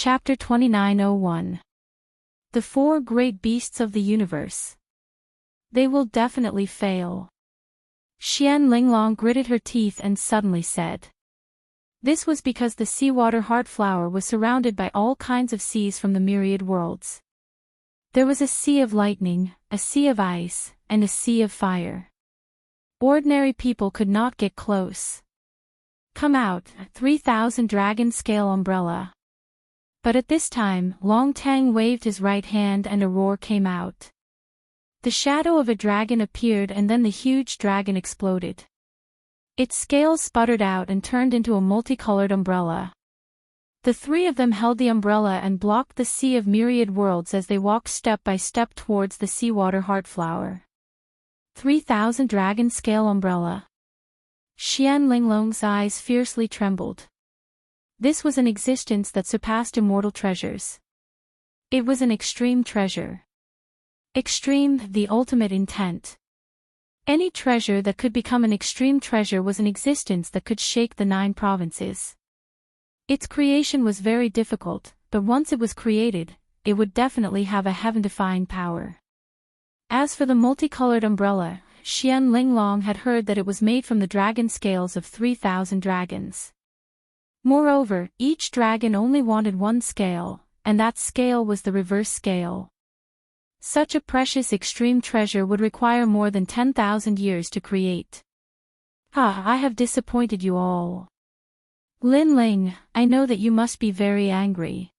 Chapter 2901. The Four Great Beasts of the Universe. They will definitely fail. Xian Linglong gritted her teeth and suddenly said. This was because the seawater heartflower was surrounded by all kinds of seas from the myriad worlds. There was a sea of lightning, a sea of ice, and a sea of fire. Ordinary people could not get close. Come out, 3,000 dragon scale umbrella. But at this time, Long Tang waved his right hand and a roar came out. The shadow of a dragon appeared and then the huge dragon exploded. Its scales sputtered out and turned into a multicolored umbrella. The three of them held the umbrella and blocked the sea of myriad worlds as they walked step by step towards the seawater heartflower. 3,000 dragon scale umbrella. Xian Linglong's eyes fiercely trembled. This was an existence that surpassed immortal treasures. It was an extreme treasure. Extreme, the ultimate intent. Any treasure that could become an extreme treasure was an existence that could shake the 9 provinces. Its creation was very difficult, but once it was created, it would definitely have a heaven-defying power. As for the multicolored umbrella, Xian Linglong had heard that it was made from the dragon scales of 3,000 dragons. Moreover, each dragon only wanted one scale, and that scale was the reverse scale. Such a precious extreme treasure would require more than 10,000 years to create. I have disappointed you all. Lin Ling, I know that you must be very angry.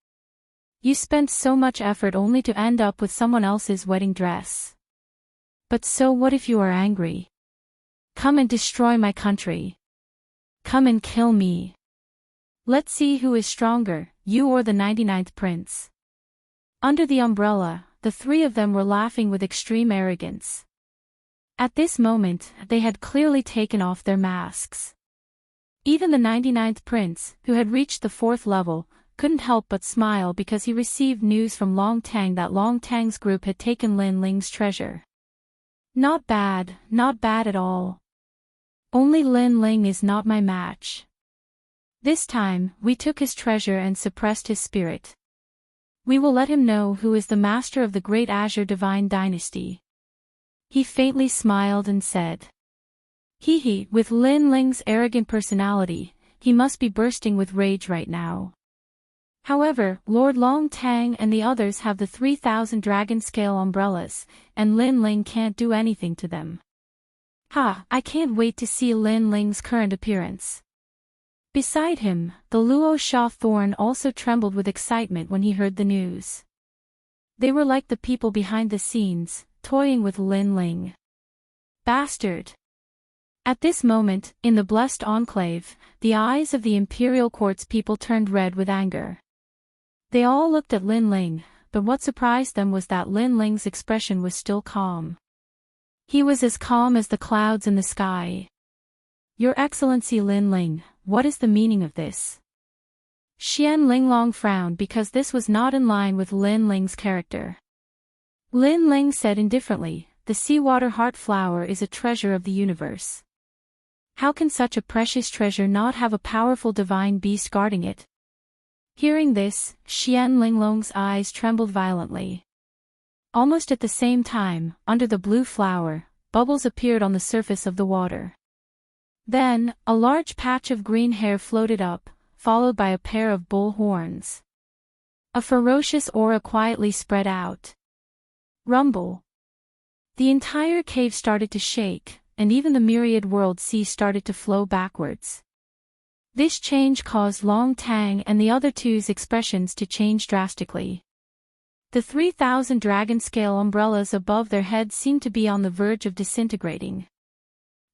You spent so much effort only to end up with someone else's wedding dress. But so what if you are angry? Come and destroy my country. Come and kill me. Let's see who is stronger, you or the 99th prince. Under the umbrella, the three of them were laughing with extreme arrogance. At this moment, they had clearly taken off their masks. Even the 99th prince, who had reached the 4th level, couldn't help but smile because he received news from Long Tang that Long Tang's group had taken Lin Ling's treasure. Not bad at all. Only Lin Ling is not my match. This time, we took his treasure and suppressed his spirit. We will let him know who is the master of the great Azure Divine Dynasty. He faintly smiled and said. With Lin Ling's arrogant personality, he must be bursting with rage right now. However, Lord Long Tang and the others have the 3,000 dragon scale umbrellas, and Lin Ling can't do anything to them. I can't wait to see Lin Ling's current appearance. Beside him, the Luo Sha Thorn also trembled with excitement when he heard the news. They were like the people behind the scenes, toying with Lin Ling. Bastard! At this moment, in the blessed enclave, the eyes of the Imperial Court's people turned red with anger. They all looked at Lin Ling, but what surprised them was that Lin Ling's expression was still calm. He was as calm as the clouds in the sky. Your Excellency Lin Ling, what is the meaning of this? Xian Linglong frowned because this was not in line with Lin Ling's character. Lin Ling said indifferently, the seawater heart flower is a treasure of the universe. How can such a precious treasure not have a powerful divine beast guarding it? Hearing this, Xian Linglong's eyes trembled violently. Almost at the same time, under the blue flower, bubbles appeared on the surface of the water. Then, a large patch of green hair floated up, followed by a pair of bull horns. A ferocious aura quietly spread out. Rumble. The entire cave started to shake, and even the myriad world sea started to flow backwards. This change caused Long Tang and the other two's expressions to change drastically. The 3,000 dragon scale umbrellas above their heads seemed to be on the verge of disintegrating.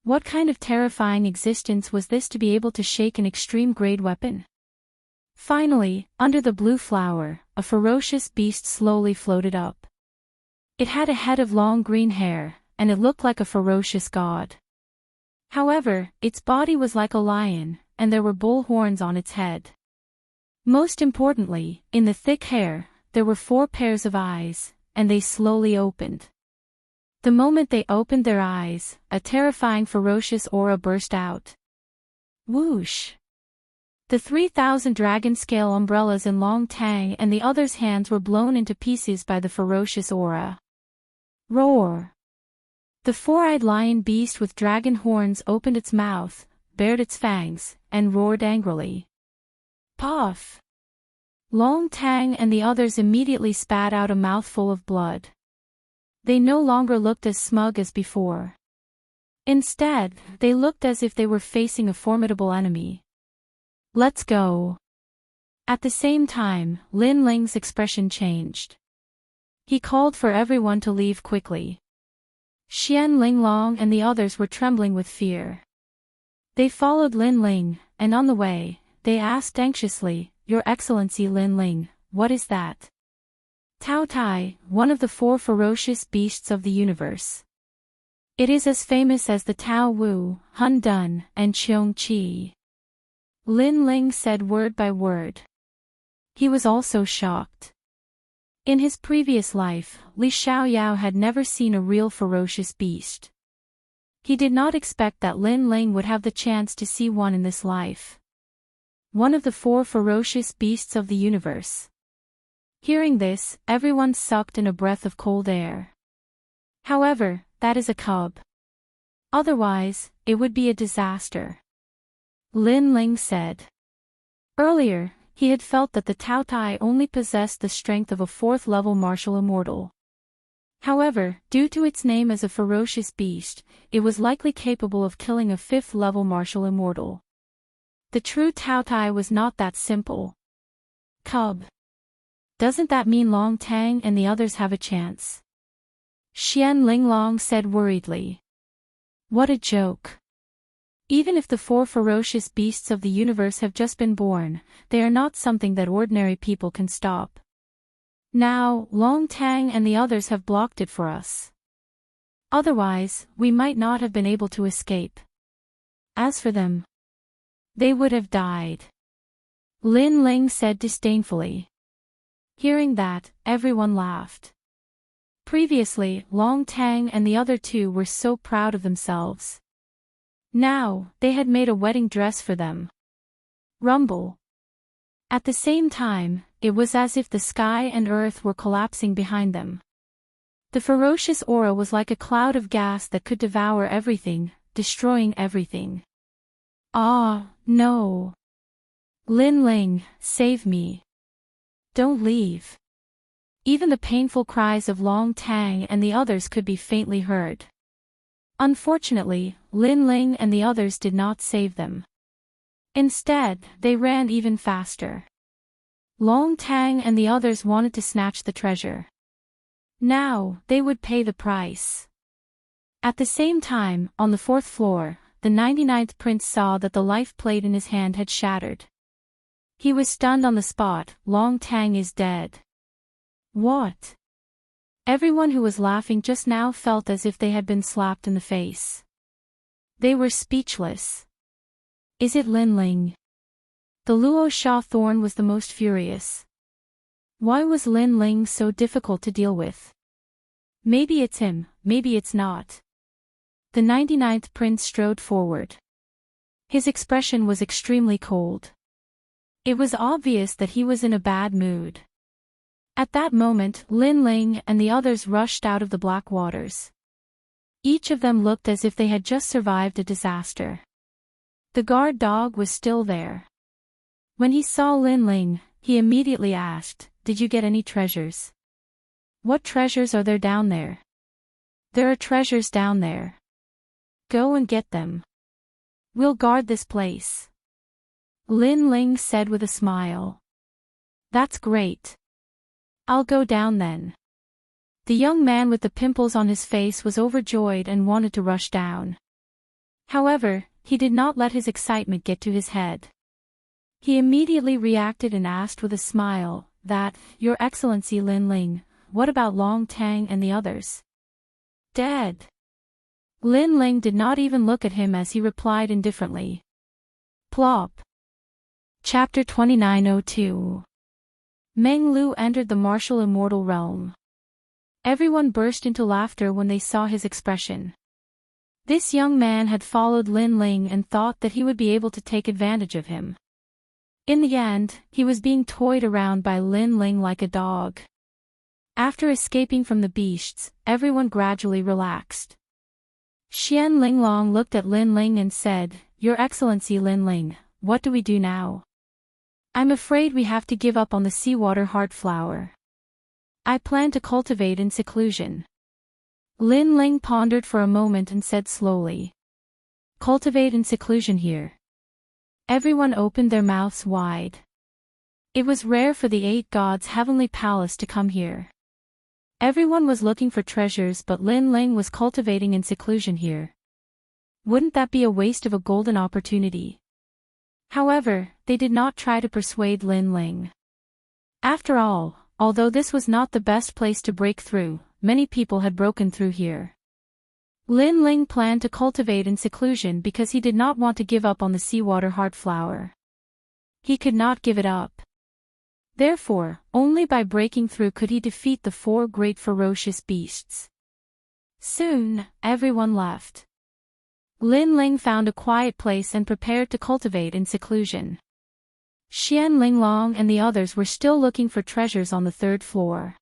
What kind of terrifying existence was this to be able to shake an extreme-grade weapon? Finally, under the blue flower, a ferocious beast slowly floated up. It had a head of long green hair, and it looked like a ferocious god. However, its body was like a lion, and there were bull horns on its head. Most importantly, in the thick hair, there were 4 pairs of eyes, and they slowly opened. The moment they opened their eyes, a terrifying ferocious aura burst out. Whoosh! The 3,000 dragon-scale umbrellas in Long Tang and the others' hands were blown into pieces by the ferocious aura. Roar! The four-eyed lion beast with dragon horns opened its mouth, bared its fangs, and roared angrily. Puff! Long Tang and the others immediately spat out a mouthful of blood. They no longer looked as smug as before. Instead, they looked as if they were facing a formidable enemy. Let's go. At the same time, Lin Ling's expression changed. He called for everyone to leave quickly. Xian Linglong and the others were trembling with fear. They followed Lin Ling, and on the way, they asked anxiously, "Your Excellency Lin Ling, what is that?" Tao Tai, one of the four ferocious beasts of the universe. It is as famous as the Tao Wu, Hun Dun, and Cheong Qi. Lin Ling said word by word. He was also shocked. In his previous life, Li Xiaoyao had never seen a real ferocious beast. He did not expect that Lin Ling would have the chance to see one in this life. One of the four ferocious beasts of the universe. Hearing this, everyone sucked in a breath of cold air. However, that is a cub. Otherwise, it would be a disaster. Lin Ling said. Earlier, he had felt that the Tao Tai only possessed the strength of a 4th-level martial immortal. However, due to its name as a ferocious beast, it was likely capable of killing a 5th-level martial immortal. The true Tao Tai was not that simple. Cub. Doesn't that mean Long Tang and the others have a chance? Xian Linglong said worriedly. What a joke. Even if the four ferocious beasts of the universe have just been born, they are not something that ordinary people can stop. Now, Long Tang and the others have blocked it for us. Otherwise, we might not have been able to escape. As for them, they would have died. Lin Ling said disdainfully. Hearing that, everyone laughed. Previously, Long Tang and the other two were so proud of themselves. Now, they had made a wedding dress for them. Rumble. At the same time, it was as if the sky and earth were collapsing behind them. The ferocious aura was like a cloud of gas that could devour everything, destroying everything. Ah, no. Lin Ling, save me. Don't leave. Even the painful cries of Long Tang and the others could be faintly heard. Unfortunately, Lin Ling and the others did not save them. Instead, they ran even faster. Long Tang and the others wanted to snatch the treasure. Now, they would pay the price. At the same time, on the 4th floor, the 99th prince saw that the life plate in his hand had shattered. He was stunned on the spot. Long Tang is dead. What? Everyone who was laughing just now felt as if they had been slapped in the face. They were speechless. Is it Lin Ling? The Luo Sha Thorn was the most furious. Why was Lin Ling so difficult to deal with? Maybe it's him, maybe it's not. The 99th prince strode forward. His expression was extremely cold. It was obvious that he was in a bad mood. At that moment, Lin Ling and the others rushed out of the black waters. Each of them looked as if they had just survived a disaster. The guard dog was still there. When he saw Lin Ling, he immediately asked, "Did you get any treasures?" "What treasures are there down there?" "There are treasures down there. Go and get them. We'll guard this place." Lin Ling said with a smile. "That's great. I'll go down then." The young man with the pimples on his face was overjoyed and wanted to rush down. However, he did not let his excitement get to his head. He immediately reacted and asked with a smile, "Your Excellency Lin Ling, what about Long Tang and the others?" "Dead." Lin Ling did not even look at him as he replied indifferently. Plop. Chapter 2902. Meng Lu entered the martial immortal realm. Everyone burst into laughter when they saw his expression. This young man had followed Lin Ling and thought that he would be able to take advantage of him. In the end, he was being toyed around by Lin Ling like a dog. After escaping from the beasts, everyone gradually relaxed. Xian Linglong looked at Lin Ling and said, "Your Excellency Lin Ling, what do we do now? I'm afraid we have to give up on the seawater heart flower. I plan to cultivate in seclusion." Lin Ling pondered for a moment and said slowly, "Cultivate in seclusion here." Everyone opened their mouths wide. It was rare for the 8 gods' heavenly palace to come here. Everyone was looking for treasures, but Lin Ling was cultivating in seclusion here. Wouldn't that be a waste of a golden opportunity? However, they did not try to persuade Lin Ling. After all, although this was not the best place to break through, many people had broken through here. Lin Ling planned to cultivate in seclusion because he did not want to give up on the seawater heart flower. He could not give it up. Therefore, only by breaking through could he defeat the 4 great ferocious beasts. Soon, everyone left. Lin Ling found a quiet place and prepared to cultivate in seclusion. Xian Linglong and the others were still looking for treasures on the 3rd floor.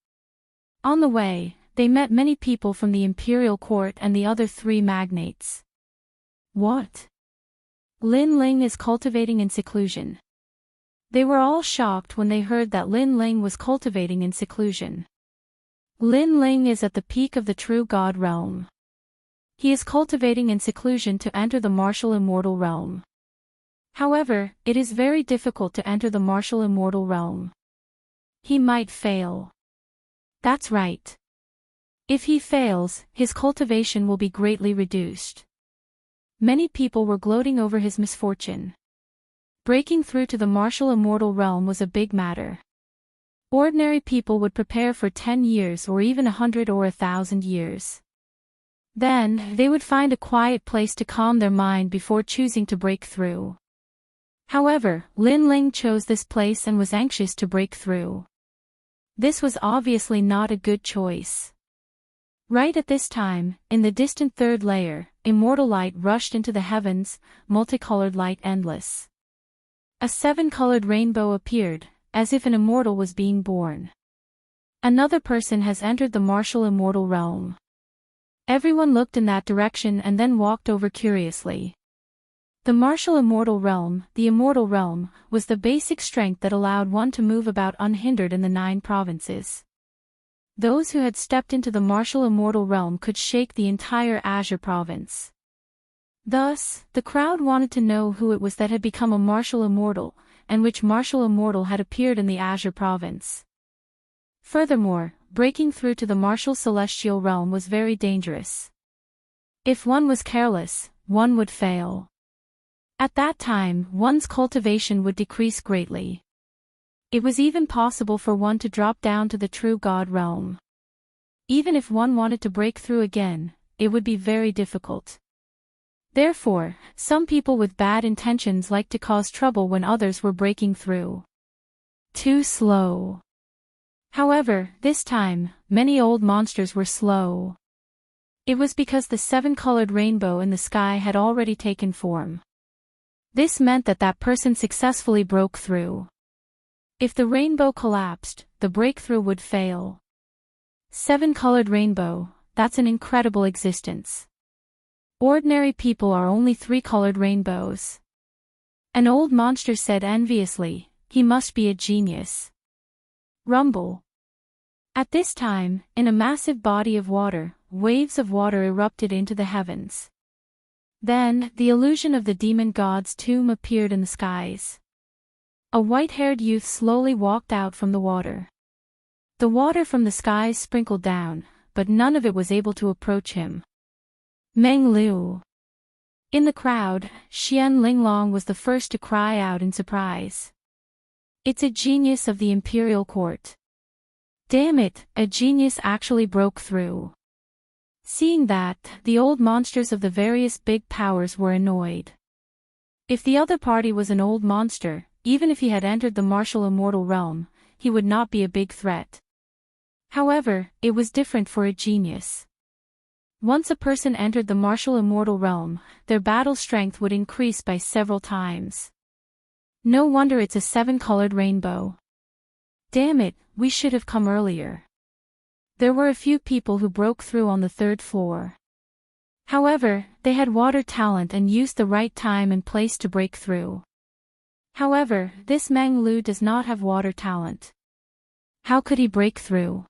On the way, they met many people from the imperial court and the other 3 magnates. What? Lin Ling is cultivating in seclusion. They were all shocked when they heard that Lin Ling was cultivating in seclusion. Lin Ling is at the peak of the true God realm. He is cultivating in seclusion to enter the martial immortal realm. However, it is very difficult to enter the martial immortal realm. He might fail. That's right. If he fails, his cultivation will be greatly reduced. Many people were gloating over his misfortune. Breaking through to the martial immortal realm was a big matter. Ordinary people would prepare for 10 years or even 100 or 1,000 years. Then, they would find a quiet place to calm their mind before choosing to break through. However, Lin Ling chose this place and was anxious to break through. This was obviously not a good choice. Right at this time, in the distant 3rd layer, immortal light rushed into the heavens, multicolored light endless. A 7-colored rainbow appeared, as if an immortal was being born. Another person has entered the martial immortal realm. Everyone looked in that direction and then walked over curiously. The martial immortal realm, the immortal realm, was the basic strength that allowed one to move about unhindered in the 9 provinces. Those who had stepped into the martial immortal realm could shake the entire Azure province. Thus, the crowd wanted to know who it was that had become a martial immortal, and which martial immortal had appeared in the Azure province. Furthermore, breaking through to the martial celestial realm was very dangerous. If one was careless, one would fail. At that time, one's cultivation would decrease greatly. It was even possible for one to drop down to the true God realm. Even if one wanted to break through again, it would be very difficult. Therefore, some people with bad intentions liked to cause trouble when others were breaking through. Too slow. However, this time, many old monsters were slow. It was because the 7-colored rainbow in the sky had already taken form. This meant that that person successfully broke through. If the rainbow collapsed, the breakthrough would fail. 7-colored rainbow, that's an incredible existence. Ordinary people are only 3-colored rainbows. An old monster said enviously, "He must be a genius." Rumble. At this time, in a massive body of water, waves of water erupted into the heavens. Then, the illusion of the demon god's tomb appeared in the skies. A white-haired youth slowly walked out from the water. The water from the skies sprinkled down, but none of it was able to approach him. Meng Liu. In the crowd, Xian Linglong was the first to cry out in surprise. "It's a genius of the imperial court. Damn it, a genius actually broke through." Seeing that, the old monsters of the various big powers were annoyed. If the other party was an old monster, even if he had entered the martial immortal realm, he would not be a big threat. However, it was different for a genius. Once a person entered the martial immortal realm, their battle strength would increase by several times. No wonder it's a 7-colored rainbow. Damn it, we should have come earlier. There were a few people who broke through on the 3rd floor. However, they had water talent and used the right time and place to break through. However, this Meng Lu does not have water talent. How could he break through?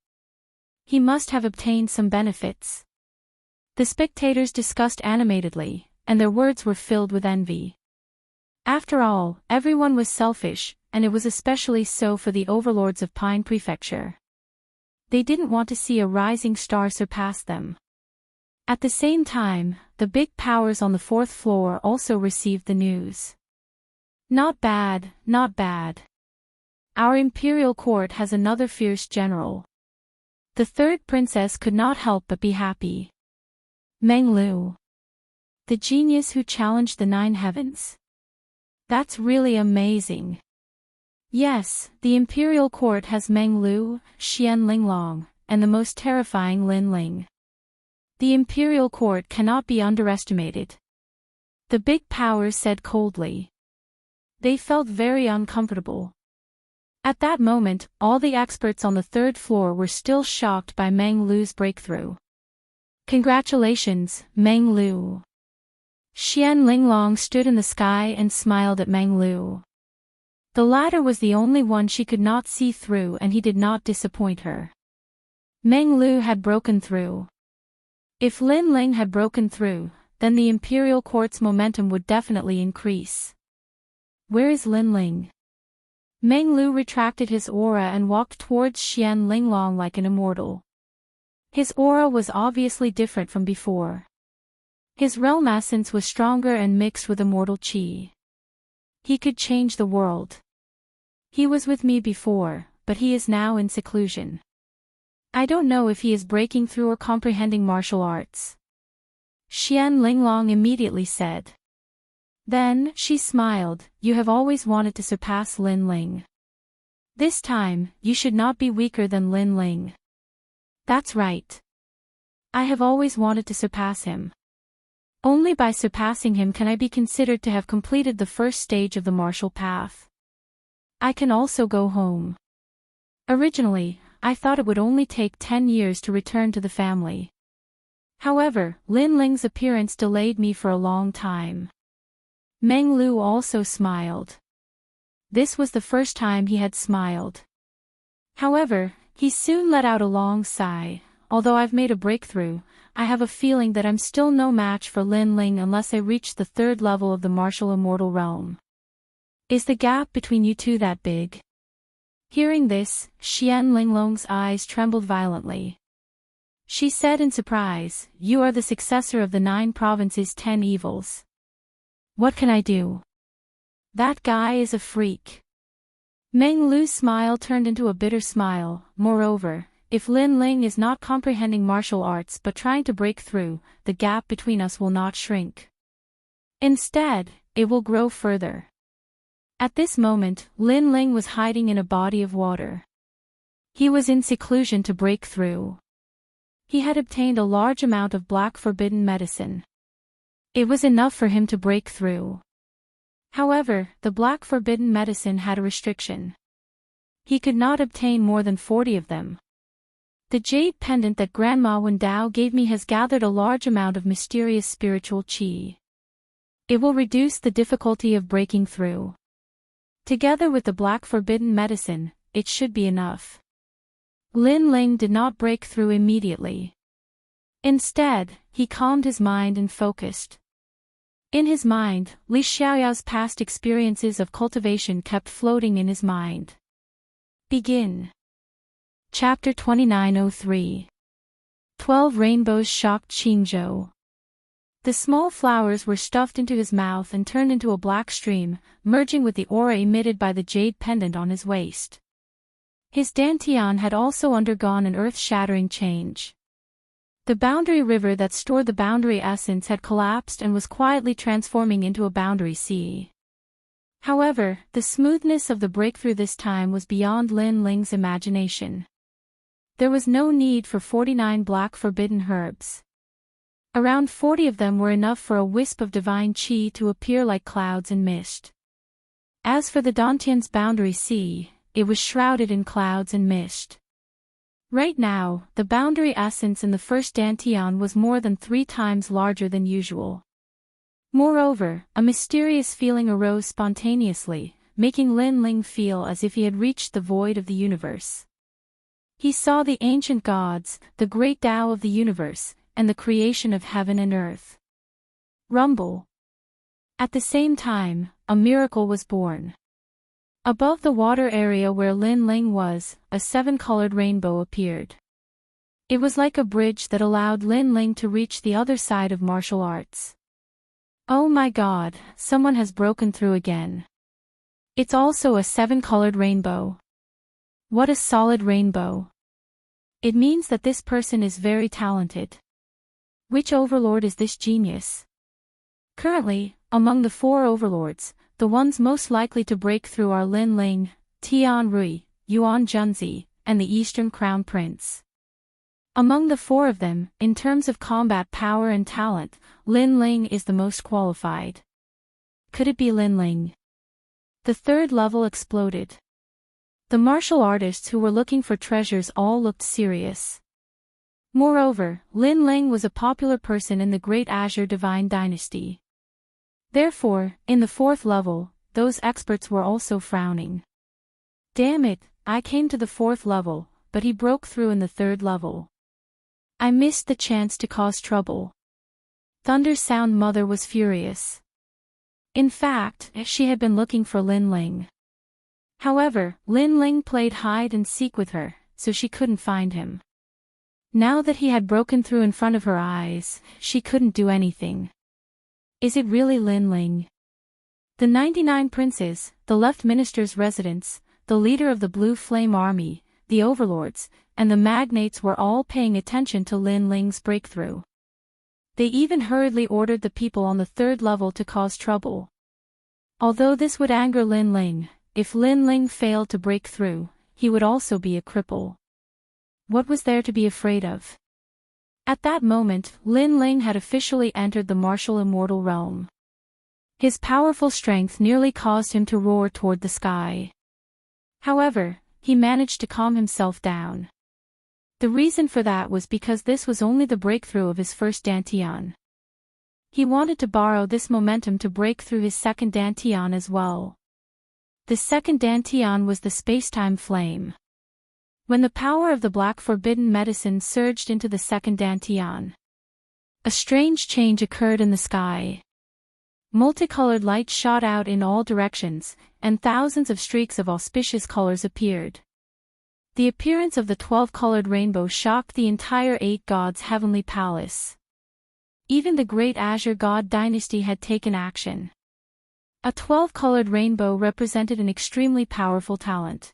He must have obtained some benefits. The spectators discussed animatedly, and their words were filled with envy. After all, everyone was selfish, and it was especially so for the overlords of Pine Prefecture. They didn't want to see a rising star surpass them. At the same time, the big powers on the 4th floor also received the news. Not bad, not bad. Our imperial court has another fierce general. The 3rd princess could not help but be happy. Meng Lu. The genius who challenged the 9 heavens. That's really amazing. Yes, the imperial court has Meng Lu, Xian Linglong, and the most terrifying Lin Ling. The imperial court cannot be underestimated. The big powers said coldly. They felt very uncomfortable. At that moment, all the experts on the 3rd floor were still shocked by Meng Lu's breakthrough. Congratulations, Meng Lu. Xian Linglong stood in the sky and smiled at Meng Lu. The latter was the only one she could not see through, and he did not disappoint her. Meng Lu had broken through. If Lin Ling had broken through, then the imperial court's momentum would definitely increase. Where is Lin Ling? Meng Lu retracted his aura and walked towards Xian Linglong like an immortal. His aura was obviously different from before. His realm essence was stronger and mixed with immortal qi. He could change the world. He was with me before, but he is now in seclusion. I don't know if he is breaking through or comprehending martial arts. Xian Linglong immediately said. Then, she smiled, you have always wanted to surpass Lin Ling. This time, you should not be weaker than Lin Ling. That's right. I have always wanted to surpass him. Only by surpassing him can I be considered to have completed the first stage of the martial path. I can also go home. Originally, I thought it would only take 10 years to return to the family. However, Lin Ling's appearance delayed me for a long time. Meng Lu also smiled. This was the first time he had smiled. However, he soon let out a long sigh. Although I've made a breakthrough, I have a feeling that I'm still no match for Lin Ling unless I reach the 3rd level of the martial immortal realm. Is the gap between you two that big? Hearing this, Xian Linglong's eyes trembled violently. She said in surprise, you are the successor of the 9 provinces' 10 evils. What can I do? That guy is a freak. Meng Lu's smile turned into a bitter smile. Moreover, if Lin Ling is not comprehending martial arts but trying to break through, the gap between us will not shrink. Instead, it will grow further. At this moment, Lin Ling was hiding in a body of water. He was in seclusion to break through. He had obtained a large amount of black forbidden medicine. It was enough for him to break through. However, the black forbidden medicine had a restriction. He could not obtain more than 40 of them. The jade pendant that Grandma Wendao gave me has gathered a large amount of mysterious spiritual qi. It will reduce the difficulty of breaking through. Together with the black forbidden medicine, it should be enough. Lin Ling did not break through immediately. Instead, he calmed his mind and focused. In his mind, Li Xiaoyao's past experiences of cultivation kept floating in his mind. Begin. Chapter 2903. 12 Rainbows shocked Qingzhou. The small flowers were stuffed into his mouth and turned into a black stream, merging with the aura emitted by the jade pendant on his waist. His dantian had also undergone an earth-shattering change. The boundary river that stored the boundary essence had collapsed and was quietly transforming into a boundary sea. However, the smoothness of the breakthrough this time was beyond Lin Ling's imagination. There was no need for 49 black forbidden herbs. Around 40 of them were enough for a wisp of divine qi to appear like clouds and mist. As for the Dantian's boundary sea, it was shrouded in clouds and mist. Right now, the boundary essence in the first Dantian was more than 3 times larger than usual. Moreover, a mysterious feeling arose spontaneously, making Lin Ling feel as if he had reached the void of the universe. He saw the ancient gods, the great Tao of the universe, and the creation of heaven and earth. Rumble. At the same time, a miracle was born. Above the water area where Lin Ling was, a 7-colored rainbow appeared. It was like a bridge that allowed Lin Ling to reach the other side of martial arts. Oh my God, someone has broken through again. It's also a 7-colored rainbow. What a solid rainbow. It means that this person is very talented. Which overlord is this genius? Currently, among the 4 overlords, the ones most likely to break through are Lin Ling, Tian Rui, Yuan Junzi, and the Eastern Crown Prince. Among the 4 of them, in terms of combat power and talent, Lin Ling is the most qualified. Could it be Lin Ling? The 3rd level exploded. The martial artists who were looking for treasures all looked serious. Moreover, Lin Ling was a popular person in the Great Azure Divine Dynasty. Therefore, in the 4th level, those experts were also frowning. Damn it, I came to the 4th level, but he broke through in the 3rd level. I missed the chance to cause trouble. Thunder Sound Mother was furious. In fact, she had been looking for Lin Ling. However, Lin Ling played hide and seek with her, so she couldn't find him. Now that he had broken through in front of her eyes, she couldn't do anything. Is it really Lin Ling? The 99 princes, the left minister's residents, the leader of the Blue Flame Army, the overlords, and the magnates were all paying attention to Lin Ling's breakthrough. They even hurriedly ordered the people on the 3rd level to cause trouble. Although this would anger Lin Ling, if Lin Ling failed to break through, he would also be a cripple. What was there to be afraid of? At that moment, Lin Ling had officially entered the martial immortal realm. His powerful strength nearly caused him to roar toward the sky. However, he managed to calm himself down. The reason for that was because this was only the breakthrough of his first Dantian. He wanted to borrow this momentum to break through his second Dantian as well. The second Dantian was the spacetime flame. When the power of the black forbidden medicine surged into the second Dantian, a strange change occurred in the sky. Multicolored light shot out in all directions, and thousands of streaks of auspicious colors appeared. The appearance of the 12-colored rainbow shocked the entire 8 gods' heavenly palace. Even the Great Azure God Dynasty had taken action. A 12-colored rainbow represented an extremely powerful talent.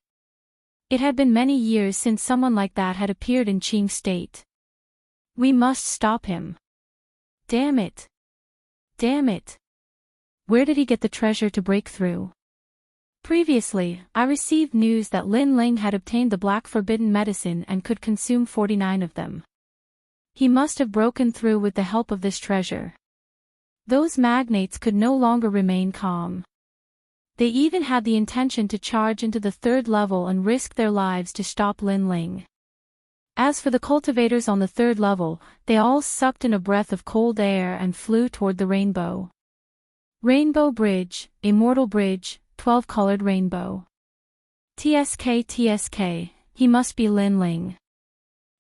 It had been many years since someone like that had appeared in Qing State. We must stop him. Damn it. Damn it. Where did he get the treasure to break through? Previously, I received news that Lin Ling had obtained the black forbidden medicine and could consume 49 of them. He must have broken through with the help of this treasure. Those magnates could no longer remain calm. They even had the intention to charge into the 3rd level and risk their lives to stop Lin Ling. As for the cultivators on the 3rd level, they all sucked in a breath of cold air and flew toward the rainbow. Rainbow Bridge, Immortal Bridge, 12-colored rainbow. TSK, he must be Lin Ling.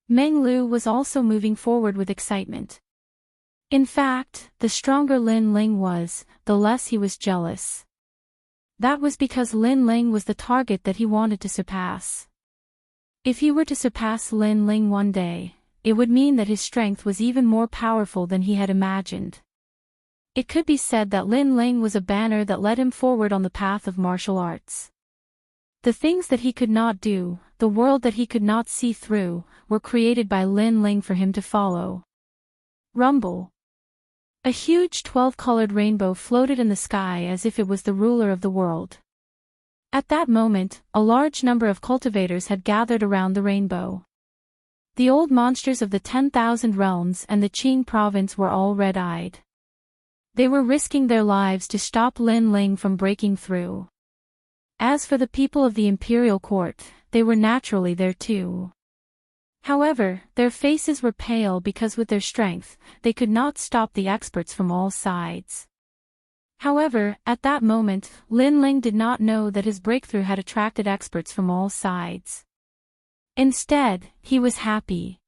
Meng Lu was also moving forward with excitement. In fact, the stronger Lin Ling was, the less he was jealous. That was because Lin Ling was the target that he wanted to surpass. If he were to surpass Lin Ling one day, it would mean that his strength was even more powerful than he had imagined. It could be said that Lin Ling was a banner that led him forward on the path of martial arts. The things that he could not do, the world that he could not see through, were created by Lin Ling for him to follow. Rumble. A huge 12-colored rainbow floated in the sky as if it was the ruler of the world. At that moment, a large number of cultivators had gathered around the rainbow. The old monsters of the 10,000 realms and the Qing province were all red-eyed. They were risking their lives to stop Lin Ling from breaking through. As for the people of the imperial court, they were naturally there too. However, their faces were pale because with their strength, they could not stop the experts from all sides. However, at that moment, Lin Ling did not know that his breakthrough had attracted experts from all sides. Instead, he was happy.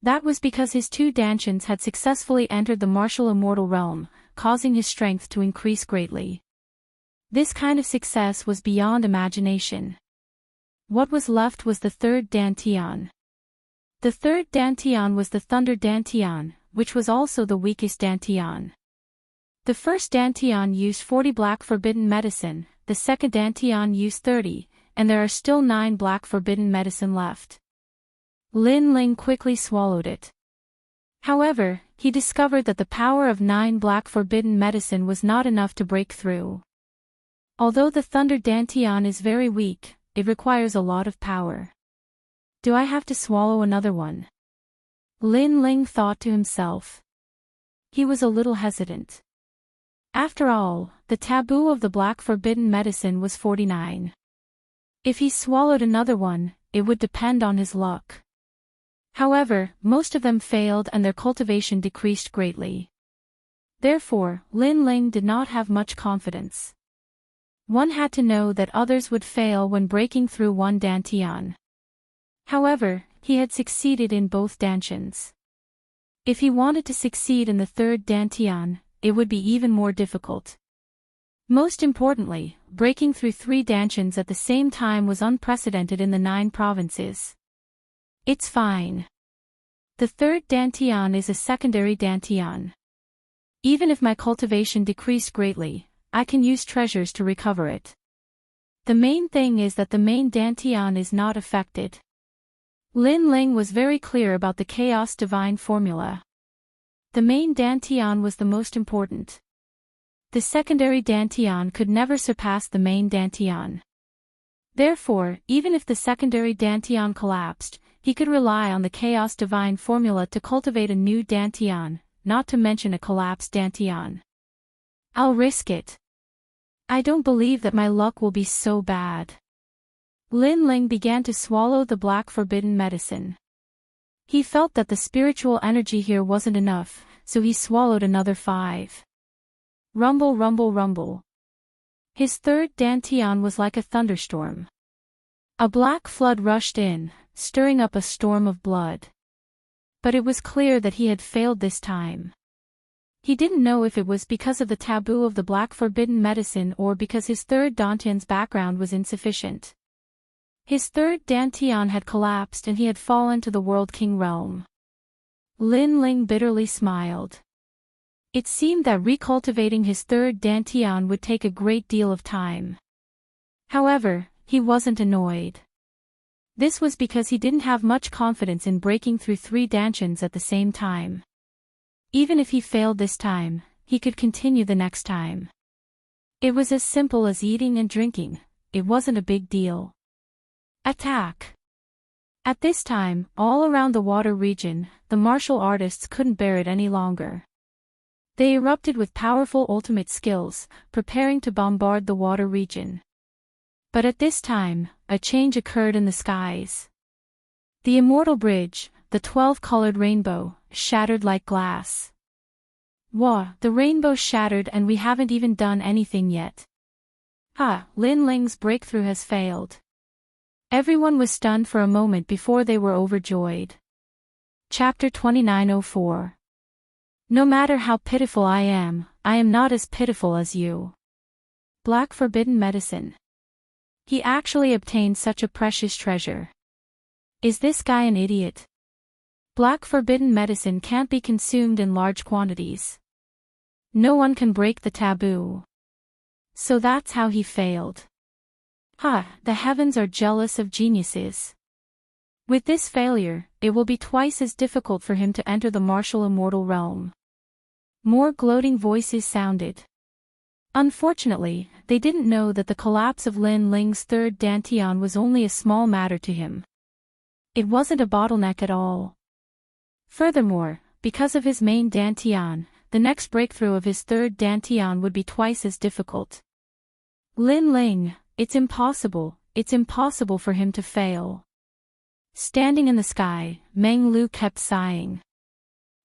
That was because his two dantians had successfully entered the martial immortal realm, causing his strength to increase greatly. This kind of success was beyond imagination. What was left was the third dantian. The third dantian was the thunder dantian, which was also the weakest dantian. The first dantian used 40 black forbidden medicine, the second dantian used 30, and there are still 9 black forbidden medicine left. Lin Ling quickly swallowed it. However, he discovered that the power of 9 black forbidden medicine was not enough to break through. Although the thunder dantian is very weak, it requires a lot of power. Do I have to swallow another one? Lin Ling thought to himself. He was a little hesitant. After all, the taboo of the black forbidden medicine was 49. If he swallowed another one, it would depend on his luck. However, most of them failed and their cultivation decreased greatly. Therefore, Lin Ling did not have much confidence. One had to know that others would fail when breaking through one dantian. However, he had succeeded in both dantians. If he wanted to succeed in the third dantian, it would be even more difficult. Most importantly, breaking through 3 dantians at the same time was unprecedented in the 9 provinces. It's fine. The third dantian is a secondary dantian. Even if my cultivation decreased greatly, I can use treasures to recover it. The main thing is that the main dantian is not affected. Lin Ling was very clear about the chaos divine formula. The main dantian was the most important. The secondary dantian could never surpass the main dantian. Therefore, even if the secondary dantian collapsed, he could rely on the chaos divine formula to cultivate a new dantian, not to mention a collapsed dantian. I'll risk it. I don't believe that my luck will be so bad. Lin Ling began to swallow the black forbidden medicine. He felt that the spiritual energy here wasn't enough, so he swallowed another 5. Rumble, rumble, rumble. His third dantian was like a thunderstorm. A black flood rushed in, stirring up a storm of blood. But it was clear that he had failed this time. He didn't know if it was because of the taboo of the black forbidden medicine or because his third dantian's background was insufficient. His third dantian had collapsed and he had fallen to the World King realm. Lin Ling bitterly smiled. It seemed that recultivating his third dantian would take a great deal of time. However, he wasn't annoyed. This was because he didn't have much confidence in breaking through 3 dantians at the same time. Even if he failed this time, he could continue the next time. It was as simple as eating and drinking, it wasn't a big deal. Attack! At this time, all around the water region, the martial artists couldn't bear it any longer. They erupted with powerful ultimate skills, preparing to bombard the water region. But at this time, a change occurred in the skies. The Immortal Bridge, the 12-colored rainbow, shattered like glass. Wah, the rainbow shattered and we haven't even done anything yet. Lin Ling's breakthrough has failed. Everyone was stunned for a moment before they were overjoyed. Chapter 2904. No matter how pitiful I am not as pitiful as you. Black forbidden medicine. He actually obtained such a precious treasure. Is this guy an idiot? Black forbidden medicine can't be consumed in large quantities. No one can break the taboo. So that's how he failed. The heavens are jealous of geniuses. With this failure, it will be twice as difficult for him to enter the martial immortal realm. More gloating voices sounded. Unfortunately, they didn't know that the collapse of Lin Ling's third dantian was only a small matter to him. It wasn't a bottleneck at all. Furthermore, because of his main dantian, the next breakthrough of his third dantian would be twice as difficult. Lin Ling, it's impossible for him to fail. Standing in the sky, Meng Lu kept sighing.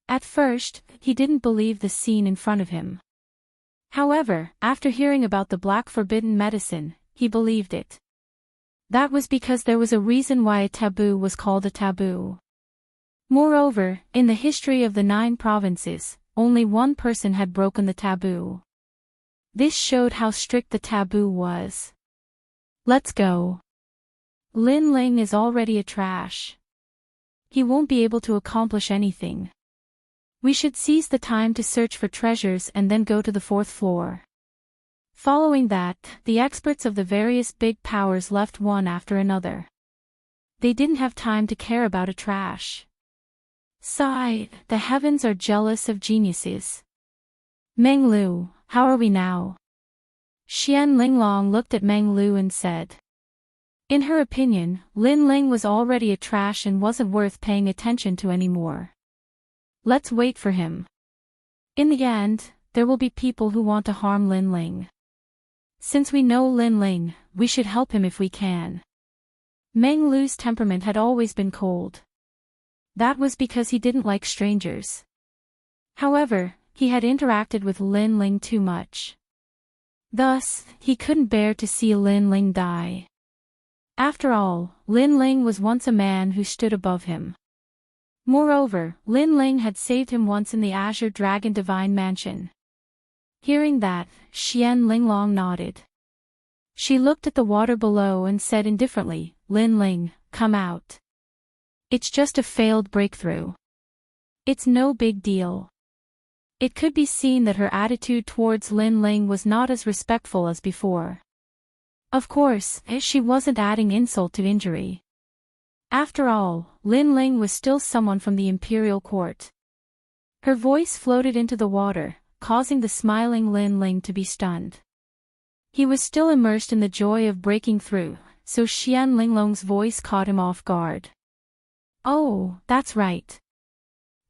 At first, he didn't believe the scene in front of him. However, after hearing about the black forbidden medicine, he believed it. That was because there was a reason why a taboo was called a taboo. Moreover, in the history of the 9 provinces, only one person had broken the taboo. This showed how strict the taboo was. Let's go. Lin Ling is already a trash. He won't be able to accomplish anything. We should seize the time to search for treasures and then go to the 4th floor. Following that, the experts of the various big powers left one after another. They didn't have time to care about a trash. Sigh, the heavens are jealous of geniuses. Meng Lu, how are we now? Xian Linglong looked at Meng Lu and said. In her opinion, Lin Ling was already a trash and wasn't worth paying attention to anymore. Let's wait for him. In the end, there will be people who want to harm Lin Ling. Since we know Lin Ling, we should help him if we can. Meng Lu's temperament had always been cold. That was because he didn't like strangers. However, he had interacted with Lin Ling too much. Thus, he couldn't bear to see Lin Ling die. After all, Lin Ling was once a man who stood above him. Moreover, Lin Ling had saved him once in the Azure Dragon Divine Mansion. Hearing that, Xian Linglong nodded. She looked at the water below and said indifferently, Lin Ling, come out. It's just a failed breakthrough. It's no big deal. It could be seen that her attitude towards Lin Ling was not as respectful as before. Of course, she wasn't adding insult to injury. After all, Lin Ling was still someone from the imperial court. Her voice floated into the water, causing the smiling Lin Ling to be stunned. He was still immersed in the joy of breaking through, so Xian Linglong's voice caught him off guard. Oh, that's right.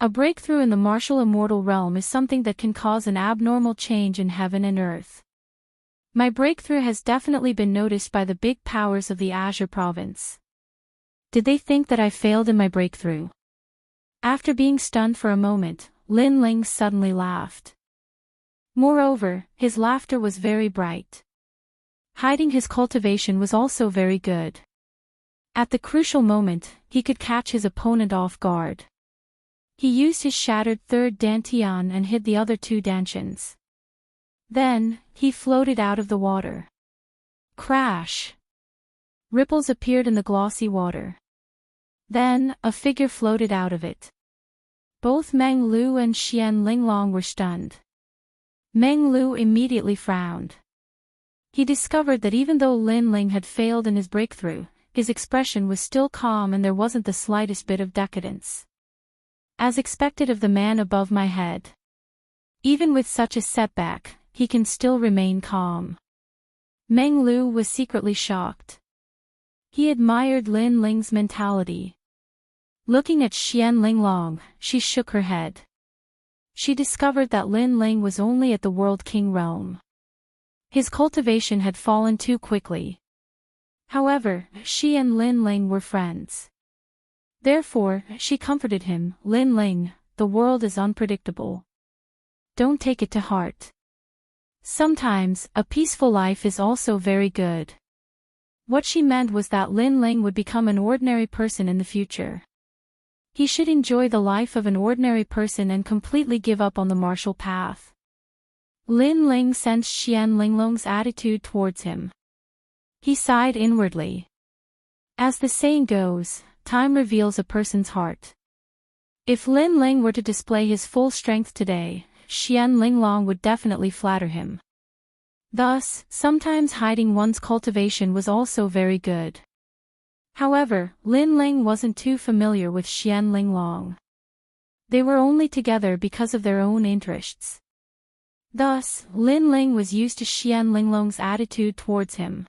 A breakthrough in the martial immortal realm is something that can cause an abnormal change in heaven and earth. My breakthrough has definitely been noticed by the big powers of the Azure province. Did they think that I failed in my breakthrough? After being stunned for a moment, Lin Ling suddenly laughed. Moreover, his laughter was very bright. Hiding his cultivation was also very good. At the crucial moment, he could catch his opponent off guard. He used his shattered 3rd dantian and hid the other 2 dantians. Then, he floated out of the water. Crash! Ripples appeared in the glossy water. Then, a figure floated out of it. Both Meng Lu and Xian Linglong were stunned. Meng Lu immediately frowned. He discovered that even though Lin Ling had failed in his breakthrough, his expression was still calm and there wasn't the slightest bit of decadence. As expected of the man above my head. Even with such a setback, he can still remain calm. Meng Lu was secretly shocked. He admired Lin Ling's mentality. Looking at Xian Linglong, she shook her head. She discovered that Lin Ling was only at the World King realm. His cultivation had fallen too quickly. However, she and Lin Ling were friends. Therefore, she comforted him, Lin Ling, the world is unpredictable. Don't take it to heart. Sometimes, a peaceful life is also very good. What she meant was that Lin Ling would become an ordinary person in the future. He should enjoy the life of an ordinary person and completely give up on the martial path. Lin Ling sensed Xian Linglong's attitude towards him. He sighed inwardly. As the saying goes, time reveals a person's heart. If Lin Ling were to display his full strength today, Xian Linglong would definitely flatter him. Thus, sometimes hiding one's cultivation was also very good. However, Lin Ling wasn't too familiar with Xian Linglong. They were only together because of their own interests. Thus, Lin Ling was used to Xian Linglong's attitude towards him.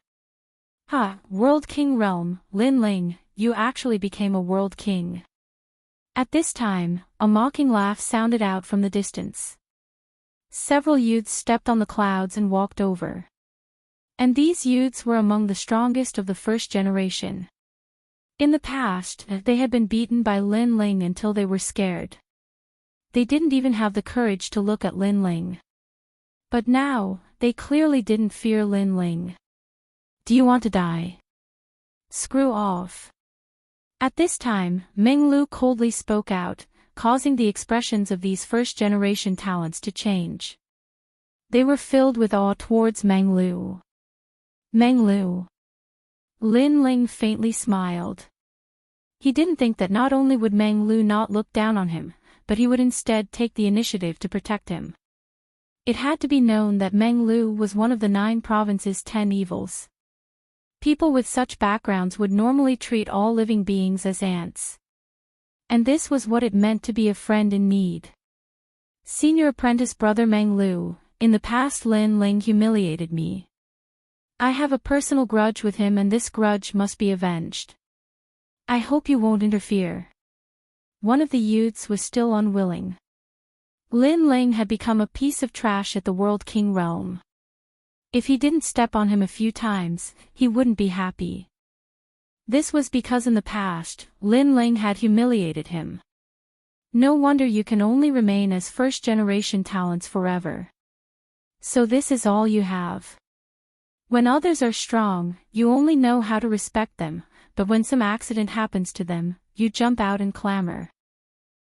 Ha, World King realm, Lin Ling, you actually became a World King. At this time, a mocking laugh sounded out from the distance. Several youths stepped on the clouds and walked over. And these youths were among the strongest of the first generation. In the past, they had been beaten by Lin Ling until they were scared. They didn't even have the courage to look at Lin Ling. But now, they clearly didn't fear Lin Ling. Do you want to die? Screw off. At this time, Meng Lu coldly spoke out, causing the expressions of these first-generation talents to change. They were filled with awe towards Meng Lu. Meng Lu. Lin Ling faintly smiled. He didn't think that not only would Meng Lu not look down on him, but he would instead take the initiative to protect him. It had to be known that Meng Lu was one of the 9 provinces' 10 evils. People with such backgrounds would normally treat all living beings as ants. And this was what it meant to be a friend in need. Senior apprentice brother Meng Lu, in the past Lin Ling humiliated me. I have a personal grudge with him and this grudge must be avenged. I hope you won't interfere. One of the youths was still unwilling. Lin Ling had become a piece of trash at the World King realm. If he didn't step on him a few times, he wouldn't be happy. This was because in the past, Lin Ling had humiliated him. No wonder you can only remain as first-generation talents forever. So this is all you have. When others are strong, you only know how to respect them, but when some accident happens to them, you jump out and clamor.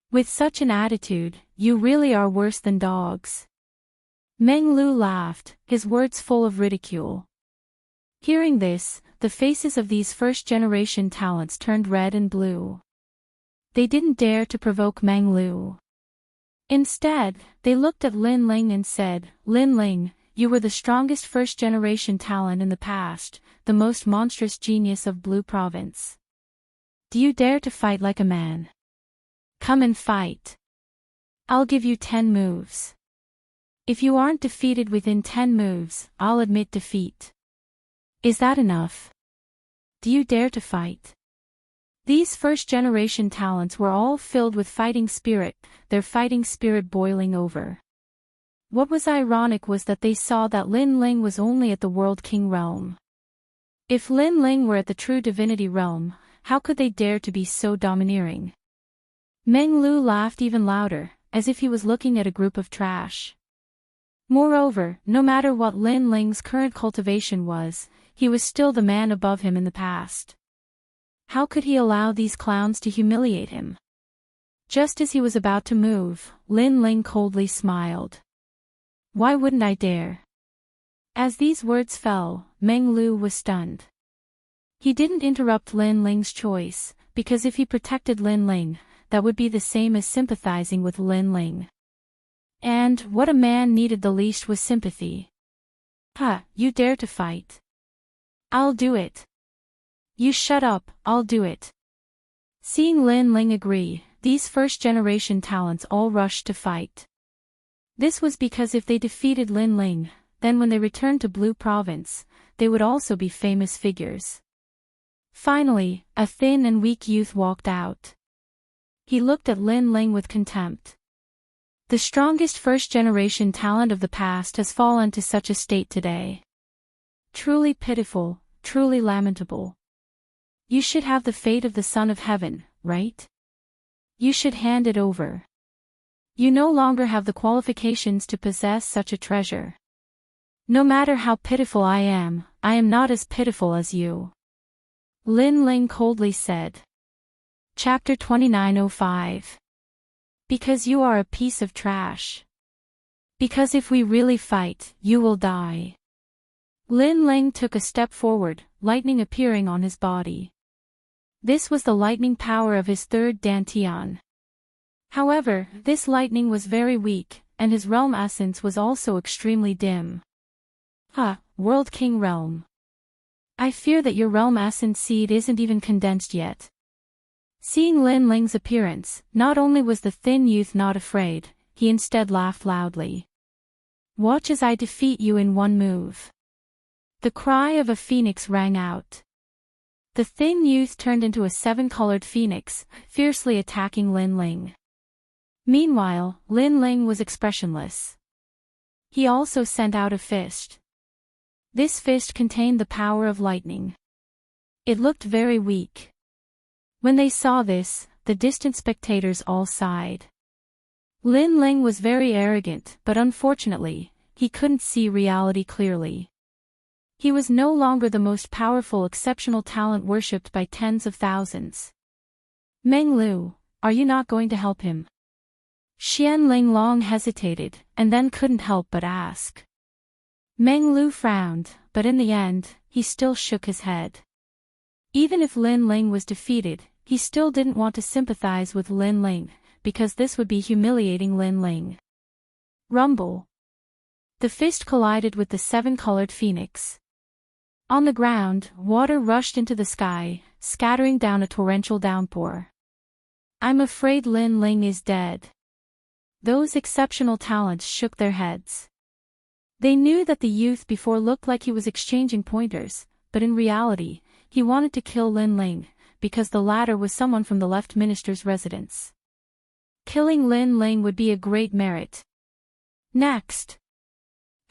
With such an attitude, you really are worse than dogs. Meng Lu laughed, his words full of ridicule. Hearing this, the faces of these first-generation talents turned red and blue. They didn't dare to provoke Meng Lu. Instead, they looked at Lin Ling and said, Lin Ling, you were the strongest first-generation talent in the past, the most monstrous genius of Blue Province. Do you dare to fight like a man? Come and fight. I'll give you 10 moves. If you aren't defeated within 10 moves, I'll admit defeat. Is that enough? Do you dare to fight? These first-generation talents were all filled with fighting spirit, their fighting spirit boiling over. What was ironic was that they saw that Lin Ling was only at the World King realm. If Lin Ling were at the true divinity realm, how could they dare to be so domineering? Meng Lu laughed even louder, as if he was looking at a group of trash. Moreover, no matter what Lin Ling's current cultivation was, he was still the man above him in the past. How could he allow these clowns to humiliate him? Just as he was about to move, Lin Ling coldly smiled. Why wouldn't I dare? As these words fell, Meng Lu was stunned. He didn't interrupt Lin Ling's choice, because if he protected Lin Ling, that would be the same as sympathizing with Lin Ling. And what a man needed the least was sympathy. You dare to fight? I'll do it. You shut up, I'll do it. Seeing Lin Ling agree, these first-generation talents all rushed to fight. This was because if they defeated Lin Ling, then when they returned to Blue Province, they would also be famous figures. Finally, a thin and weak youth walked out. He looked at Lin Ling with contempt. The strongest first-generation talent of the past has fallen to such a state today. Truly pitiful, truly lamentable. You should have the fate of the Son of Heaven, right? You should hand it over. You no longer have the qualifications to possess such a treasure. No matter how pitiful I am not as pitiful as you. Lin Ling coldly said. Chapter 2905. Because you are a piece of trash. Because if we really fight, you will die. Lin Ling took a step forward, lightning appearing on his body. This was the lightning power of his third dantian. However, this lightning was very weak, and his realm essence was also extremely dim. World King realm. I fear that your realm essence seed isn't even condensed yet. Seeing Lin Ling's appearance, not only was the thin youth not afraid, he instead laughed loudly. Watch as I defeat you in one move. The cry of a phoenix rang out. The thin youth turned into a 7-colored phoenix, fiercely attacking Lin Ling. Meanwhile, Lin Ling was expressionless. He also sent out a fist. This fist contained the power of lightning. It looked very weak. When they saw this, the distant spectators all sighed. Lin Ling was very arrogant, but unfortunately, he couldn't see reality clearly. He was no longer the most powerful exceptional talent worshipped by tens of thousands. Meng Lu, are you not going to help him? Xian Linglong hesitated, and then couldn't help but ask. Meng Lu frowned, but in the end, he still shook his head. Even if Lin Ling was defeated, he still didn't want to sympathize with Lin Ling, because this would be humiliating Lin Ling. Rumble. The fist collided with the seven-colored phoenix. On the ground, water rushed into the sky, scattering down a torrential downpour. I'm afraid Lin Ling is dead. Those exceptional talents shook their heads. They knew that the youth before looked like he was exchanging pointers, but in reality, he wanted to kill Lin Ling, because the latter was someone from the left minister's residence. Killing Lin Ling would be a great merit. Next.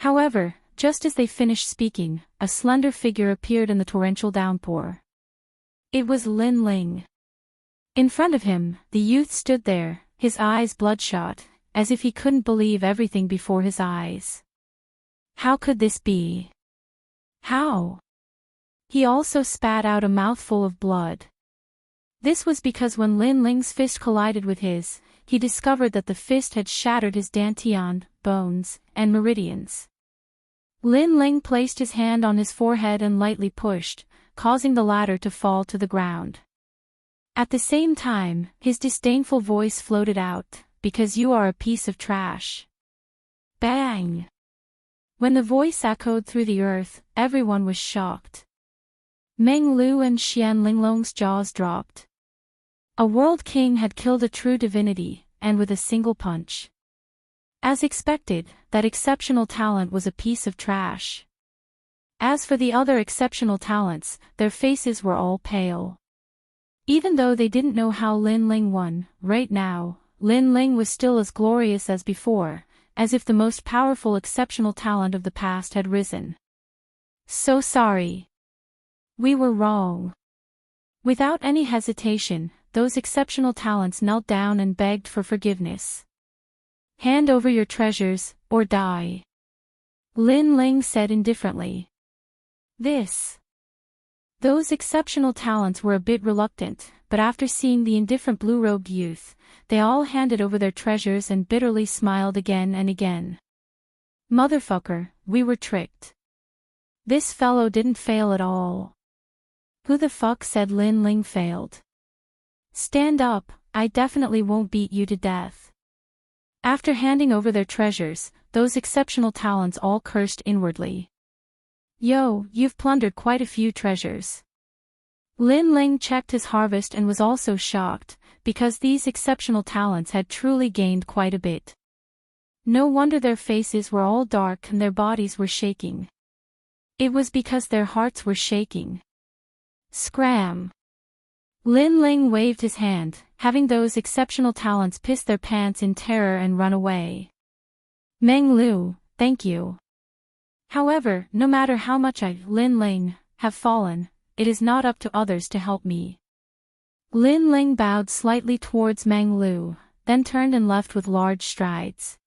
However, just as they finished speaking, a slender figure appeared in the torrential downpour. It was Lin Ling. In front of him, the youth stood there, his eyes bloodshot, as if he couldn't believe everything before his eyes. How could this be? How? He also spat out a mouthful of blood. This was because when Lin Ling's fist collided with his, he discovered that the fist had shattered his dantian, bones, and meridians. Lin Ling placed his hand on his forehead and lightly pushed, causing the latter to fall to the ground. At the same time, his disdainful voice floated out, because you are a piece of trash. Bang! When the voice echoed through the earth, everyone was shocked. Meng Lu and Xian Linglong's jaws dropped. A world king had killed a true divinity, and with a single punch. As expected, that exceptional talent was a piece of trash. As for the other exceptional talents, their faces were all pale. Even though they didn't know how Lin Ling won, right now, Lin Ling was still as glorious as before, as if the most powerful exceptional talent of the past had risen. So sorry. We were wrong. Without any hesitation, those exceptional talents knelt down and begged for forgiveness. Hand over your treasures, or die. Lin Ling said indifferently. Those exceptional talents were a bit reluctant, but after seeing the indifferent blue-robed youth, they all handed over their treasures and bitterly smiled again and again. Motherfucker, we were tricked. This fellow didn't fail at all. Who the fuck said Lin Ling failed? Stand up, I definitely won't beat you to death. After handing over their treasures, those exceptional talents all cursed inwardly. Yo, you've plundered quite a few treasures. Lin Ling checked his harvest and was also shocked, because these exceptional talents had truly gained quite a bit. No wonder their faces were all dark and their bodies were shaking. It was because their hearts were shaking. Scram! Lin Ling waved his hand, having those exceptional talents piss their pants in terror and run away. Meng Lu, thank you. However, no matter how much I, Lin Ling, have fallen, it is not up to others to help me. Lin Ling bowed slightly towards Meng Lu, then turned and left with large strides.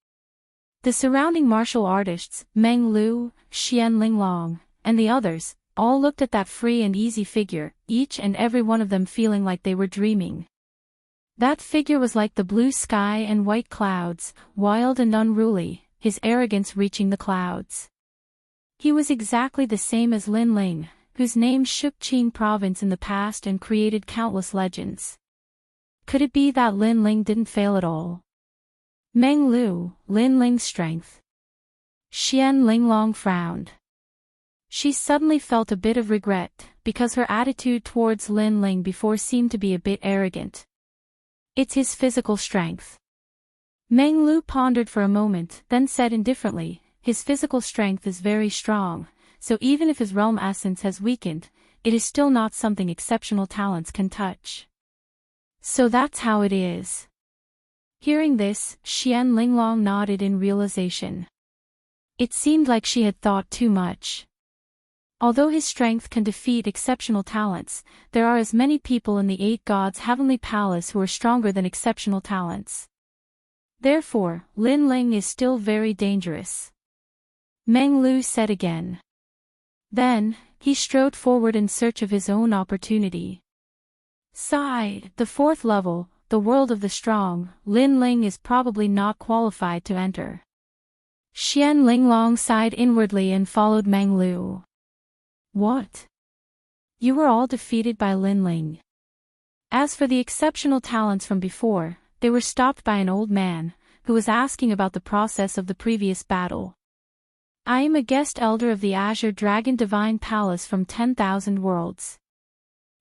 The surrounding martial artists, Meng Lu, Xian Linglong, and the others, all looked at that free and easy figure, each and every one of them feeling like they were dreaming. That figure was like the blue sky and white clouds, wild and unruly, his arrogance reaching the clouds. He was exactly the same as Lin Ling, whose name shook Qing province in the past and created countless legends. Could it be that Lin Ling didn't fail at all? Meng Lu, Lin Ling's strength. Xian Linglong frowned. She suddenly felt a bit of regret, because her attitude towards Lin Ling before seemed to be a bit arrogant. It's his physical strength. Meng Lu pondered for a moment, then said indifferently, his physical strength is very strong, so even if his realm essence has weakened, it is still not something exceptional talents can touch. So that's how it is. Hearing this, Xian Linglong nodded in realization. It seemed like she had thought too much. Although his strength can defeat exceptional talents, there are as many people in the 8 gods' heavenly palace who are stronger than exceptional talents. Therefore, Lin Ling is still very dangerous. Meng Lu said again. Then, he strode forward in search of his own opportunity. Sighed, the 4th level, the world of the strong, Lin Ling is probably not qualified to enter. Xian Linglong sighed inwardly and followed Meng Lu. What? You were all defeated by Lin Ling. As for the exceptional talents from before, they were stopped by an old man, who was asking about the process of the previous battle. I am a guest elder of the Azure Dragon Divine Palace from 10,000 worlds.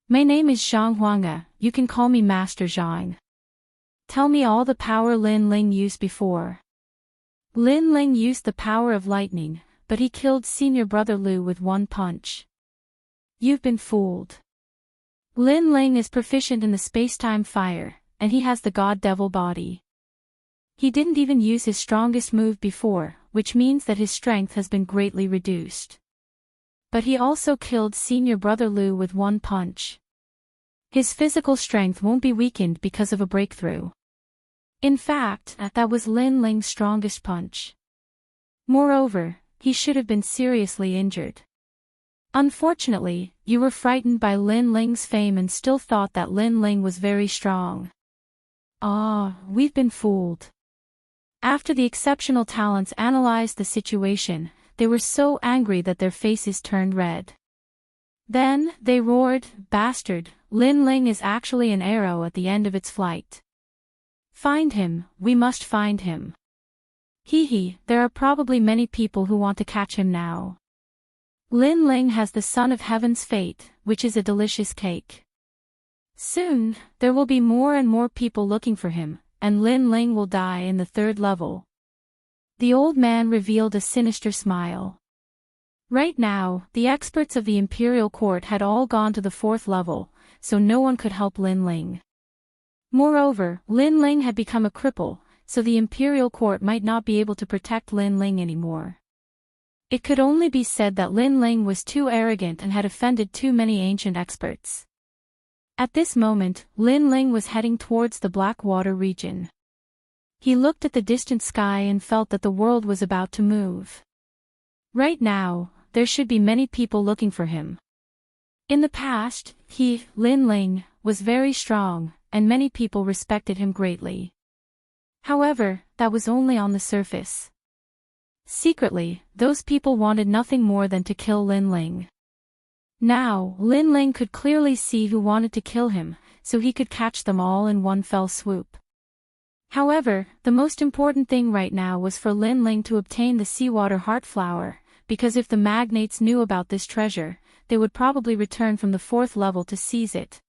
My name is Zhang Huanga, you can call me Master Zhang. Tell me all the power Lin Ling used before. Lin Ling used the power of lightning, but he killed senior brother Lu with one punch. You've been fooled. Lin Ling is proficient in the space-time fire, and he has the god-devil body. He didn't even use his strongest move before, which means that his strength has been greatly reduced. But he also killed senior brother Lu with one punch. His physical strength won't be weakened because of a breakthrough. In fact, that was Lin Ling's strongest punch. Moreover, he should have been seriously injured. Unfortunately, you were frightened by Lin Ling's fame and still thought that Lin Ling was very strong. Ah, we've been fooled. After the exceptional talents analyzed the situation, they were so angry that their faces turned red. Then, they roared, "Bastard, Lin Ling is actually an arrow at the end of its flight. Find him, we must find him. Hee, there are probably many people who want to catch him now. Lin Ling has the Son of Heaven's fate, which is a delicious cake. Soon, there will be more and more people looking for him, and Lin Ling will die in the 3rd level." The old man revealed a sinister smile. Right now, the experts of the Imperial Court had all gone to the 4th level, so no one could help Lin Ling. Moreover, Lin Ling had become a cripple, so the Imperial Court might not be able to protect Lin Ling anymore. It could only be said that Lin Ling was too arrogant and had offended too many ancient experts. At this moment, Lin Ling was heading towards the Blackwater region. He looked at the distant sky and felt that the world was about to move. Right now, there should be many people looking for him. In the past, he, Lin Ling, was very strong, and many people respected him greatly. However, that was only on the surface. Secretly, those people wanted nothing more than to kill Lin Ling. Now, Lin Ling could clearly see who wanted to kill him, so he could catch them all in one fell swoop. However, the most important thing right now was for Lin Ling to obtain the seawater heart flower, because if the magnates knew about this treasure, they would probably return from the 4th level to seize it.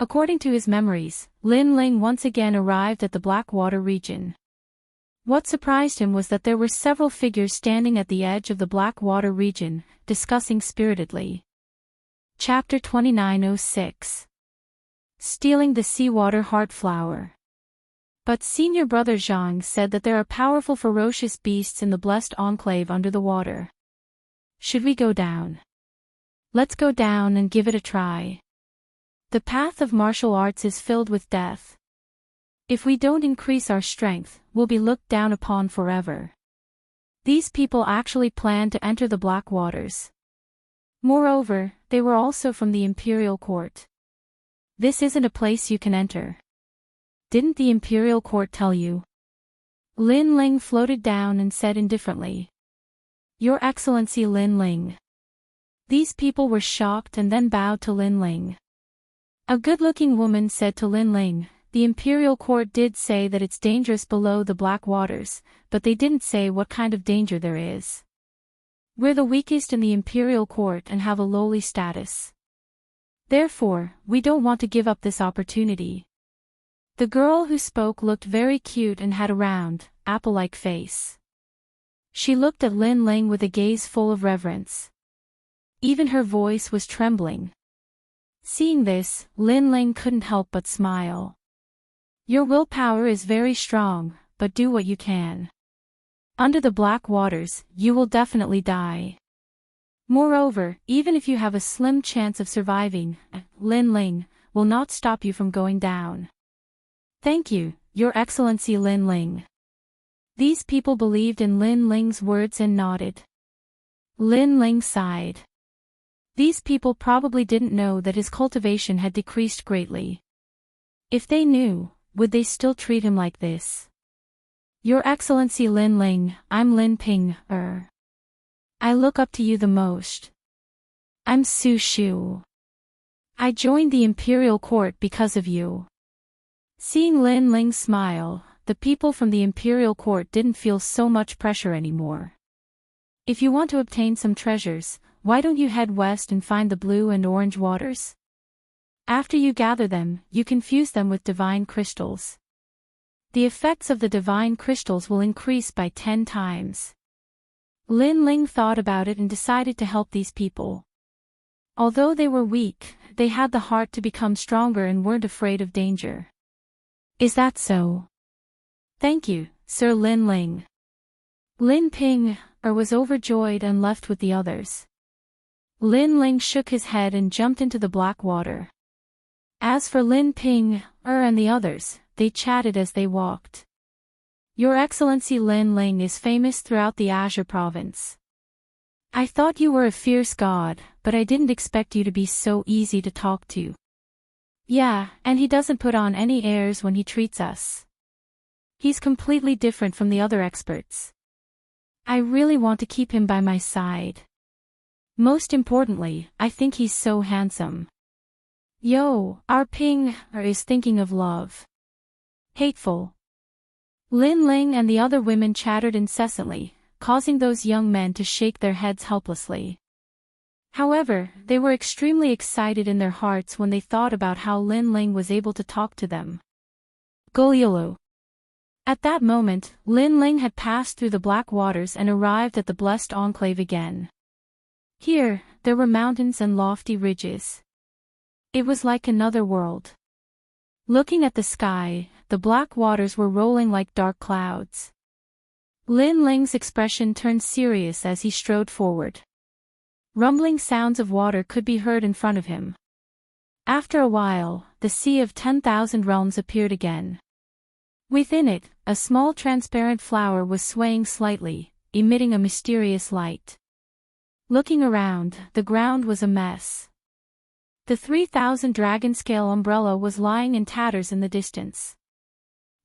According to his memories, Lin Ling once again arrived at the Blackwater region. What surprised him was that there were several figures standing at the edge of the Blackwater region, discussing spiritedly. Chapter 2906. Stealing the Seawater Heart Flower. But Senior Brother Zhang said that there are powerful ferocious beasts in the blessed enclave under the water. Should we go down? Let's go down and give it a try. The path of martial arts is filled with death. If we don't increase our strength, we'll be looked down upon forever. These people actually planned to enter the Black Waters. Moreover, they were also from the Imperial Court. This isn't a place you can enter. Didn't the Imperial Court tell you? Lin Ling floated down and said indifferently. Your Excellency Lin Ling. These people were shocked and then bowed to Lin Ling. A good-looking woman said to Lin Ling, the Imperial Court did say that it's dangerous below the Black Waters, but they didn't say what kind of danger there is. We're the weakest in the Imperial Court and have a lowly status. Therefore, we don't want to give up this opportunity. The girl who spoke looked very cute and had a round, apple-like face. She looked at Lin Ling with a gaze full of reverence. Even her voice was trembling. Seeing this, Lin Ling couldn't help but smile. Your willpower is very strong, but do what you can. Under the Black Waters, you will definitely die. Moreover, even if you have a slim chance of surviving, Lin Ling will not stop you from going down. Thank you, Your Excellency Lin Ling. These people believed in Lin Ling's words and nodded. Lin Ling sighed. These people probably didn't know that his cultivation had decreased greatly. If they knew, would they still treat him like this? Your Excellency Lin Ling, I'm Lin Ping, I look up to you the most. I'm Su Shu. I joined the imperial court because of you. Seeing Lin Ling smile, the people from the imperial court didn't feel so much pressure anymore. If you want to obtain some treasures, why don't you head west and find the blue and orange waters? After you gather them, you can fuse them with divine crystals. The effects of the divine crystals will increase by 10 times. Lin Ling thought about it and decided to help these people. Although they were weak, they had the heart to become stronger and weren't afraid of danger. Is that so? Thank you, Sir Lin Ling. Lin Ping was overjoyed and left with the others. Lin Ling shook his head and jumped into the black water. As for Lin Ping and the others, they chatted as they walked. Your Excellency Lin Ling is famous throughout the Azure province. I thought you were a fierce god, but I didn't expect you to be so easy to talk to. Yeah, and he doesn't put on any airs when he treats us. He's completely different from the other experts. I really want to keep him by my side. Most importantly, I think he's so handsome. Yo, our Ping is thinking of love. Hateful. Lin Ling and the other women chattered incessantly, causing those young men to shake their heads helplessly. However, they were extremely excited in their hearts when they thought about how Lin Ling was able to talk to them. Golyulu. At that moment, Lin Ling had passed through the black waters and arrived at the blessed enclave again. Here, there were mountains and lofty ridges. It was like another world. Looking at the sky, the black waters were rolling like dark clouds. Lin Ling's expression turned serious as he strode forward. Rumbling sounds of water could be heard in front of him. After a while, the Sea of 10,000 Realms appeared again. Within it, a small transparent flower was swaying slightly, emitting a mysterious light. Looking around, the ground was a mess. The 3,000 dragon-scale umbrella was lying in tatters in the distance.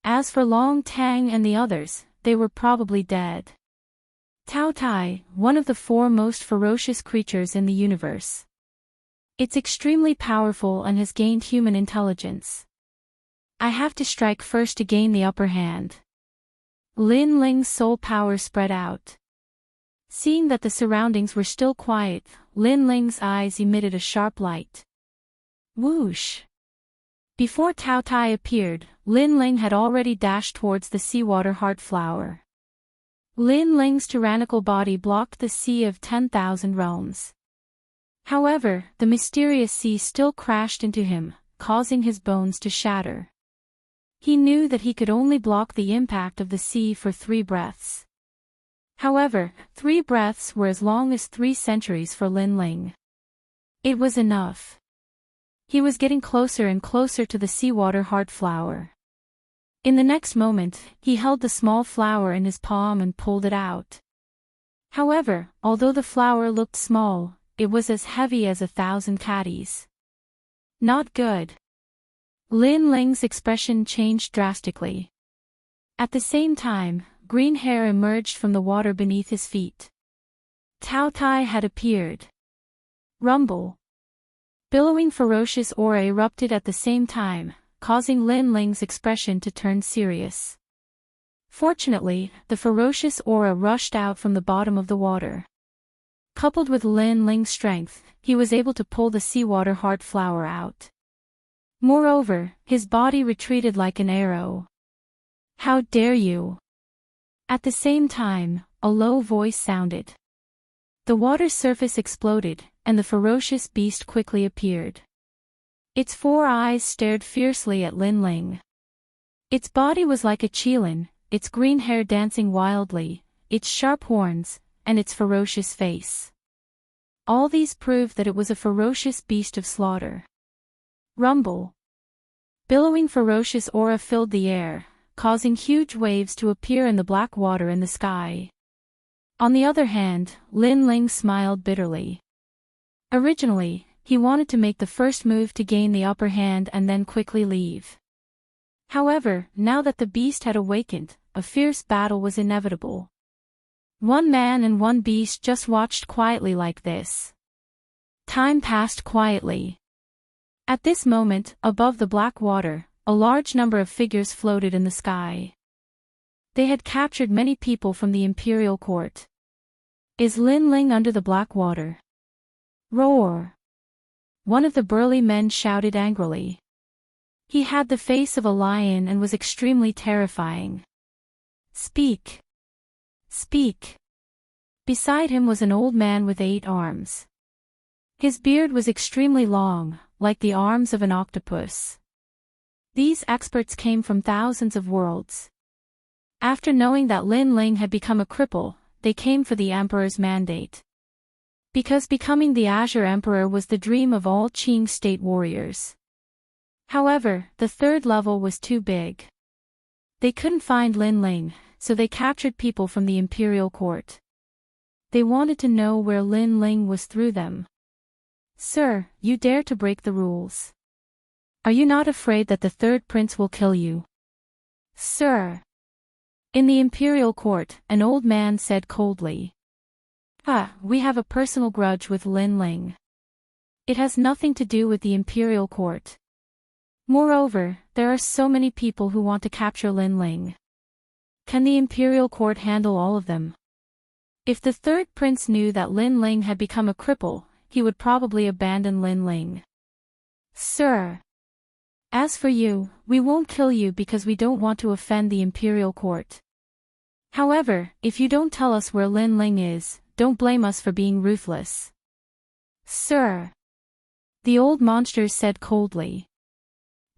As for Long Tang and the others, they were probably dead. Tao Tai, one of the 4 most ferocious creatures in the universe. It's extremely powerful and has gained human intelligence. I have to strike first to gain the upper hand. Lin Ling's soul power spread out. Seeing that the surroundings were still quiet, Lin Ling's eyes emitted a sharp light. Whoosh! Before Tao Tai appeared, Lin Ling had already dashed towards the seawater heart flower. Lin Ling's tyrannical body blocked the Sea of 10,000 Realms. However, the mysterious sea still crashed into him, causing his bones to shatter. He knew that he could only block the impact of the sea for 3 breaths. However, 3 breaths were as long as 3 centuries for Lin Ling. It was enough. He was getting closer and closer to the seawater heart flower. In the next moment, he held the small flower in his palm and pulled it out. However, although the flower looked small, it was as heavy as 1,000 caddies. Not good. Lin Ling's expression changed drastically. At the same time, green hair emerged from the water beneath his feet. Tao Tai had appeared. Rumble. Billowing ferocious aura erupted at the same time, causing Lin Ling's expression to turn serious. Fortunately, the ferocious aura rushed out from the bottom of the water. Coupled with Lin Ling's strength, he was able to pull the seawater heart flower out. Moreover, his body retreated like an arrow. How dare you! At the same time, a low voice sounded. The water's surface exploded, and the ferocious beast quickly appeared. Its 4 eyes stared fiercely at Lin Ling. Its body was like a qilin, its green hair dancing wildly, its sharp horns, and its ferocious face. All these proved that it was a ferocious beast of slaughter. Rumble. Billowing ferocious aura filled the air, causing huge waves to appear in the black water in the sky. On the other hand, Lin Ling smiled bitterly. Originally, he wanted to make the first move to gain the upper hand and then quickly leave. However, now that the beast had awakened, a fierce battle was inevitable. One man and one beast just watched quietly like this. Time passed quietly. At this moment, above the black water, a large number of figures floated in the sky. They had captured many people from the imperial court. Is Lin Ling under the black water? Roar! One of the burly men shouted angrily. He had the face of a lion and was extremely terrifying. Speak! Speak! Beside him was an old man with 8 arms. His beard was extremely long, like the arms of an octopus. These experts came from thousands of worlds. After knowing that Lin Ling had become a cripple, they came for the Emperor's mandate. Because becoming the Azure Emperor was the dream of all Qing state warriors. However, the 3rd level was too big. They couldn't find Lin Ling, so they captured people from the imperial court. They wanted to know where Lin Ling was through them. Sir, you dare to break the rules. Are you not afraid that the 3rd prince will kill you? Sir. In the imperial court, an old man said coldly. We have a personal grudge with Lin Ling. It has nothing to do with the imperial court. Moreover, there are so many people who want to capture Lin Ling. Can the imperial court handle all of them? If the 3rd prince knew that Lin Ling had become a cripple, he would probably abandon Lin Ling. Sir. As for you, we won't kill you because we don't want to offend the imperial court. However, if you don't tell us where Lin Ling is, don't blame us for being ruthless. Sir. The old monsters said coldly.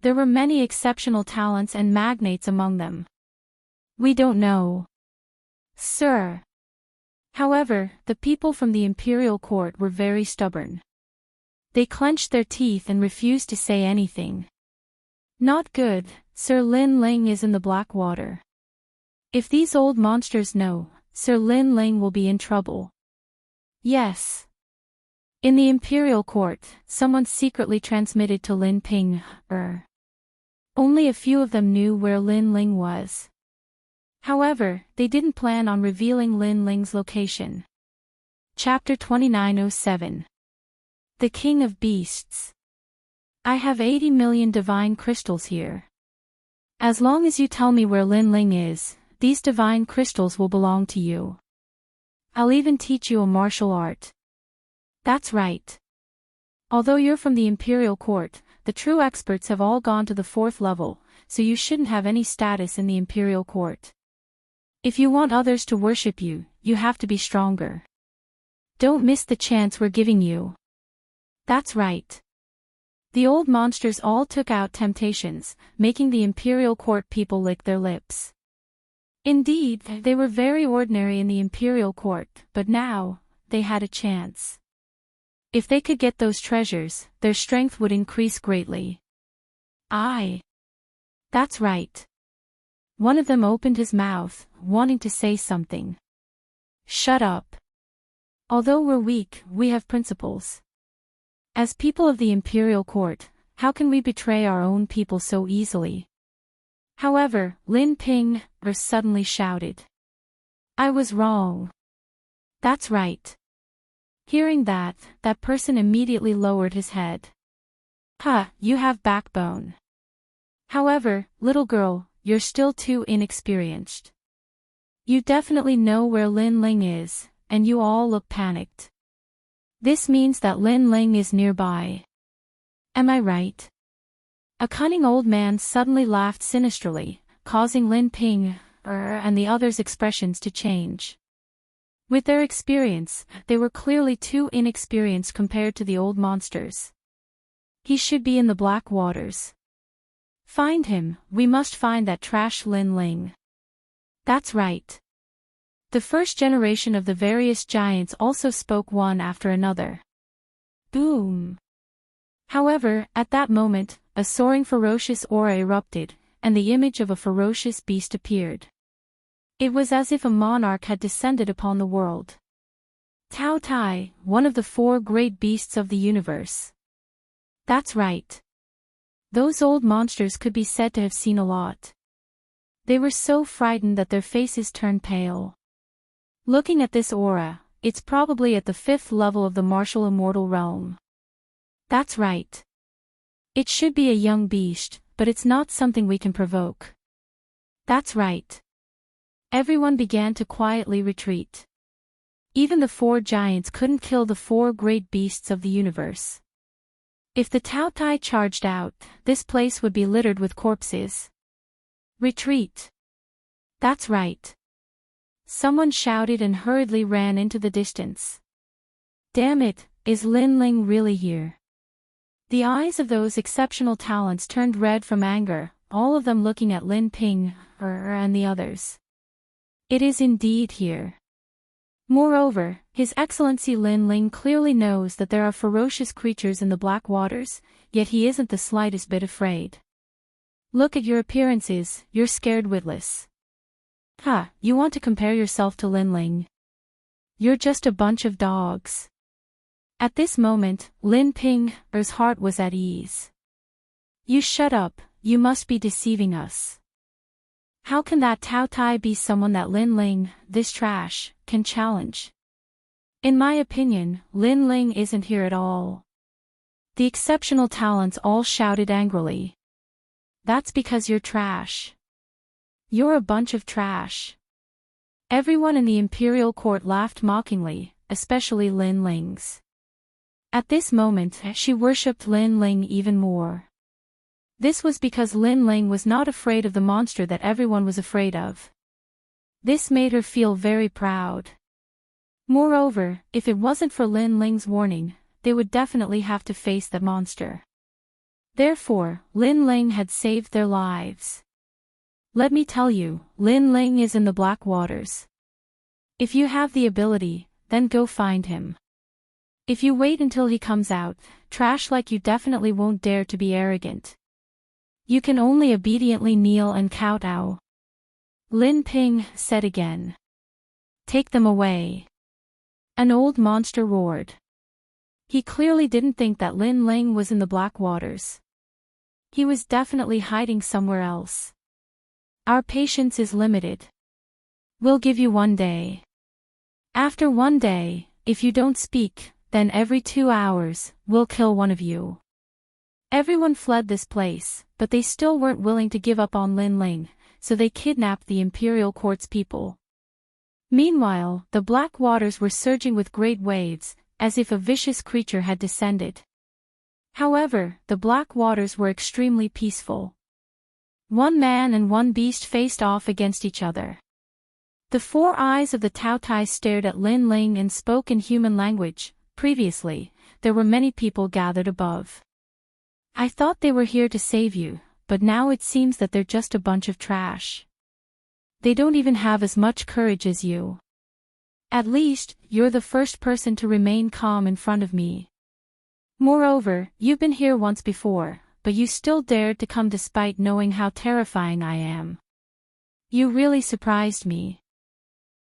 There were many exceptional talents and magnates among them. We don't know. Sir. However, the people from the imperial court were very stubborn. They clenched their teeth and refused to say anything. Not good, Sir Lin Ling is in the black water. If these old monsters know, Sir Lin Ling will be in trouble. Yes. In the imperial court, someone secretly transmitted to Lin Ping. Only a few of them knew where Lin Ling was. However, they didn't plan on revealing Lin Ling's location. Chapter 2907. The King of Beasts. I have 80 million divine crystals here. As long as you tell me where Lin Ling is, these divine crystals will belong to you. I'll even teach you a martial art. That's right. Although you're from the imperial court, the true experts have all gone to the 4th level, so you shouldn't have any status in the imperial court. If you want others to worship you, you have to be stronger. Don't miss the chance we're giving you. That's right. The old monsters all took out temptations, making the imperial court people lick their lips. Indeed, they were very ordinary in the imperial court, but now, they had a chance. If they could get those treasures, their strength would increase greatly. That's right. One of them opened his mouth, wanting to say something. Shut up. Although we're weak, we have principles. As people of the imperial court, how can we betray our own people so easily? However, Lin Ping suddenly shouted. I was wrong. That's right. Hearing that, that person immediately lowered his head. You have backbone. However, little girl, you're still too inexperienced. You definitely know where Lin Ling is, and you all look panicked. This means that Lin Ling is nearby. Am I right? A cunning old man suddenly laughed sinisterly, causing Lin Ping and the others' expressions to change. With their experience, they were clearly too inexperienced compared to the old monsters. He should be in the black waters. Find him, we must find that trash Lin Ling. That's right. The first generation of the various giants also spoke one after another. Boom! However, at that moment, a soaring ferocious aura erupted, and the image of a ferocious beast appeared. It was as if a monarch had descended upon the world. Tao Tai, one of the four great beasts of the universe. That's right. Those old monsters could be said to have seen a lot. They were so frightened that their faces turned pale. Looking at this aura, it's probably at the 5th level of the martial immortal realm. That's right. It should be a young beast, but it's not something we can provoke. That's right. Everyone began to quietly retreat. Even the four giants couldn't kill the four great beasts of the universe. If the Tao Tai charged out, this place would be littered with corpses. Retreat. That's right. Someone shouted and hurriedly ran into the distance. Damn it, is Lin Ling really here? The eyes of those exceptional talents turned red from anger, all of them looking at Lin Ping, and the others. It is indeed here. Moreover, His Excellency Lin Ling clearly knows that there are ferocious creatures in the black waters, yet he isn't the slightest bit afraid. Look at your appearances, you're scared witless. Ha, you want to compare yourself to Lin Ling? You're just a bunch of dogs. At this moment, Lin Ping's heart was at ease. You shut up, you must be deceiving us. How can that Tao Tai be someone that Lin Ling, this trash, can challenge? In my opinion, Lin Ling isn't here at all. The exceptional talents all shouted angrily. That's because you're trash. You're a bunch of trash. Everyone in the imperial court laughed mockingly, especially Lin Ling's. At this moment, she worshipped Lin Ling even more. This was because Lin Ling was not afraid of the monster that everyone was afraid of. This made her feel very proud. Moreover, if it wasn't for Lin Ling's warning, they would definitely have to face that monster. Therefore, Lin Ling had saved their lives. Let me tell you, Lin Ling is in the black waters. If you have the ability, then go find him. If you wait until he comes out, trash like you definitely won't dare to be arrogant. You can only obediently kneel and kowtow. Lin Ping said again. Take them away. An old monster roared. He clearly didn't think that Lin Ling was in the black waters. He was definitely hiding somewhere else. Our patience is limited. We'll give you 1 day. After 1 day, if you don't speak, then every 2 hours, we'll kill one of you. Everyone fled this place, but they still weren't willing to give up on Lin Ling, so they kidnapped the imperial court's people. Meanwhile, the black waters were surging with great waves, as if a vicious creature had descended. However, the black waters were extremely peaceful. 1 man and 1 beast faced off against each other. The 4 eyes of the Tao Tai stared at Lin Ling and spoke in human language. Previously, there were many people gathered above. I thought they were here to save you, but now it seems that they're just a bunch of trash. They don't even have as much courage as you. At least, you're the first person to remain calm in front of me. Moreover, you've been here once before, but you still dared to come despite knowing how terrifying I am. You really surprised me.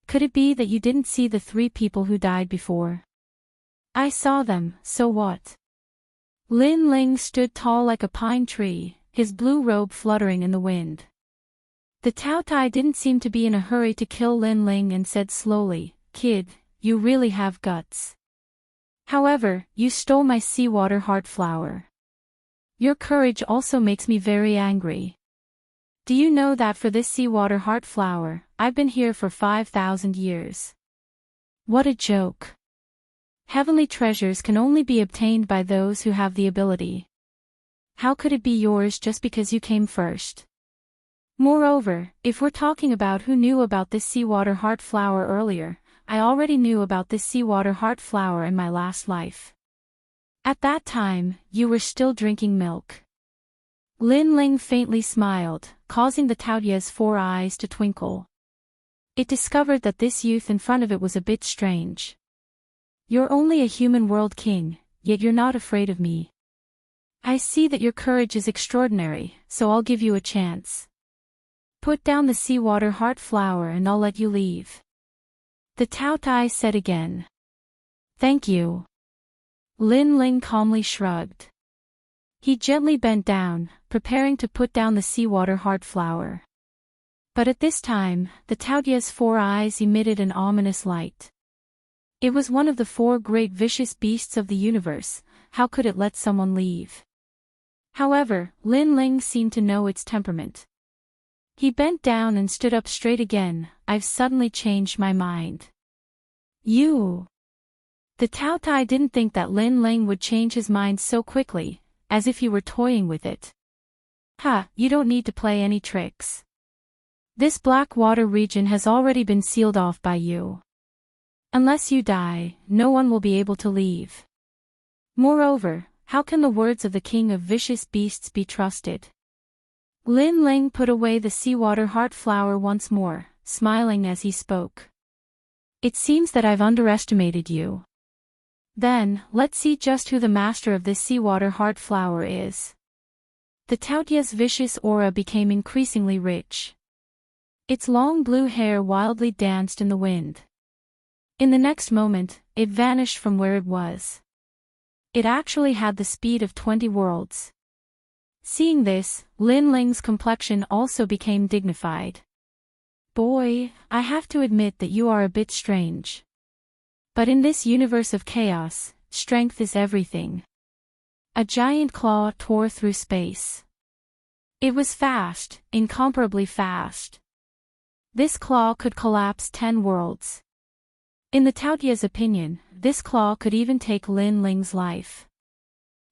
Could it be that you didn't see the 3 people who died before? I saw them, so what? Lin Ling stood tall like a pine tree, his blue robe fluttering in the wind. The Tao Tai didn't seem to be in a hurry to kill Lin Ling and said slowly, Kid, you really have guts. However, you stole my seawater heart flower. Your courage also makes me very angry. Do you know that for this seawater heart flower, I've been here for 5,000 years? What a joke. Heavenly treasures can only be obtained by those who have the ability. How could it be yours just because you came first? Moreover, if we're talking about who knew about this seawater heart flower earlier, I already knew about this seawater heart flower in my last life. At that time, you were still drinking milk. Lin Ling faintly smiled, causing the Taotia's 4 eyes to twinkle. It discovered that this youth in front of it was a bit strange. You're only a human world king, yet you're not afraid of me. I see that your courage is extraordinary, so I'll give you a chance. Put down the seawater heart flower and I'll let you leave. The Taotai said again. Thank you. Lin Ling calmly shrugged. He gently bent down, preparing to put down the seawater heart flower. But at this time, the Taotia's 4 eyes emitted an ominous light. It was one of the 4 great vicious beasts of the universe. How could it let someone leave? However, Lin Ling seemed to know its temperament. He bent down and stood up straight again. I've suddenly changed my mind. You. The Taotai didn't think that Lin Ling would change his mind so quickly, as if he were toying with it. Ha, you don't need to play any tricks. This black water region has already been sealed off by you. Unless you die, no one will be able to leave. Moreover, how can the words of the king of vicious beasts be trusted? Lin Ling put away the seawater heart flower once more, smiling as he spoke. It seems that I've underestimated you. Then, let's see just who the master of this seawater heart flower is. The Taotia's vicious aura became increasingly rich. Its long blue hair wildly danced in the wind. In the next moment, it vanished from where it was. It actually had the speed of 20 worlds. Seeing this, Lin Ling's complexion also became dignified. Boy, I have to admit that you are a bit strange. But in this universe of chaos, strength is everything. A giant claw tore through space. It was fast, incomparably fast. This claw could collapse 10 worlds. In the Taotia's opinion, this claw could even take Lin Ling's life.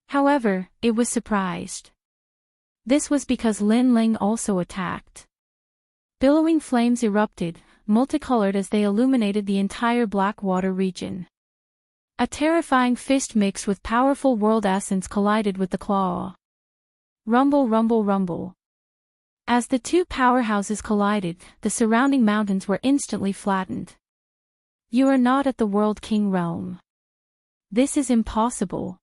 However, it was surprised. This was because Lin Ling also attacked. Billowing flames erupted, multicolored as they illuminated the entire black water region. A terrifying fist mixed with powerful world essence collided with the claw. Rumble, rumble, rumble. As the 2 powerhouses collided, the surrounding mountains were instantly flattened. You are not at the World King realm. This is impossible.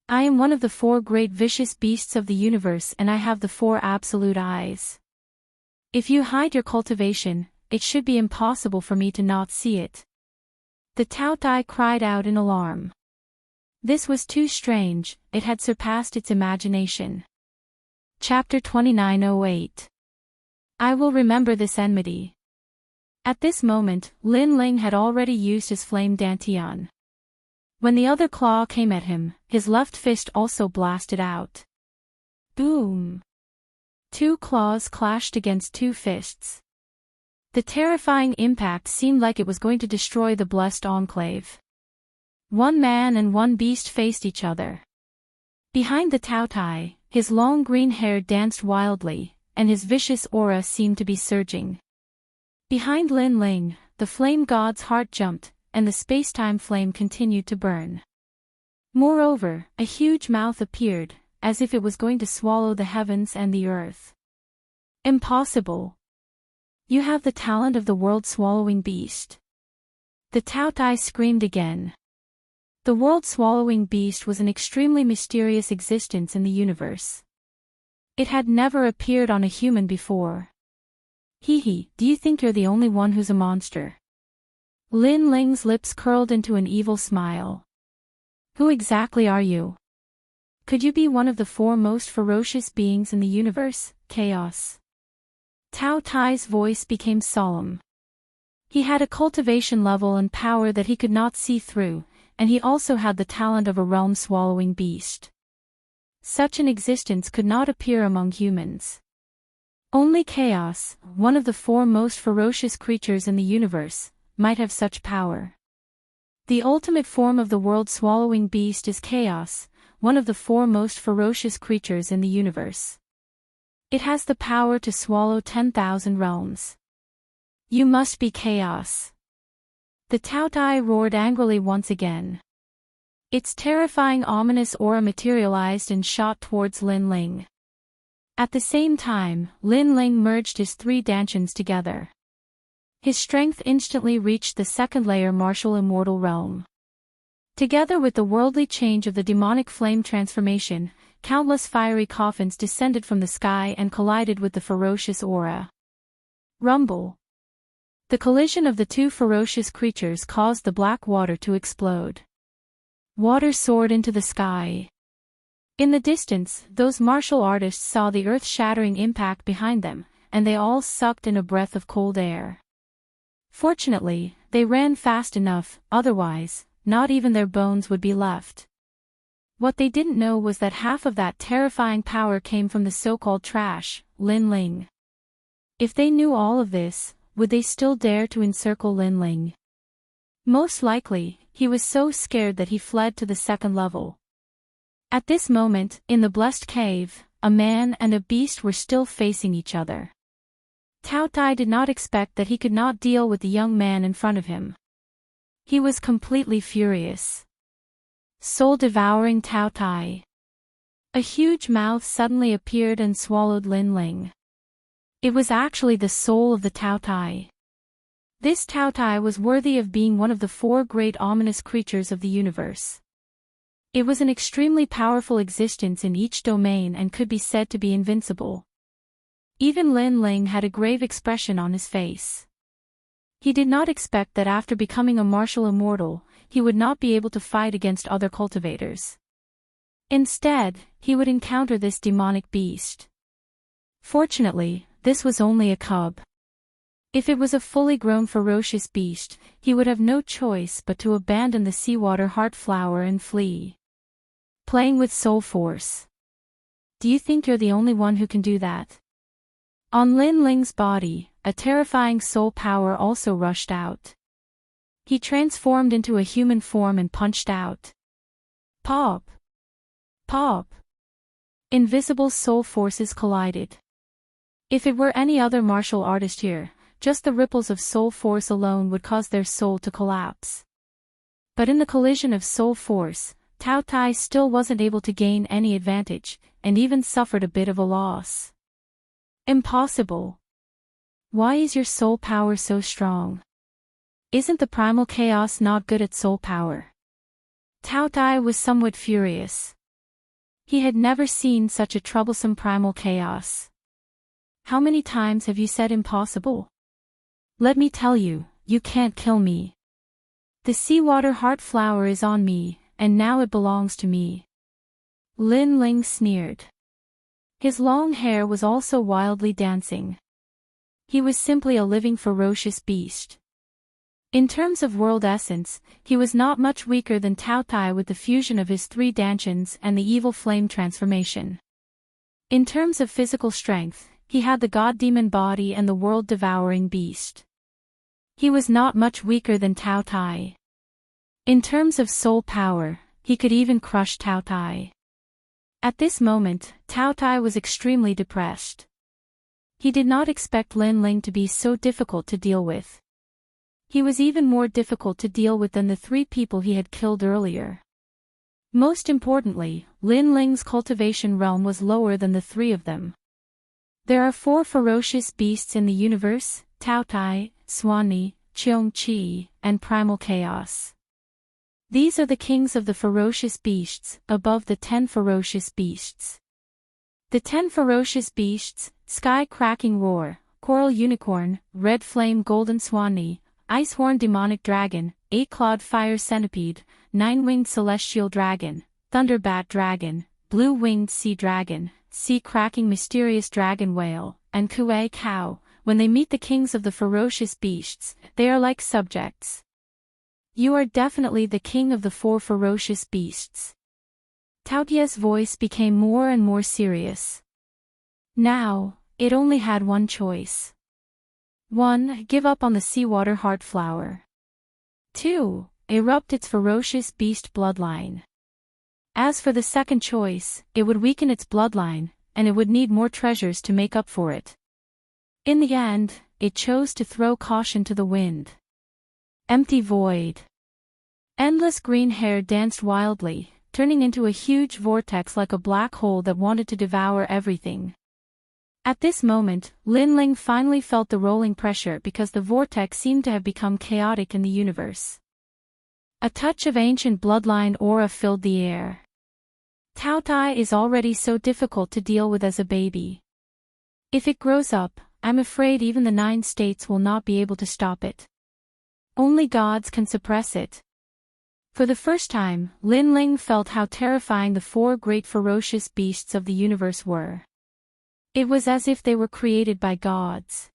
I am one of the 4 great vicious beasts of the universe and I have the 4 absolute eyes. If you hide your cultivation, it should be impossible for me to not see it. The Taotai cried out in alarm. This was too strange, it had surpassed its imagination. Chapter 2908. I will remember this enmity. At this moment, Lin Ling had already used his flame dantian. When the other claw came at him, his left fist also blasted out. Boom! 2 claws clashed against 2 fists. The terrifying impact seemed like it was going to destroy the blessed enclave. 1 man and 1 beast faced each other. Behind the Taotai, his long green hair danced wildly, and his vicious aura seemed to be surging. Behind Lin Ling, the flame god's heart jumped, and the space-time flame continued to burn. Moreover, a huge mouth appeared, as if it was going to swallow the heavens and the earth. Impossible! You have the talent of the world-swallowing beast. The Taotai screamed again. The world-swallowing beast was an extremely mysterious existence in the universe. It had never appeared on a human before. Hee, do you think you're the only one who's a monster? Lin Ling's lips curled into an evil smile. Who exactly are you? Could you be one of the 4 most ferocious beings in the universe, Chaos? Taotai's voice became solemn. He had a cultivation level and power that he could not see through, and he also had the talent of a realm-swallowing beast. Such an existence could not appear among humans. Only Chaos, one of the 4 most ferocious creatures in the universe, might have such power. The ultimate form of the world-swallowing beast is Chaos, one of the 4 most ferocious creatures in the universe. It has the power to swallow 10,000 realms. You must be Chaos. The Taotai roared angrily once again. Its terrifying ominous aura materialized and shot towards Lin Ling. At the same time, Lin Ling merged his 3 dantians together. His strength instantly reached the second layer martial immortal realm. Together with the worldly change of the demonic flame transformation, countless fiery coffins descended from the sky and collided with the ferocious aura. Rumble. The collision of the two ferocious creatures caused the black water to explode. Water soared into the sky. In the distance, those martial artists saw the earth-shattering impact behind them, and they all sucked in a breath of cold air. Fortunately, they ran fast enough, otherwise, not even their bones would be left. What they didn't know was that half of that terrifying power came from the so-called trash, Lin Ling. If they knew all of this, would they still dare to encircle Lin Ling? Most likely, he was so scared that he fled to the second level. At this moment, in the blessed cave, a man and a beast were still facing each other. Tao Tai did not expect that he could not deal with the young man in front of him. He was completely furious. Soul-devouring Tao Tai. A huge mouth suddenly appeared and swallowed Lin Ling. It was actually the soul of the Tao Tai. This Tao Tai was worthy of being one of the four great ominous creatures of the universe. It was an extremely powerful existence in each domain and could be said to be invincible. Even Lin Ling had a grave expression on his face. He did not expect that after becoming a martial immortal, he would not be able to fight against other cultivators. Instead, he would encounter this demonic beast. Fortunately, this was only a cub. If it was a fully grown ferocious beast, he would have no choice but to abandon the seawater heart flower and flee. Playing with soul force. Do you think you're the only one who can do that? On Lin Ling's body, a terrifying soul power also rushed out. He transformed into a human form and punched out. Pop! Pop! Invisible soul forces collided. If it were any other martial artist here, just the ripples of soul force alone would cause their soul to collapse. But in the collision of soul force, Tao Tai still wasn't able to gain any advantage, and even suffered a bit of a loss. Impossible. Why is your soul power so strong? Isn't the primal chaos not good at soul power? Tao Tai was somewhat furious. He had never seen such a troublesome primal chaos. How many times have you said impossible? Let me tell you, you can't kill me. The seawater heart flower is on me, and now it belongs to me. Lin Ling sneered. His long hair was also wildly dancing. He was simply a living ferocious beast. In terms of world essence, he was not much weaker than Tao Tai with the fusion of his three dantians and the evil flame transformation. In terms of physical strength, he had the god-demon body and the world-devouring beast. He was not much weaker than Tao Tai. In terms of soul power, he could even crush Tao Tai. At this moment, Tao Tai was extremely depressed. He did not expect Lin Ling to be so difficult to deal with. He was even more difficult to deal with than the three people he had killed earlier. Most importantly, Lin Ling's cultivation realm was lower than the three of them. There are four ferocious beasts in the universe: Tao Tai, Swanee, Cheong Chi, and Primal Chaos. These are the kings of the ferocious beasts, above the 10 ferocious beasts. The 10 ferocious beasts: Sky-cracking roar, coral unicorn, red flame golden swanee, ice-horn demonic dragon, 8-clawed fire centipede, 9-winged celestial dragon, thunderbat dragon, blue-winged sea dragon, sea-cracking mysterious dragon whale, and kuei cow. When they meet the kings of the ferocious beasts, they are like subjects. You are definitely the king of the 4 ferocious beasts. Tao Tai's voice became more and more serious. Now, it only had one choice. 1. Give up on the seawater heart flower. 2. Erupt its ferocious beast bloodline. As for the second choice, it would weaken its bloodline, and it would need more treasures to make up for it. In the end, it chose to throw caution to the wind. Empty void. Endless green hair danced wildly, turning into a huge vortex like a black hole that wanted to devour everything. At this moment, Lin Ling finally felt the rolling pressure because the vortex seemed to have become chaotic in the universe. A touch of ancient bloodline aura filled the air. Tao Tai is already so difficult to deal with as a baby. If it grows up, I'm afraid even the 9 states will not be able to stop it. Only gods can suppress it. For the first time, Lin Ling felt how terrifying the 4 great ferocious beasts of the universe were. It was as if they were created by gods.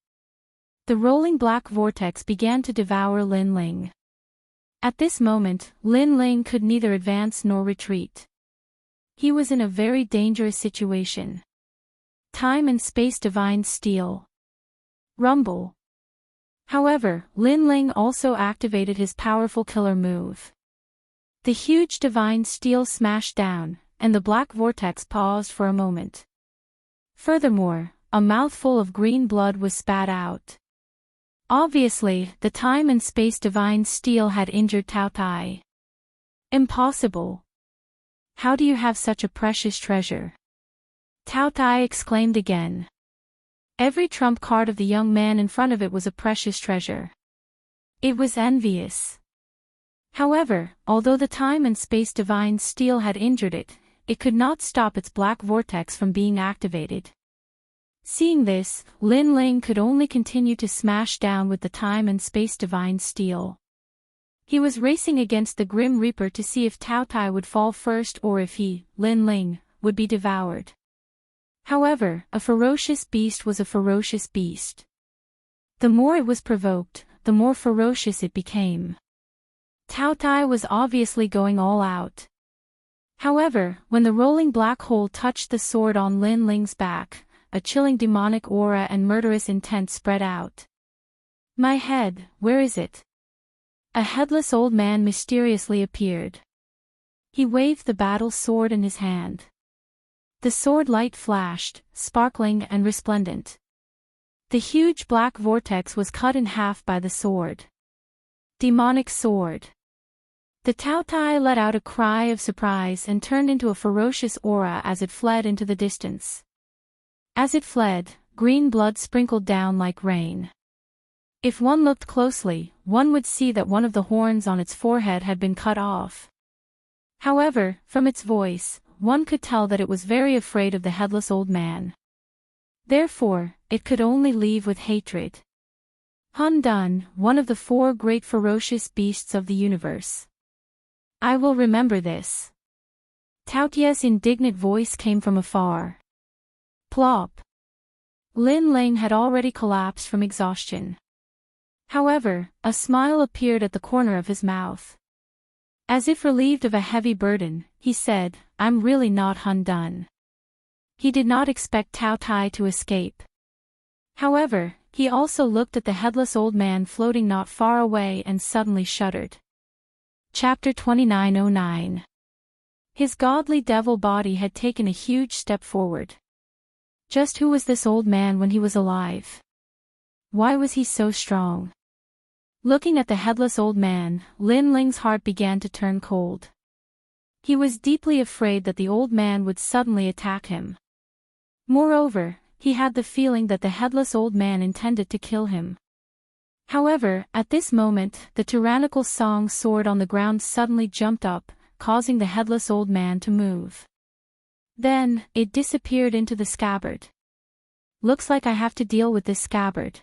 The rolling black vortex began to devour Lin Ling. At this moment, Lin Ling could neither advance nor retreat. He was in a very dangerous situation. Time and space divine steel. Rumble. However, Lin Ling also activated his powerful killer move. The huge divine steel smashed down, and the black vortex paused for a moment. Furthermore, a mouthful of green blood was spat out. Obviously, the time and space divine steel had injured Tao Tai. Impossible. How do you have such a precious treasure? Tao Tai exclaimed again. Every trump card of the young man in front of it was a precious treasure. It was envious. However, although the time and space divine steel had injured it, it could not stop its black vortex from being activated. Seeing this, Lin Ling could only continue to smash down with the time and space divine steel. He was racing against the Grim Reaper to see if Tao Tai would fall first or if he, Lin Ling, would be devoured. However, a ferocious beast was a ferocious beast. The more it was provoked, the more ferocious it became. Tao Tai was obviously going all out. However, when the rolling black hole touched the sword on Lin Ling's back, a chilling demonic aura and murderous intent spread out. My head, where is it? A headless old man mysteriously appeared. He waved the battle sword in his hand. The sword light flashed, sparkling and resplendent. The huge black vortex was cut in half by the sword. Demonic sword. The Tao Tai let out a cry of surprise and turned into a ferocious aura as it fled into the distance. As it fled, green blood sprinkled down like rain. If one looked closely, one would see that one of the horns on its forehead had been cut off. However, from its voice, one could tell that it was very afraid of the headless old man. Therefore, it could only leave with hatred. Hun Dun, one of the 4 great ferocious beasts of the universe. I will remember this. Tao Tie's indignant voice came from afar. Plop. Lin Ling had already collapsed from exhaustion. However, a smile appeared at the corner of his mouth. As if relieved of a heavy burden, he said, I'm really not Hun Dun. He did not expect Tao Tai to escape. However, he also looked at the headless old man floating not far away and suddenly shuddered. Chapter 2909. His godly devil body had taken a huge step forward. Just who was this old man when he was alive? Why was he so strong? Looking at the headless old man, Lin Ling's heart began to turn cold. He was deeply afraid that the old man would suddenly attack him. Moreover, he had the feeling that the headless old man intended to kill him. However, at this moment, the tyrannical song sword on the ground suddenly jumped up, causing the headless old man to move. Then, it disappeared into the scabbard. Looks like I have to deal with this scabbard.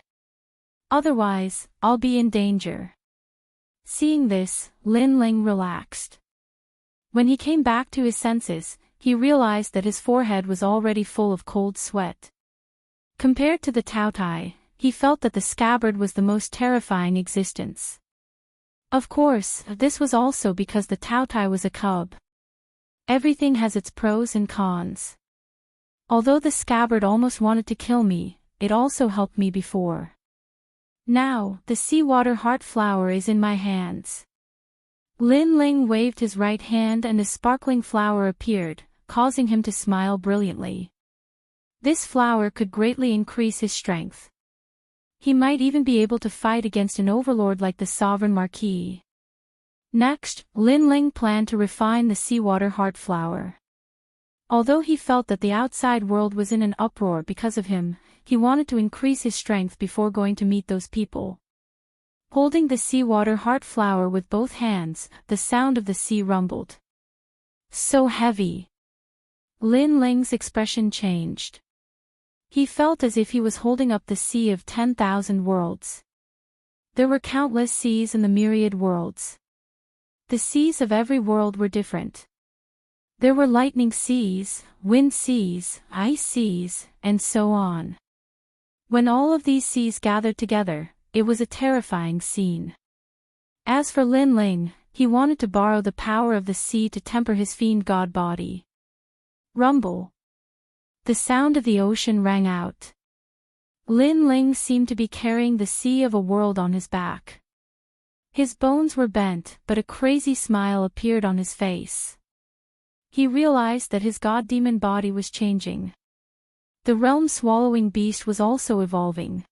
Otherwise, I'll be in danger. Seeing this, Lin Ling relaxed. When he came back to his senses, he realized that his forehead was already full of cold sweat. Compared to the Tao Tai, he felt that the scabbard was the most terrifying existence. Of course, this was also because the Tao Tai was a cub. Everything has its pros and cons. Although the scabbard almost wanted to kill me, it also helped me before. Now, the seawater heart flower is in my hands. Lin Ling waved his right hand and a sparkling flower appeared, causing him to smile brilliantly. This flower could greatly increase his strength. He might even be able to fight against an overlord like the Sovereign Marquis. Next, Lin Ling planned to refine the seawater heart flower. Although he felt that the outside world was in an uproar because of him, he wanted to increase his strength before going to meet those people. Holding the seawater heart flower with both hands, the sound of the sea rumbled. So heavy. Lin Ling's expression changed. He felt as if he was holding up the sea of 10,000 worlds. There were countless seas in the myriad worlds. The seas of every world were different. There were lightning seas, wind seas, ice seas, and so on. When all of these seas gathered together, it was a terrifying scene. As for Lin Ling, he wanted to borrow the power of the sea to temper his fiend god body. Rumble. The sound of the ocean rang out. Lin Ling seemed to be carrying the sea of a world on his back. His bones were bent, but a crazy smile appeared on his face. He realized that his god-demon body was changing. The realm-swallowing beast was also evolving.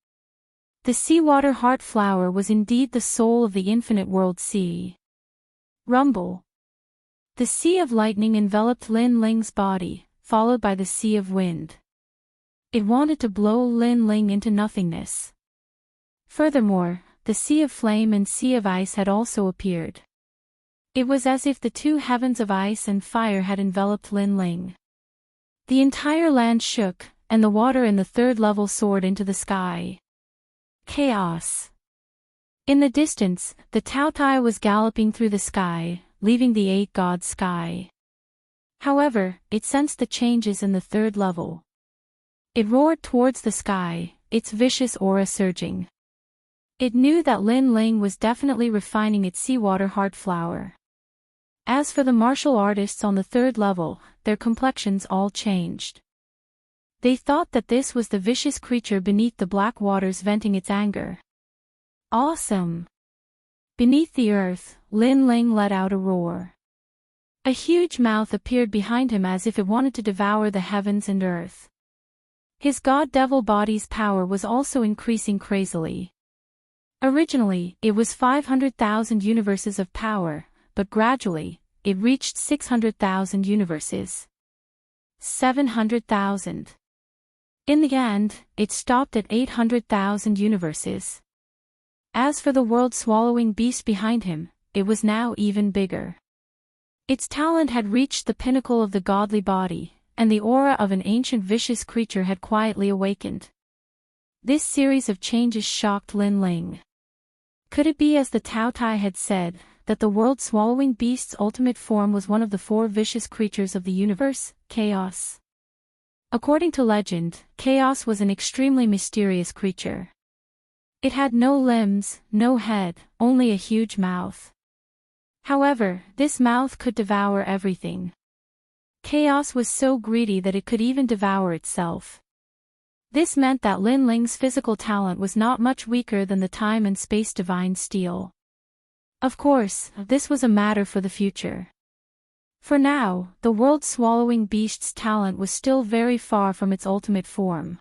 The seawater heart flower was indeed the soul of the infinite world sea. Rumble. The sea of lightning enveloped Lin Ling's body, followed by the sea of wind. It wanted to blow Lin Ling into nothingness. Furthermore, the sea of flame and sea of ice had also appeared. It was as if the two heavens of ice and fire had enveloped Lin Ling. The entire land shook, and the water in the third level soared into the sky. Chaos. In the distance, the Taotai was galloping through the sky, leaving the eight gods' sky. However, it sensed the changes in the third level. It roared towards the sky, its vicious aura surging. It knew that Lin Ling was definitely refining its seawater heart flower. As for the martial artists on the third level, their complexions all changed. They thought that this was the vicious creature beneath the black waters venting its anger. Awesome! Beneath the earth, Lin Ling let out a roar. A huge mouth appeared behind him as if it wanted to devour the heavens and earth. His god-devil body's power was also increasing crazily. Originally, it was 500,000 universes of power, but gradually, it reached 600,000 universes. 700,000. In the end, it stopped at 800,000 universes. As for the world-swallowing beast behind him, it was now even bigger. Its talent had reached the pinnacle of the godly body, and the aura of an ancient vicious creature had quietly awakened. This series of changes shocked Lin Ling. Could it be, as the Taotai had said, that the world-swallowing beast's ultimate form was one of the four vicious creatures of the universe, Chaos? According to legend, Chaos was an extremely mysterious creature. It had no limbs, no head, only a huge mouth. However, this mouth could devour everything. Chaos was so greedy that it could even devour itself. This meant that Lin Ling's physical talent was not much weaker than the time and space divine steel. Of course, this was a matter for the future. For now, the world-swallowing beast's talent was still very far from its ultimate form.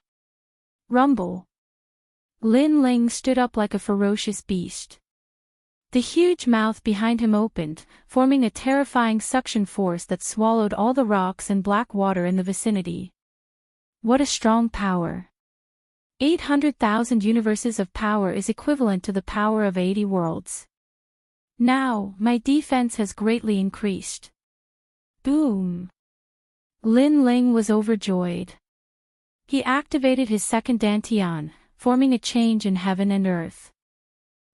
Rumble. Lin Ling stood up like a ferocious beast. The huge mouth behind him opened, forming a terrifying suction force that swallowed all the rocks and black water in the vicinity. What a strong power. 800,000 universes of power is equivalent to the power of 80 worlds. Now, my defense has greatly increased. Boom! Lin Ling was overjoyed. He activated his second dantian, forming a change in heaven and earth.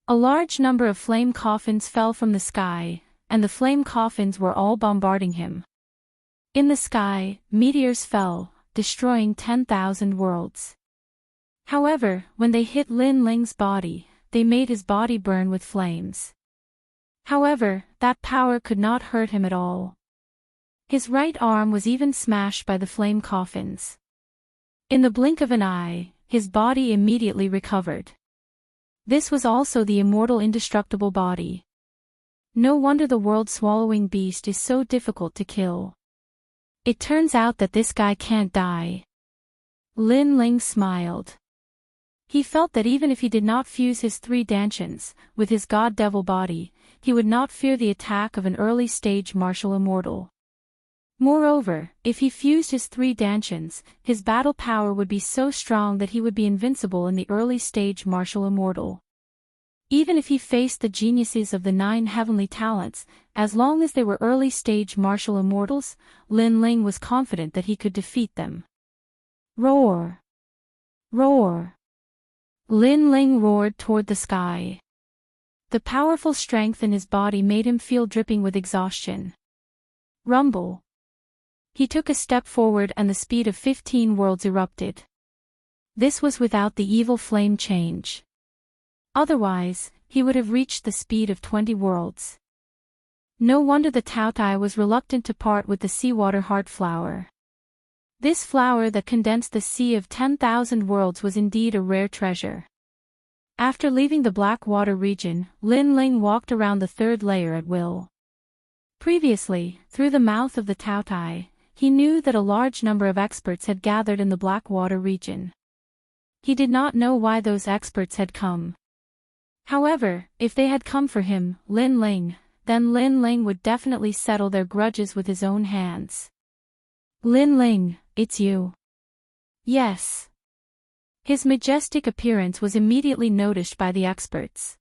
A large number of flame coffins fell from the sky, and the flame coffins were all bombarding him. In the sky, meteors fell, destroying 10,000 worlds. However, when they hit Lin Ling's body, they made his body burn with flames. However, that power could not hurt him at all. His right arm was even smashed by the flame coffins. In the blink of an eye, his body immediately recovered. This was also the immortal indestructible body. No wonder the world-swallowing beast is so difficult to kill. It turns out that this guy can't die. Lin Ling smiled. He felt that even if he did not fuse his three dantians with his god-devil body, he would not fear the attack of an early-stage martial immortal. Moreover, if he fused his 3 dantians, his battle power would be so strong that he would be invincible in the early stage martial immortal. Even if he faced the geniuses of the 9 heavenly talents, as long as they were early stage martial immortals, Lin Ling was confident that he could defeat them. Roar! Roar! Lin Ling roared toward the sky. The powerful strength in his body made him feel dripping with exhaustion. Rumble! He took a step forward and the speed of 15 worlds erupted. This was without the evil flame change. Otherwise, he would have reached the speed of 20 worlds. No wonder the Taotai was reluctant to part with the seawater heart flower. This flower that condensed the sea of 10,000 worlds was indeed a rare treasure. After leaving the black water region, Lin Ling walked around the 3rd layer at will. Previously, through the mouth of the Taotai, he knew that a large number of experts had gathered in the black water region. He did not know why those experts had come. However, if they had come for him, Lin Ling, then Lin Ling would definitely settle their grudges with his own hands. Lin Ling, it's you. Yes. His majestic appearance was immediately noticed by the experts.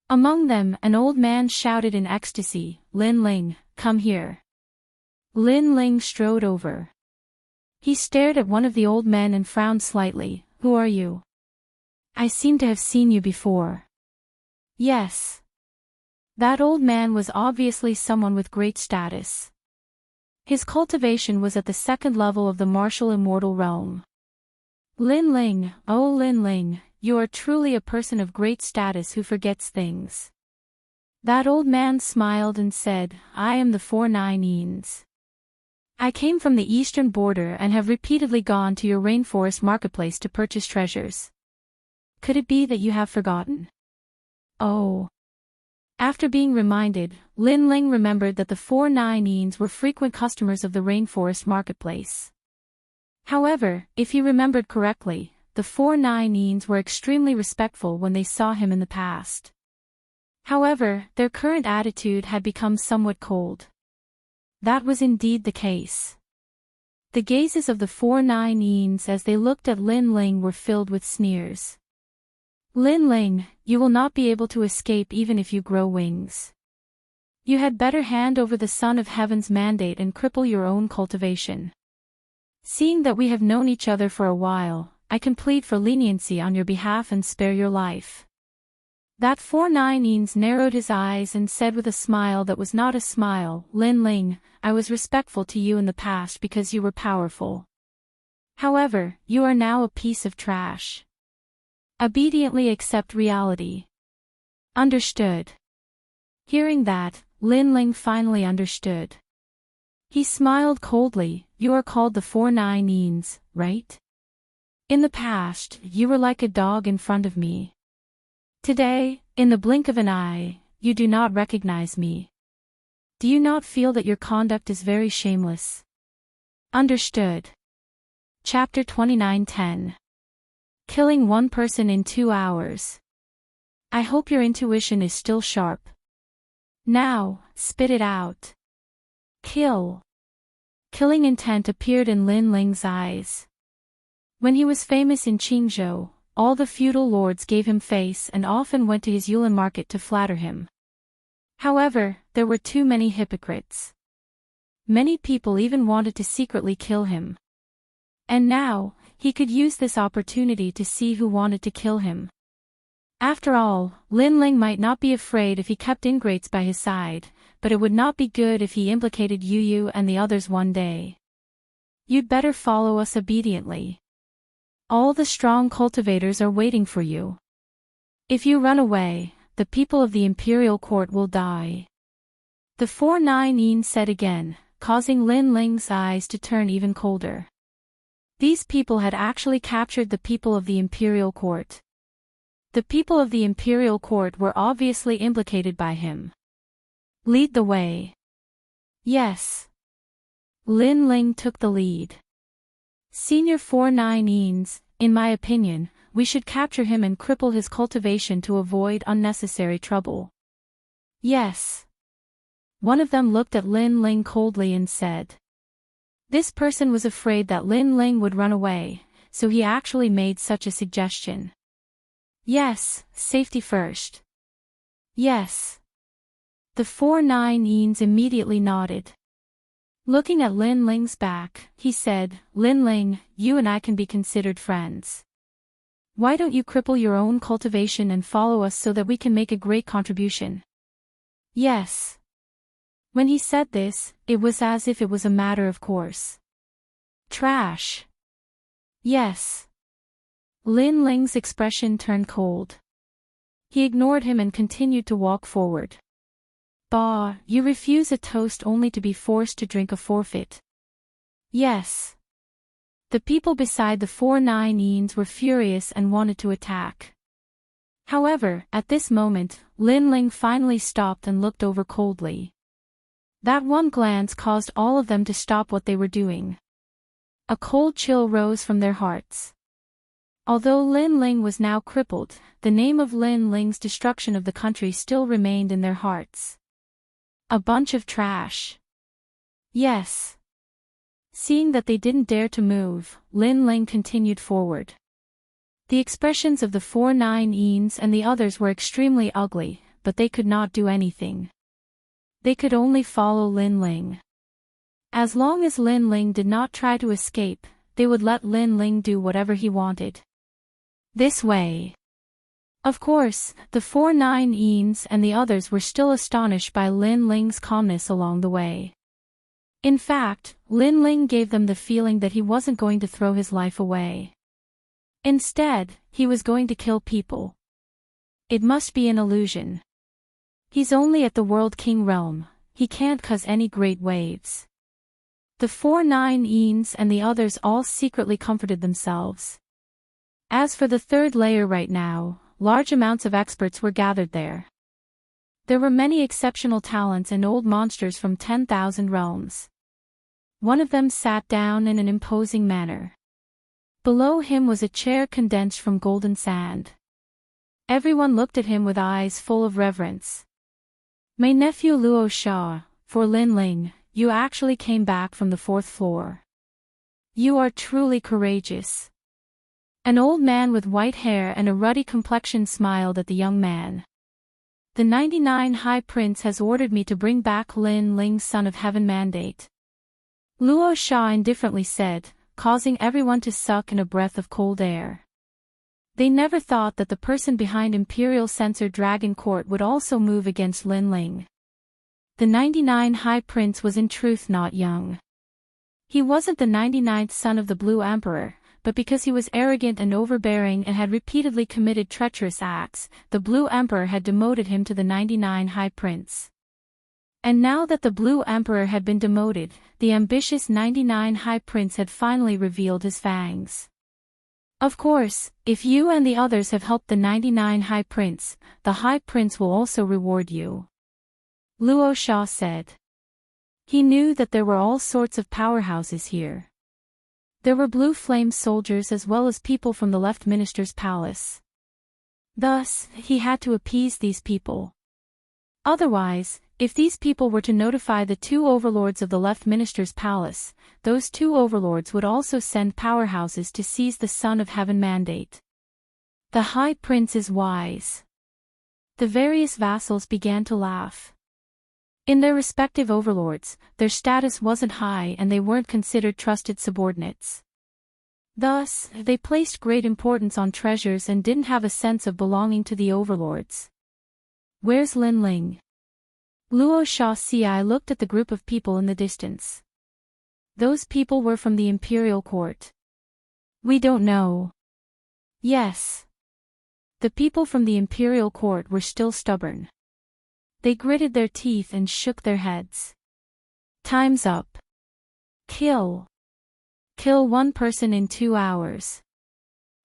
Among them, an old man shouted in ecstasy, Lin Ling, come here. Lin Ling strode over. He stared at one of the old men and frowned slightly. Who are you? I seem to have seen you before. Yes. That old man was obviously someone with great status. His cultivation was at the 2nd level of the martial immortal realm. Lin Ling, oh Lin Ling, you are truly a person of great status who forgets things. That old man smiled and said, I am the 4 Nines. I came from the eastern border and have repeatedly gone to your rainforest marketplace to purchase treasures. Could it be that you have forgotten? Oh. After being reminded, Lin Ling remembered that the 4 Nines were frequent customers of the rainforest marketplace. However, if he remembered correctly, the 4 Nines were extremely respectful when they saw him in the past. However, their current attitude had become somewhat cold. That was indeed the case. The gazes of the 4 Nines as they looked at Lin Ling were filled with sneers. Lin Ling, you will not be able to escape even if you grow wings. You had better hand over the Son of Heaven's mandate and cripple your own cultivation. Seeing that we have known each other for a while, I can plead for leniency on your behalf and spare your life. That 4 Nines narrowed his eyes and said with a smile that was not a smile, Lin Ling, I was respectful to you in the past because you were powerful. However, you are now a piece of trash. Obediently accept reality. Understood. Hearing that, Lin Ling finally understood. He smiled coldly, you are called the 4 Nines, right? In the past, you were like a dog in front of me. Today, in the blink of an eye, you do not recognize me. Do you not feel that your conduct is very shameless? Understood. Chapter 29:10. Killing one person in 2 hours. I hope your intuition is still sharp. Now, spit it out. Kill. Killing intent appeared in Lin Ling's eyes. When he was famous in Qingzhou, all the feudal lords gave him face and often went to his Yulin market to flatter him. However, there were too many hypocrites. Many people even wanted to secretly kill him. And now, he could use this opportunity to see who wanted to kill him. After all, Lin Ling might not be afraid if he kept ingrates by his side, but it would not be good if he implicated Yu and the others one day. You'd better follow us obediently. All the strong cultivators are waiting for you. If you run away, the people of the imperial court will die. The 4 Nines said again, causing Lin Ling's eyes to turn even colder. These people had actually captured the people of the imperial court. The people of the imperial court were obviously implicated by him. Lead the way. Yes. Lin Ling took the lead. Senior 4 Nines, in my opinion, we should capture him and cripple his cultivation to avoid unnecessary trouble. Yes. One of them looked at Lin Ling coldly and said. This person was afraid that Lin Ling would run away, so he actually made such a suggestion. Yes, safety first. Yes. The 4/9 immediately nodded. Looking at Lin Ling's back, he said, Lin Ling, you and I can be considered friends. Why don't you cripple your own cultivation and follow us so that we can make a great contribution? Yes. When he said this, it was as if it was a matter of course. Trash. Yes. Lin Ling's expression turned cold. He ignored him and continued to walk forward. Bah, you refuse a toast only to be forced to drink a forfeit. Yes. The people beside the 4/9 were furious and wanted to attack. However, at this moment, Lin Ling finally stopped and looked over coldly. That one glance caused all of them to stop what they were doing. A cold chill rose from their hearts. Although Lin Ling was now crippled, the name of Lin Ling's destruction of the country still remained in their hearts. A bunch of trash. Yes. Seeing that they didn't dare to move, Lin Ling continued forward. The expressions of the 4/9 and the others were extremely ugly, but they could not do anything. They could only follow Lin Ling. As long as Lin Ling did not try to escape, they would let Lin Ling do whatever he wanted. This way. Of course, the 4/9 and the others were still astonished by Lin Ling's calmness along the way. In fact, Lin Ling gave them the feeling that he wasn't going to throw his life away. Instead, he was going to kill people. It must be an illusion. He's only at the World King realm, he can't cause any great waves. The 4/9 and the others all secretly comforted themselves. As for the third layer right now, large amounts of experts were gathered there. There were many exceptional talents and old monsters from 10,000 realms. One of them sat down in an imposing manner. Below him was a chair condensed from golden sand. Everyone looked at him with eyes full of reverence. My nephew Luo Sha, for Lin Ling, you actually came back from the 4th floor. You are truly courageous. An old man with white hair and a ruddy complexion smiled at the young man. The 99 High Prince has ordered me to bring back Lin Ling's Son of Heaven mandate. Luo Sha indifferently said, causing everyone to suck in a breath of cold air. They never thought that the person behind Imperial Censor Dragon Court would also move against Lin Ling. The 99 High Prince was in truth not young. He wasn't the 99th son of the Blue Emperor, but because he was arrogant and overbearing and had repeatedly committed treacherous acts, the Blue Emperor had demoted him to the 99 High Prince. And now that the Blue Emperor had been demoted, the ambitious 99 High Prince had finally revealed his fangs. Of course, if you and the others have helped the 99 High Prince, the High Prince will also reward you. Luo Sha said. He knew that there were all sorts of powerhouses here. There were blue flame soldiers as well as people from the left minister's palace. Thus, he had to appease these people. Otherwise, if these people were to notify the 2 overlords of the left minister's palace, those 2 overlords would also send powerhouses to seize the Son of Heaven mandate. The High Prince is wise. The various vassals began to laugh. In their respective overlords, their status wasn't high and they weren't considered trusted subordinates. Thus, they placed great importance on treasures and didn't have a sense of belonging to the overlords. Where's Lin Ling? Luo Sha Ci looked at the group of people in the distance. Those people were from the Imperial Court. We don't know. Yes. The people from the Imperial Court were still stubborn. They gritted their teeth and shook their heads. Time's up. Kill. Kill one person in 2 hours.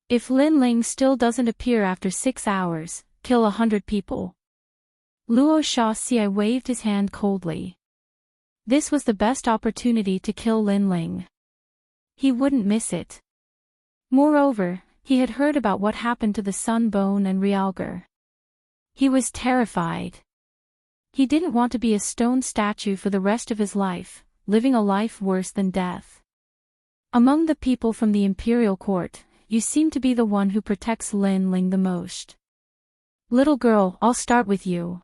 If Lin Ling still doesn't appear after 6 hours, kill 100 people. Luo Sha Ci waved his hand coldly. This was the best opportunity to kill Lin Ling. He wouldn't miss it. Moreover, he had heard about what happened to the Sun Bone and Realgar. He was terrified. He didn't want to be a stone statue for the rest of his life, living a life worse than death. Among the people from the imperial court, you seem to be the one who protects Lin Ling the most. Little girl, I'll start with you.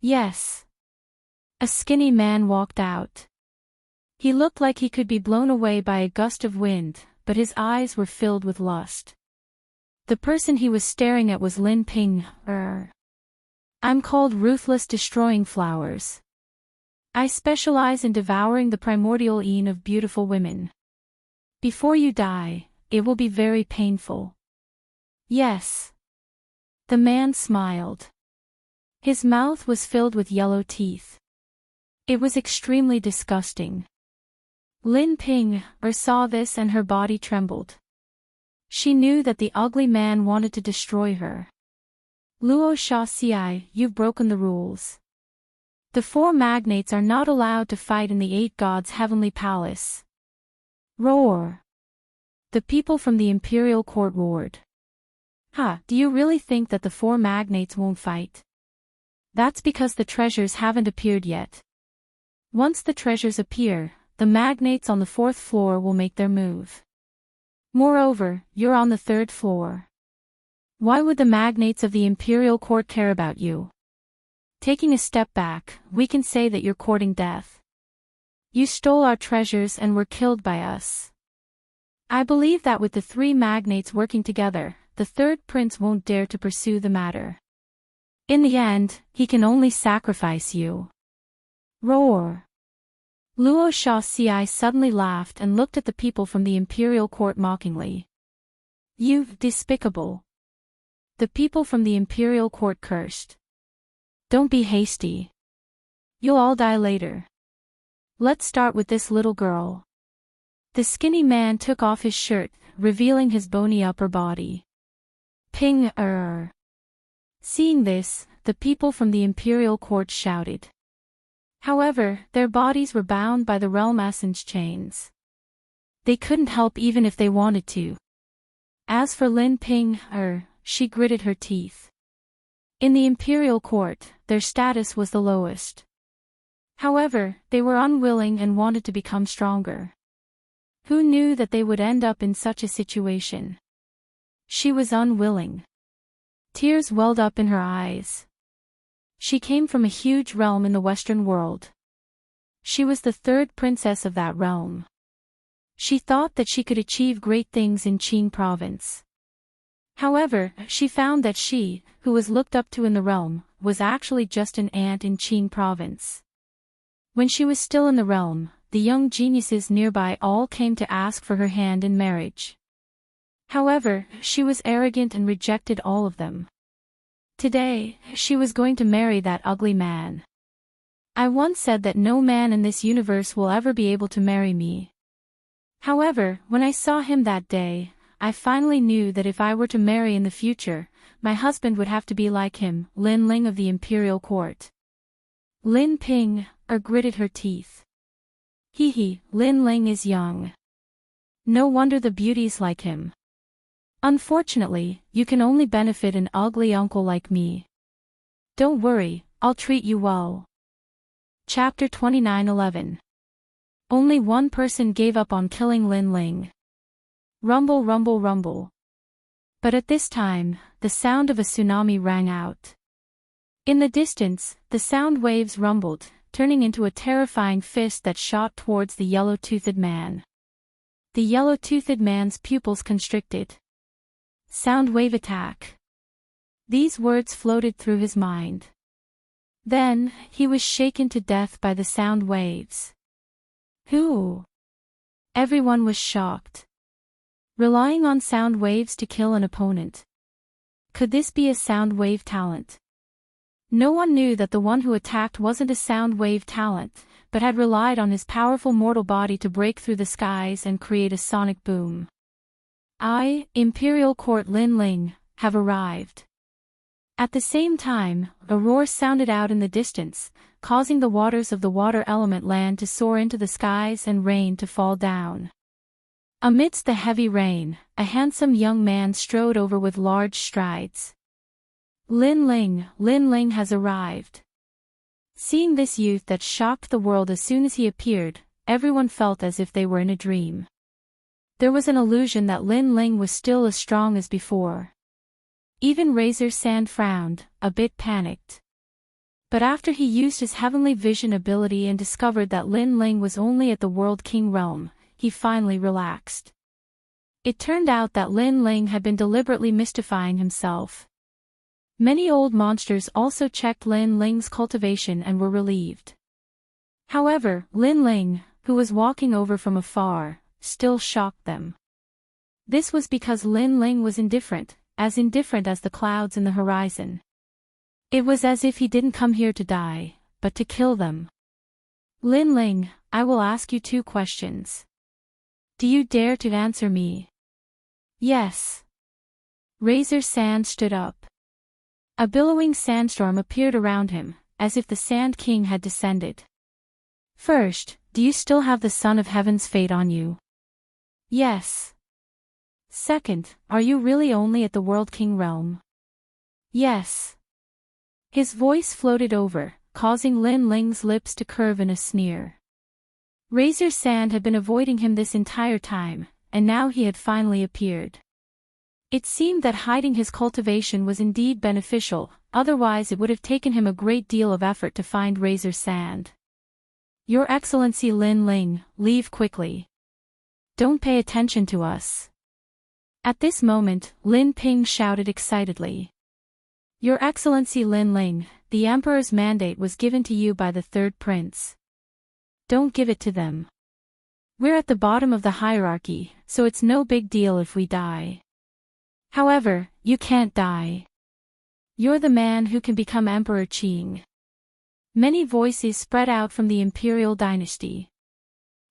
Yes. A skinny man walked out. He looked like he could be blown away by a gust of wind, but his eyes were filled with lust. The person he was staring at was Lin Ping. I'm called Ruthless Destroying Flowers. I specialize in devouring the primordial yin of beautiful women. Before you die, it will be very painful. Yes. The man smiled. His mouth was filled with yellow teeth. It was extremely disgusting. Lin Ping saw this and her body trembled. She knew that the ugly man wanted to destroy her. Luo Sha Xiai, you've broken the rules. The 4 magnates are not allowed to fight in the 8 gods' heavenly palace. Roar. The people from the imperial court roared. Do you really think that the 4 magnates won't fight? That's because the treasures haven't appeared yet. Once the treasures appear, the magnates on the 4th floor will make their move. Moreover, you're on the 3rd floor. Why would the magnates of the imperial court care about you? Taking a step back, we can say that you're courting death. You stole our treasures and were killed by us. I believe that with the 3 magnates working together, the 3rd prince won't dare to pursue the matter. In the end, he can only sacrifice you. Roar. Luo Sha Xiai suddenly laughed and looked at the people from the imperial court mockingly. You despicable. The people from the imperial court cursed. Don't be hasty. You'll all die later. Let's start with this little girl. The skinny man took off his shirt, revealing his bony upper body. Ping. Seeing this, the people from the imperial court shouted. However, their bodies were bound by the realm essence chains. They couldn't help even if they wanted to. As for Lin Ping, she gritted her teeth. In the imperial court, their status was the lowest. However, they were unwilling and wanted to become stronger. Who knew that they would end up in such a situation? She was unwilling. Tears welled up in her eyes. She came from a huge realm in the Western world. She was the 3rd princess of that realm. She thought that she could achieve great things in Qing province. However, she found that she, who was looked up to in the realm, was actually just an ant in Qing province. When she was still in the realm, the young geniuses nearby all came to ask for her hand in marriage. However, she was arrogant and rejected all of them. Today, she was going to marry that ugly man. I once said that no man in this universe will ever be able to marry me. However, when I saw him that day, I finally knew that if I were to marry in the future, my husband would have to be like him, Lin Ling of the imperial court. Lin Ping, gritted her teeth. Lin Ling is young. No wonder the beauties like him. Unfortunately, you can only benefit an ugly uncle like me. Don't worry, I'll treat you well. Chapter 29:11. Only one person gave up on killing Lin Ling. Rumble, rumble, rumble. But at this time, the sound of a tsunami rang out. In the distance, the sound waves rumbled, turning into a terrifying fist that shot towards the yellow-toothed man. The yellow-toothed man's pupils constricted. Sound wave attack. These words floated through his mind. Then, he was shaken to death by the sound waves. Who? Everyone was shocked. Relying on sound waves to kill an opponent. Could this be a sound wave talent? No one knew that the one who attacked wasn't a sound wave talent, but had relied on his powerful mortal body to break through the skies and create a sonic boom. I, Imperial Court Lin Ling, have arrived. At the same time, a roar sounded out in the distance, causing the waters of the water element land to soar into the skies and rain to fall down. Amidst the heavy rain, a handsome young man strode over with large strides. Lin Ling has arrived. Seeing this youth that shocked the world as soon as he appeared, everyone felt as if they were in a dream. There was an illusion that Lin Ling was still as strong as before. Even Razor Sand frowned, a bit panicked. But after he used his heavenly vision ability and discovered that Lin Ling was only at the World King realm, he finally relaxed. It turned out that Lin Ling had been deliberately mystifying himself. Many old monsters also checked Lin Ling's cultivation and were relieved. However, Lin Ling, who was walking over from afar, still shocked them. This was because Lin Ling was indifferent as the clouds in the horizon. It was as if he didn't come here to die, but to kill them. Lin Ling, I will ask you 2 questions. Do you dare to answer me? Yes. Razor Sand stood up. A billowing sandstorm appeared around him, as if the Sand King had descended. First, do you still have the Son of Heaven's fate on you? Yes. Second, are you really only at the World King realm? Yes. His voice floated over, causing Lin Ling's lips to curve in a sneer. Razor Sand had been avoiding him this entire time, and now he had finally appeared. It seemed that hiding his cultivation was indeed beneficial, otherwise it would have taken him a great deal of effort to find Razor Sand. Your Excellency Lin Ling, leave quickly. Don't pay attention to us. At this moment, Lin Ping shouted excitedly. Your Excellency Lin Ling, the Emperor's mandate was given to you by the third prince. Don't give it to them. We're at the bottom of the hierarchy, so it's no big deal if we die. However, you can't die. You're the man who can become Emperor Qing. Many voices spread out from the imperial dynasty.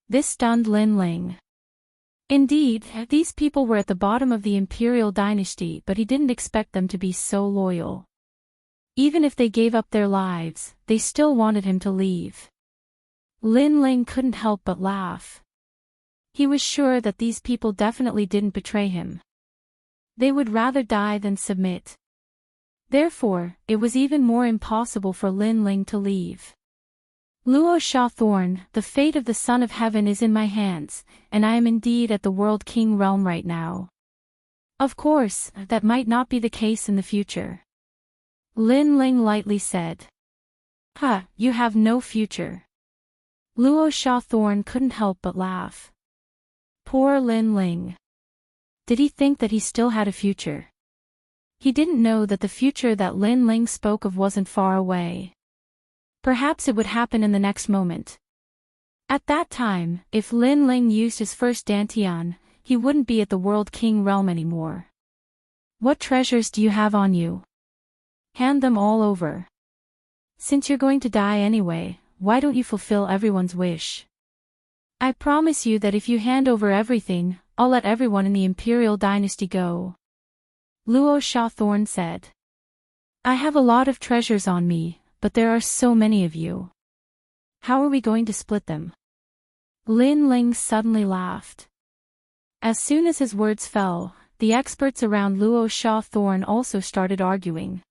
This stunned Lin Ling. Indeed, these people were at the bottom of the imperial dynasty, but he didn't expect them to be so loyal. Even if they gave up their lives, they still wanted him to leave. Lin Ling couldn't help but laugh. He was sure that these people definitely didn't betray him. They would rather die than submit. Therefore, it was even more impossible for Lin Ling to leave. Luo Thorn, the fate of the Son of Heaven is in my hands, and I am indeed at the World King realm right now. Of course, that might not be the case in the future. Lin Ling lightly said. You have no future. Luo Thorn couldn't help but laugh. Poor Lin Ling. Did he think that he still had a future? He didn't know that the future that Lin Ling spoke of wasn't far away. Perhaps it would happen in the next moment. At that time, if Lin Ling used his first dantian, he wouldn't be at the World King realm anymore. What treasures do you have on you? Hand them all over. Since you're going to die anyway, why don't you fulfill everyone's wish? I promise you that if you hand over everything, I'll let everyone in the imperial dynasty go. Luo Thorn said. I have a lot of treasures on me, but there are so many of you. How are we going to split them? Lin Ling suddenly laughed. As soon as his words fell, the experts around Luo Thorn also started arguing.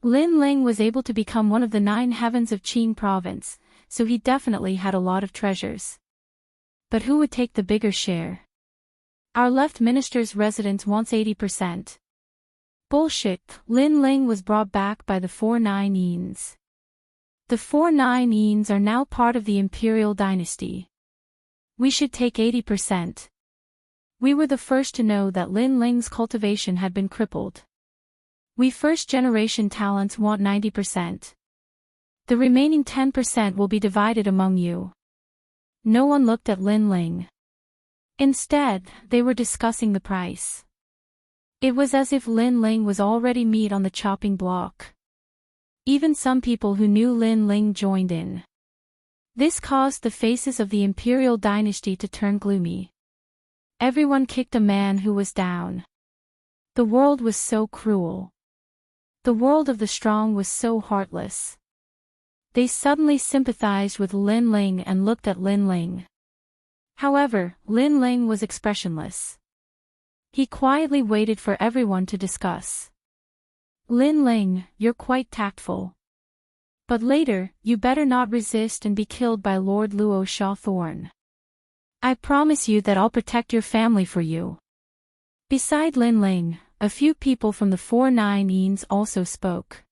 Lin Ling was able to become one of the 9 heavens of Qing province, so he definitely had a lot of treasures. But who would take the bigger share? Our left minister's residence wants 80%. Bullshit, Lin Ling was brought back by the 4 Nines. The 4 Nines are now part of the imperial dynasty. We should take 80%. We were the first to know that Lin Ling's cultivation had been crippled. We first-generation talents want 90%. The remaining 10% will be divided among you. No one looked at Lin Ling. Instead, they were discussing the price. It was as if Lin Ling was already meat on the chopping block. Even some people who knew Lin Ling joined in. This caused the faces of the imperial dynasty to turn gloomy. Everyone kicked a man who was down. The world was so cruel. The world of the strong was so heartless. They suddenly sympathized with Lin Ling and looked at Lin Ling. However, Lin Ling was expressionless. He quietly waited for everyone to discuss. Lin Ling, you're quite tactful. But later, you better not resist and be killed by Lord Luo Shawthorn. I promise you that I'll protect your family for you. Beside Lin Ling, a few people from the 4/9 also spoke.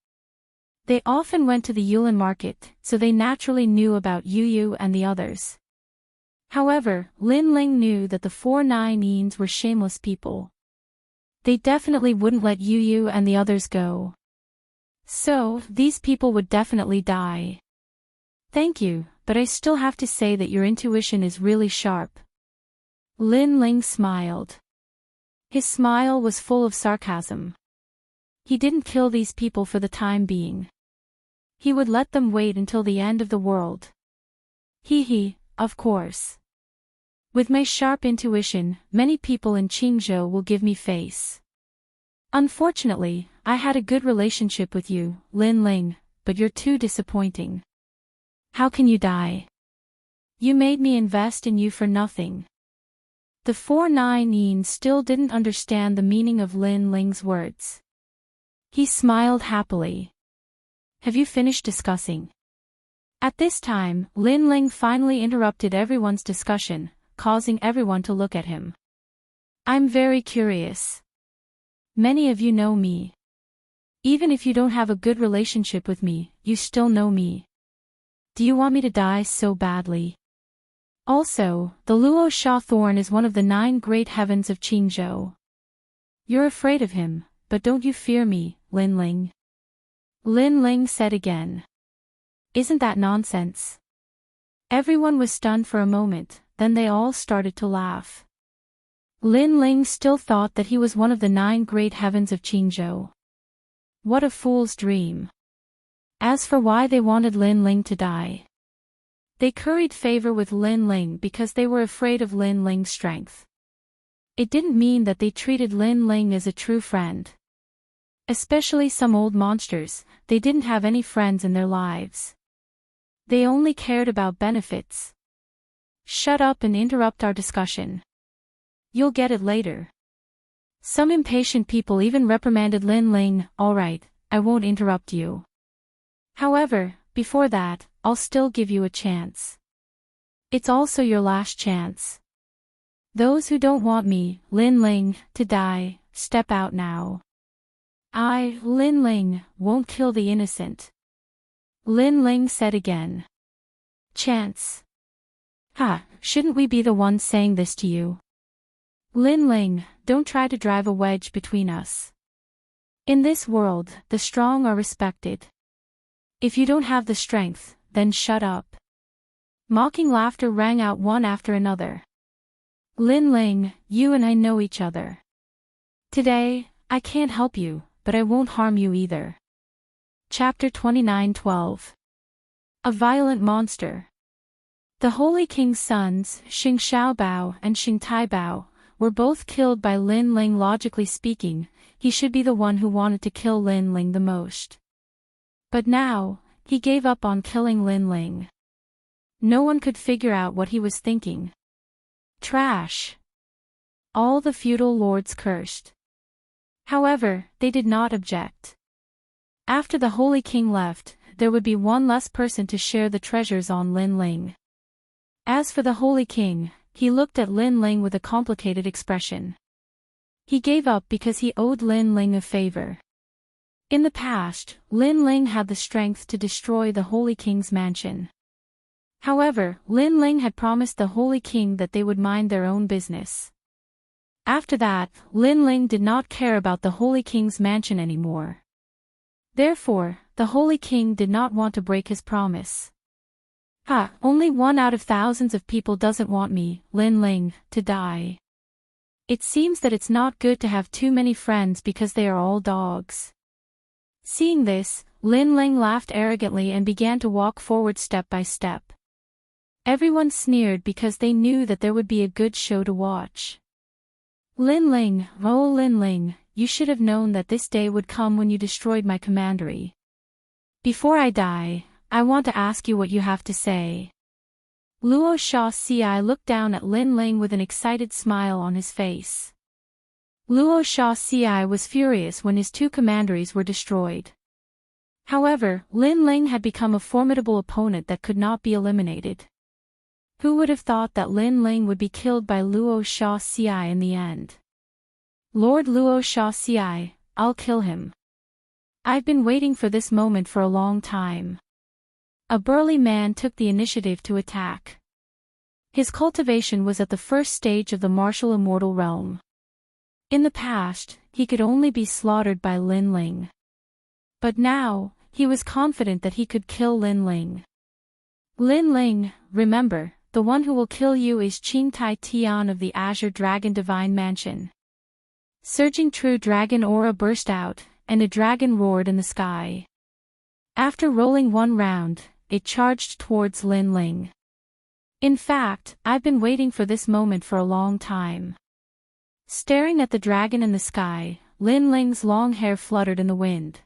They often went to the Yulin market, so they naturally knew about Yu Yu and the others. However, Lin Ling knew that the 4/9 were shameless people. They definitely wouldn't let Yu Yu and the others go. So, these people would definitely die. Thank you, but I still have to say that your intuition is really sharp. Lin Ling smiled. His smile was full of sarcasm. He didn't kill these people for the time being. He would let them wait until the end of the world. Hee, of course. With my sharp intuition, many people in Qingzhou will give me face. Unfortunately, I had a good relationship with you, Lin Ling, but you're too disappointing. How can you die? You made me invest in you for nothing. The 4/9 still didn't understand the meaning of Lin Ling's words. He smiled happily. Have you finished discussing? At this time, Lin Ling finally interrupted everyone's discussion, causing everyone to look at him. I'm very curious. Many of you know me. Even if you don't have a good relationship with me, you still know me. Do you want me to die so badly? Also, the Luo Shawthorn is one of the 9 great heavens of Qingzhou. You're afraid of him, but don't you fear me, Lin Ling? Lin Ling said again. Isn't that nonsense? Everyone was stunned for a moment, then they all started to laugh. Lin Ling still thought that he was one of the 9 great heavens of Qingzhou. What a fool's dream. As for why they wanted Lin Ling to die, they curried favor with Lin Ling because they were afraid of Lin Ling's strength. It didn't mean that they treated Lin Ling as a true friend. Especially some old monsters, they didn't have any friends in their lives. They only cared about benefits. Shut up and interrupt our discussion. You'll get it later. Some impatient people even reprimanded Lin Ling. All right, I won't interrupt you. However, before that, I'll still give you a chance. It's also your last chance. Those who don't want me, Lin Ling, to die, step out now. I, Lin Ling, won't kill the innocent. Lin Ling said again. Chance. Shouldn't we be the ones saying this to you? Lin Ling, don't try to drive a wedge between us. In this world, the strong are respected. If you don't have the strength, then shut up. Mocking laughter rang out one after another. Lin Ling, you and I know each other. Today, I can't help you, but I won't harm you either. Chapter 29:12. A violent monster. The Holy King's sons, Xing Xiaobao and Xing Taibao, were both killed by Lin Ling. Logically speaking, he should be the one who wanted to kill Lin Ling the most. But now, he gave up on killing Lin Ling. No one could figure out what he was thinking. Trash. All the feudal lords cursed. However, they did not object. After the Holy King left, there would be one less person to share the treasures on Lin Ling. As for the Holy King, he looked at Lin Ling with a complicated expression. He gave up because he owed Lin Ling a favor. In the past, Lin Ling had the strength to destroy the Holy King's mansion. However, Lin Ling had promised the Holy King that they would mind their own business. After that, Lin Ling did not care about the Holy King's mansion anymore. Therefore, the Holy King did not want to break his promise. Only 1 out of thousands of people doesn't want me, Lin Ling, to die. It seems that it's not good to have too many friends because they are all dogs. Seeing this, Lin Ling laughed arrogantly and began to walk forward step by step. Everyone sneered because they knew that there would be a good show to watch. Lin Ling, oh Lin Ling, you should have known that this day would come when you destroyed my commandery. Before I die, I want to ask you what you have to say. Luo Shao looked down at Lin Ling with an excited smile on his face. Luo Shao was furious when his 2 commanderies were destroyed. However, Lin Ling had become a formidable opponent that could not be eliminated. Who would have thought that Lin Ling would be killed by Luo Sha Xiai in the end? Lord Luo Sha Xiai, I'll kill him. I've been waiting for this moment for a long time. A burly man took the initiative to attack. His cultivation was at the first stage of the martial immortal realm. In the past, he could only be slaughtered by Lin Ling. But now, he was confident that he could kill Lin Ling. Lin Ling, remember, the one who will kill you is Qing Tai Tian of the Azure Dragon Divine Mansion. Surging true dragon aura burst out, and a dragon roared in the sky. After rolling one round, it charged towards Lin Ling. In fact, I've been waiting for this moment for a long time. Staring at the dragon in the sky, Lin Ling's long hair fluttered in the wind.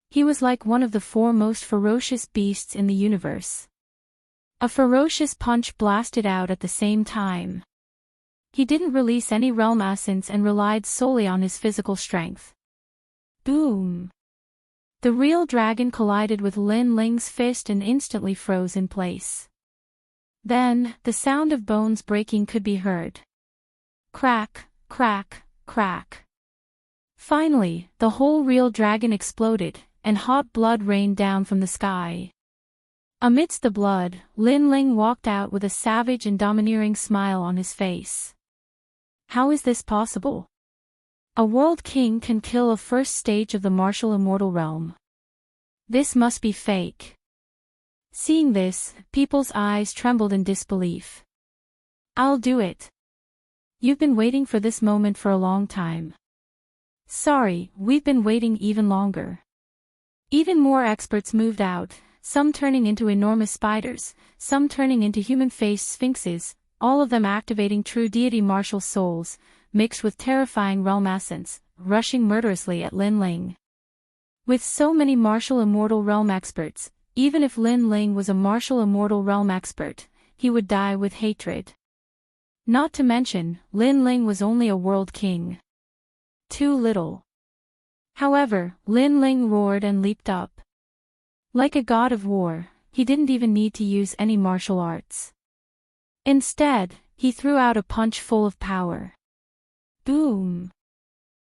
He was like one of the four most ferocious beasts in the universe. A ferocious punch blasted out at the same time. He didn't release any realm essence and relied solely on his physical strength. Boom! The real dragon collided with Lin Ling's fist and instantly froze in place. Then, the sound of bones breaking could be heard. Crack, crack, crack. Finally, the whole real dragon exploded, and hot blood rained down from the sky. Amidst the blood, Lin Ling walked out with a savage and domineering smile on his face. How is this possible? A world king can kill a first stage of the martial immortal realm. This must be fake. Seeing this, people's eyes trembled in disbelief. I'll do it. You've been waiting for this moment for a long time. Sorry, we've been waiting even longer. Even more experts moved out, some turning into enormous spiders, some turning into human-faced sphinxes, all of them activating true deity martial souls, mixed with terrifying realm essence, rushing murderously at Lin Ling. With so many martial immortal realm experts, even if Lin Ling was a martial immortal realm expert, he would die with hatred. Not to mention, Lin Ling was only a world king. Too little. However, Lin Ling roared and leaped up. Like a god of war, he didn't even need to use any martial arts. Instead, he threw out a punch full of power. Boom!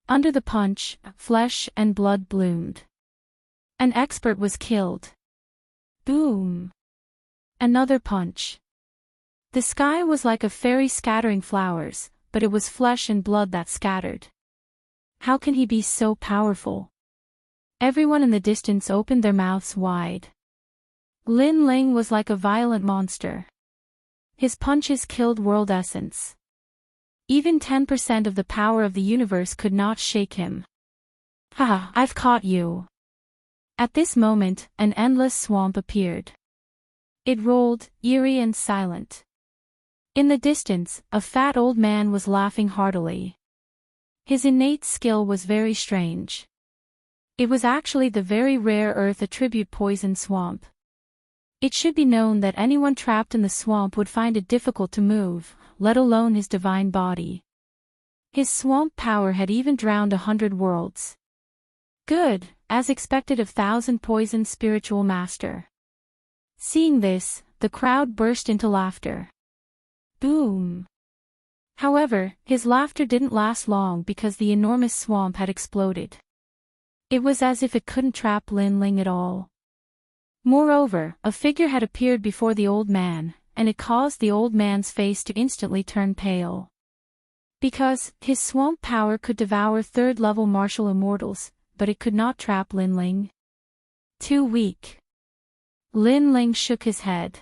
Under the punch, flesh and blood bloomed. An expert was killed. Boom! Another punch. The sky was like a fairy scattering flowers, but it was flesh and blood that scattered. How can he be so powerful? Everyone in the distance opened their mouths wide. Lin Ling was like a violent monster. His punches killed world essence. Even 10% of the power of the universe could not shake him. Haha, I've caught you. At this moment, an endless swamp appeared. It rolled, eerie and silent. In the distance, a fat old man was laughing heartily. His innate skill was very strange. It was actually the very rare earth attribute poison swamp. It should be known that anyone trapped in the swamp would find it difficult to move, let alone his divine body. His swamp power had even drowned 100 worlds. Good, as expected of 1,000 poison spiritual master. Seeing this, the crowd burst into laughter. Boom! However, his laughter didn't last long because the enormous swamp had exploded. It was as if it couldn't trap Lin Ling at all. Moreover, a figure had appeared before the old man, and it caused the old man's face to instantly turn pale. Because, his swamp power could devour third-level martial immortals, but it could not trap Lin Ling. Too weak. Lin Ling shook his head.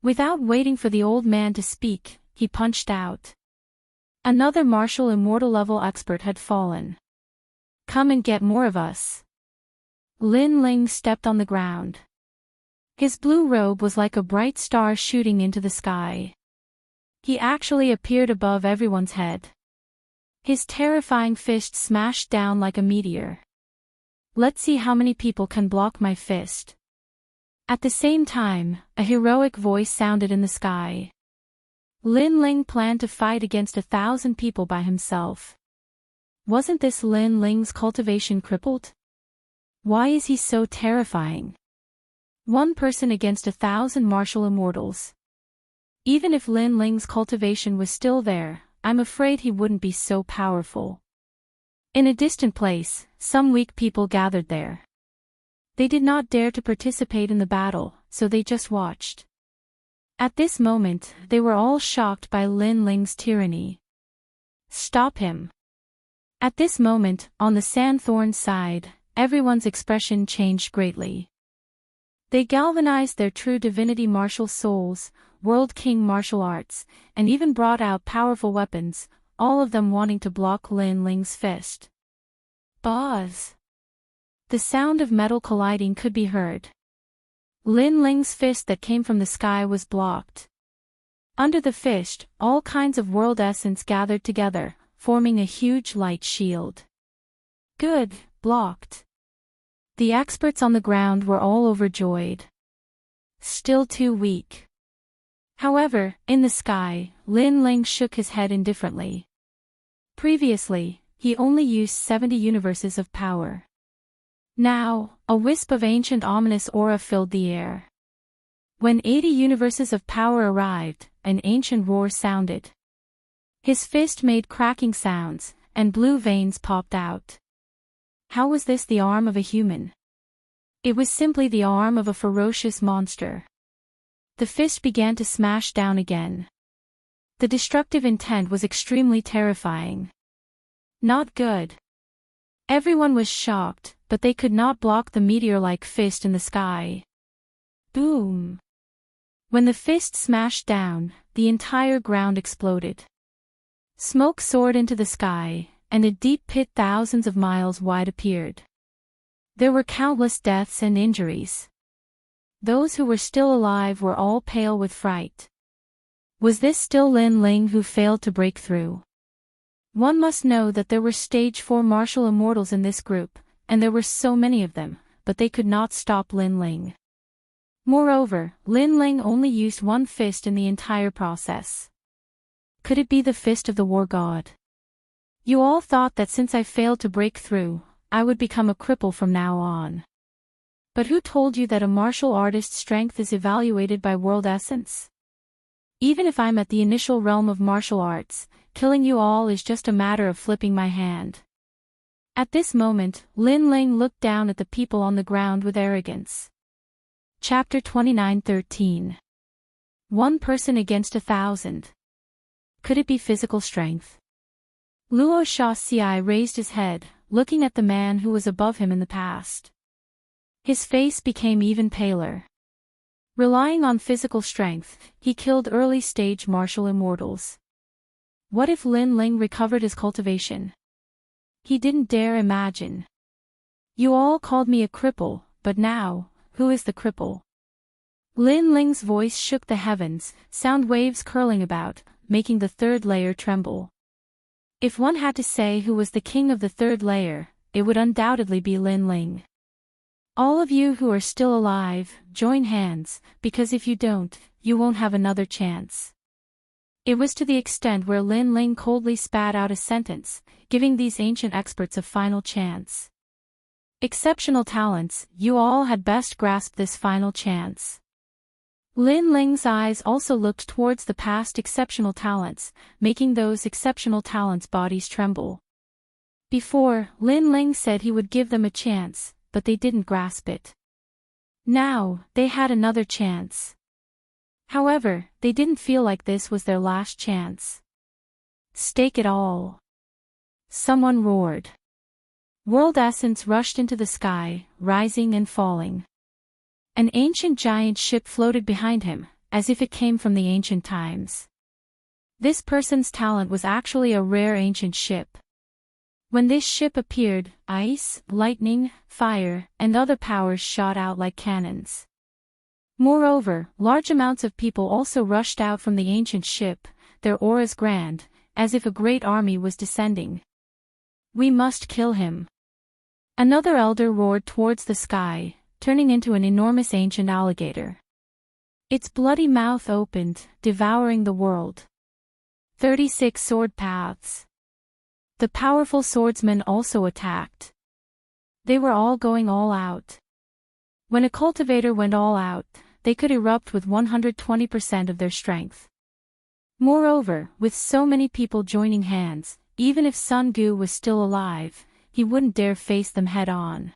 Without waiting for the old man to speak, he punched out. Another martial immortal level expert had fallen. Come and get more of us. Lin Ling stepped on the ground. His blue robe was like a bright star shooting into the sky. He actually appeared above everyone's head. His terrifying fist smashed down like a meteor. Let's see how many people can block my fist. At the same time, a heroic voice sounded in the sky. Lin Ling planned to fight against 1,000 people by himself. Wasn't this Lin Ling's cultivation crippled? Why is he so terrifying? One person against 1,000 martial immortals. Even if Lin Ling's cultivation was still there, I'm afraid he wouldn't be so powerful. In a distant place, some weak people gathered there. They did not dare to participate in the battle, so they just watched. At this moment, they were all shocked by Lin Ling's tyranny. Stop him. At this moment, on the Sandthorn's side, everyone's expression changed greatly. They galvanized their true divinity martial souls, World King martial arts, and even brought out powerful weapons, all of them wanting to block Lin Ling's fist. Buzz! The sound of metal colliding could be heard. Lin Ling's fist that came from the sky was blocked. Under the fist, all kinds of world essence gathered together, forming a huge light shield. Good, blocked. The experts on the ground were all overjoyed. Still too weak. However, in the sky, Lin Ling shook his head indifferently. Previously, he only used 70 universes of power. Now, a wisp of ancient ominous aura filled the air. When 80 universes of power arrived, an ancient roar sounded. His fist made cracking sounds, and blue veins popped out. How was this the arm of a human? It was simply the arm of a ferocious monster. The fist began to smash down again. The destructive intent was extremely terrifying. Not good. Everyone was shocked, but they could not block the meteor-like fist in the sky. Boom! When the fist smashed down, the entire ground exploded. Smoke soared into the sky, and a deep pit thousands of miles wide appeared. There were countless deaths and injuries. Those who were still alive were all pale with fright. Was this still Lin Ling who failed to break through? One must know that there were stage 4 martial immortals in this group, and there were so many of them, but they could not stop Lin Ling. Moreover, Lin Ling only used one fist in the entire process. Could it be the fist of the war god? You all thought that since I failed to break through, I would become a cripple from now on. But who told you that a martial artist's strength is evaluated by world essence? Even if I'm at the initial realm of martial arts, killing you all is just a matter of flipping my hand. At this moment, Lin Ling looked down at the people on the ground with arrogance. Chapter 29:13. One person against 1,000. Could it be physical strength? Luo Shaoxi raised his head, looking at the man who was above him in the past. His face became even paler. Relying on physical strength, he killed early-stage martial immortals. What if Lin Ling recovered his cultivation? He didn't dare imagine. You all called me a cripple, but now, who is the cripple? Lin Ling's voice shook the heavens, sound waves curling about, making the third layer tremble. If one had to say who was the king of the third layer, it would undoubtedly be Lin Ling. All of you who are still alive, join hands, because if you don't, you won't have another chance. It was to the extent where Lin Ling coldly spat out a sentence, giving these ancient experts a final chance. Exceptional talents, you all had best grasp this final chance. Lin Ling's eyes also looked towards the past exceptional talents, making those exceptional talents' bodies tremble. Before, Lin Ling said he would give them a chance, but they didn't grasp it. Now, they had another chance. However, they didn't feel like this was their last chance. Stake it all. Someone roared. World essence rushed into the sky, rising and falling. An ancient giant ship floated behind him, as if it came from the ancient times. This person's talent was actually a rare ancient ship. When this ship appeared, ice, lightning, fire, and other powers shot out like cannons. Moreover, large amounts of people also rushed out from the ancient ship, their auras grand, as if a great army was descending. We must kill him. Another elder roared towards the sky, turning into an enormous ancient alligator. Its bloody mouth opened, devouring the world. 36 sword paths. The powerful swordsman also attacked. They were all going all out. When a cultivator went all out, they could erupt with 120% of their strength. Moreover, with so many people joining hands, even if Sun Gu was still alive, he wouldn't dare face them head-on.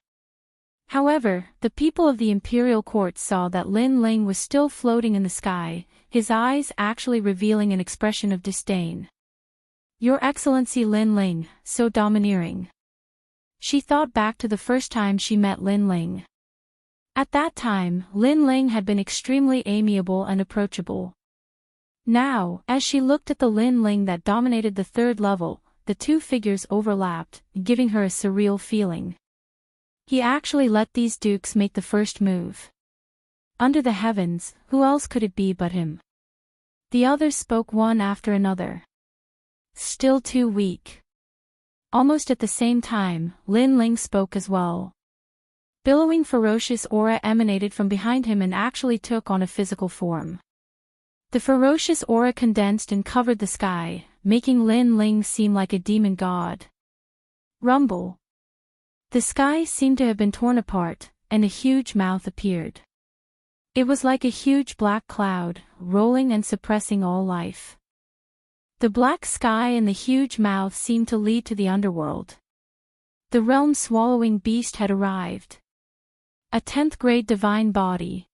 However, the people of the imperial court saw that Lin Ling was still floating in the sky, his eyes actually revealing an expression of disdain. "Your Excellency Lin Ling, so domineering." She thought back to the first time she met Lin Ling. At that time, Lin Ling had been extremely amiable and approachable. Now, as she looked at the Lin Ling that dominated the third level, the two figures overlapped, giving her a surreal feeling. He actually let these dukes make the first move. Under the heavens, who else could it be but him? The others spoke one after another. Still too weak. Almost at the same time, Lin Ling spoke as well. Billowing ferocious aura emanated from behind him and actually took on a physical form. The ferocious aura condensed and covered the sky, making Lin Ling seem like a demon god. Rumble. The sky seemed to have been torn apart, and a huge mouth appeared. It was like a huge black cloud, rolling and suppressing all life. The black sky and the huge mouth seemed to lead to the underworld. The realm-swallowing beast had arrived. A 10th grade divine body.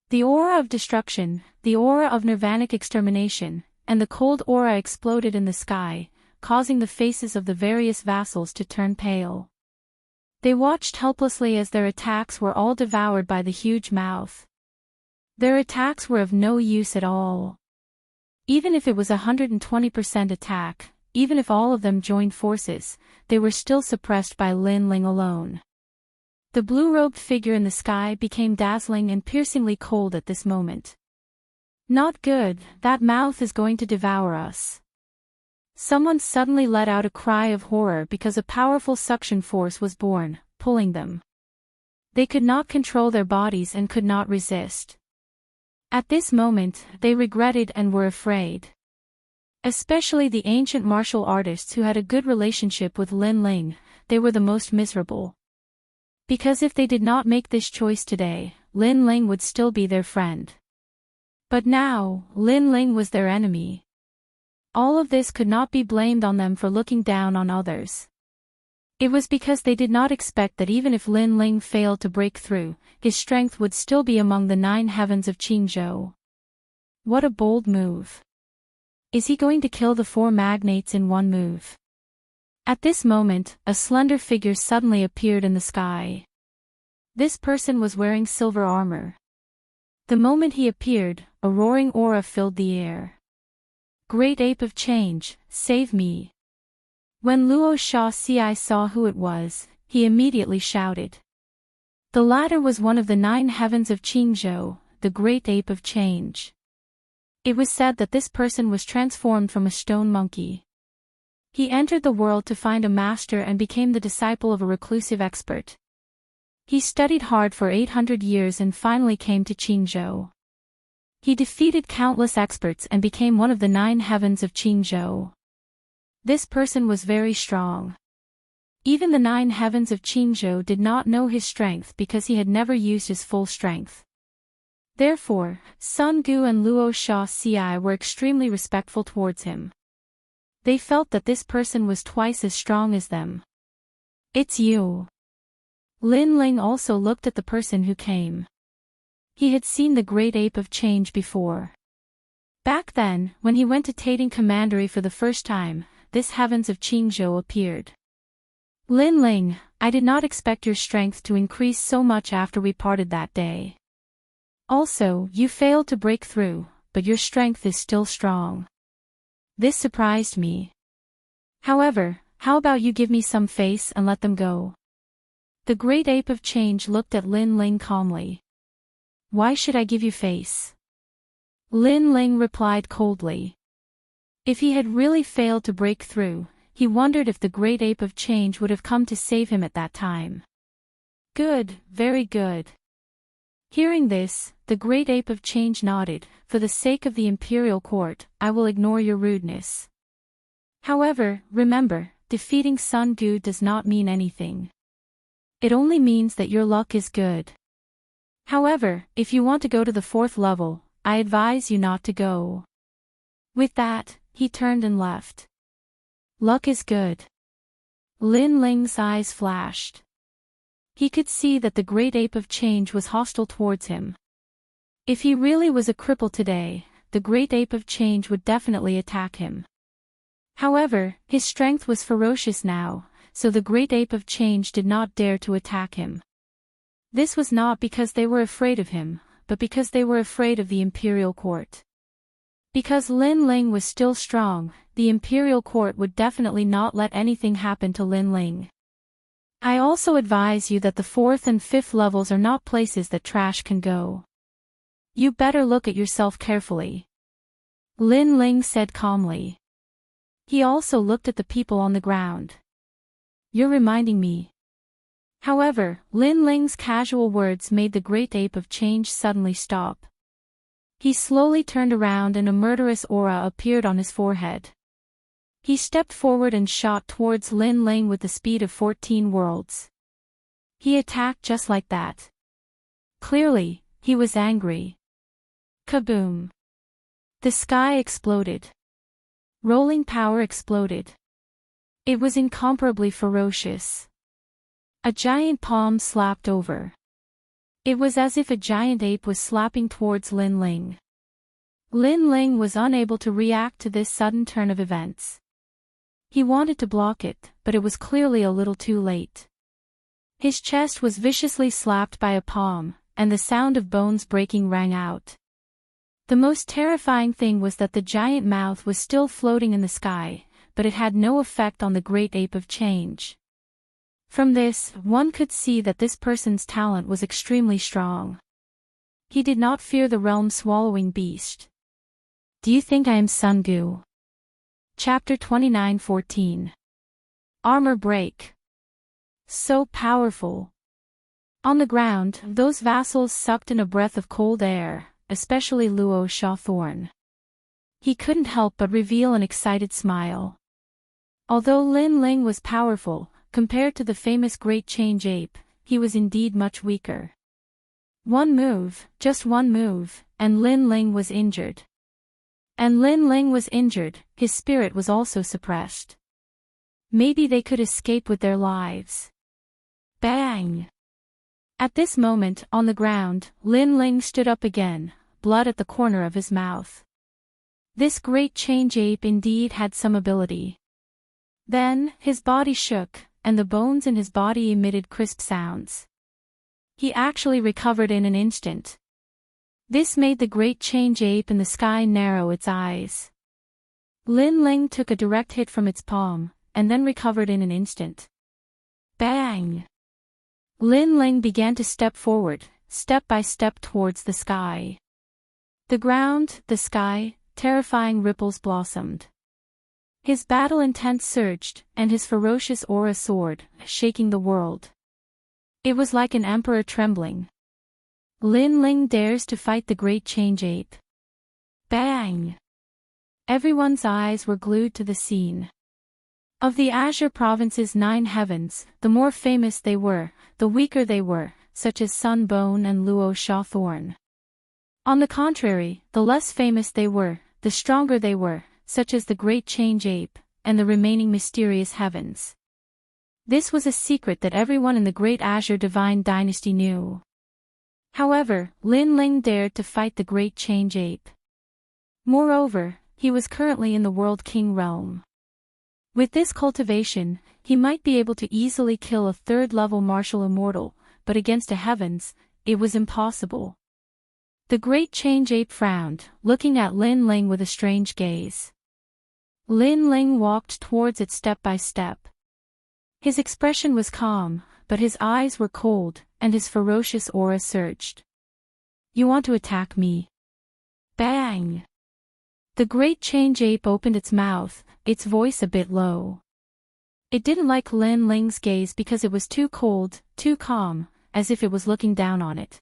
The aura of destruction, the aura of nirvanic extermination, and the cold aura exploded in the sky, causing the faces of the various vassals to turn pale. They watched helplessly as their attacks were all devoured by the huge mouth. Their attacks were of no use at all. Even if it was 120% attack, even if all of them joined forces, they were still suppressed by Lin Ling alone. The blue-robed figure in the sky became dazzling and piercingly cold at this moment. "Not good, that mouth is going to devour us." Someone suddenly let out a cry of horror because a powerful suction force was born, pulling them. They could not control their bodies and could not resist. At this moment, they regretted and were afraid. Especially the ancient martial artists who had a good relationship with Lin Ling, they were the most miserable. Because if they did not make this choice today, Lin Ling would still be their friend. But now, Lin Ling was their enemy. All of this could not be blamed on them for looking down on others. It was because they did not expect that even if Lin Ling failed to break through, his strength would still be among the 9 heavens of Qingzhou. What a bold move. Is he going to kill the 4 magnates in one move? At this moment, a slender figure suddenly appeared in the sky. This person was wearing silver armor. The moment he appeared, a roaring aura filled the air. "Great Ape of Change, save me." When Luo Xia saw who it was, he immediately shouted. The latter was one of the 9 heavens of Qingzhou, the Great Ape of Change. It was said that this person was transformed from a stone monkey. He entered the world to find a master and became the disciple of a reclusive expert. He studied hard for 800 years and finally came to Qingzhou. He defeated countless experts and became one of the 9 heavens of Qingzhou. This person was very strong. Even the 9 heavens of Qingzhou did not know his strength because he had never used his full strength. Therefore, Sun Gu and Luo Xia were extremely respectful towards him. They felt that this person was twice as strong as them. "It's you." Lin Ling also looked at the person who came. He had seen the Great Ape of Change before. Back then, when he went to Tating Commandery for the first time, this heavens of Qingzhou appeared. "Lin Ling, I did not expect your strength to increase so much after we parted that day. Also, you failed to break through, but your strength is still strong. This surprised me. However, how about you give me some face and let them go?" The Great Ape of Change looked at Lin Ling calmly. "Why should I give you face?" Lin Ling replied coldly. If he had really failed to break through, he wondered if the Great Ape of Change would have come to save him at that time. "Good, very good." Hearing this, the Great Ape of Change nodded. "For the sake of the imperial court, I will ignore your rudeness. However, remember, defeating Sun Gu does not mean anything. It only means that your luck is good. However, if you want to go to the 4th level, I advise you not to go. With that, he turned and left. Luck is good. Lin Ling's eyes flashed. He could see that the great ape of change was hostile towards him. If he really was a cripple today, the great ape of change would definitely attack him. However, his strength was ferocious now, so the great ape of change did not dare to attack him. This was not because they were afraid of him, but because they were afraid of the imperial court. Because Lin Ling was still strong, the imperial court would definitely not let anything happen to Lin Ling. I also advise you that the 4th and 5th levels are not places that trash can go. You better look at yourself carefully. Lin Ling said calmly. He also looked at the people on the ground. You're reminding me. However, Lin Ling's casual words made the great ape of change suddenly stop. He slowly turned around and a murderous aura appeared on his forehead. He stepped forward and shot towards Lin Ling with the speed of 14 worlds. He attacked just like that. Clearly, he was angry. Kaboom! The sky exploded. Rolling power exploded. It was incomparably ferocious. A giant palm slapped over. It was as if a giant ape was slapping towards Lin Ling. Lin Ling was unable to react to this sudden turn of events. He wanted to block it, but it was clearly a little too late. His chest was viciously slapped by a palm, and the sound of bones breaking rang out. The most terrifying thing was that the giant mouth was still floating in the sky, but it had no effect on the great ape of change. From this, one could see that this person's talent was extremely strong. He did not fear the realm-swallowing beast. Do you think I am Sun Gu? Chapter 29:14. Armor break. So powerful. On the ground, those vassals sucked in a breath of cold air, especially Luo Shawthorn. He couldn't help but reveal an excited smile. Although Lin Ling was powerful, compared to the famous Great Change Ape, he was indeed much weaker. One move, just one move, and Lin Ling was injured. And Lin Ling was injured, his spirit was also suppressed. Maybe they could escape with their lives. Bang! At this moment, on the ground, Lin Ling stood up again, blood at the corner of his mouth. This Great Change Ape indeed had some ability. Then, his body shook, and the bones in his body emitted crisp sounds. He actually recovered in an instant. This made the Great Change Ape in the sky narrow its eyes. Lin Ling took a direct hit from its palm, and then recovered in an instant. Bang! Lin Ling began to step forward, step by step towards the sky. The ground, the sky, terrifying ripples blossomed. His battle intent surged, and his ferocious aura soared, shaking the world. It was like an emperor trembling. Lin Ling dares to fight the Great Change Ape. Bang! Everyone's eyes were glued to the scene. Of the Azure Province's 9 heavens, the more famous they were, the weaker they were, such as Sun Bone and Luo Shawthorn. On the contrary, the less famous they were, the stronger they were, such as the Great Change Ape, and the remaining mysterious heavens. This was a secret that everyone in the Great Azure Divine Dynasty knew. However, Lin Ling dared to fight the Great Change Ape. Moreover, he was currently in the World King realm. With this cultivation, he might be able to easily kill a 3rd-level martial immortal, but against a heavens, it was impossible. The Great Change Ape frowned, looking at Lin Ling with a strange gaze. Lin Ling walked towards it step by step. His expression was calm, but his eyes were cold, and his ferocious aura surged. You want to attack me? Bang! The Great Change Ape opened its mouth, its voice a bit low. It didn't like Lin Ling's gaze because it was too cold, too calm, as if it was looking down on it.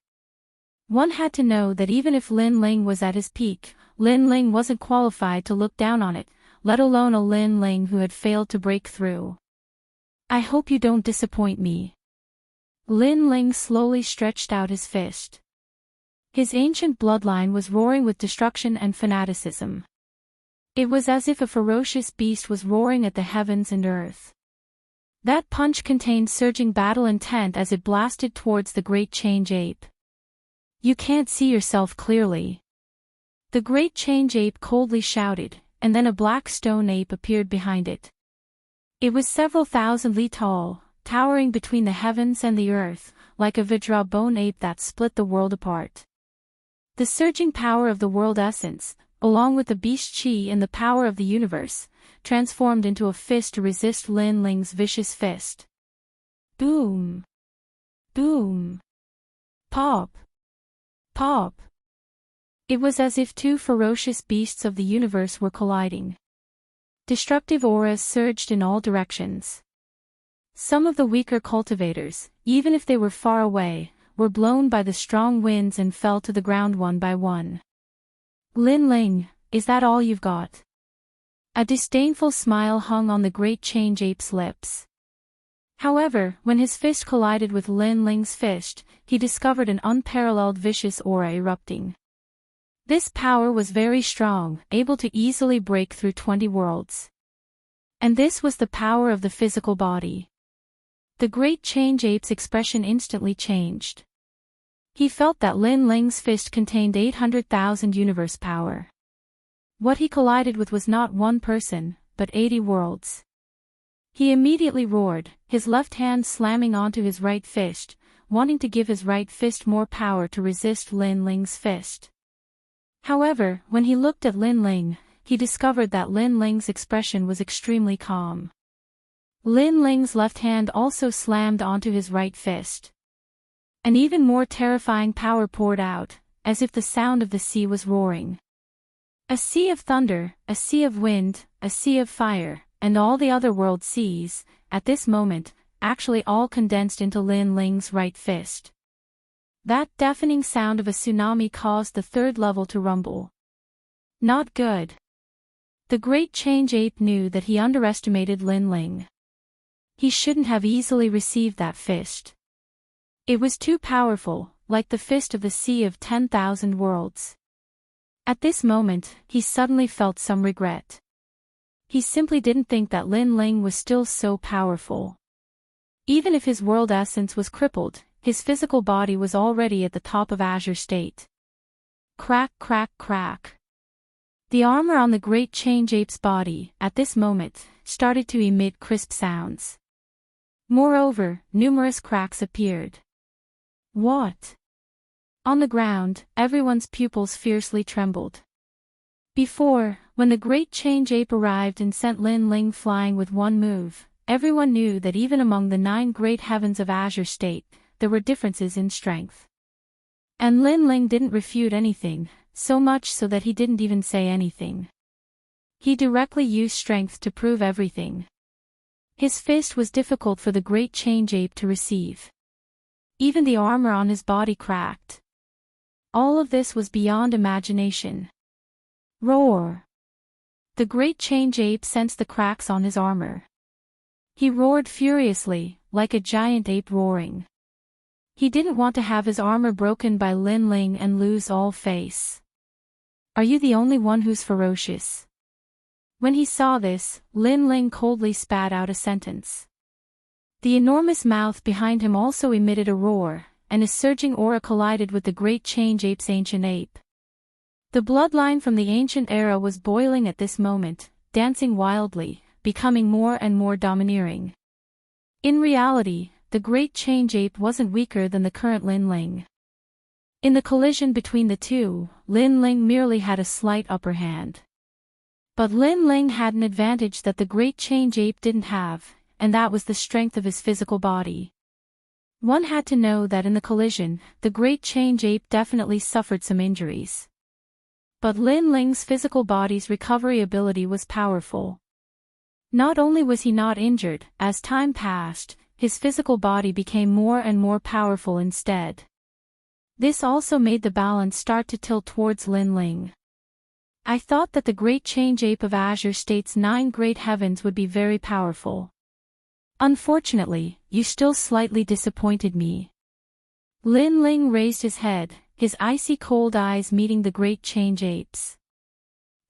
One had to know that even if Lin Ling was at his peak, Lin Ling wasn't qualified to look down on it, let alone a Lin Ling who had failed to break through. I hope you don't disappoint me. Lin Ling slowly stretched out his fist. His ancient bloodline was roaring with destruction and fanaticism. It was as if a ferocious beast was roaring at the heavens and earth. That punch contained surging battle intent as it blasted towards the great change ape. You can't see yourself clearly. The great change ape coldly shouted, and then a black stone ape appeared behind it. It was several thousand li tall, towering between the heavens and the earth, like a Vajra bone ape that split the world apart. The surging power of the world essence, along with the beast chi and the power of the universe, transformed into a fist to resist Lin Ling's vicious fist. Boom! Boom! Pop! Pop! It was as if two ferocious beasts of the universe were colliding. Destructive auras surged in all directions. Some of the weaker cultivators, even if they were far away, were blown by the strong winds and fell to the ground one by one. Lin Ling, is that all you've got? A disdainful smile hung on the great change ape's lips. However, when his fist collided with Lin Ling's fist, he discovered an unparalleled vicious aura erupting. This power was very strong, able to easily break through 20 worlds. And this was the power of the physical body. The great change ape's expression instantly changed. He felt that Lin Ling's fist contained 800,000 universe power. What he collided with was not one person, but 80 worlds. He immediately roared, his left hand slamming onto his right fist, wanting to give his right fist more power to resist Lin Ling's fist. However, when he looked at Lin Ling, he discovered that Lin Ling's expression was extremely calm. Lin Ling's left hand also slammed onto his right fist. An even more terrifying power poured out, as if the sound of the sea was roaring. A sea of thunder, a sea of wind, a sea of fire, and all the other world seas, at this moment, actually all condensed into Lin Ling's right fist. That deafening sound of a tsunami caused the third level to rumble. Not good. The great change ape knew that he underestimated Lin Ling. He shouldn't have easily received that fist. It was too powerful, like the fist of the sea of 10,000 worlds. At this moment, he suddenly felt some regret. He simply didn't think that Lin Ling was still so powerful. Even if his world essence was crippled, his physical body was already at the top of Azure state. Crack, crack, crack. The armor on the great change ape's body, at this moment, started to emit crisp sounds. Moreover, numerous cracks appeared. What? On the ground, everyone's pupils fiercely trembled. Before, when the great change ape arrived and sent Lin Ling flying with one move, everyone knew that even among the 9 great heavens of Azure state, there were differences in strength. And Lin Ling didn't refute anything, so much so that he didn't even say anything. He directly used strength to prove everything. His fist was difficult for the great change ape to receive. Even the armor on his body cracked. All of this was beyond imagination. Roar! The great change ape sensed the cracks on his armor. He roared furiously, like a giant ape roaring. He didn't want to have his armor broken by Lin Ling and lose all face. Are you the only one who's ferocious? When he saw this, Lin Ling coldly spat out a sentence. The enormous mouth behind him also emitted a roar, and a surging aura collided with the great change ape's ancient ape. The bloodline from the ancient era was boiling at this moment, dancing wildly, becoming more and more domineering. In reality, the great change ape wasn't weaker than the current Lin Ling. In the collision between the two, Lin Ling merely had a slight upper hand. But Lin Ling had an advantage that the great change ape didn't have, and that was the strength of his physical body. One had to know that in the collision, the great change ape definitely suffered some injuries. But Lin Ling's physical body's recovery ability was powerful. Not only was he not injured, as time passed, his physical body became more and more powerful instead. This also made the balance start to tilt towards Lin Ling. I thought that the great change ape of Azure State's 9 great heavens would be very powerful. Unfortunately, you still slightly disappointed me. Lin Ling raised his head, his icy cold eyes meeting the great change ape's.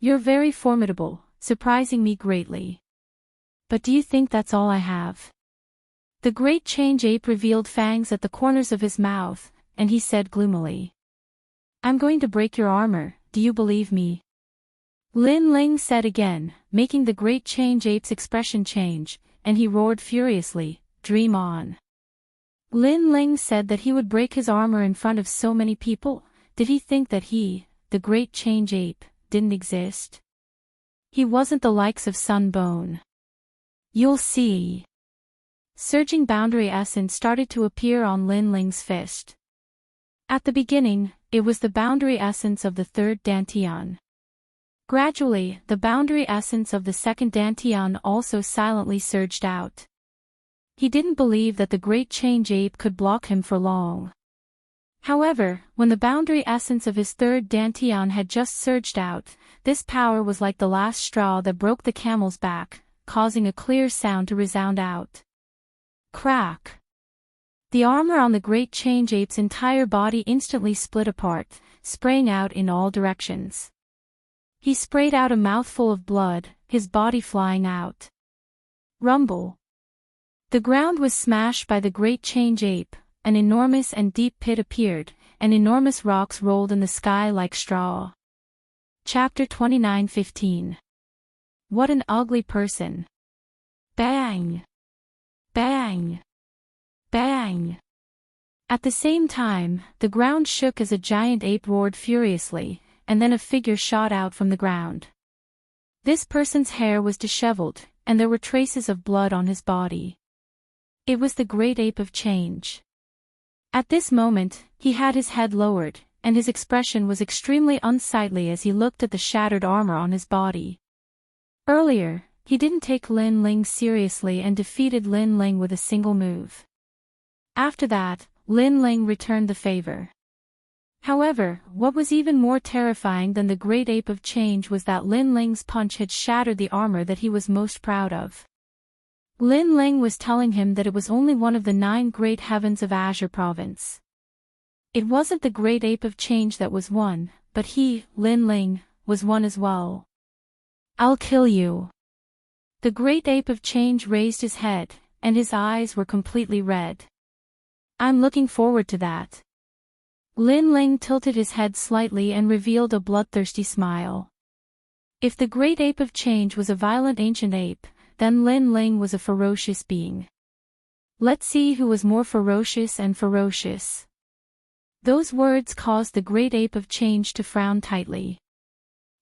You're very formidable, surprising me greatly. But do you think that's all I have? The great change ape revealed fangs at the corners of his mouth, and he said gloomily. I'm going to break your armor, do you believe me? Lin Ling said again, making the great change ape's expression change, and he roared furiously, dream on. Lin Ling said that he would break his armor in front of so many people. Did he think that he, the great change ape, didn't exist? He wasn't the likes of Sunbone. You'll see. Surging boundary essence started to appear on Lin Ling's fist. At the beginning, it was the boundary essence of the third Dantian. Gradually, the boundary essence of the second Dantian also silently surged out. He didn't believe that the great change ape could block him for long. However, when the boundary essence of his third Dantian had just surged out, this power was like the last straw that broke the camel's back, causing a clear sound to resound out. Crack! The armor on the great change ape's entire body instantly split apart, spraying out in all directions. He sprayed out a mouthful of blood, his body flying out. Rumble! The ground was smashed by the great change ape, an enormous and deep pit appeared, and enormous rocks rolled in the sky like straw. Chapter 29:15. What an ugly person! Bang! Bang! Bang! At the same time, the ground shook as a giant ape roared furiously, and then a figure shot out from the ground. This person's hair was disheveled, and there were traces of blood on his body. It was the great ape of change. At this moment, he had his head lowered, and his expression was extremely unsightly as he looked at the shattered armor on his body. Earlier, he didn't take Lin Ling seriously and defeated Lin Ling with a single move. After that, Lin Ling returned the favor. However, what was even more terrifying than the great ape of change was that Lin Ling's punch had shattered the armor that he was most proud of. Lin Ling was telling him that it was only one of the 9 great heavens of Azure Province. It wasn't the great ape of change that was one, but he, Lin Ling, was one as well. I'll kill you. The great ape of change raised his head, and his eyes were completely red. I'm looking forward to that. Lin Ling tilted his head slightly and revealed a bloodthirsty smile. If the great ape of change was a violent ancient ape, then Lin Ling was a ferocious being. Let's see who was more ferocious and ferocious. Those words caused the great ape of change to frown tightly.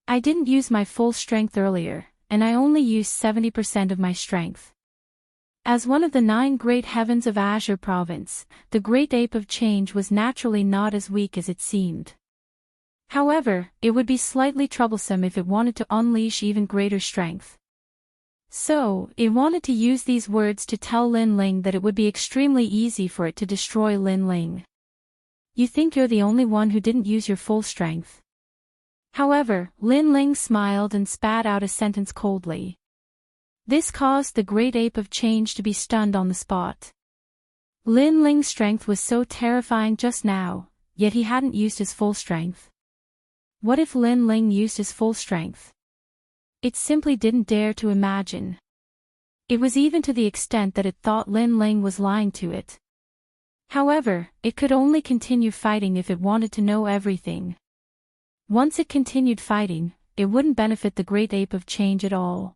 I didn't use my full strength earlier, and I only used 70% of my strength. As one of the 9 great heavens of Azure Province, the great ape of change was naturally not as weak as it seemed. However, it would be slightly troublesome if it wanted to unleash even greater strength. So, it wanted to use these words to tell Lin Ling that it would be extremely easy for it to destroy Lin Ling. You think you're the only one who didn't use your full strength? However, Lin Ling smiled and spat out a sentence coldly. This caused the great ape of change to be stunned on the spot. Lin Ling's strength was so terrifying just now, yet he hadn't used his full strength. What if Lin Ling used his full strength? It simply didn't dare to imagine. It was even to the extent that it thought Lin Ling was lying to it. However, it could only continue fighting if it wanted to know everything. Once it continued fighting, it wouldn't benefit the great ape of change at all.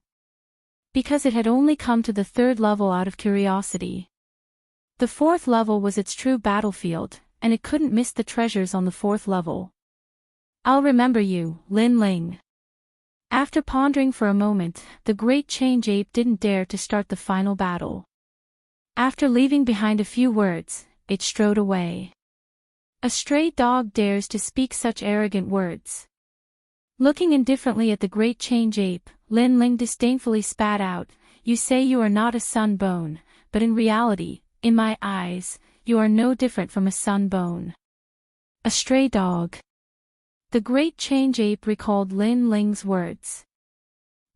Because it had only come to the 3rd level out of curiosity. The 4th level was its true battlefield, and it couldn't miss the treasures on the 4th level. I'll remember you, Lin Ling. After pondering for a moment, the great change ape didn't dare to start the final battle. After leaving behind a few words, it strode away. A stray dog dares to speak such arrogant words. Looking indifferently at the great change ape, Lin Ling disdainfully spat out, You say you are not a Sunbone, but in reality, in my eyes, you are no different from a Sunbone. A stray dog. The great change ape recalled Lin Ling's words.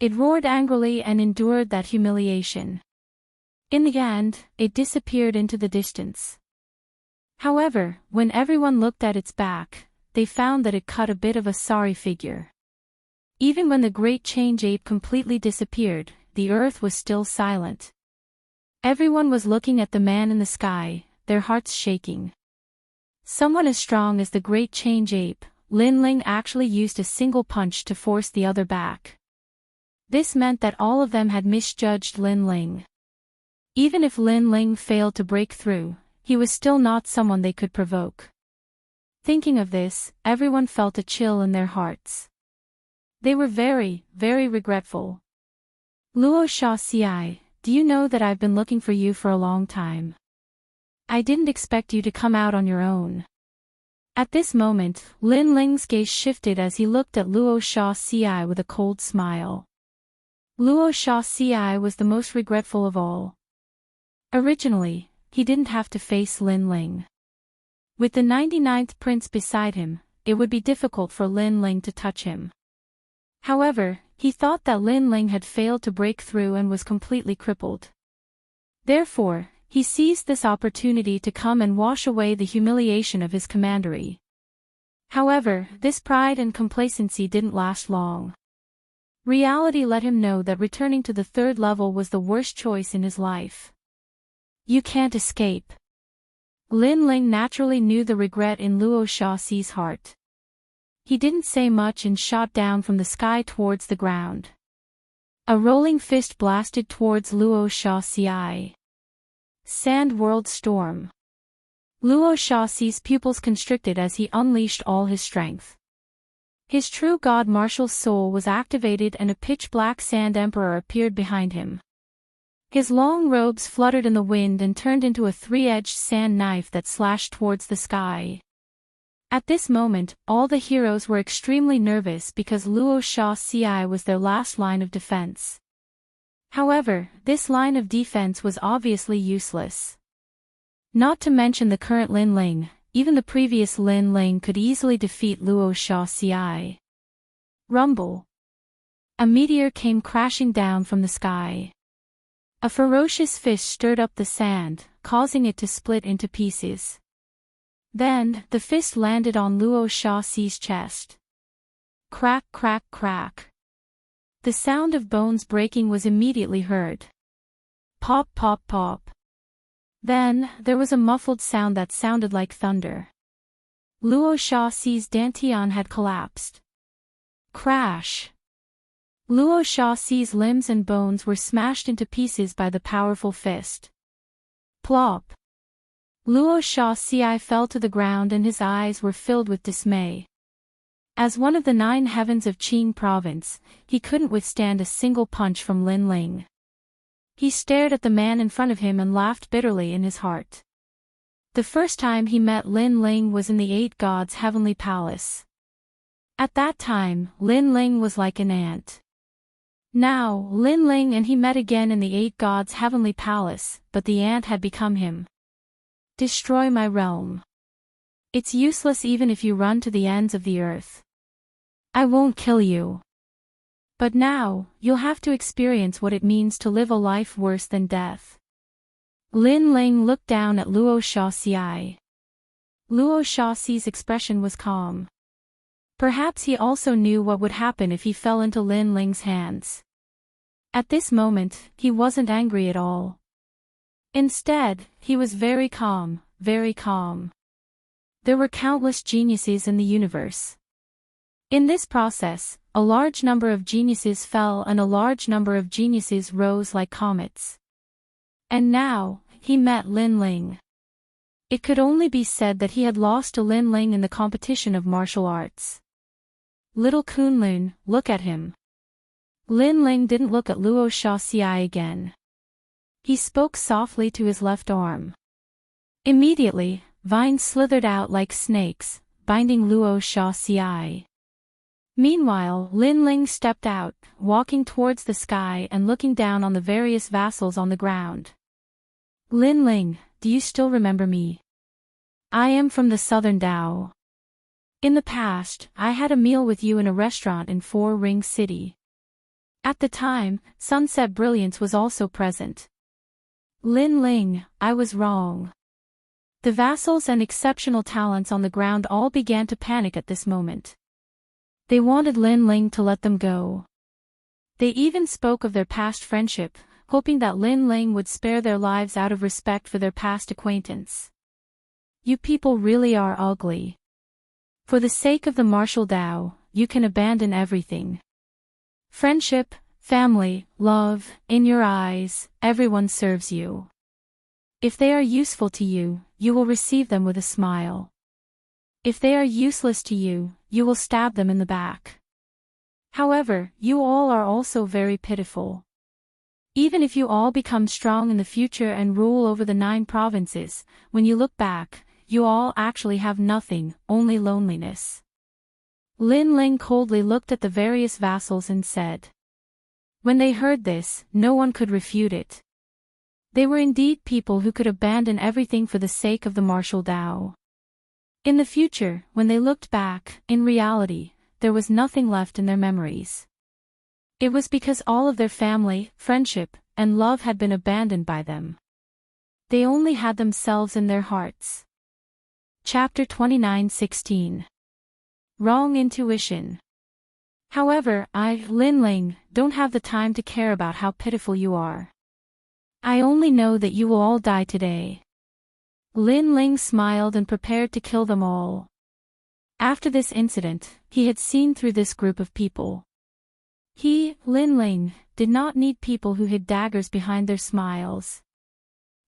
It roared angrily and endured that humiliation. In the end, it disappeared into the distance. However, when everyone looked at its back, they found that it cut a bit of a sorry figure. Even when the great change ape completely disappeared, the earth was still silent. Everyone was looking at the man in the sky, their hearts shaking. Someone as strong as the great change ape, Lin Ling actually used a single punch to force the other back. This meant that all of them had misjudged Lin Ling. Even if Lin Ling failed to break through, he was still not someone they could provoke. Thinking of this, everyone felt a chill in their hearts. They were very, very regretful. Luo Xia, do you know that I've been looking for you for a long time? I didn't expect you to come out on your own. At this moment, Lin Ling's gaze shifted as he looked at Luo Xia with a cold smile. Luo Xia was the most regretful of all. Originally, he didn't have to face Lin Ling. With the 99th prince beside him, it would be difficult for Lin Ling to touch him. However, he thought that Lin Ling had failed to break through and was completely crippled. Therefore, he seized this opportunity to come and wash away the humiliation of his commandery. However, this pride and complacency didn't last long. Reality let him know that returning to the third level was the worst choice in his life. You can't escape. Lin Ling naturally knew the regret in Luo Xiaoxi's heart. He didn't say much and shot down from the sky towards the ground. A rolling fist blasted towards Luo Xiaoxi. Sand World Storm. Luo Xiaoxi's pupils constricted as he unleashed all his strength. His true god martial soul was activated and a pitch-black sand emperor appeared behind him. His long robes fluttered in the wind and turned into a three-edged sand knife that slashed towards the sky. At this moment, all the heroes were extremely nervous because Luo Xiaoxi was their last line of defense. However, this line of defense was obviously useless. Not to mention the current Lin Ling, even the previous Lin Ling could easily defeat Luo Xiaoxi. Rumble. A meteor came crashing down from the sky. A ferocious fist stirred up the sand, causing it to split into pieces. Then, the fist landed on Luo Xiaoxi's chest. Crack, crack, crack. The sound of bones breaking was immediately heard. Pop, pop, pop. Then, there was a muffled sound that sounded like thunder. Luo Xiaoxi's dantian had collapsed. Crash. Luo Xiaoxi's limbs and bones were smashed into pieces by the powerful fist. Plop. Luo Xiaoxi fell to the ground and his eyes were filled with dismay. As one of the 9 heavens of Qing province, he couldn't withstand a single punch from Lin Ling. He stared at the man in front of him and laughed bitterly in his heart. The first time he met Lin Ling was in the 8 Gods' heavenly palace. At that time, Lin Ling was like an ant. Now, Lin Ling and he met again in the 8 Gods' heavenly palace, but the ant had become him. Destroy my realm. It's useless even if you run to the ends of the earth. I won't kill you. But now, you'll have to experience what it means to live a life worse than death. Lin Ling looked down at Luo Xiaoxi. Luo Xiaoxi's expression was calm. Perhaps he also knew what would happen if he fell into Lin Ling's hands. At this moment, he wasn't angry at all. Instead, he was very calm, very calm. There were countless geniuses in the universe. In this process, a large number of geniuses fell and a large number of geniuses rose like comets. And now, he met Lin Ling. It could only be said that he had lost to Lin Ling in the competition of martial arts. Little Kunlun, look at him. Lin Ling didn't look at Luo Xiaoxi again. He spoke softly to his left arm. Immediately, vines slithered out like snakes, binding Luo Xiaoxi. Meanwhile, Lin Ling stepped out, walking towards the sky and looking down on the various vassals on the ground. Lin Ling, do you still remember me? I am from the southern Dao. In the past, I had a meal with you in a restaurant in Four Ring City. At the time, Sunset Brilliance was also present. Lin Ling, I was wrong. The vassals and exceptional talents on the ground all began to panic at this moment. They wanted Lin Ling to let them go. They even spoke of their past friendship, hoping that Lin Ling would spare their lives out of respect for their past acquaintance. You people really are ugly. For the sake of the martial Tao, you can abandon everything. Friendship, family, love, in your eyes, everyone serves you. If they are useful to you, you will receive them with a smile. If they are useless to you, you will stab them in the back. However, you all are also very pitiful. Even if you all become strong in the future and rule over the 9 provinces, when you look back, you all actually have nothing, only loneliness. Lin Ling coldly looked at the various vassals and said. When they heard this, no one could refute it. They were indeed people who could abandon everything for the sake of the martial Tao. In the future, when they looked back, in reality, there was nothing left in their memories. It was because all of their family, friendship, and love had been abandoned by them. They only had themselves in their hearts. Chapter 29:16. Wrong intuition. However, I, Lin Ling, don't have the time to care about how pitiful you are. I only know that you will all die today. Lin Ling smiled and prepared to kill them all. After this incident, he had seen through this group of people. He, Lin Ling, did not need people who hid daggers behind their smiles.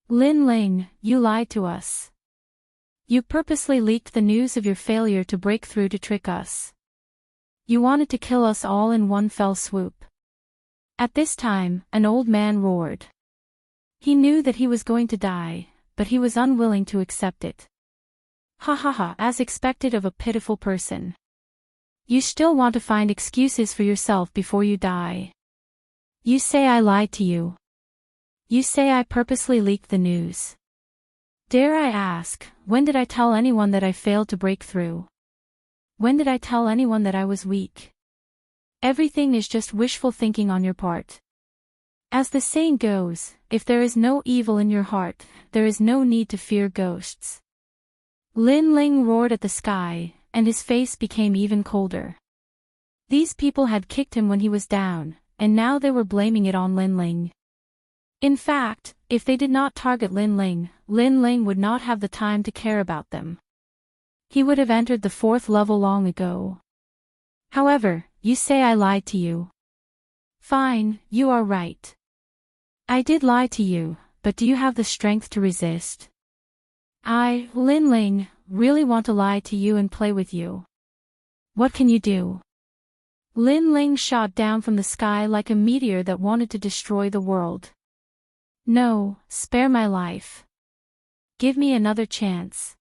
Lin Ling, you lied to us. You purposely leaked the news of your failure to break through to trick us. You wanted to kill us all in one fell swoop. At this time, an old man roared. He knew that he was going to die, but he was unwilling to accept it. Ha ha ha, as expected of a pitiful person. You still want to find excuses for yourself before you die. You say I lied to you. You say I purposely leaked the news. Dare I ask, when did I tell anyone that I failed to break through? When did I tell anyone that I was weak? Everything is just wishful thinking on your part. As the saying goes, if there is no evil in your heart, there is no need to fear ghosts. Lin Ling roared at the sky, and his face became even colder. These people had kicked him when he was down, and now they were blaming it on Lin Ling. In fact, if they did not target Lin Ling would not have the time to care about them. He would have entered the 4th level long ago. However, you say I lied to you. Fine, you are right. I did lie to you, but do you have the strength to resist? I, Lin Ling, really want to lie to you and play with you. What can you do? Lin Ling shot down from the sky like a meteor that wanted to destroy the world. No, spare my life. Give me another chance.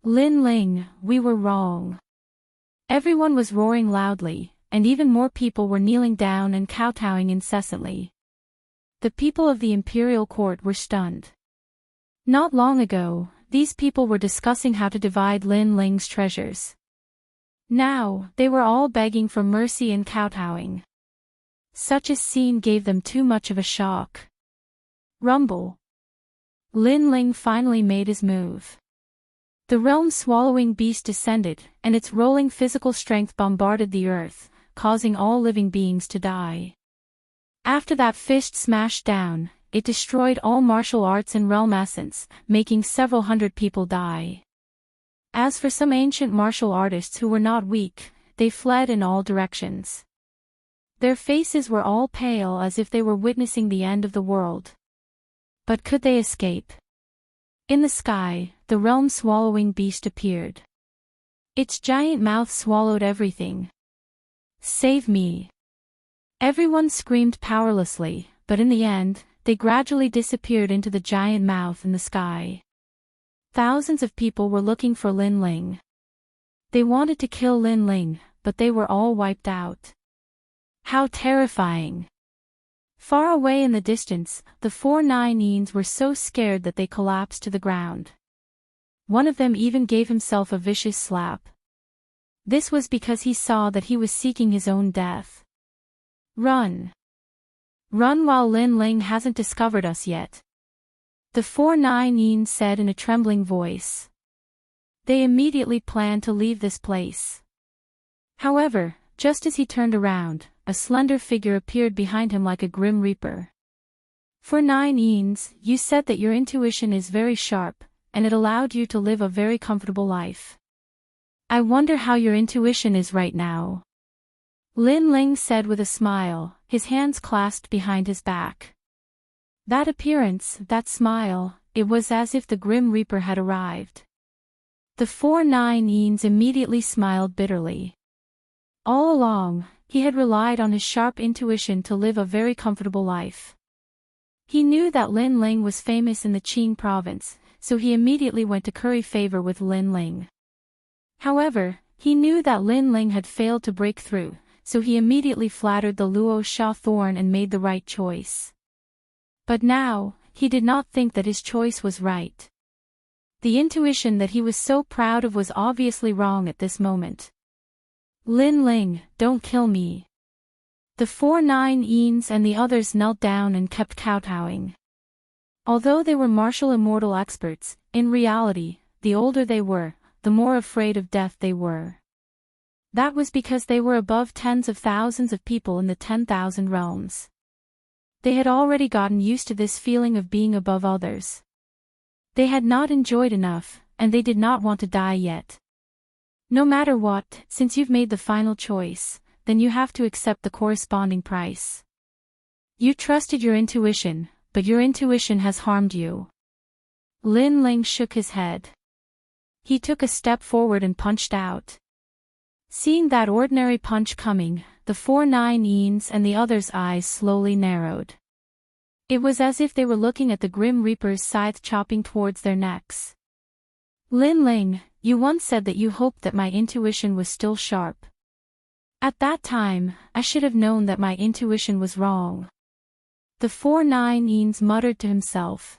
Lin Ling, we were wrong. Everyone was roaring loudly, and even more people were kneeling down and kowtowing incessantly. The people of the imperial court were stunned. Not long ago, these people were discussing how to divide Lin Ling's treasures. Now, they were all begging for mercy and kowtowing. Such a scene gave them too much of a shock. Rumble. Lin Ling finally made his move. The realm-swallowing beast descended, and its rolling physical strength bombarded the earth, causing all living beings to die. After that fist smashed down, it destroyed all martial arts and realm essence, making several hundred people die. As for some ancient martial artists who were not weak, they fled in all directions. Their faces were all pale as if they were witnessing the end of the world. But could they escape? In the sky, the realm-swallowing beast appeared. Its giant mouth swallowed everything. Save me! Everyone screamed powerlessly, but in the end, they gradually disappeared into the giant mouth in the sky. Thousands of people were looking for Lin Ling. They wanted to kill Lin Ling, but they were all wiped out. How terrifying! Far away in the distance, the 4 Nineens were so scared that they collapsed to the ground. One of them even gave himself a vicious slap. This was because he saw that he was seeking his own death. Run! Run while Lin Ling hasn't discovered us yet. the 4 said in a trembling voice. They immediately planned to leave this place. However, just as he turned around, a slender figure appeared behind him like a grim reaper. For 9, you said that your intuition is very sharp, and it allowed you to live a very comfortable life. I wonder how your intuition is right now. Lin Ling said with a smile, his hands clasped behind his back. That appearance, that smile, it was as if the Grim Reaper had arrived. The 4 immediately smiled bitterly. All along, he had relied on his sharp intuition to live a very comfortable life. He knew that Lin Ling was famous in the Qing province, so he immediately went to curry favor with Lin Ling. However, he knew that Lin Ling had failed to break through, so he immediately flattered the Luo Sha thorn and made the right choice. But now, he did not think that his choice was right. The intuition that he was so proud of was obviously wrong at this moment. Lin Ling, don't kill me. The 4 and the others knelt down and kept kowtowing. Although they were martial immortal experts, in reality, the older they were, the more afraid of death they were. That was because they were above tens of thousands of people in the 10,000 realms. They had already gotten used to this feeling of being above others. They had not enjoyed enough, and they did not want to die yet. No matter what, since you've made the final choice, then you have to accept the corresponding price. You trusted your intuition, but your intuition has harmed you. Lin Ling shook his head. He took a step forward and punched out. Seeing that ordinary punch coming, the 4 and the others' eyes slowly narrowed. It was as if they were looking at the Grim Reaper's scythe chopping towards their necks. Lin Ling, you once said that you hoped that my intuition was still sharp. At that time, I should have known that my intuition was wrong. The 4 muttered to himself.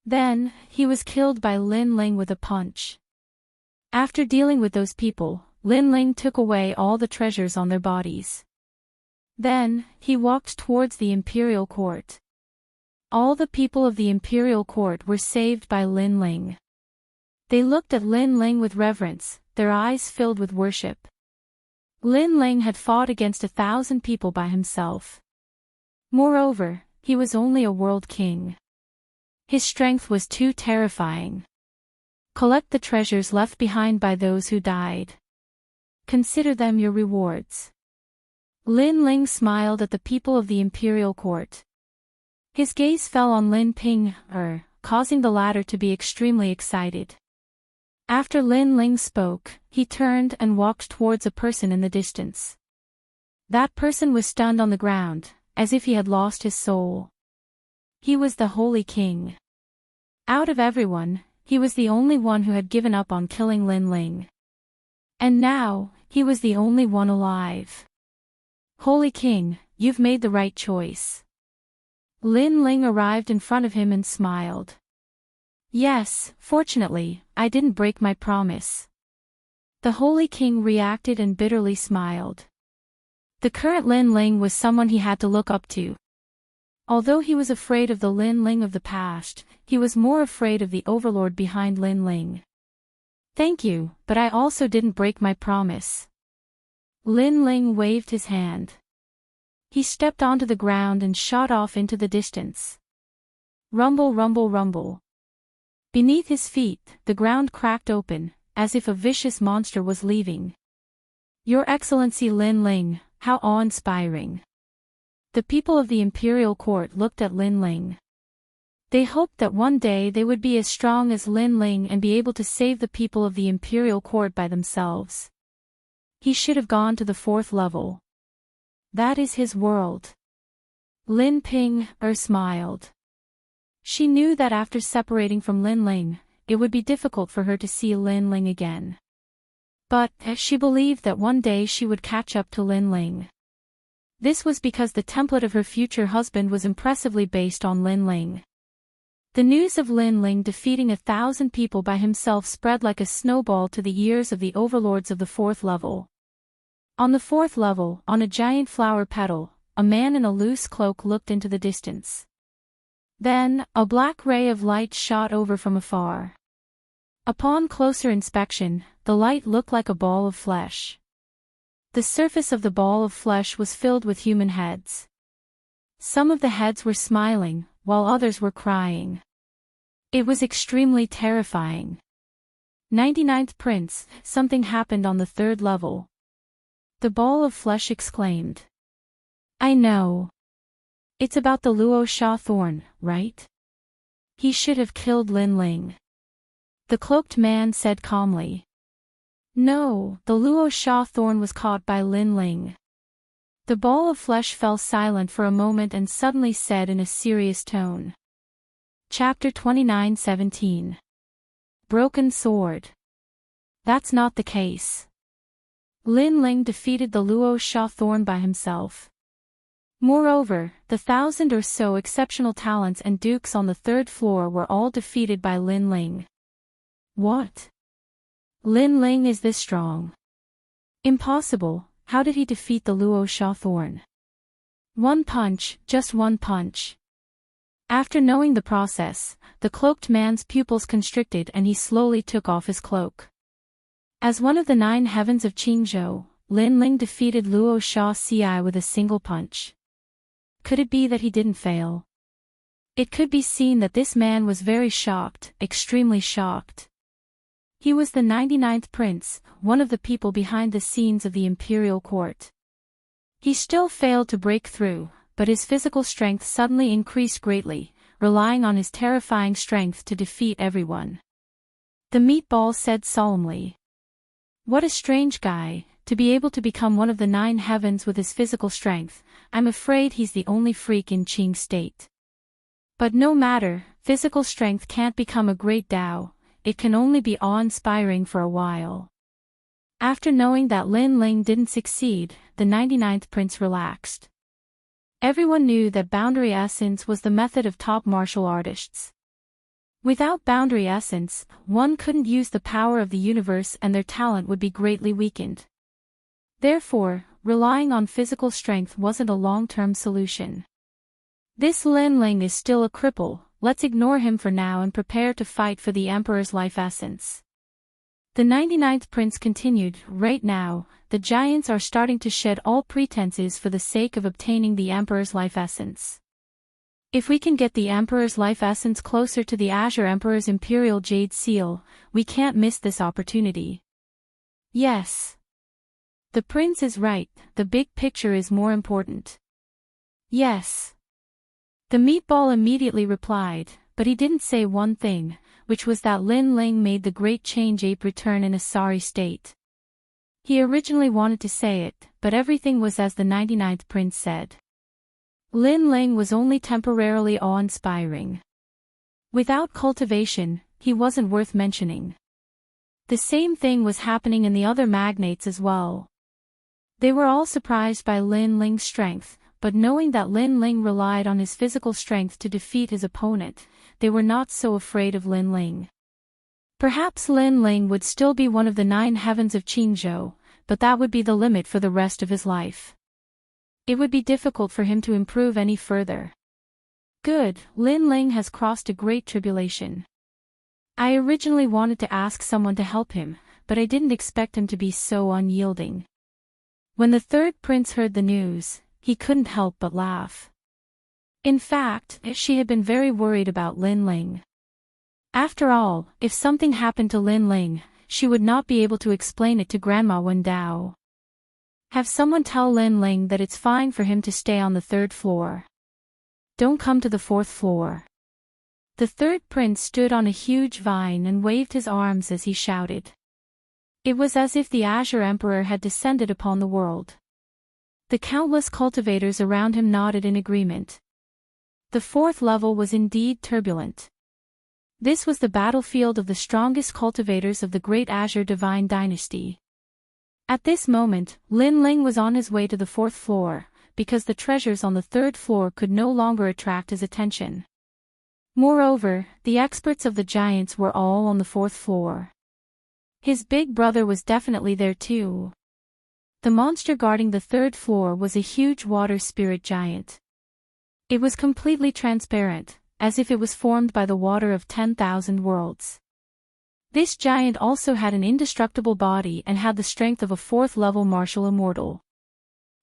Then, he was killed by Lin Ling with a punch. After dealing with those people, Lin Ling took away all the treasures on their bodies. Then, he walked towards the imperial court. All the people of the imperial court were saved by Lin Ling. They looked at Lin Ling with reverence, their eyes filled with worship. Lin Ling had fought against 1,000 people by himself. Moreover, he was only a world king. His strength was too terrifying. Collect the treasures left behind by those who died. Consider them your rewards. Lin Ling smiled at the people of the imperial court. His gaze fell on Lin Ping, causing the latter to be extremely excited. After Lin Ling spoke, he turned and walked towards a person in the distance. That person was stunned on the ground, as if he had lost his soul. He was the Holy King. Out of everyone, he was the only one who had given up on killing Lin Ling. And now, he was the only one alive. Holy King, you've made the right choice. Lin Ling arrived in front of him and smiled. Yes, fortunately, I didn't break my promise. The Holy King reacted and bitterly smiled. The current Lin Ling was someone he had to look up to. Although he was afraid of the Lin Ling of the past, he was more afraid of the overlord behind Lin Ling. Thank you, but I also didn't break my promise. Lin Ling waved his hand. He stepped onto the ground and shot off into the distance. Rumble, rumble, rumble. Beneath his feet, the ground cracked open, as if a vicious monster was leaving. Your Excellency Lin Ling, how awe-inspiring. The people of the imperial court looked at Lin Ling. They hoped that one day they would be as strong as Lin Ling and be able to save the people of the imperial court by themselves. He should have gone to the 4th level. That is his world. Lin Ping, smiled. She knew that after separating from Lin Ling, it would be difficult for her to see Lin Ling again. But, she believed that one day she would catch up to Lin Ling. This was because the template of her future husband was impressively based on Lin Ling. The news of Lin Ling defeating 1,000 people by himself spread like a snowball to the ears of the overlords of the 4th level. On the 4th level, on a giant flower petal, a man in a loose cloak looked into the distance. Then, a black ray of light shot over from afar. Upon closer inspection, the light looked like a ball of flesh. The surface of the ball of flesh was filled with human heads. Some of the heads were smiling, while others were crying. It was extremely terrifying. 99th Prince, something happened on the third level. The ball of flesh exclaimed. I know. It's about the Luo Sha thorn, right? He should have killed Lin Ling. The cloaked man said calmly. No, the Luo Sha thorn was caught by Lin Ling. The ball of flesh fell silent for a moment and suddenly said in a serious tone. Chapter 29:17. Broken Sword. That's not the case. Lin Ling defeated the Luo Sha thorn by himself. Moreover, the 1,000 or so exceptional talents and dukes on the third floor were all defeated by Lin Ling. What? Lin Ling is this strong? Impossible. How did he defeat the Luo Sha thorn? One punch, just one punch. After knowing the process, the cloaked man's pupils constricted and he slowly took off his cloak. As one of the 9 heavens of Qingzhou, Lin Ling defeated Luo Sha Ci with a single punch. Could it be that he didn't fail? It could be seen that this man was very shocked, extremely shocked. He was the 99th Prince, one of the people behind the scenes of the imperial court. He still failed to break through, but his physical strength suddenly increased greatly, relying on his terrifying strength to defeat everyone. The meatball said solemnly. What a strange guy, to be able to become one of the 9 heavens with his physical strength. I'm afraid he's the only freak in Qing state. But no matter, physical strength can't become a great Dao, it can only be awe-inspiring for a while. After knowing that Lin Ling didn't succeed, the 99th Prince relaxed. Everyone knew that boundary essence was the method of top martial artists. Without boundary essence, one couldn't use the power of the universe and their talent would be greatly weakened. Therefore, relying on physical strength wasn't a long-term solution. This Lin Ling is still a cripple, let's ignore him for now and prepare to fight for the Emperor's life essence. The 99th Prince continued, right now, the giants are starting to shed all pretenses for the sake of obtaining the Emperor's life essence. If we can get the Emperor's life essence closer to the Azure Emperor's Imperial Jade Seal, we can't miss this opportunity. Yes. The prince is right, the big picture is more important. Yes. The meatball immediately replied, but he didn't say one thing, which was that Lin Ling made the great change ape return in a sorry state. He originally wanted to say it, but everything was as the 99th Prince said. Lin Ling was only temporarily awe-inspiring. Without cultivation, he wasn't worth mentioning. The same thing was happening in the other magnates as well. They were all surprised by Lin Ling's strength, but knowing that Lin Ling relied on his physical strength to defeat his opponent, they were not so afraid of Lin Ling. Perhaps Lin Ling would still be one of the 9 heavens of Qingzhou, but that would be the limit for the rest of his life. It would be difficult for him to improve any further. Good, Lin Ling has crossed a great tribulation. I originally wanted to ask someone to help him, but I didn't expect him to be so unyielding. When the 3rd Prince heard the news, he couldn't help but laugh. In fact, she had been very worried about Lin Ling. After all, if something happened to Lin Ling, she would not be able to explain it to Grandma Wen Dao. Have someone tell Lin Ling that it's fine for him to stay on the 3rd floor. Don't come to the 4th floor. The 3rd Prince stood on a huge vine and waved his arms as he shouted. It was as if the Azure Emperor had descended upon the world. The countless cultivators around him nodded in agreement. The 4th level was indeed turbulent. This was the battlefield of the strongest cultivators of the Great Azure Divine Dynasty. At this moment, Lin Ling was on his way to the 4th floor, because the treasures on the 3rd floor could no longer attract his attention. Moreover, the experts of the giants were all on the 4th floor. His big brother was definitely there too. The monster guarding the 3rd floor was a huge water spirit giant. It was completely transparent, as if it was formed by the water of 10,000 worlds. This giant also had an indestructible body and had the strength of a 4th-level martial immortal.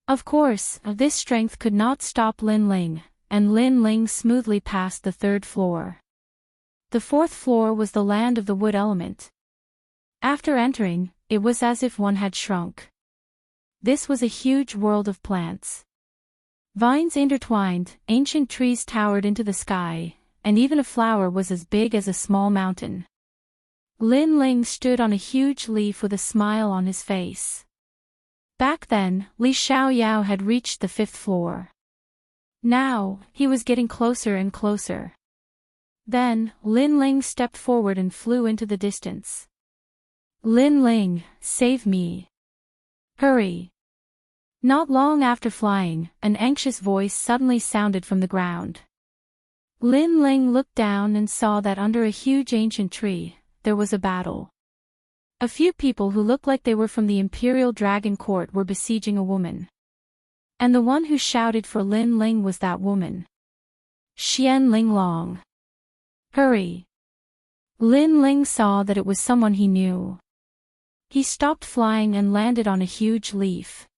Of course, this strength could not stop Lin Ling, and Lin Ling smoothly passed the 3rd floor. The 4th floor was the land of the wood element. After entering, it was as if one had shrunk. This was a huge world of plants. Vines intertwined, ancient trees towered into the sky, and even a flower was as big as a small mountain. Lin Ling stood on a huge leaf with a smile on his face. Back then, Li Xiaoyao had reached the 5th floor. Now, he was getting closer and closer. Then, Lin Ling stepped forward and flew into the distance. Lin Ling, save me. Hurry. Not long after flying, an anxious voice suddenly sounded from the ground. Lin Ling looked down and saw that under a huge ancient tree, there was a battle. A few people who looked like they were from the Imperial Dragon Court were besieging a woman. And the one who shouted for Lin Ling was that woman. Xian Linglong. Hurry. Lin Ling saw that it was someone he knew. He stopped flying and landed on a huge leaf.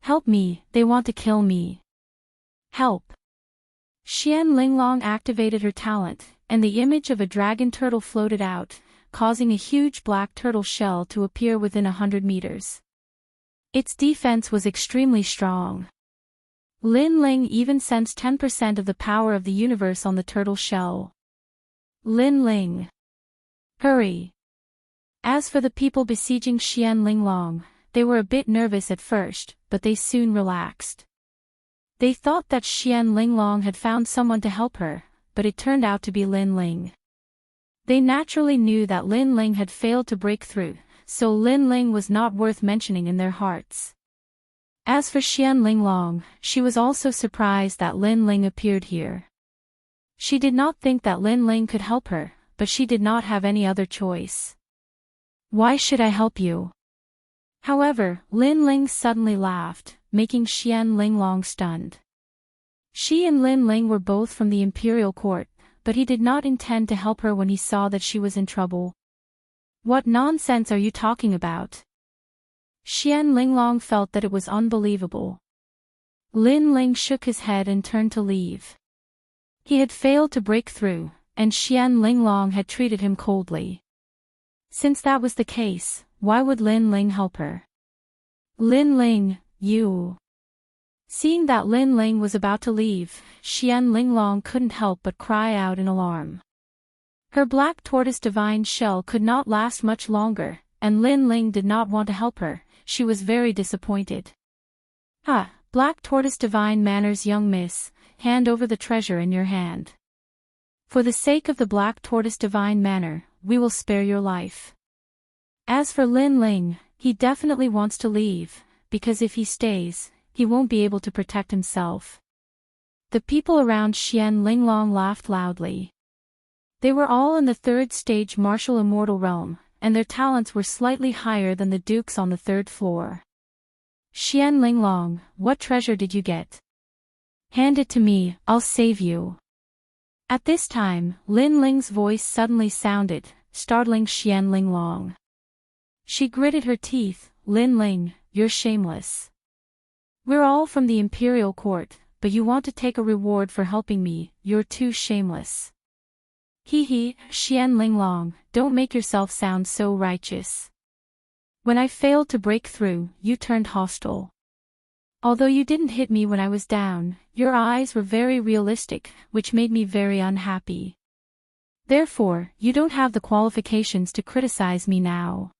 Help me, they want to kill me. Help. Xian Linglong activated her talent, and the image of a dragon turtle floated out, causing a huge black turtle shell to appear within 100 meters. Its defense was extremely strong. Lin Ling even sensed 10% of the power of the universe on the turtle shell. Lin Ling. Hurry. As for the people besieging Xian Linglong, they were a bit nervous at first, but they soon relaxed. They thought that Xian Linglong had found someone to help her, but it turned out to be Lin Ling. They naturally knew that Lin Ling had failed to break through, so Lin Ling was not worth mentioning in their hearts. As for Xian Linglong, she was also surprised that Lin Ling appeared here. She did not think that Lin Ling could help her, but she did not have any other choice. Why should I help you? However, Lin Ling suddenly laughed, making Xian Linglong stunned. She and Lin Ling were both from the Imperial Court, but he did not intend to help her when he saw that she was in trouble. What nonsense are you talking about? Xian Linglong felt that it was unbelievable. Lin Ling shook his head and turned to leave. He had failed to break through, and Xian Linglong had treated him coldly. Since that was the case, why would Lin Ling help her? Lin Ling, you. Seeing that Lin Ling was about to leave, Xian Linglong couldn't help but cry out in alarm. Her black tortoise divine shell could not last much longer, and Lin Ling did not want to help her. She was very disappointed. Black tortoise divine manners, young miss, hand over the treasure in your hand. For the sake of the black tortoise divine manner, we will spare your life. As for Lin Ling, he definitely wants to leave, because if he stays, he won't be able to protect himself. The people around Xian Linglong laughed loudly. They were all in the 3rd stage martial immortal realm, and their talents were slightly higher than the dukes on the 3rd floor. Xian Linglong, what treasure did you get? Hand it to me, I'll save you. At this time, Lin Ling's voice suddenly sounded, startling Xian Linglong. She gritted her teeth. Lin Ling, you're shameless. We're all from the Imperial Court, but you want to take a reward for helping me, you're too shameless. Hee, Xian Linglong, don't make yourself sound so righteous. When I failed to break through, you turned hostile. Although you didn't hit me when I was down, your eyes were very realistic, which made me very unhappy. Therefore, you don't have the qualifications to criticize me now.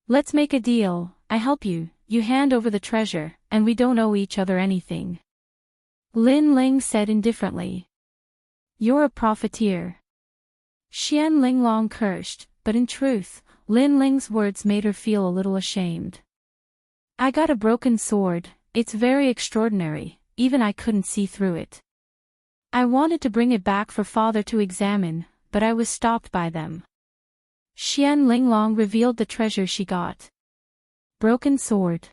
Let's make a deal, I help you, you hand over the treasure, and we don't owe each other anything. Lin Ling said indifferently. You're a profiteer. Xian Linglong cursed, but in truth, Lin Ling's words made her feel a little ashamed. I got a broken sword, it's very extraordinary, even I couldn't see through it. I wanted to bring it back for father to examine, but I was stopped by them. Xian Linglong revealed the treasure she got. Broken sword.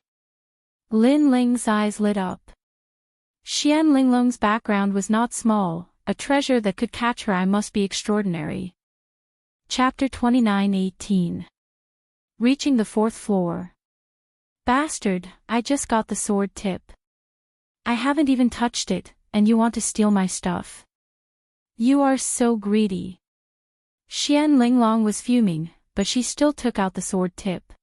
Lin Ling's eyes lit up. Xian Linglong's background was not small, a treasure that could catch her. I must be extraordinary. Chapter 29:18. Reaching the fourth floor. Bastard, I just got the sword tip. I haven't even touched it, and you want to steal my stuff. You are so greedy. Xian Linglong was fuming, but she still took out the sword tip.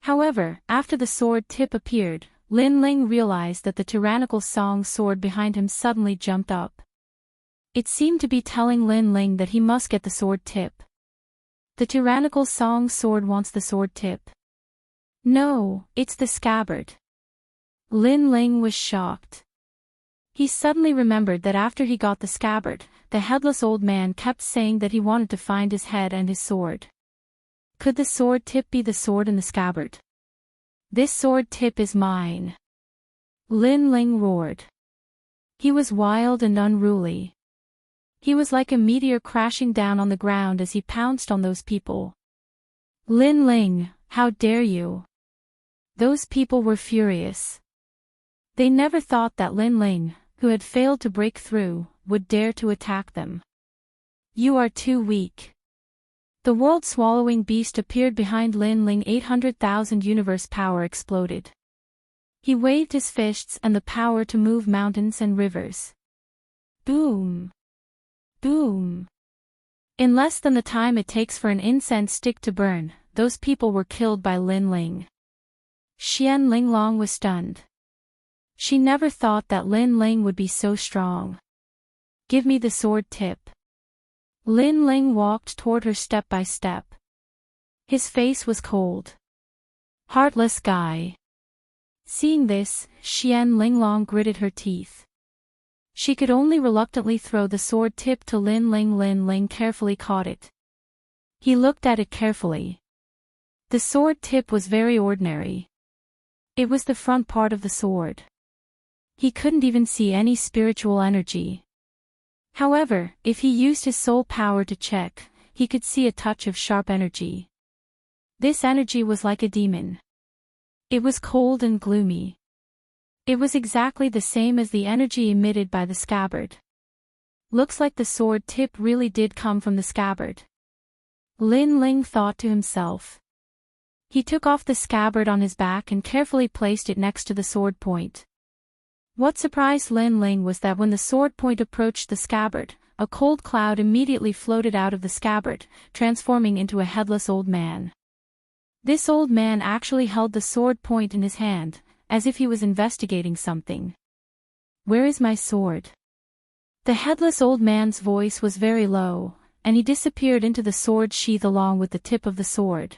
However, after the sword tip appeared, Lin Ling realized that the tyrannical song sword behind him suddenly jumped up. It seemed to be telling Lin Ling that he must get the sword tip. The tyrannical song sword wants the sword tip. No, it's the scabbard. Lin Ling was shocked. He suddenly remembered that after he got the scabbard, the headless old man kept saying that he wanted to find his head and his sword. Could the sword tip be the sword in the scabbard? This sword tip is mine. Lin Ling roared. He was wild and unruly. He was like a meteor crashing down on the ground as he pounced on those people. Lin Ling, how dare you? Those people were furious. They never thought that Lin Ling, who had failed to break through, would dare to attack them. You are too weak. The world-swallowing beast appeared behind Lin Ling. 800,000 universe power exploded. He waved his fists and the power to move mountains and rivers. Boom! Boom! In less than the time it takes for an incense stick to burn, those people were killed by Lin Ling. Xian Linglong was stunned. She never thought that Lin Ling would be so strong. Give me the sword tip. Lin Ling walked toward her step by step. His face was cold. Heartless guy. Seeing this, Xian Linglong gritted her teeth. She could only reluctantly throw the sword tip to Lin Ling. Lin Ling carefully caught it. He looked at it carefully. The sword tip was very ordinary. It was the front part of the sword. He couldn't even see any spiritual energy. However, if he used his soul power to check, he could see a touch of sharp energy. This energy was like a demon. It was cold and gloomy. It was exactly the same as the energy emitted by the scabbard. Looks like the sword tip really did come from the scabbard. Lin Ling thought to himself. He took off the scabbard on his back and carefully placed it next to the sword point. What surprised Lin Ling was that when the sword point approached the scabbard, a cold cloud immediately floated out of the scabbard, transforming into a headless old man. This old man actually held the sword point in his hand, as if he was investigating something. Where is my sword? The headless old man's voice was very low, and he disappeared into the sword sheath along with the tip of the sword.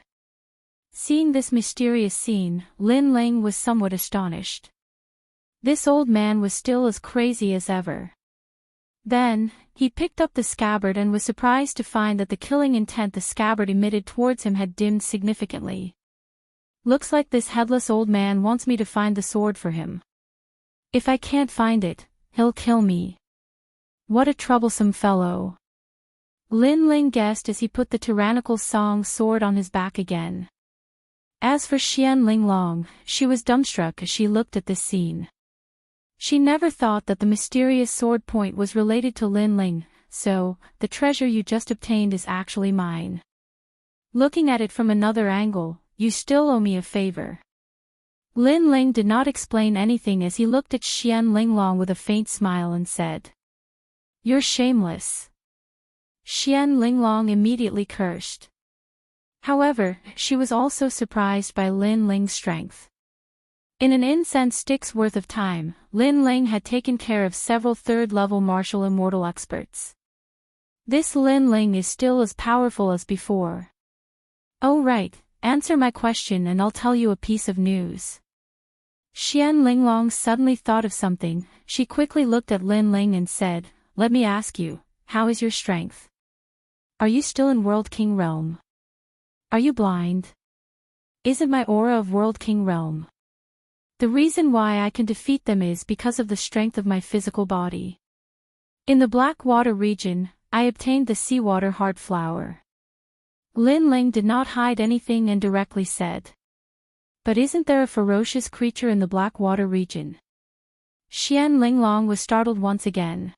Seeing this mysterious scene, Lin Ling was somewhat astonished. This old man was still as crazy as ever. Then, he picked up the scabbard and was surprised to find that the killing intent the scabbard emitted towards him had dimmed significantly. Looks like this headless old man wants me to find the sword for him. If I can't find it, he'll kill me. What a troublesome fellow. Lin Ling guessed as he put the tyrannical song sword on his back again. As for Xian Linglong, she was dumbstruck as she looked at this scene. She never thought that the mysterious sword point was related to Lin Ling, so, the treasure you just obtained is actually mine. Looking at it from another angle, you still owe me a favor. Lin Ling did not explain anything as he looked at Xian Linglong with a faint smile and said. You're shameless. Xian Linglong immediately cursed. However, she was also surprised by Lin Ling's strength. In an incense stick's worth of time, Lin Ling had taken care of several third-level martial immortal experts. This Lin Ling is still as powerful as before. Oh right, answer my question and I'll tell you a piece of news. Xian Linglong suddenly thought of something. She quickly looked at Lin Ling and said, Let me ask you, how is your strength? Are you still in World King Realm? Are you blind? Isn't my aura of World King Realm? The reason why I can defeat them is because of the strength of my physical body. In the Black Water region, I obtained the Seawater Heart Flower. Lin Ling did not hide anything and directly said. But isn't there a ferocious creature in the Black Water region? Xian Linglong was startled once again.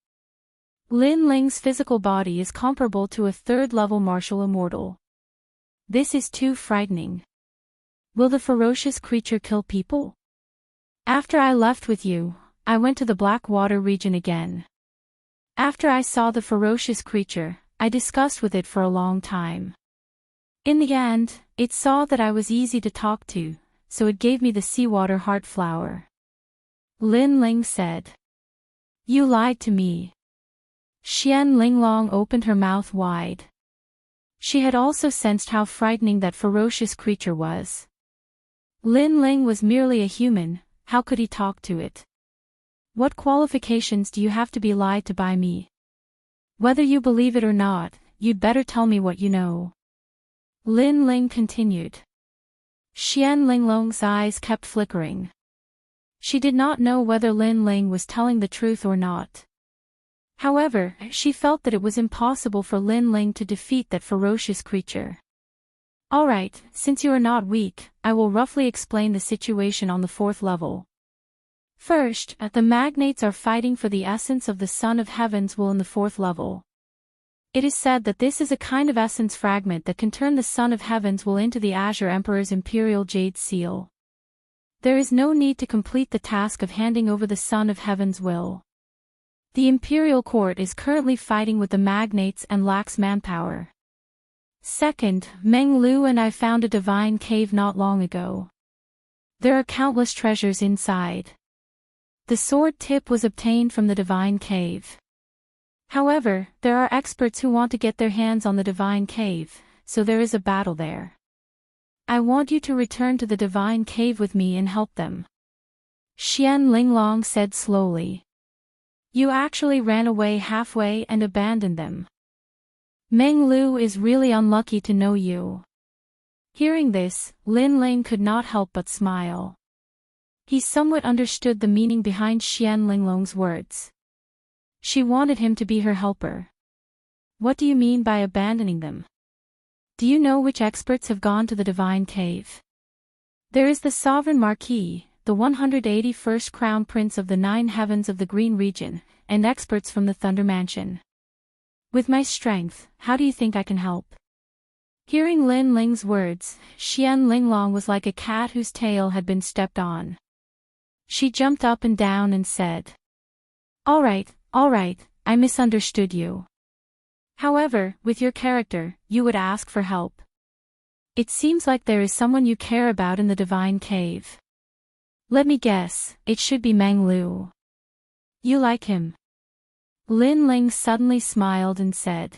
Lin Ling's physical body is comparable to a third-level martial immortal. This is too frightening. Will the ferocious creature kill people? After I left with you, I went to the Blackwater region again. After I saw the ferocious creature, I discussed with it for a long time. In the end, it saw that I was easy to talk to, so it gave me the seawater heart flower. Lin Ling said. You lied to me. Xian Linglong opened her mouth wide. She had also sensed how frightening that ferocious creature was. Lin Ling was merely a human, how could he talk to it? What qualifications do you have to be lied to by me? Whether you believe it or not, you'd better tell me what you know. Lin Ling continued. Xian Linglong's eyes kept flickering. She did not know whether Lin Ling was telling the truth or not. However, she felt that it was impossible for Lin Ling to defeat that ferocious creature. Alright, since you are not weak, I will roughly explain the situation on the 4th level. First, the magnates are fighting for the essence of the Son of Heavens will in the 4th level. It is said that this is a kind of essence fragment that can turn the Son of Heavens will into the Azure Emperor's Imperial Jade Seal. There is no need to complete the task of handing over the Son of Heaven's will. The Imperial Court is currently fighting with the magnates and lacks manpower. Second, Meng Lu and I found a divine cave not long ago. There are countless treasures inside. The sword tip was obtained from the divine cave. However, there are experts who want to get their hands on the divine cave, so there is a battle there. I want you to return to the divine cave with me and help them. Xian Linglong said slowly. You actually ran away halfway and abandoned them. Meng Lu is really unlucky to know you. Hearing this, Lin Ling could not help but smile. He somewhat understood the meaning behind Xian Linglong's words. She wanted him to be her helper. What do you mean by abandoning them? Do you know which experts have gone to the divine cave? There is the Sovereign Marquis, the 181st Crown Prince of the 9 Heavens of the Green Region, and experts from the Thunder Mansion. With my strength, how do you think I can help? Hearing Lin Ling's words, Xian Linglong was like a cat whose tail had been stepped on. She jumped up and down and said, All right, I misunderstood you. However, with your character, you would ask for help. It seems like there is someone you care about in the divine cave. Let me guess, it should be Meng Lu. You like him? Lin Ling suddenly smiled and said.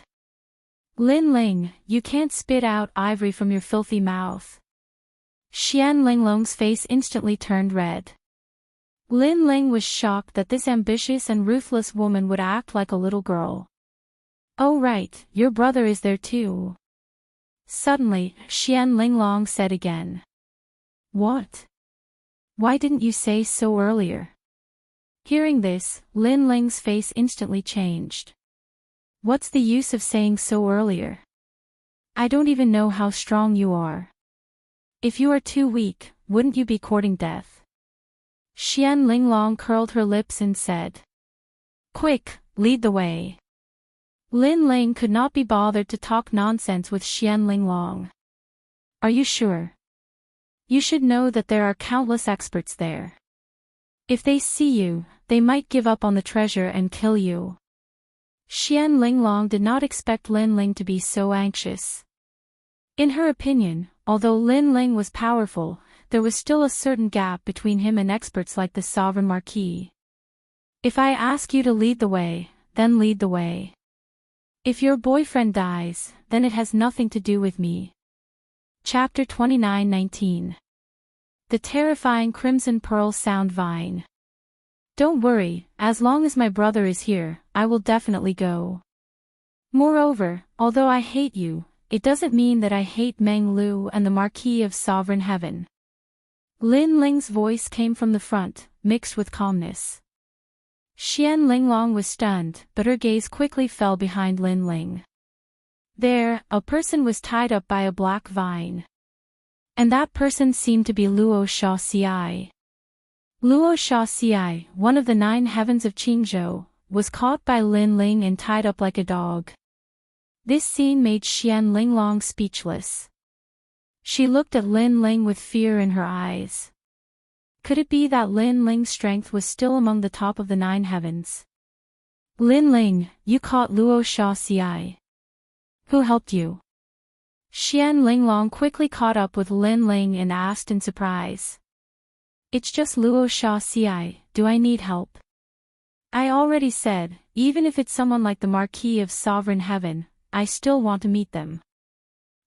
Lin Ling, you can't spit out ivory from your filthy mouth. Xian Linglong's face instantly turned red. Lin Ling was shocked that this ambitious and ruthless woman would act like a little girl. Oh right, your brother is there too. Suddenly, Xian Linglong said again. What? Why didn't you say so earlier? Hearing this, Lin Ling's face instantly changed. What's the use of saying so earlier? I don't even know how strong you are. If you are too weak, wouldn't you be courting death? Xian Linglong curled her lips and said. Quick, lead the way. Lin Ling could not be bothered to talk nonsense with Xian Linglong. Are you sure? You should know that there are countless experts there. If they see you, they might give up on the treasure and kill you. Xian Linglong did not expect Lin Ling to be so anxious. In her opinion, although Lin Ling was powerful, there was still a certain gap between him and experts like the Sovereign Marquis. If I ask you to lead the way, then lead the way. If your boyfriend dies, then it has nothing to do with me. Chapter 29:19. The terrifying Crimson Pearl Sound Vine. Don't worry, as long as my brother is here, I will definitely go. Moreover, although I hate you, it doesn't mean that I hate Meng Lu and the Marquis of Sovereign Heaven. Lin Ling's voice came from the front, mixed with calmness. Xian Linglong was stunned, but her gaze quickly fell behind Lin Ling. There, a person was tied up by a black vine. And that person seemed to be Luo Sha Xiai. Luo Sha Xiai, one of the 9 heavens of Qingzhou, was caught by Lin Ling and tied up like a dog. This scene made Xian Linglong speechless. She looked at Lin Ling with fear in her eyes. Could it be that Lin Ling's strength was still among the top of the 9 heavens? Lin Ling, you caught Luo Sha Ci. Who helped you? Xian Linglong quickly caught up with Lin Ling and asked in surprise. It's just Luo Sha Ci, do I need help? I already said, even if it's someone like the Marquis of Sovereign Heaven, I still want to meet them.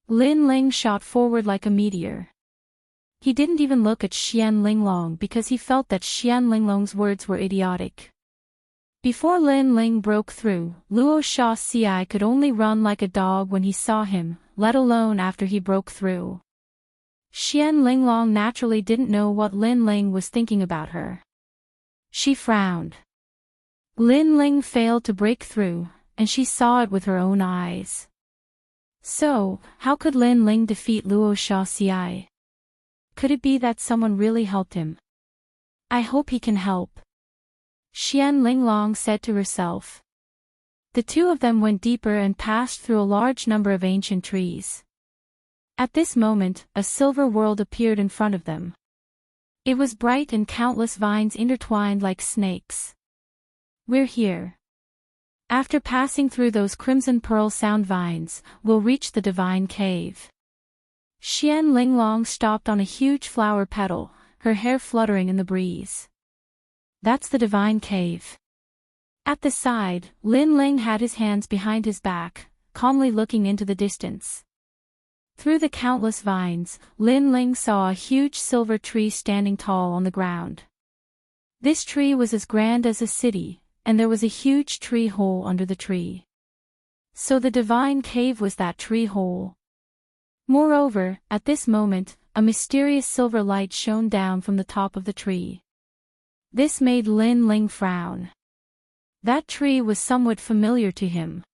Lin Ling shot forward like a meteor. He didn't even look at Xian Linglong because he felt that Xian Linglong's words were idiotic. Before Lin Ling broke through, Luo Sha Ci could only run like a dog when he saw him, let alone after he broke through. Xian Linglong naturally didn't know what Lin Ling was thinking about her. She frowned. Lin Ling failed to break through, and she saw it with her own eyes. So, how could Lin Ling defeat Luo Sha Ci? Could it be that someone really helped him? I hope he can help. Xian Linglong said to herself. The two of them went deeper and passed through a large number of ancient trees. At this moment, a silver world appeared in front of them. It was bright and countless vines intertwined like snakes. We're here. After passing through those crimson pearl sound vines, we'll reach the divine cave. Xian Linglong stopped on a huge flower petal, her hair fluttering in the breeze. That's the divine cave. At the side, Lin Ling had his hands behind his back, calmly looking into the distance. Through the countless vines, Lin Ling saw a huge silver tree standing tall on the ground. This tree was as grand as a city, and there was a huge tree hole under the tree. So the divine cave was that tree hole. Moreover, at this moment, a mysterious silver light shone down from the top of the tree. This made Lin Ling frown. That tree was somewhat familiar to him.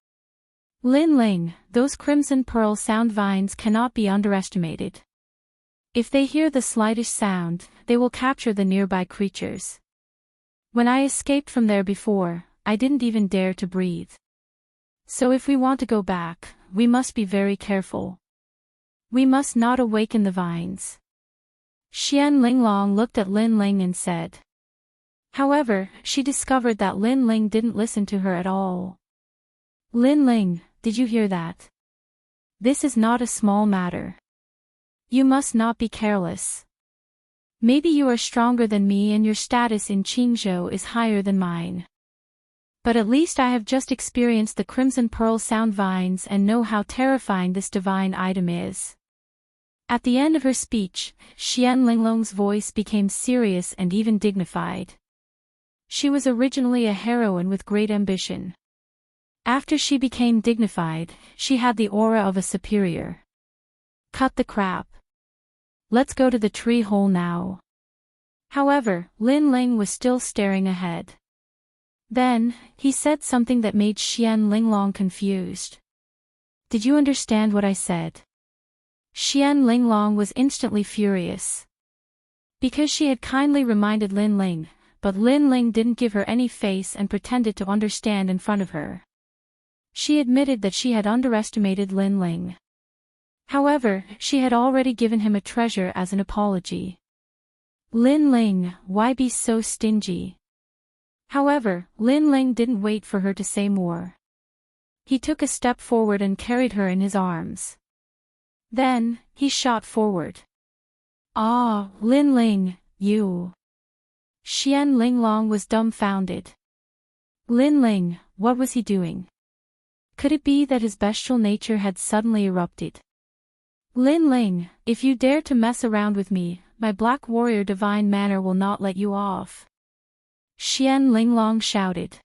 Lin Ling, those crimson pearl sound vines cannot be underestimated. If they hear the slightest sound, they will capture the nearby creatures. When I escaped from there before, I didn't even dare to breathe. So if we want to go back, we must be very careful. We must not awaken the vines. Xian Linglong looked at Lin Ling and said. However, she discovered that Lin Ling didn't listen to her at all. Lin Ling, did you hear that? This is not a small matter. You must not be careless. Maybe you are stronger than me and your status in Qingzhou is higher than mine. But at least I have just experienced the crimson pearl sound vines and know how terrifying this divine item is. At the end of her speech, Xian Linglong's voice became serious and even dignified. She was originally a heroine with great ambition. After she became dignified, she had the aura of a superior. Cut the crap. Let's go to the tree hole now. However, Lin Ling was still staring ahead. Then, he said something that made Xian Linglong confused. Did you understand what I said? Xian Linglong was instantly furious. Because she had kindly reminded Lin Ling, but Lin Ling didn't give her any face and pretended to understand in front of her. She admitted that she had underestimated Lin Ling. However, she had already given him a treasure as an apology. Lin Ling, why be so stingy? However, Lin Ling didn't wait for her to say more. He took a step forward and carried her in his arms. Then, he shot forward. Ah, Lin Ling, you. Xian Linglong was dumbfounded. Lin Ling, what was he doing? Could it be that his bestial nature had suddenly erupted? Lin Ling, if you dare to mess around with me, my black warrior divine manner will not let you off. Xian Linglong shouted.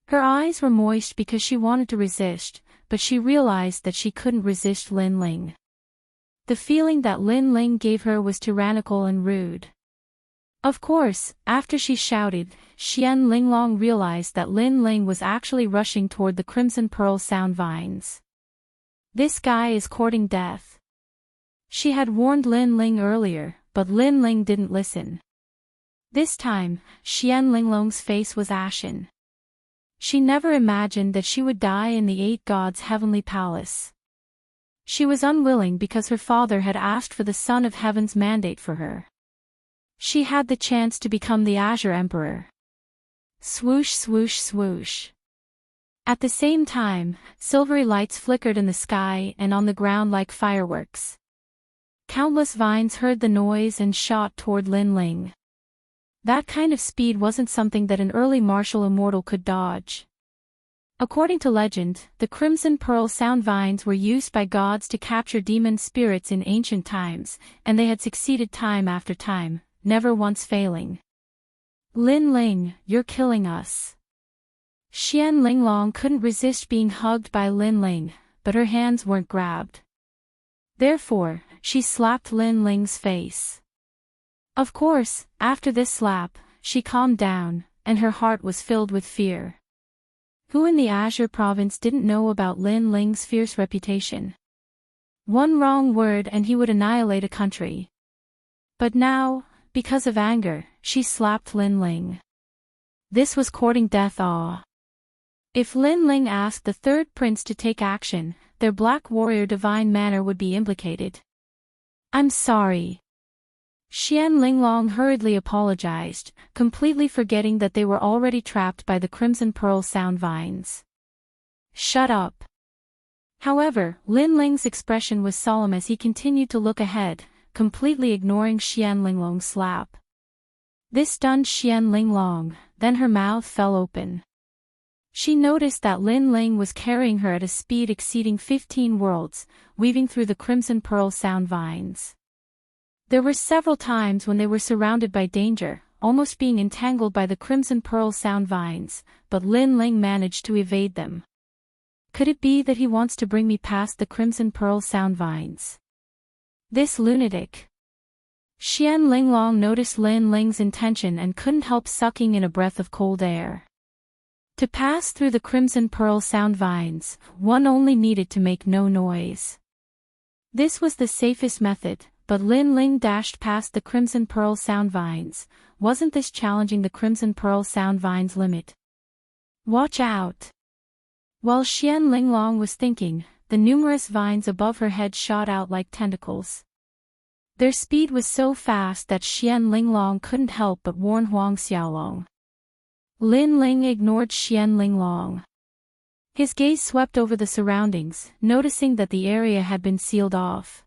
Her eyes were moist because she wanted to resist, but she realized that she couldn't resist Lin Ling. The feeling that Lin Ling gave her was tyrannical and rude. Of course, after she shouted, Xian Linglong realized that Lin Ling was actually rushing toward the crimson pearl sound vines. This guy is courting death. She had warned Lin Ling earlier, but Lin Ling didn't listen. This time, Xian Linglong's face was ashen. She never imagined that she would die in the Eight Gods' heavenly palace. She was unwilling because her father had asked for the Son of Heaven's mandate for her. She had the chance to become the Azure Emperor. Swoosh, swoosh, swoosh. At the same time, silvery lights flickered in the sky and on the ground like fireworks. Countless vines heard the noise and shot toward Lin Ling. That kind of speed wasn't something that an early martial immortal could dodge. According to legend, the crimson pearl sound vines were used by gods to capture demon spirits in ancient times, and they had succeeded time after time, never once failing. Lin Ling, you're killing us. Xian Linglong couldn't resist being hugged by Lin Ling, but her hands weren't grabbed. Therefore, she slapped Lin Ling's face. Of course, after this slap, she calmed down, and her heart was filled with fear. Who in the Azure province didn't know about Lin Ling's fierce reputation? One wrong word and he would annihilate a country. But now, because of anger, she slapped Lin Ling. This was courting death. If Lin Ling asked the third prince to take action, their black warrior divine manner would be implicated. I'm sorry. Xian Linglong hurriedly apologized, completely forgetting that they were already trapped by the crimson pearl sound vines. Shut up. However, Lin Ling's expression was solemn as he continued to look ahead, completely ignoring Xian Linglong's slap. This stunned Xian Linglong, then her mouth fell open. She noticed that Lin Ling was carrying her at a speed exceeding 15 worlds, weaving through the crimson pearl sound vines. There were several times when they were surrounded by danger, almost being entangled by the crimson pearl sound vines, but Lin Ling managed to evade them. Could it be that he wants to bring me past the crimson pearl sound vines? This lunatic. Xian Linglong noticed Lin Ling's intention and couldn't help sucking in a breath of cold air. To pass through the crimson pearl sound vines, one only needed to make no noise. This was the safest method, but Lin Ling dashed past the crimson pearl sound vines. Wasn't this challenging the crimson pearl sound vines' limit? Watch out! While Xian Linglong was thinking, the numerous vines above her head shot out like tentacles. Their speed was so fast that Xian Linglong couldn't help but warn Huang Xiaolong. Lin Ling ignored Xian Linglong. His gaze swept over the surroundings, noticing that the area had been sealed off.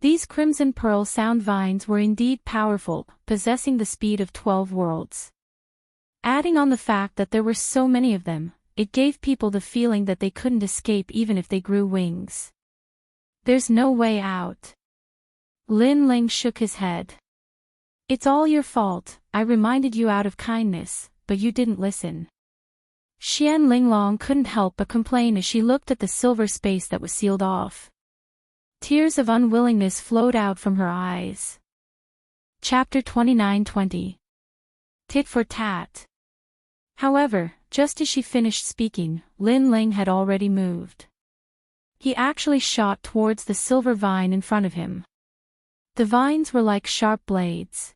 These crimson pearl sound vines were indeed powerful, possessing the speed of 12 worlds. Adding on the fact that there were so many of them, it gave people the feeling that they couldn't escape even if they grew wings. There's no way out. Lin Ling shook his head. It's all your fault. I reminded you out of kindness, but you didn't listen. Xian Linglong couldn't help but complain as she looked at the silver space that was sealed off. Tears of unwillingness flowed out from her eyes. Chapter 29-20. Tit for tat. However, just as she finished speaking, Lin Ling had already moved. He actually shot towards the silver vine in front of him. The vines were like sharp blades.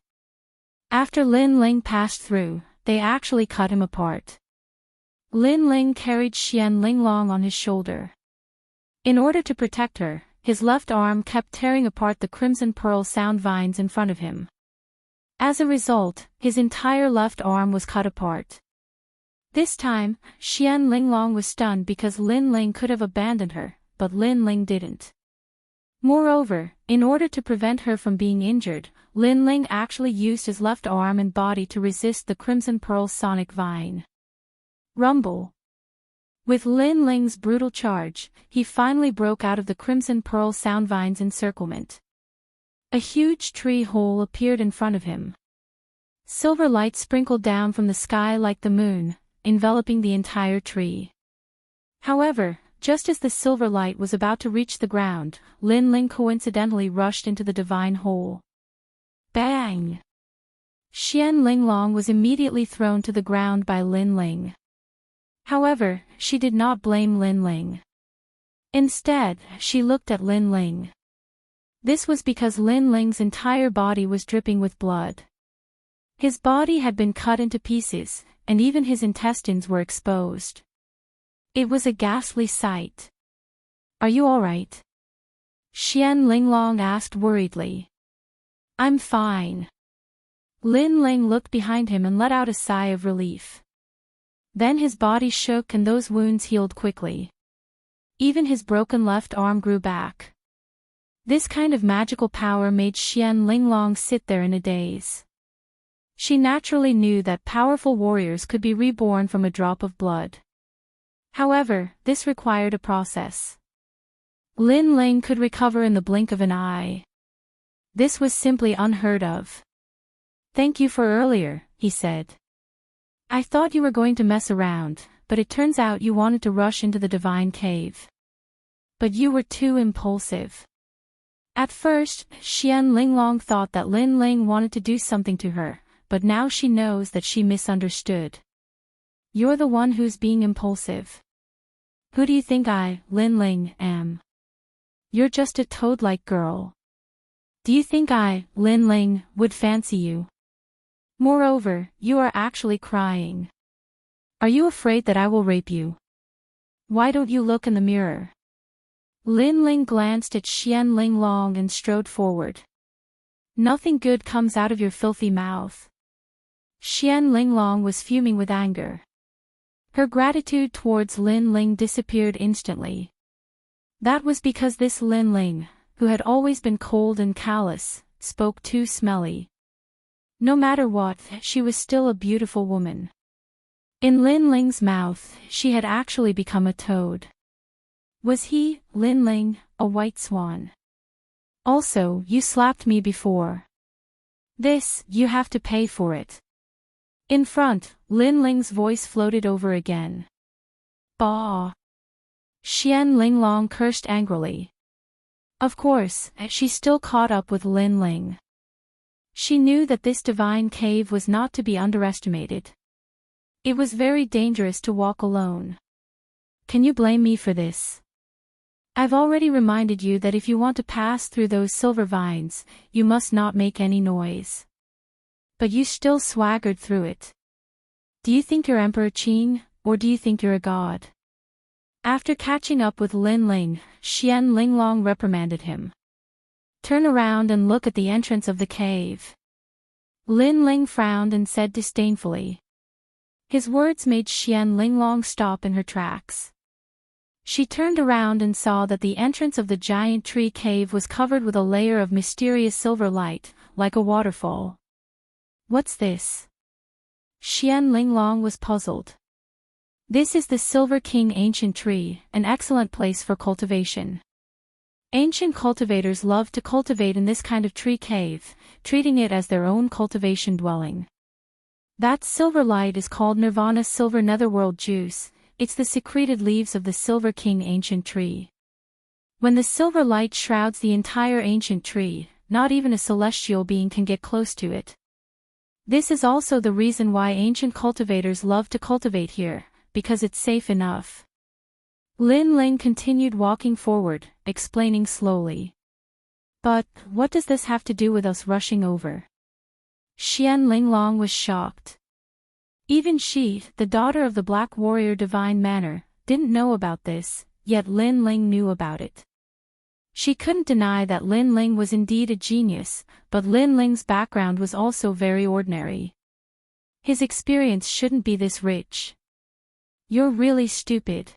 After Lin Ling passed through, they actually cut him apart. Lin Ling carried Xian Linglong on his shoulder. In order to protect her, his left arm kept tearing apart the crimson pearl sound vines in front of him. As a result, his entire left arm was cut apart. This time, Xian Linglong was stunned because Lin Ling could have abandoned her, but Lin Ling didn't. Moreover, in order to prevent her from being injured, Lin Ling actually used his left arm and body to resist the crimson pearl sonic vine. Rumble. With Lin Ling's brutal charge, he finally broke out of the crimson pearl sound vine's encirclement. A huge tree hole appeared in front of him. Silver light sprinkled down from the sky like the moon, enveloping the entire tree. However, just as the silver light was about to reach the ground, Lin Ling coincidentally rushed into the divine hole. Bang! Xian Linglong was immediately thrown to the ground by Lin Ling. However, she did not blame Lin Ling. Instead, she looked at Lin Ling. This was because Lin Ling's entire body was dripping with blood. His body had been cut into pieces, and even his intestines were exposed. It was a ghastly sight. "Are you all right?" Xian Linglong asked worriedly. "I'm fine." Lin Ling looked behind him and let out a sigh of relief. Then his body shook and those wounds healed quickly. Even his broken left arm grew back. This kind of magical power made Xian Linglong sit there in a daze. She naturally knew that powerful warriors could be reborn from a drop of blood. However, this required a process. Lin Ling could recover in the blink of an eye. This was simply unheard of. "Thank you for earlier," he said. "I thought you were going to mess around, but it turns out you wanted to rush into the divine cave. But you were too impulsive." At first, Xian Linglong thought that Lin Ling wanted to do something to her, but now she knows that she misunderstood. "You're the one who's being impulsive. Who do you think I, Lin Ling, am? You're just a toad-like girl. Do you think I, Lin Ling, would fancy you? Moreover, you are actually crying. Are you afraid that I will rape you? Why don't you look in the mirror?" Lin Ling glanced at Xian Linglong and strode forward. "Nothing good comes out of your filthy mouth." Xian Linglong was fuming with anger. Her gratitude towards Lin Ling disappeared instantly. That was because this Lin Ling, who had always been cold and callous, spoke too smelly. No matter what, she was still a beautiful woman. In Lin Ling's mouth, she had actually become a toad. Was he, Lin Ling, a white swan? "Also, you slapped me before. This, you have to pay for it." In front, Lin Ling's voice floated over again. "Bah!" Xian Linglong cursed angrily. Of course, she still caught up with Lin Ling. She knew that this divine cave was not to be underestimated. It was very dangerous to walk alone. "Can you blame me for this? I've already reminded you that if you want to pass through those silver vines, you must not make any noise. But you still swaggered through it. Do you think you're Emperor Qing, or do you think you're a god?" After catching up with Lin Ling, Xian Linglong reprimanded him. "Turn around and look at the entrance of the cave." Lin Ling frowned and said disdainfully. His words made Xian Linglong stop in her tracks. She turned around and saw that the entrance of the giant tree cave was covered with a layer of mysterious silver light, like a waterfall. "What's this?" Xian Linglong was puzzled. "This is the Silver King Ancient Tree, an excellent place for cultivation. Ancient cultivators love to cultivate in this kind of tree cave, treating it as their own cultivation dwelling. That silver light is called Nirvana Silver Netherworld Juice. It's the secreted leaves of the Silver King Ancient Tree. When the silver light shrouds the entire ancient tree, not even a celestial being can get close to it. This is also the reason why ancient cultivators love to cultivate here, because it's safe enough." Lin Ling continued walking forward, explaining slowly. "But, what does this have to do with us rushing over?" Xian Linglong was shocked. Even she, the daughter of the Black Warrior Divine Manor, didn't know about this, yet Lin Ling knew about it. She couldn't deny that Lin Ling was indeed a genius, but Lin Ling's background was also very ordinary. His experience shouldn't be this rich. "You're really stupid."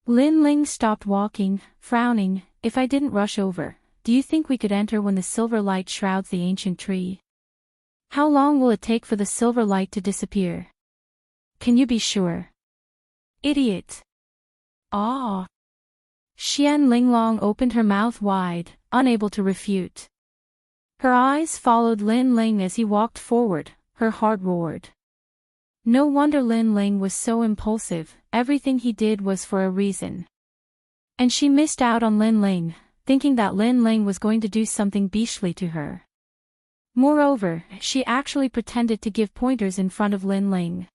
Lin Ling stopped walking, frowning. "If I didn't rush over, do you think we could enter when the silver light shrouds the ancient tree? How long will it take for the silver light to disappear? Can you be sure?" "Idiot." "Ah." Xian Linglong opened her mouth wide, unable to refute. Her eyes followed Lin Ling as he walked forward, her heart roared. No wonder Lin Ling was so impulsive, everything he did was for a reason. And she missed out on Lin Ling, thinking that Lin Ling was going to do something beastly to her. Moreover, she actually pretended to give pointers in front of Lin Ling.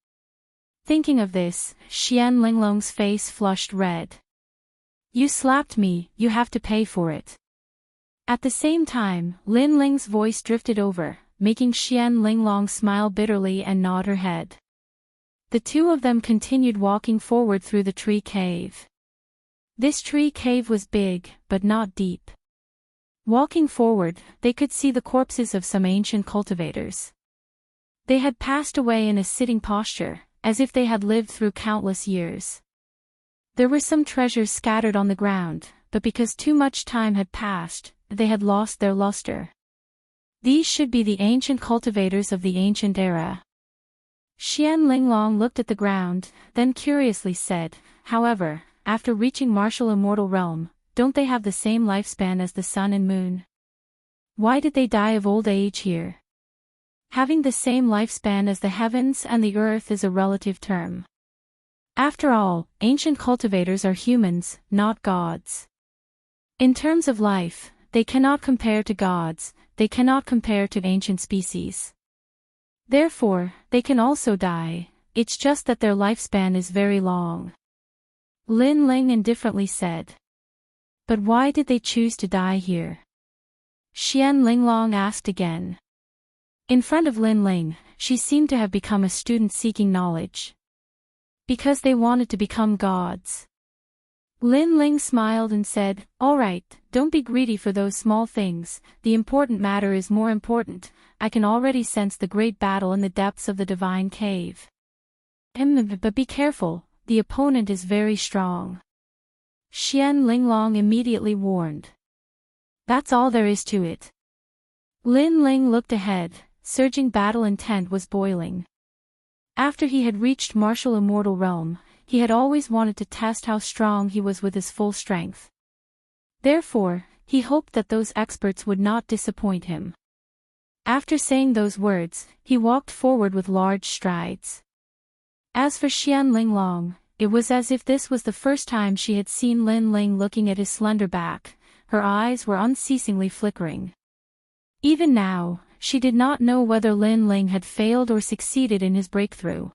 Thinking of this, Xian Linglong's face flushed red. "You slapped me, you have to pay for it." At the same time, Lin Ling's voice drifted over, making Xian Linglong smile bitterly and nod her head. The two of them continued walking forward through the tree cave. This tree cave was big, but not deep. Walking forward, they could see the corpses of some ancient cultivators. They had passed away in a sitting posture, as if they had lived through countless years. There were some treasures scattered on the ground, but because too much time had passed, they had lost their luster. These should be the ancient cultivators of the ancient era. Xian Linglong looked at the ground, then curiously said, however, after reaching martial immortal realm, don't they have the same lifespan as the sun and moon? Why did they die of old age here? Having the same lifespan as the heavens and the earth is a relative term. After all, ancient cultivators are humans, not gods. In terms of life, they cannot compare to gods, they cannot compare to ancient species. Therefore, they can also die, it's just that their lifespan is very long. Lin Ling indifferently said. But why did they choose to die here? Xian Linglong asked again. In front of Lin Ling, she seemed to have become a student seeking knowledge. Because they wanted to become gods. Lin Ling smiled and said, all right, don't be greedy for those small things, the important matter is more important, I can already sense the great battle in the depths of the divine cave. But be careful, the opponent is very strong. Xian Linglong immediately warned. That's all there is to it. Lin Ling looked ahead, surging battle intent was boiling. After he had reached martial immortal realm, he had always wanted to test how strong he was with his full strength. Therefore, he hoped that those experts would not disappoint him. After saying those words, he walked forward with large strides. As for Xian Linglong, it was as if this was the first time she had seen Lin Ling looking at his slender back, her eyes were unceasingly flickering. Even now, she did not know whether Lin Ling had failed or succeeded in his breakthrough.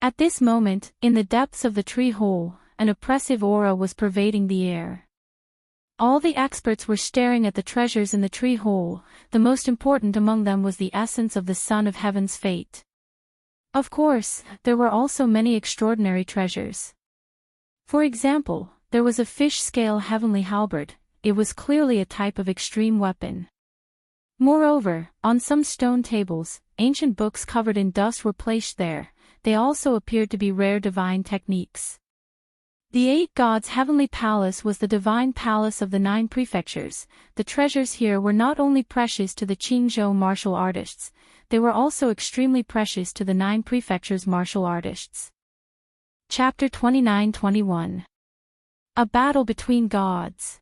At this moment, in the depths of the tree hole, an oppressive aura was pervading the air. All the experts were staring at the treasures in the tree hole, the most important among them was the essence of the Son of Heaven's fate. Of course, there were also many extraordinary treasures. For example, there was a fish-scale heavenly halberd, it was clearly a type of extreme weapon. Moreover, on some stone tables, ancient books covered in dust were placed there, they also appeared to be rare divine techniques. The 8 gods' heavenly palace was the divine palace of the 9 prefectures. The treasures here were not only precious to the Qingzhou martial artists, they were also extremely precious to the 9 prefectures' martial artists. Chapter 29-21. A battle between gods.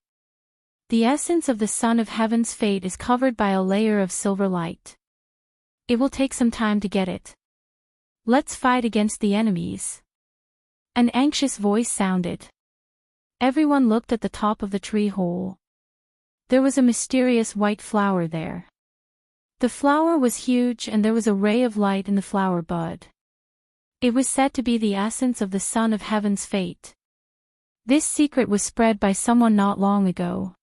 The essence of the Son of Heaven's fate is covered by a layer of silver light. It will take some time to get it. Let's fight against the enemies. An anxious voice sounded. Everyone looked at the top of the tree hole. There was a mysterious white flower there. The flower was huge and there was a ray of light in the flower bud. It was said to be the essence of the Son of Heaven's fate. This secret was spread by someone not long ago.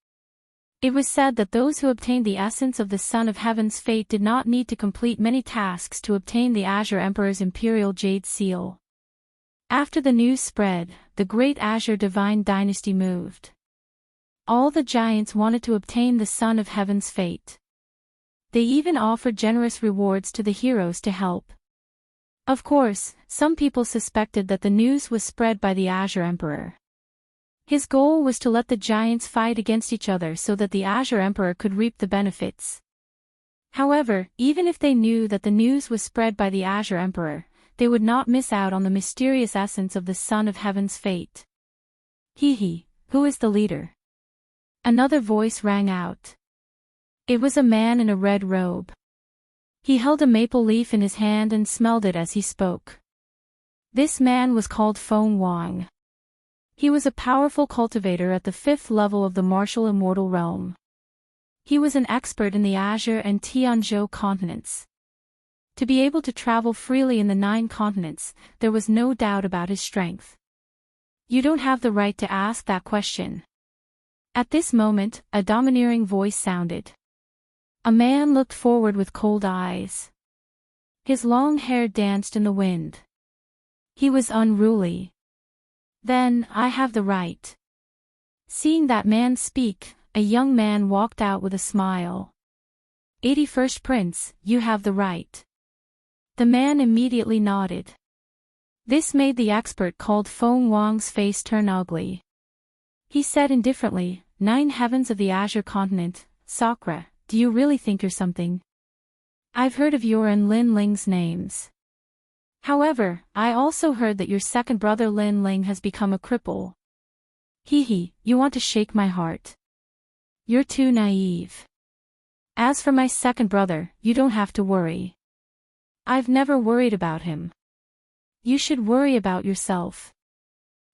It was said that those who obtained the essence of the Son of Heaven's fate did not need to complete many tasks to obtain the Azure Emperor's imperial jade seal. After the news spread, the great Azure Divine Dynasty moved. All the giants wanted to obtain the Son of Heaven's fate. They even offered generous rewards to the heroes to help. Of course, some people suspected that the news was spread by the Azure Emperor. His goal was to let the giants fight against each other so that the Azure Emperor could reap the benefits. However, even if they knew that the news was spread by the Azure Emperor, they would not miss out on the mysterious essence of the Son of Heaven's fate. Who is the leader? Another voice rang out. It was a man in a red robe. He held a maple leaf in his hand and smelled it as he spoke. This man was called Feng Wang. He was a powerful cultivator at the 5th level of the martial immortal realm. He was an expert in the Azure and Tianzhou continents. To be able to travel freely in the 9 continents, there was no doubt about his strength. You don't have the right to ask that question. At this moment, a domineering voice sounded. A man looked forward with cold eyes. His long hair danced in the wind. He was unruly. Then, I have the right. Seeing that man speak, a young man walked out with a smile. 81st Prince, you have the right. The man immediately nodded. This made the expert called Feng Wang's face turn ugly. He said indifferently, 9 heavens of the Azure continent, Sakura, do you really think you're something? I've heard of your and Lin Ling's names. However, I also heard that your second brother Lin Ling has become a cripple. Hee, you want to shake my heart. You're too naive. As for my second brother, you don't have to worry. I've never worried about him. You should worry about yourself.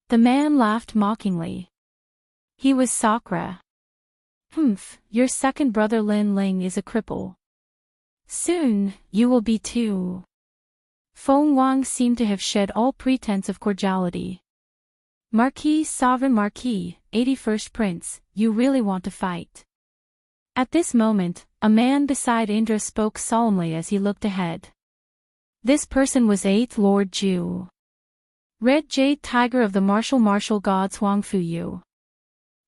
The man laughed mockingly. He was Sakura. Your second brother Lin Ling is a cripple. Soon, you will be too. Feng Wang seemed to have shed all pretense of cordiality. Marquis, Sovereign Marquis, 81st Prince, you really want to fight? At this moment, a man beside Indra spoke solemnly as he looked ahead. This person was 8th Lord Zhu. Red Jade Tiger of the martial gods Huangfu.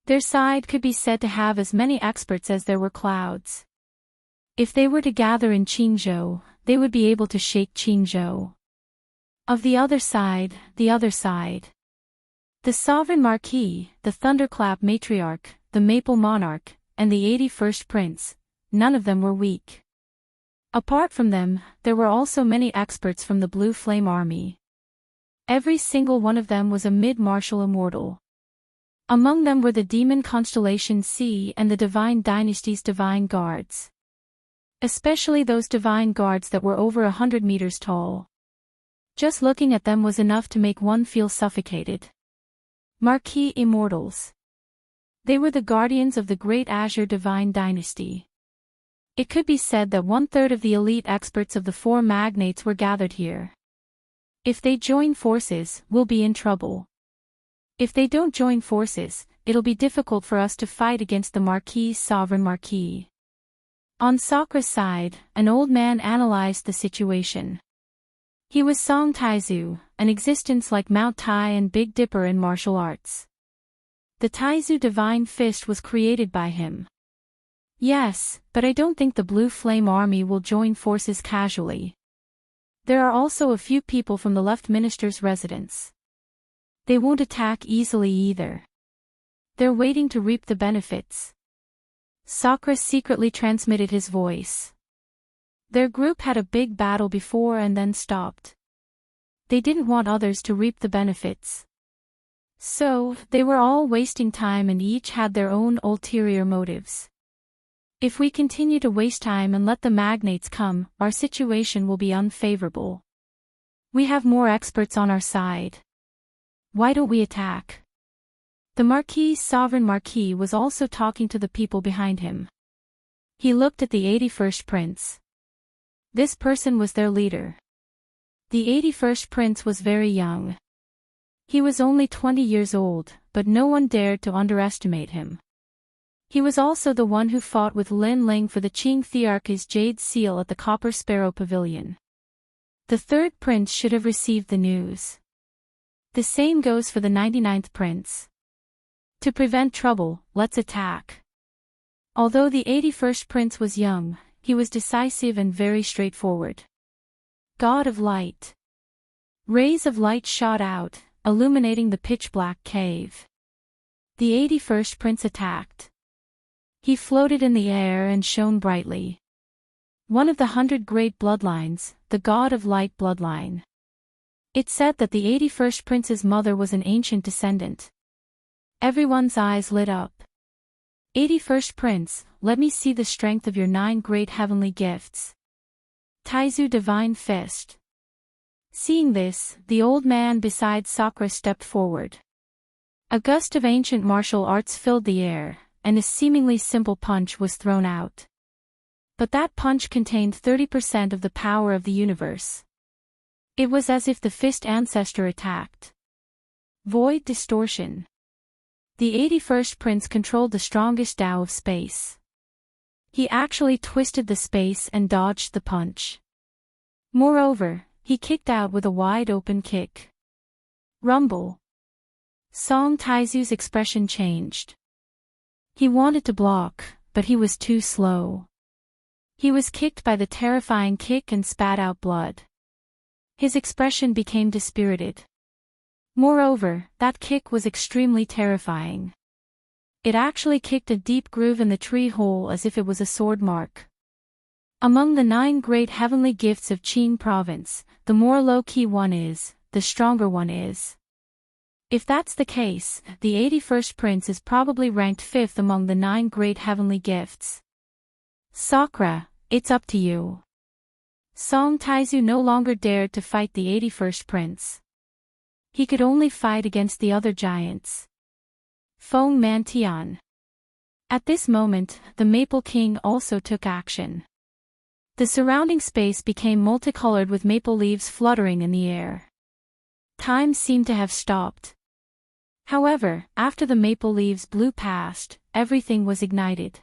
Their side could be said to have as many experts as there were clouds. If they were to gather in Qingzhou, they would be able to shake Qingzhou. Of the other side. The Sovereign Marquis, the Thunderclap Matriarch, the Maple Monarch, and the 81st Prince, none of them were weak. Apart from them, there were also many experts from the Blue Flame Army. Every single one of them was a mid-martial immortal. Among them were the Demon Constellation C and the Divine Dynasty's Divine Guards. Especially those Divine Guards that were over 100 meters tall. Just looking at them was enough to make one feel suffocated. Marquis Immortals. They were the guardians of the Great Azure Divine Dynasty. It could be said that 1/3 of the elite experts of the 4 magnates were gathered here. If they join forces, we'll be in trouble. If they don't join forces, it'll be difficult for us to fight against the Marquis Sovereign Marquis. On Sakura's side, an old man analyzed the situation. He was Song Taizu, an existence like Mount Tai and Big Dipper in martial arts. The Taizu Divine Fist was created by him. Yes, but I don't think the Blue Flame Army will join forces casually. There are also a few people from the left minister's residence. They won't attack easily either. They're waiting to reap the benefits. Sakura secretly transmitted his voice. Their group had a big battle before and then stopped. They didn't want others to reap the benefits. So, they were all wasting time and each had their own ulterior motives. If we continue to waste time and let the magnates come, our situation will be unfavorable. We have more experts on our side. Why don't we attack? The Marquis Sovereign Marquis was also talking to the people behind him. He looked at the 81st Prince. This person was their leader. The 81st Prince was very young. He was only 20 years old, but no one dared to underestimate him. He was also the one who fought with Lin Ling for the Qing Thearch's Jade Seal at the Copper Sparrow Pavilion. The 3rd Prince should have received the news. The same goes for the 99th Prince. To prevent trouble, let's attack. Although the 81st Prince was young, he was decisive and very straightforward. God of Light. Rays of light shot out, illuminating the pitch-black cave. The 81st Prince attacked. He floated in the air and shone brightly. One of the 100 great bloodlines, the God of Light bloodline. It said that the 81st Prince's mother was an ancient descendant. Everyone's eyes lit up. 81st Prince, let me see the strength of your 9 great heavenly gifts. Taizu Divine Fist. Seeing this, the old man beside Sakura stepped forward. A gust of ancient martial arts filled the air, and a seemingly simple punch was thrown out. But that punch contained 30% of the power of the universe. It was as if the fist ancestor attacked. Void distortion. The 81st Prince controlled the strongest Tao of space. He actually twisted the space and dodged the punch. Moreover, he kicked out with a wide-open kick. Rumble. Song Taizu's expression changed. He wanted to block, but he was too slow. He was kicked by the terrifying kick and spat out blood. His expression became dispirited. Moreover, that kick was extremely terrifying. It actually kicked a deep groove in the tree hole as if it was a sword mark. Among the 9 great heavenly gifts of Qing province, the more low-key one is, the stronger one is. If that's the case, the 81st prince is probably ranked 5th among the 9 great heavenly gifts. Sakura, it's up to you. Song Taizu no longer dared to fight the 81st prince. He could only fight against the other giants. Feng Mantian. At this moment, the Maple King also took action. The surrounding space became multicolored with maple leaves fluttering in the air. Time seemed to have stopped. However, after the maple leaves blew past, everything was ignited.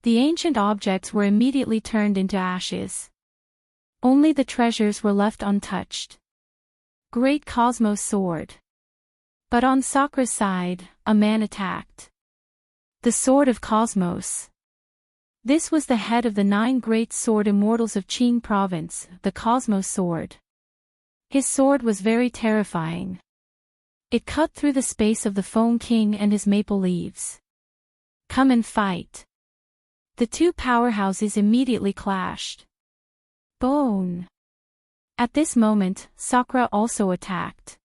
The ancient objects were immediately turned into ashes. Only the treasures were left untouched. Great Cosmos soared. But on Sakura's side, a man attacked. The Sword of Cosmos. This was the head of the 9 great sword immortals of Qing province, the Cosmos sword. His sword was very terrifying. It cut through the space of the Foam King and his maple leaves. Come and fight. The 2 powerhouses immediately clashed. Bone. At this moment, Sakura also attacked.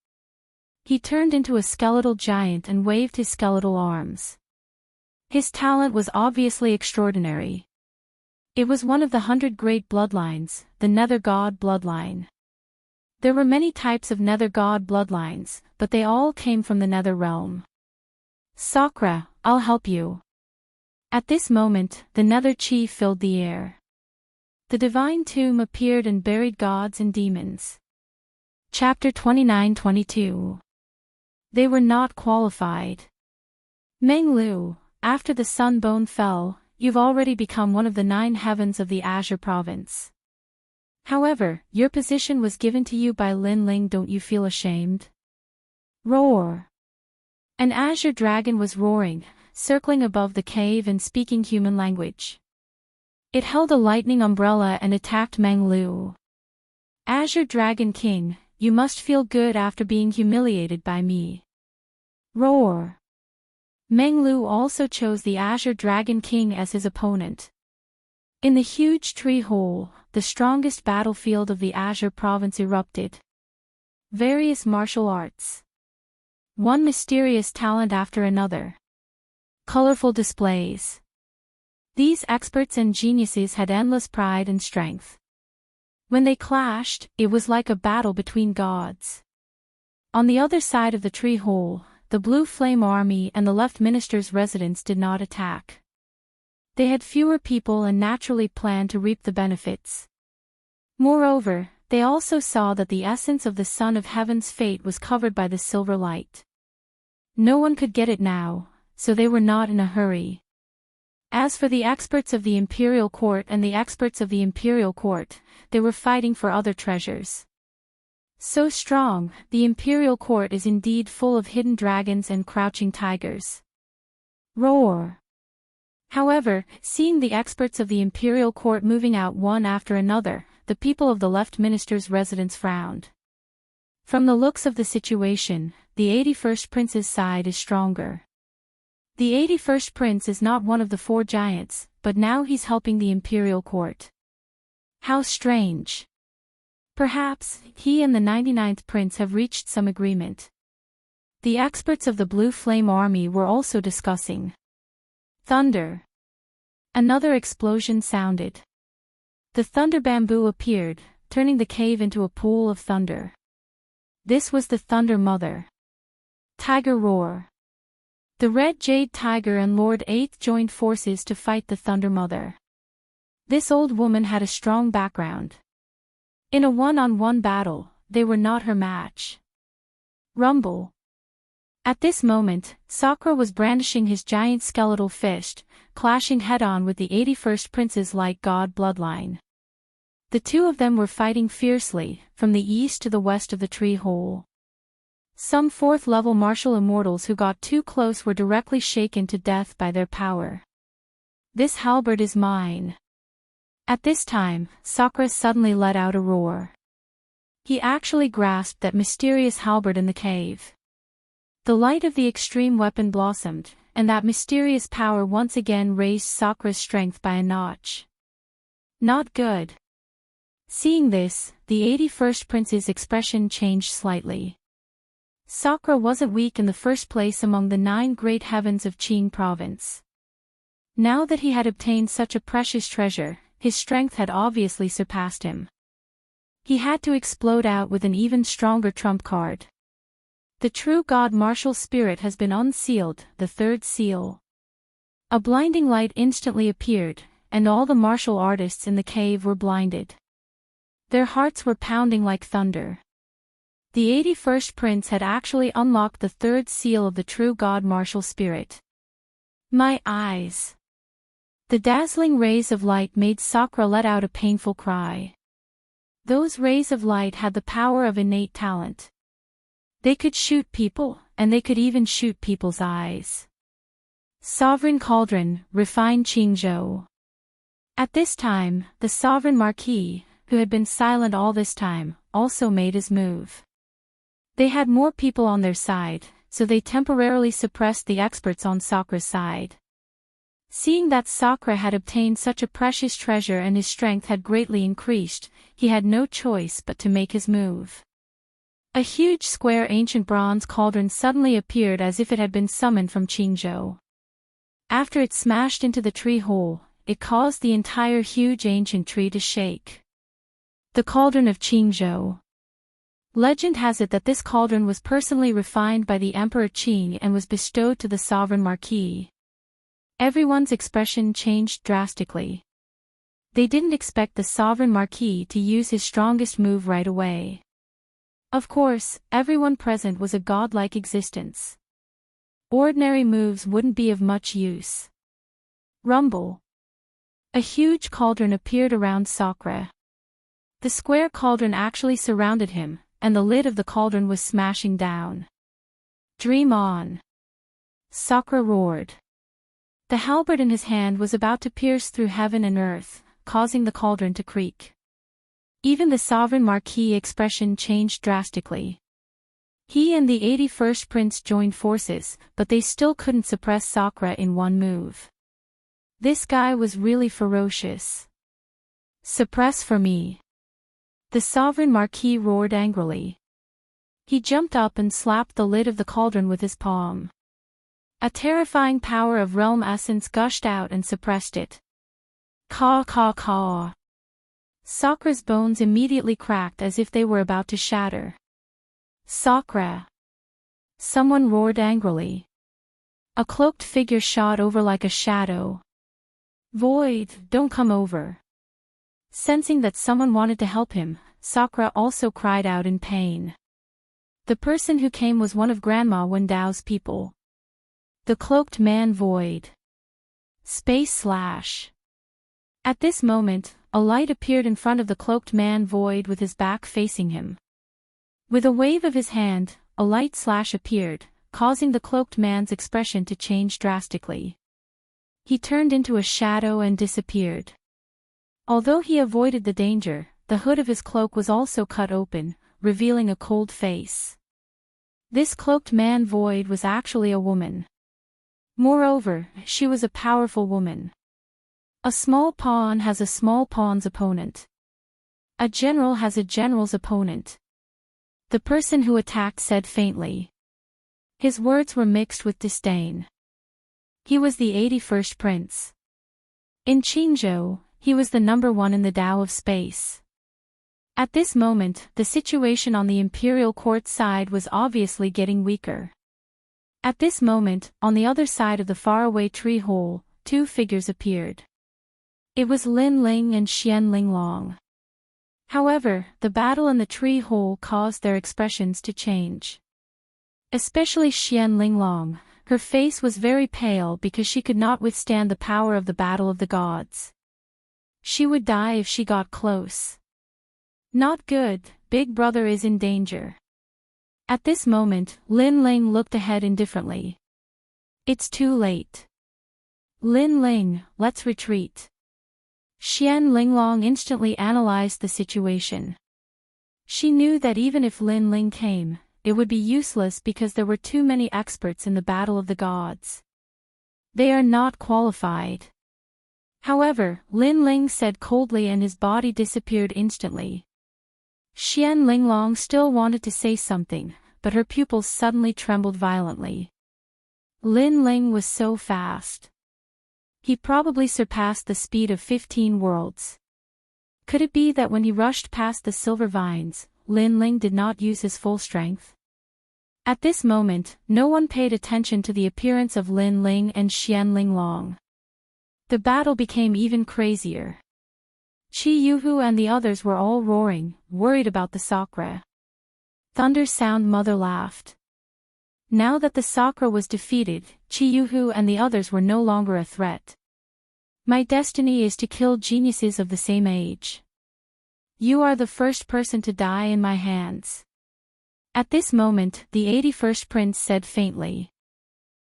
He turned into a skeletal giant and waved his skeletal arms. His talent was obviously extraordinary. It was one of the 100 great bloodlines, the Nether God bloodline. There were many types of Nether God bloodlines, but they all came from the Nether realm. Sakura, I'll help you. At this moment, the Nether Chi filled the air. The divine tomb appeared and buried gods and demons. Chapter 29-22. They were not qualified. Meng Lu, after the sun bone fell, you've already become one of the 9 heavens of the Azure province. However, your position was given to you by Lin Ling. Don't you feel ashamed? Roar. An azure dragon was roaring, circling above the cave and speaking human language. It held a lightning umbrella and attacked Meng Lu. Azure Dragon King, you must feel good after being humiliated by me. Roar. Meng Lu also chose the Azure Dragon King as his opponent. In the huge tree hole, the strongest battlefield of the Azure province erupted. Various martial arts. One mysterious talent after another. Colorful displays. These experts and geniuses had endless pride and strength. When they clashed, it was like a battle between gods. On the other side of the tree hole, the Blue Flame Army and the Left Minister's residence did not attack. They had fewer people and naturally planned to reap the benefits. Moreover, they also saw that the essence of the Son of Heaven's fate was covered by the silver light. No one could get it now, so they were not in a hurry. As for the experts of the Imperial Court and the experts of the Imperial Court, they were fighting for other treasures. So strong, the Imperial Court is indeed full of hidden dragons and crouching tigers. Roar. However, seeing the experts of the Imperial Court moving out one after another, the people of the Left Minister's residence frowned. From the looks of the situation, the 81st Prince's side is stronger. The 81st Prince is not one of the 4 giants, but now he's helping the Imperial Court. How strange. Perhaps, he and the 99th Prince have reached some agreement. The experts of the Blue Flame Army were also discussing. Thunder. Another explosion sounded. The thunder bamboo appeared, turning the cave into a pool of thunder. This was the Thunder Mother. Tiger roar. The Red Jade Tiger and Lord 8th joined forces to fight the Thunder Mother. This old woman had a strong background. In a one-on-one battle, they were not her match. Rumble. At this moment, Sakura was brandishing his giant skeletal fist, clashing head-on with the 81st Prince's light god bloodline. The 2 of them were fighting fiercely, from the east to the west of the tree hole. Some 4th-level martial immortals who got too close were directly shaken to death by their power. This halberd is mine. At this time, Sakura suddenly let out a roar. He actually grasped that mysterious halberd in the cave. The light of the extreme weapon blossomed, and that mysterious power once again raised Sakura's strength by a notch. Not good. Seeing this, the 81st Prince's expression changed slightly. Sakura wasn't weak in the first place among the 9 great heavens of Qing province. Now that he had obtained such a precious treasure, his strength had obviously surpassed him. He had to explode out with an even stronger trump card. The true God martial spirit has been unsealed, the 3rd seal. A blinding light instantly appeared, and all the martial artists in the cave were blinded. Their hearts were pounding like thunder. The 81st Prince had actually unlocked the 3rd seal of the true God martial spirit. My eyes! The dazzling rays of light made Sakura let out a painful cry. Those rays of light had the power of innate talent. They could shoot people, and they could even shoot people's eyes. Sovereign Cauldron, refined Qingzhou. At this time, the Sovereign Marquis, who had been silent all this time, also made his move. They had more people on their side, so they temporarily suppressed the experts on Sakura's side. Seeing that Sakura had obtained such a precious treasure and his strength had greatly increased, he had no choice but to make his move. A huge square ancient bronze cauldron suddenly appeared as if it had been summoned from Qingzhou. After it smashed into the tree hole, it caused the entire huge ancient tree to shake. The Cauldron of Qingzhou. Legend has it that this cauldron was personally refined by the Emperor Qing and was bestowed to the Sovereign Marquis. Everyone's expression changed drastically. They didn't expect the Sovereign Marquis to use his strongest move right away. Of course, everyone present was a godlike existence. Ordinary moves wouldn't be of much use. Rumble. A huge cauldron appeared around Sakura. The square cauldron actually surrounded him, and the lid of the cauldron was smashing down. Dream on! Sakura roared. The halberd in his hand was about to pierce through heaven and earth, causing the cauldron to creak. Even the Sovereign Marquis expression changed drastically. He and the 81st Prince joined forces, but they still couldn't suppress Sakura in one move. This guy was really ferocious. Suppress for me! The Sovereign Marquis roared angrily. He jumped up and slapped the lid of the cauldron with his palm. A terrifying power of realm essence gushed out and suppressed it. Caw caw caw. Sakura's bones immediately cracked as if they were about to shatter. Sakura! Someone roared angrily. A cloaked figure shot over like a shadow. Void, don't come over. Sensing that someone wanted to help him, Sakura also cried out in pain. The person who came was one of Grandma Wendao's people. The cloaked man Void. Space slash. At this moment, a light appeared in front of the cloaked man Void with his back facing him. With a wave of his hand, a light slash appeared, causing the cloaked man's expression to change drastically. He turned into a shadow and disappeared. Although he avoided the danger, the hood of his cloak was also cut open, revealing a cold face. This cloaked man Void was actually a woman. Moreover, she was a powerful woman. A small pawn has a small pawn's opponent. A general has a general's opponent. The person who attacked said faintly. His words were mixed with disdain. He was the 81st Prince. In Qingzhou, he was the number 1 in the Tao of space. At this moment, the situation on the imperial court side was obviously getting weaker. At this moment, on the other side of the faraway tree hole, 2 figures appeared. It was Lin Ling and Xian Linglong. However, the battle in the tree hole caused their expressions to change. Especially Xian Linglong, her face was very pale because she could not withstand the power of the battle of the gods. She would die if she got close. Not good, Big Brother is in danger. At this moment, Lin Ling looked ahead indifferently. It's too late. Lin Ling, let's retreat. Xian Linglong instantly analyzed the situation. She knew that even if Lin Ling came, it would be useless because there were too many experts in the battle of the gods. They are not qualified. However, Lin Ling said coldly and his body disappeared instantly. Xian Linglong still wanted to say something, but her pupils suddenly trembled violently. Lin Ling was so fast. He probably surpassed the speed of 15 worlds. Could it be that when he rushed past the silver vines, Lin Ling did not use his full strength? At this moment, no one paid attention to the appearance of Lin Ling and Xian Linglong. The battle became even crazier. Qi Yuhu and the others were all roaring, worried about the Sakra. Thunder Sound Mother laughed. Now that the Sakra was defeated, Qi Yuhu and the others were no longer a threat. My destiny is to kill geniuses of the same age. You are the first person to die in my hands. At this moment, the 81st prince said faintly.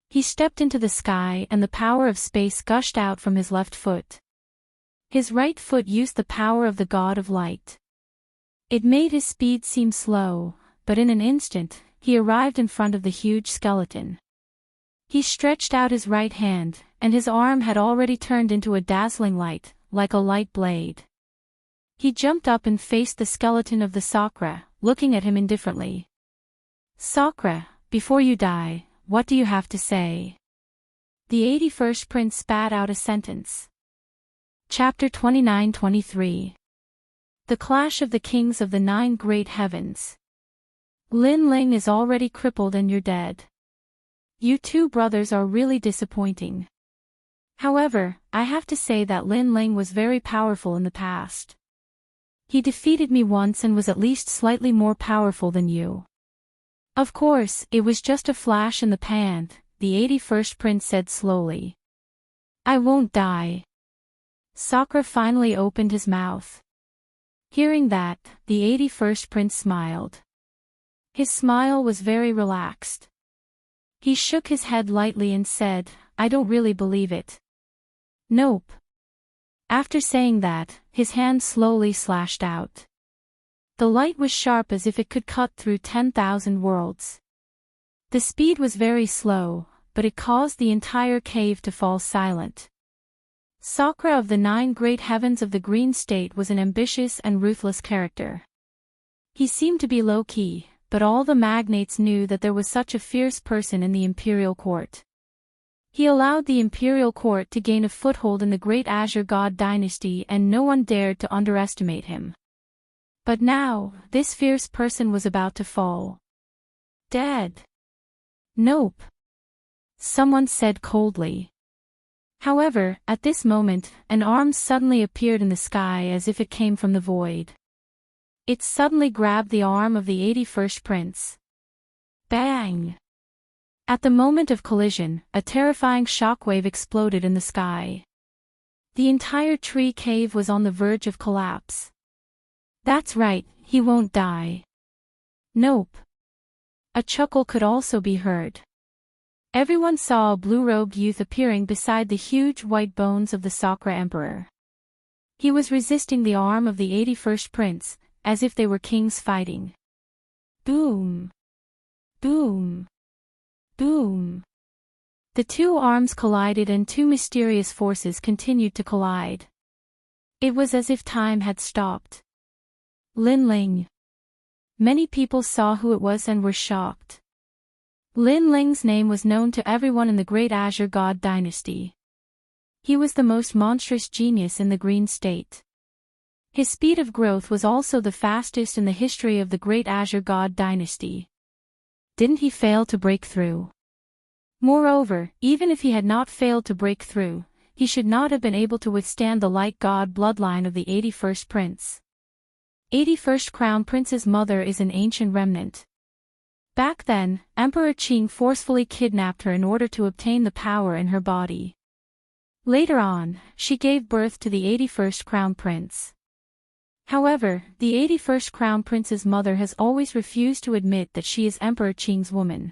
He stepped into the sky and the power of space gushed out from his left foot. His right foot used the power of the god of light. It made his speed seem slow, but in an instant, he arrived in front of the huge skeleton. He stretched out his right hand, and his arm had already turned into a dazzling light, like a light blade. He jumped up and faced the skeleton of the Sakra, looking at him indifferently. Sakra, before you die, what do you have to say? The 81st prince spat out a sentence. Chapter 29-23. The Clash of the Kings of the Nine Great Heavens. Lin Ling is already crippled and you're dead. You two brothers are really disappointing. However, I have to say that Lin Ling was very powerful in the past. He defeated me once and was at least slightly more powerful than you. Of course, it was just a flash in the pan, the 81st prince said slowly. I won't die. Sakra finally opened his mouth. Hearing that, the 81st prince smiled. His smile was very relaxed. He shook his head lightly and said, I don't really believe it. Nope. After saying that, his hand slowly slashed out. The light was sharp as if it could cut through 10,000 worlds. The speed was very slow, but it caused the entire cave to fall silent. Sakra of the Nine Great Heavens of the Green State was an ambitious and ruthless character. He seemed to be low-key, but all the magnates knew that there was such a fierce person in the imperial court. He allowed the imperial court to gain a foothold in the Great Azure God dynasty and no one dared to underestimate him. But now, this fierce person was about to fall. Dead. Nope. Someone said coldly. However, at this moment, an arm suddenly appeared in the sky as if it came from the void. It suddenly grabbed the arm of the 81st prince. Bang! At the moment of collision, a terrifying shockwave exploded in the sky. The entire tree cave was on the verge of collapse. That's right, he won't die. Nope. A chuckle could also be heard. Everyone saw a blue-robed youth appearing beside the huge white bones of the Sakra Emperor. He was resisting the arm of the 81st prince, as if they were kings fighting. Boom! Boom! Boom! The two arms collided and two mysterious forces continued to collide. It was as if time had stopped. Lin Ling. Many people saw who it was and were shocked. Lin Ling's name was known to everyone in the Great Azure God dynasty. He was the most monstrous genius in the Green State. His speed of growth was also the fastest in the history of the Great Azure God dynasty. Didn't he fail to break through? Moreover, even if he had not failed to break through, he should not have been able to withstand the light god bloodline of the 81st prince. 81st Crown Prince's mother is an ancient remnant. Back then, Emperor Qing forcefully kidnapped her in order to obtain the power in her body. Later on, she gave birth to the 81st Crown Prince. However, the 81st Crown Prince's mother has always refused to admit that she is Emperor Qing's woman.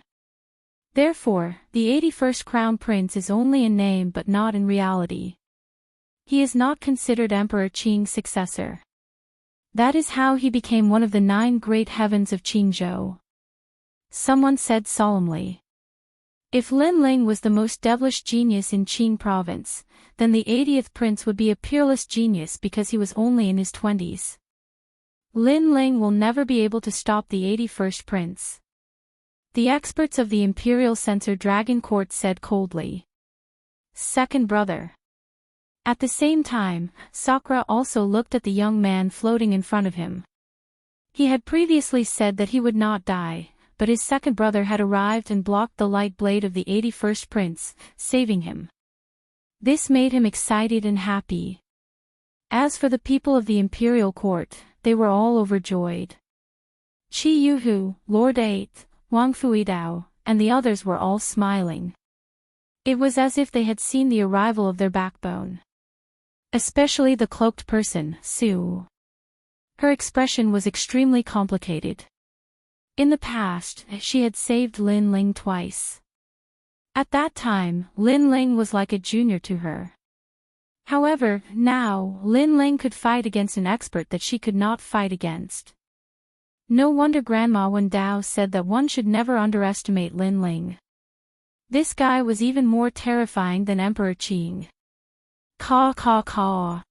Therefore, the 81st Crown Prince is only in name but not in reality. He is not considered Emperor Qing's successor. That is how he became one of the 9 great heavens of Qingzhou. Someone said solemnly. If Lin Ling was the most devilish genius in Qing province, then the 80th prince would be a peerless genius because he was only in his 20s. Lin Ling will never be able to stop the 81st prince. The experts of the Imperial Censor Dragon Court said coldly. Second brother. At the same time, Sakura also looked at the young man floating in front of him. He had previously said that he would not die, but his second brother had arrived and blocked the light blade of the 81st prince, saving him. This made him excited and happy. As for the people of the Imperial Court, they were all overjoyed. Qi Yuhu, Lord 8, Wang Fuidao, and the others were all smiling. It was as if they had seen the arrival of their backbone. Especially the cloaked person, Su. Her expression was extremely complicated. In the past, she had saved Lin Ling twice. At that time, Lin Ling was like a junior to her. However, now, Lin Ling could fight against an expert that she could not fight against. No wonder Grandma Wen Dao said that one should never underestimate Lin Ling. This guy was even more terrifying than Emperor Qing. Caw caw caw.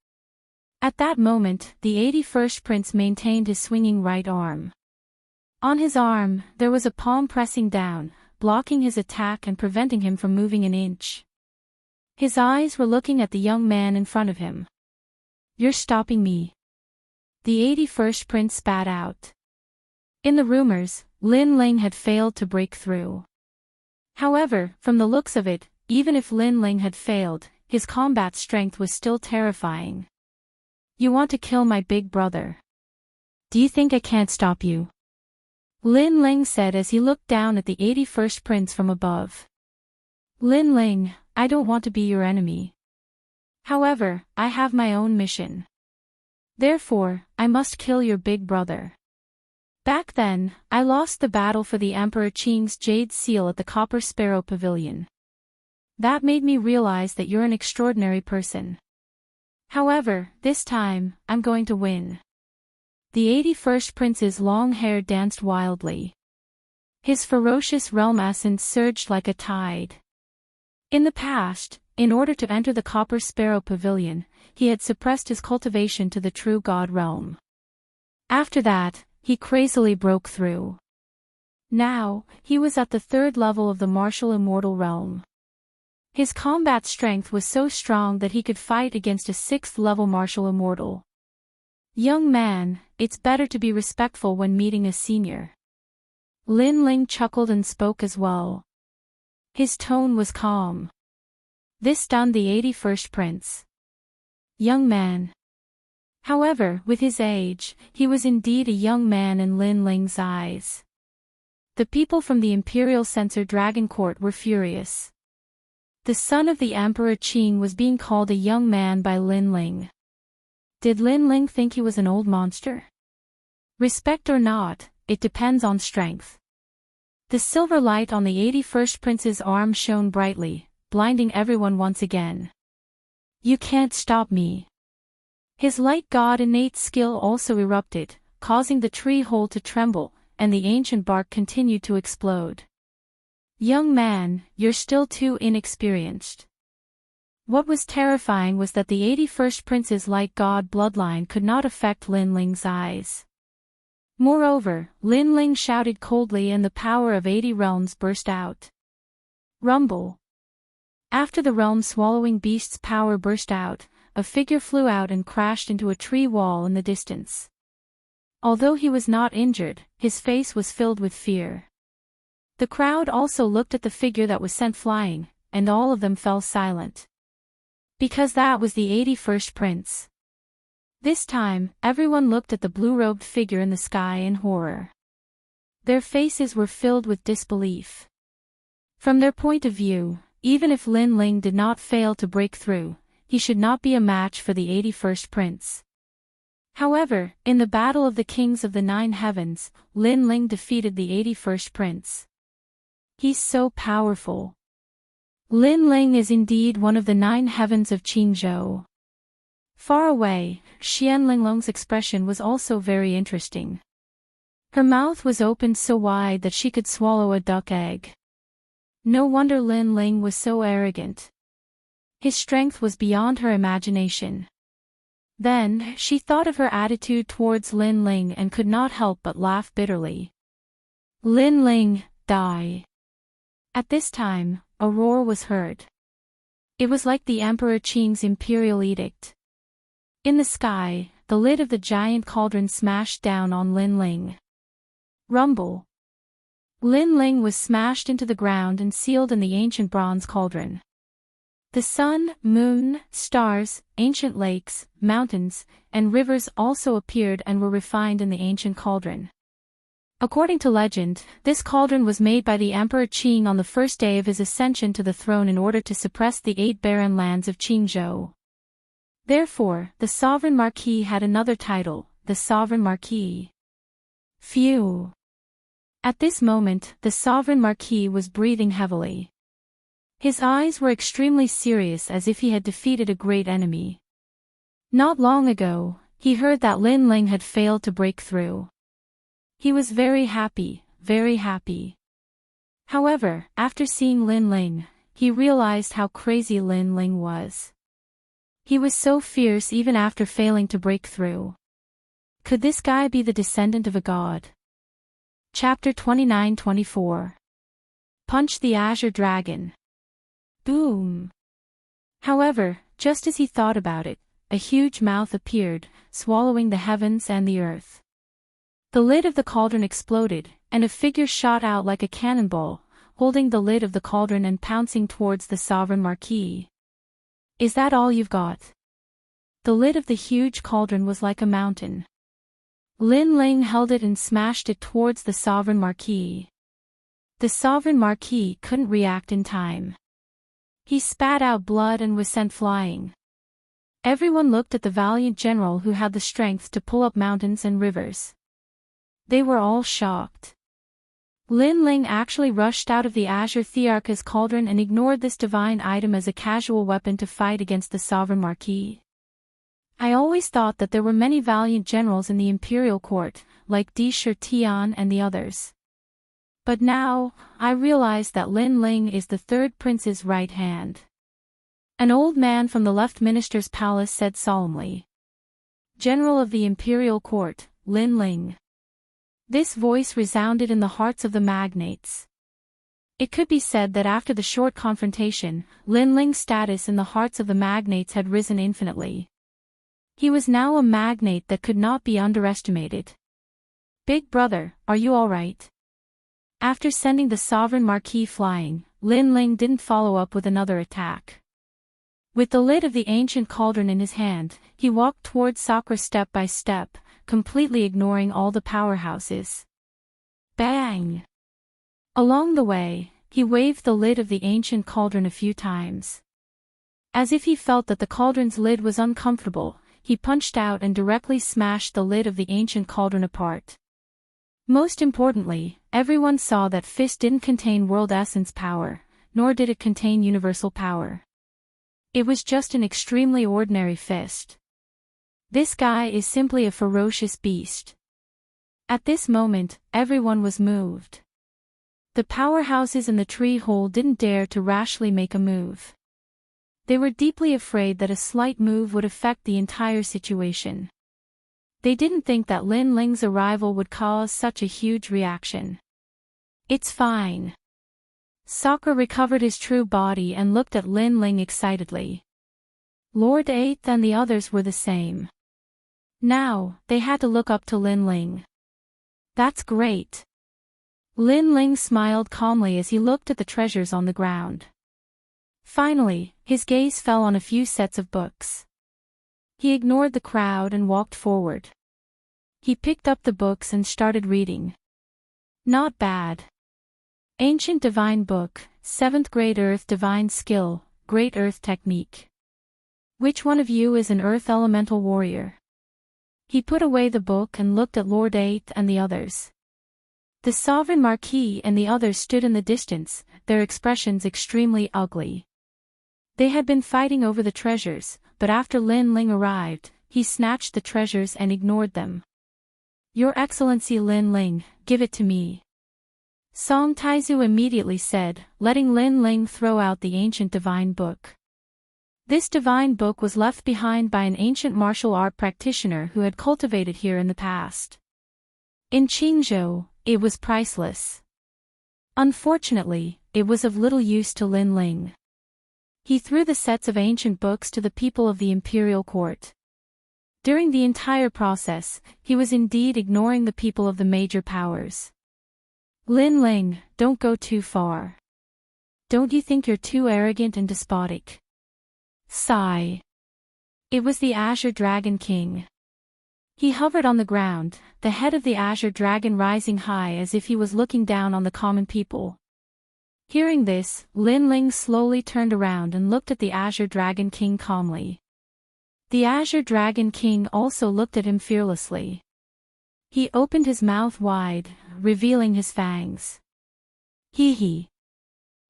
At that moment, the 81st prince maintained his swinging right arm. On his arm, there was a palm pressing down, blocking his attack and preventing him from moving an inch. His eyes were looking at the young man in front of him. You're stopping me. The 81st prince spat out. In the rumors, Lin Ling had failed to break through. However, from the looks of it, even if Lin Ling had failed, his combat strength was still terrifying. You want to kill my big brother? Do you think I can't stop you? Lin Ling said as he looked down at the 81st prince from above. Lin Ling, I don't want to be your enemy. However, I have my own mission. Therefore, I must kill your big brother. Back then, I lost the battle for the Emperor Qing's Jade Seal at the Copper Sparrow Pavilion. That made me realize that you're an extraordinary person. However, this time, I'm going to win. The 81st prince's long hair danced wildly. His ferocious realm essence surged like a tide. In the past, in order to enter the Copper Sparrow Pavilion, he had suppressed his cultivation to the true God realm. After that, he crazily broke through. Now, he was at the 3rd level of the martial immortal realm. His combat strength was so strong that he could fight against a 6th level martial immortal. Young man, it's better to be respectful when meeting a senior. Lin Ling chuckled and spoke as well. His tone was calm. This stunned the 81st prince. Young man. However, with his age, he was indeed a young man in Lin Ling's eyes. The people from the Imperial Censor Dragon Court were furious. The son of the Emperor Qing was being called a young man by Lin Ling. Did Lin Ling think he was an old monster? Respect or not, it depends on strength. The silver light on the 81st prince's arm shone brightly, blinding everyone once again. You can't stop me. His light god innate skill also erupted, causing the tree hole to tremble, and the ancient bark continued to explode. Young man, you're still too inexperienced. What was terrifying was that the 81st prince's light god bloodline could not affect Lin Ling's eyes. Moreover, Lin Ling shouted coldly and the power of 80 realms burst out. Rumble. After the realm-swallowing beast's power burst out, a figure flew out and crashed into a tree wall in the distance. Although he was not injured, his face was filled with fear. The crowd also looked at the figure that was sent flying, and all of them fell silent. Because that was the 81st prince. This time, everyone looked at the blue-robed figure in the sky in horror. Their faces were filled with disbelief. From their point of view, even if Lin Ling did not fail to break through, he should not be a match for the 81st prince. However, in the Battle of the Kings of the Nine Heavens, Lin Ling defeated the 81st Prince. He's so powerful. Lin Ling is indeed one of the 9 heavens of Qingzhou. Far away, Xian Linglong's expression was also very interesting. Her mouth was opened so wide that she could swallow a duck egg. No wonder Lin Ling was so arrogant. His strength was beyond her imagination. Then, she thought of her attitude towards Lin Ling and could not help but laugh bitterly. Lin Ling, die. At this time, a roar was heard. It was like the Emperor Qing's imperial edict. In the sky, the lid of the giant cauldron smashed down on Lin Ling. Rumble. Lin Ling was smashed into the ground and sealed in the ancient bronze cauldron. The sun, moon, stars, ancient lakes, mountains, and rivers also appeared and were refined in the ancient cauldron. According to legend, this cauldron was made by the Emperor Qing on the first day of his ascension to the throne in order to suppress the 8 barren lands of Qingzhou. Therefore, the sovereign marquis had another title, the sovereign marquis. Phew! At this moment, the sovereign marquis was breathing heavily. His eyes were extremely serious as if he had defeated a great enemy. Not long ago, he heard that Lin Ling had failed to break through. He was very happy, very happy. However, after seeing Lin Ling, he realized how crazy Lin Ling was. He was so fierce even after failing to break through. Could this guy be the descendant of a god? Chapter 29-24. Punch the Azure Dragon. Boom! However, just as he thought about it, a huge mouth appeared, swallowing the heavens and the earth. The lid of the cauldron exploded, and a figure shot out like a cannonball, holding the lid of the cauldron and pouncing towards the sovereign marquis. Is that all you've got? The lid of the huge cauldron was like a mountain. Lin Ling held it and smashed it towards the sovereign marquis. The sovereign marquis couldn't react in time. He spat out blood and was sent flying. Everyone looked at the valiant general who had the strength to pull up mountains and rivers. They were all shocked. Lin Ling actually rushed out of the Azure Thearch's cauldron and ignored this divine item as a casual weapon to fight against the sovereign marquis. I always thought that there were many valiant generals in the imperial court, like Di Shirtian and the others. But now, I realize that Lin Ling is the 3rd prince's right hand. An old man from the left minister's palace said solemnly. General of the imperial court, Lin Ling. This voice resounded in the hearts of the magnates. It could be said that after the short confrontation, Lin Ling's status in the hearts of the magnates had risen infinitely. He was now a magnate that could not be underestimated. Big brother, are you all right? After sending the sovereign marquis flying, Lin Ling didn't follow up with another attack. With the lid of the ancient cauldron in his hand, he walked towards Sakura step by step, completely ignoring all the powerhouses. Bang! Along the way, he waved the lid of the ancient cauldron a few times. As if he felt that the cauldron's lid was uncomfortable, he punched out and directly smashed the lid of the ancient cauldron apart. Most importantly, everyone saw that fist didn't contain world essence power, nor did it contain universal power. It was just an extremely ordinary fist. This guy is simply a ferocious beast. At this moment, everyone was moved. The powerhouses in the tree hole didn't dare to rashly make a move. They were deeply afraid that a slight move would affect the entire situation. They didn't think that Lin Ling's arrival would cause such a huge reaction. It's fine. Sakura recovered his true body and looked at Lin Ling excitedly. Lord 8th and the others were the same. Now, they had to look up to Lin Ling. That's great. Lin Ling smiled calmly as he looked at the treasures on the ground. Finally, his gaze fell on a few sets of books. He ignored the crowd and walked forward. He picked up the books and started reading. Not bad. Ancient Divine Book, 7th Grade Earth Divine Skill, Great Earth Technique. Which one of you is an Earth Elemental Warrior? He put away the book and looked at Lord Eighth and the others. The Sovereign Marquis and the others stood in the distance, their expressions extremely ugly. They had been fighting over the treasures, but after Lin Ling arrived, he snatched the treasures and ignored them. "Your Excellency Lin Ling, give it to me," Song Taizu immediately said, letting Lin Ling throw out the ancient divine book. This divine book was left behind by an ancient martial art practitioner who had cultivated here in the past. In Qingzhou, it was priceless. Unfortunately, it was of little use to Lin Ling. He threw the sets of ancient books to the people of the imperial court. During the entire process, he was indeed ignoring the people of the major powers. "Lin Ling, don't go too far. Don't you think you're too arrogant and despotic?" Sigh. It was the Azure Dragon King. He hovered on the ground, the head of the Azure Dragon rising high as if he was looking down on the common people. Hearing this, Lin Ling slowly turned around and looked at the Azure Dragon King calmly. The Azure Dragon King also looked at him fearlessly. He opened his mouth wide, revealing his fangs. Hee hee.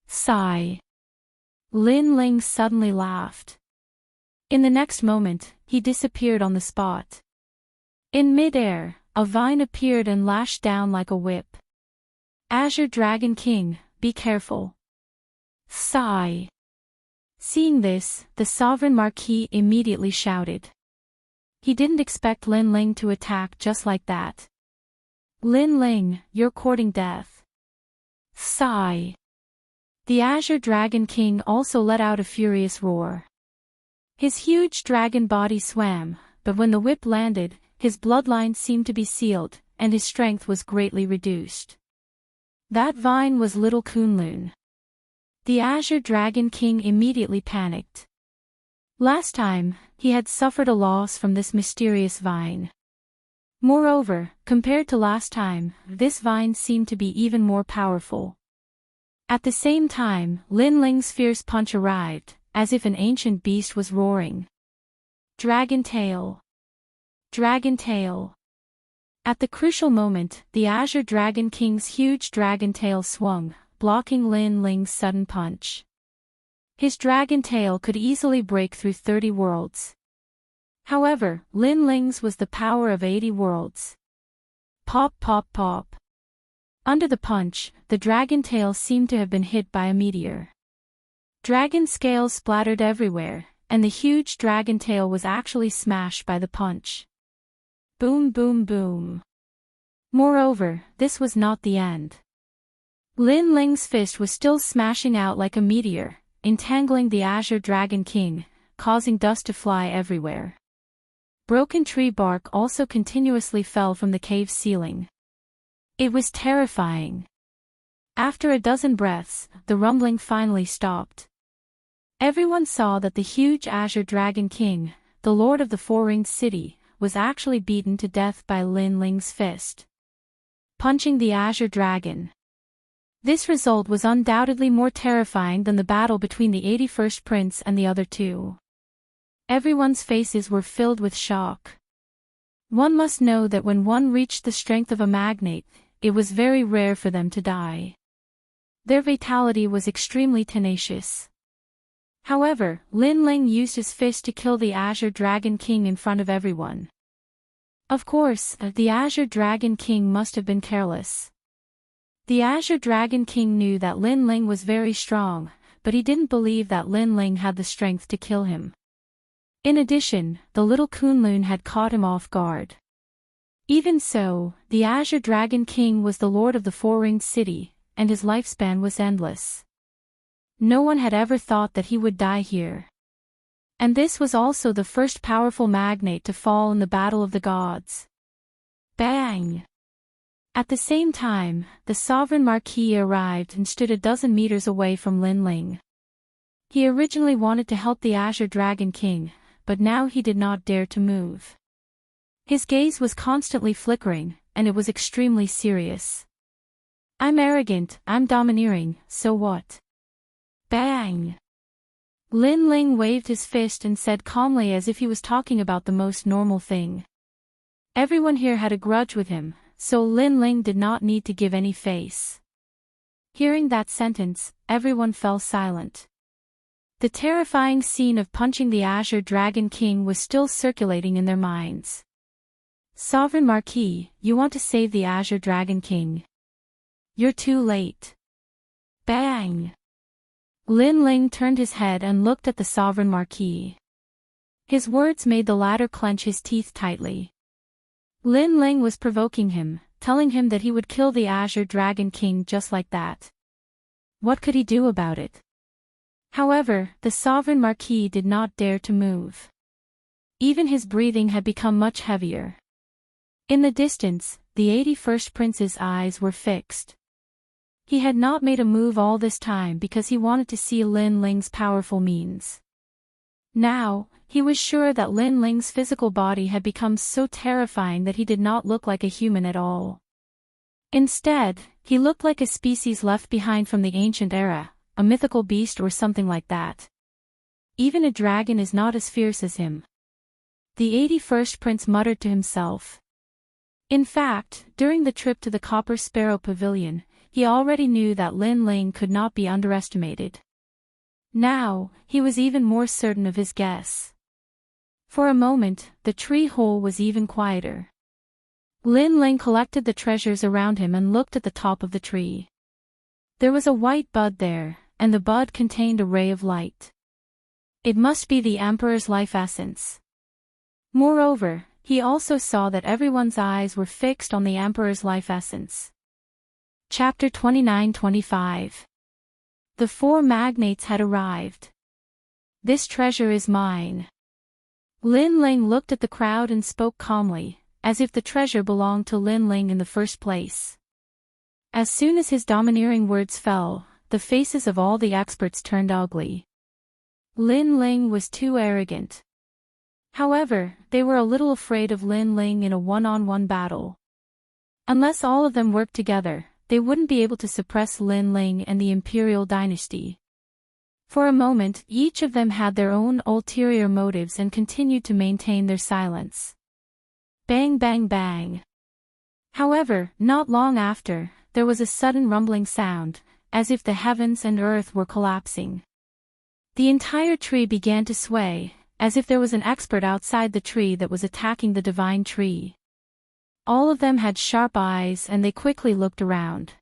Sigh. Lin Ling suddenly laughed. In the next moment, he disappeared on the spot. In mid-air, a vine appeared and lashed down like a whip. "Azure Dragon King, be careful." Sigh. Seeing this, the Sovereign Marquis immediately shouted. He didn't expect Lin Ling to attack just like that. "Lin Ling, you're courting death." Sigh. The Azure Dragon King also let out a furious roar. His huge dragon body swam, but when the whip landed, his bloodline seemed to be sealed, and his strength was greatly reduced. That vine was Little Kunlun. The Azure Dragon King immediately panicked. Last time, he had suffered a loss from this mysterious vine. Moreover, compared to last time, this vine seemed to be even more powerful. At the same time, Lin Ling's fierce punch arrived, as if an ancient beast was roaring. Dragon Tail. Dragon Tail. At the crucial moment, the Azure Dragon King's huge dragon tail swung, blocking Lin Ling's sudden punch. His dragon tail could easily break through 30 worlds. However, Lin Ling's was the power of 80 worlds. Pop pop pop. Under the punch, the dragon tail seemed to have been hit by a meteor. Dragon scales splattered everywhere, and the huge dragon tail was actually smashed by the punch. Boom boom boom. Moreover, this was not the end. Lin Ling's fist was still smashing out like a meteor, entangling the Azure Dragon King, causing dust to fly everywhere. Broken tree bark also continuously fell from the cave ceiling. It was terrifying. After a dozen breaths, the rumbling finally stopped. Everyone saw that the huge Azure Dragon King, the Lord of the Four-Ringed City, was actually beaten to death by Lin Ling's fist. Punching the Azure Dragon. This result was undoubtedly more terrifying than the battle between the 81st Prince and the other two. Everyone's faces were filled with shock. One must know that when one reached the strength of a magnate, it was very rare for them to die. Their vitality was extremely tenacious. However, Lin Ling used his fist to kill the Azure Dragon King in front of everyone. Of course, the Azure Dragon King must have been careless. The Azure Dragon King knew that Lin Ling was very strong, but he didn't believe that Lin Ling had the strength to kill him. In addition, the Little Kunlun had caught him off guard. Even so, the Azure Dragon King was the Lord of the Four-Ringed City, and his lifespan was endless. No one had ever thought that he would die here. And this was also the first powerful magnate to fall in the Battle of the Gods. Bang! At the same time, the Sovereign Marquis arrived and stood a dozen meters away from Lin Ling. He originally wanted to help the Azure Dragon King, but now he did not dare to move. His gaze was constantly flickering, and it was extremely serious. "I'm arrogant, I'm domineering, so what?" Bang! Lin Ling waved his fist and said calmly as if he was talking about the most normal thing. Everyone here had a grudge with him, so Lin Ling did not need to give any face. Hearing that sentence, everyone fell silent. The terrifying scene of punching the Azure Dragon King was still circulating in their minds. Sovereign Marquis, you want to save the Azure Dragon King. You're too late. Bang! Lin Ling turned his head and looked at the Sovereign Marquis. His words made the latter clench his teeth tightly. Lin Ling was provoking him, telling him that he would kill the Azure Dragon King just like that. What could he do about it? However, the Sovereign Marquis did not dare to move. Even his breathing had become much heavier. In the distance, the 81st Prince's eyes were fixed. He had not made a move all this time because he wanted to see Lin Ling's powerful means. Now, he was sure that Lin Ling's physical body had become so terrifying that he did not look like a human at all. Instead, he looked like a species left behind from the ancient era, a mythical beast or something like that. Even a dragon is not as fierce as him. The 81st Prince muttered to himself. In fact, during the trip to the Copper Sparrow Pavilion, he already knew that Lin Ling could not be underestimated. Now, he was even more certain of his guess. For a moment, the tree hole was even quieter. Lin Ling collected the treasures around him and looked at the top of the tree. There was a white bud there, and the bud contained a ray of light. It must be the Emperor's life essence. Moreover, he also saw that everyone's eyes were fixed on the Emperor's life essence. Chapter 29-25. The four magnates had arrived. This treasure is mine. Lin Ling looked at the crowd and spoke calmly, as if the treasure belonged to Lin Ling in the first place. As soon as his domineering words fell, the faces of all the experts turned ugly. Lin Ling was too arrogant. However, they were a little afraid of Lin Ling in a one-on-one battle. Unless all of them worked together, they wouldn't be able to suppress Lin Ling and the imperial dynasty. For a moment, each of them had their own ulterior motives and continued to maintain their silence. Bang bang bang. However, not long after, there was a sudden rumbling sound, as if the heavens and earth were collapsing. The entire tree began to sway, as if there was an expert outside the tree that was attacking the divine tree. All of them had sharp eyes and they quickly looked around.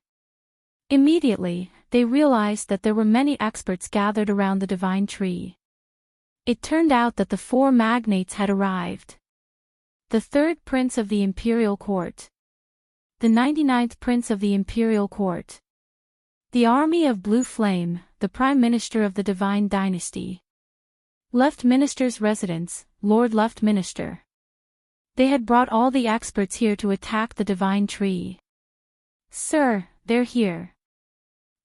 Immediately, they realized that there were many experts gathered around the divine tree. It turned out that the four magnates had arrived. The third prince of the imperial court. The 99th prince of the imperial court. The army of Blue Flame, the prime minister of the divine dynasty. Left Minister's residence, Lord Left Minister. They had brought all the experts here to attack the divine tree. Sir, they're here.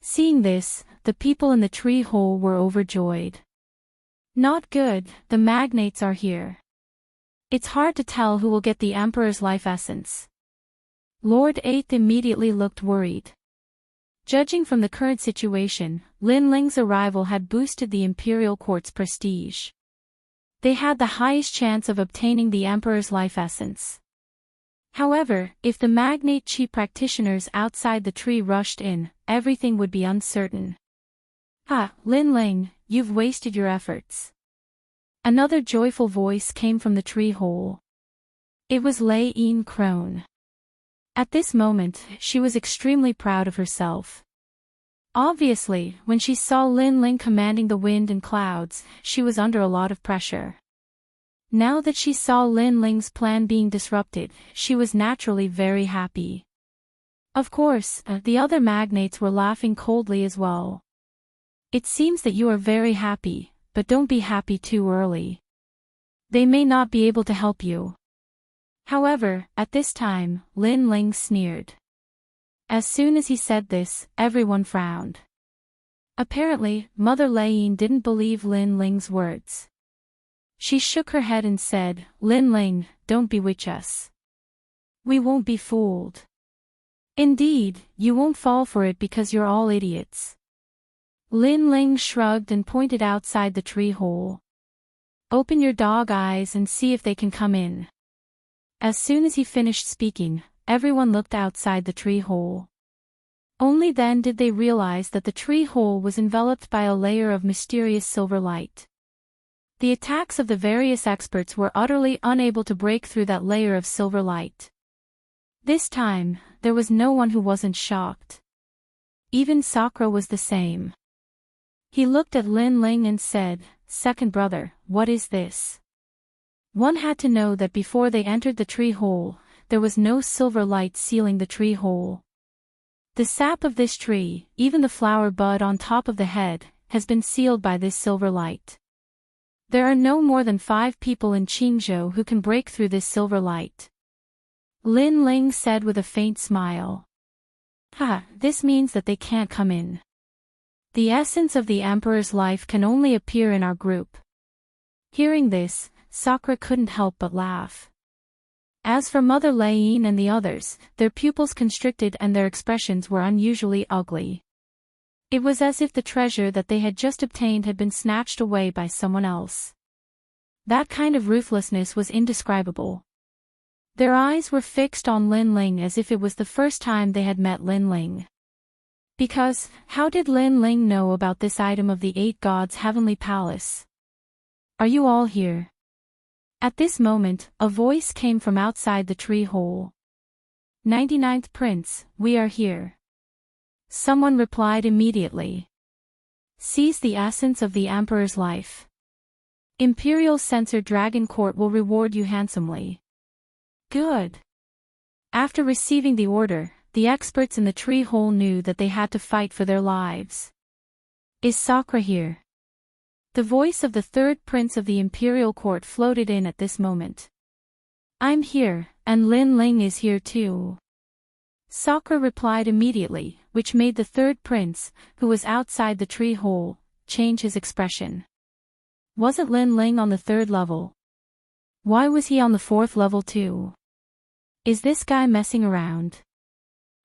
Seeing this, the people in the tree hole were overjoyed. Not good, the magnates are here. It's hard to tell who will get the Emperor's life essence. Lord 8th immediately looked worried. Judging from the current situation, Lin Ling's arrival had boosted the imperial court's prestige. They had the highest chance of obtaining the Emperor's life essence. However, if the magnate chi practitioners outside the tree rushed in, everything would be uncertain. Lin Ling, you've wasted your efforts. Another joyful voice came from the tree hole. It was Lei Yin Crone. At this moment, she was extremely proud of herself. Obviously, when she saw Lin Ling commanding the wind and clouds, she was under a lot of pressure. Now that she saw Lin Ling's plan being disrupted, she was naturally very happy. Of course, the other magnates were laughing coldly as well. It seems that you are very happy, but don't be happy too early. They may not be able to help you. However, at this time, Lin Ling sneered. As soon as he said this, everyone frowned. Apparently, Mother Lei didn't believe Lin Ling's words. She shook her head and said, Lin Ling, don't bewitch us. We won't be fooled. Indeed, you won't fall for it because you're all idiots. Lin Ling shrugged and pointed outside the tree hole. Open your dog eyes and see if they can come in. As soon as he finished speaking, everyone looked outside the tree hole. Only then did they realize that the tree hole was enveloped by a layer of mysterious silver light. The attacks of the various experts were utterly unable to break through that layer of silver light. This time, there was no one who wasn't shocked. Even Sakura was the same. He looked at Lin Ling and said, "Second brother, what is this?" One had to know that before they entered the tree hole, there was no silver light sealing the tree hole. The sap of this tree, even the flower bud on top of the head, has been sealed by this silver light. There are no more than 5 people in Qingzhou who can break through this silver light. Lin Ling said with a faint smile. This means that they can't come in. The essence of the Emperor's life can only appear in our group. Hearing this, Sakura couldn't help but laugh. As for Mother Lei and the others, their pupils constricted and their expressions were unusually ugly. It was as if the treasure that they had just obtained had been snatched away by someone else. That kind of ruthlessness was indescribable. Their eyes were fixed on Lin Ling as if it was the first time they had met Lin Ling. Because, how did Lin Ling know about this item of the 8 gods' heavenly palace? "Are you all here?" At this moment, a voice came from outside the tree hole. 99th Prince, we are here. Someone replied immediately. Seize the essence of the Emperor's life. Imperial Censor Dragon Court will reward you handsomely. Good. After receiving the order, the experts in the tree hole knew that they had to fight for their lives. Is Sakura here? The voice of the 3rd Prince of the Imperial Court floated in at this moment. I'm here, and Lin Ling is here too. Sakura replied immediately, which made the 3rd Prince, who was outside the tree hole, change his expression. Wasn't Lin Ling on the 3rd level? Why was he on the 4th level too? Is this guy messing around?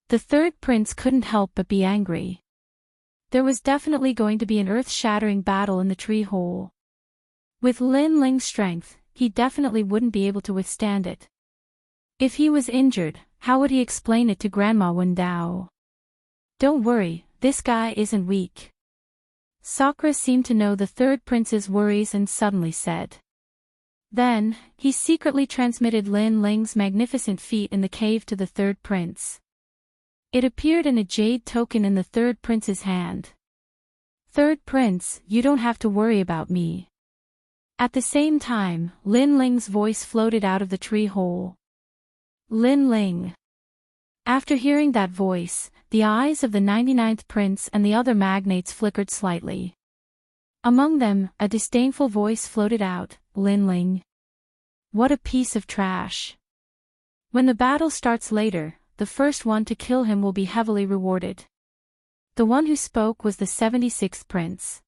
The 3rd Prince couldn't help but be angry. There was definitely going to be an earth-shattering battle in the tree hole. With Lin Ling's strength, he definitely wouldn't be able to withstand it. If he was injured, how would he explain it to Grandma Wendao? Don't worry, this guy isn't weak. Sakura seemed to know the 3rd Prince's worries and suddenly said. Then, he secretly transmitted Lin Ling's magnificent feat in the cave to the 3rd Prince. It appeared in a jade token in the 3rd Prince's hand. 3rd Prince, you don't have to worry about me. At the same time, Lin Ling's voice floated out of the tree hole. Lin Ling. After hearing that voice, the eyes of the 99th Prince and the other magnates flickered slightly. Among them, a disdainful voice floated out, Lin Ling. What a piece of trash. When the battle starts later, the first one to kill him will be heavily rewarded. The one who spoke was the 76th Prince.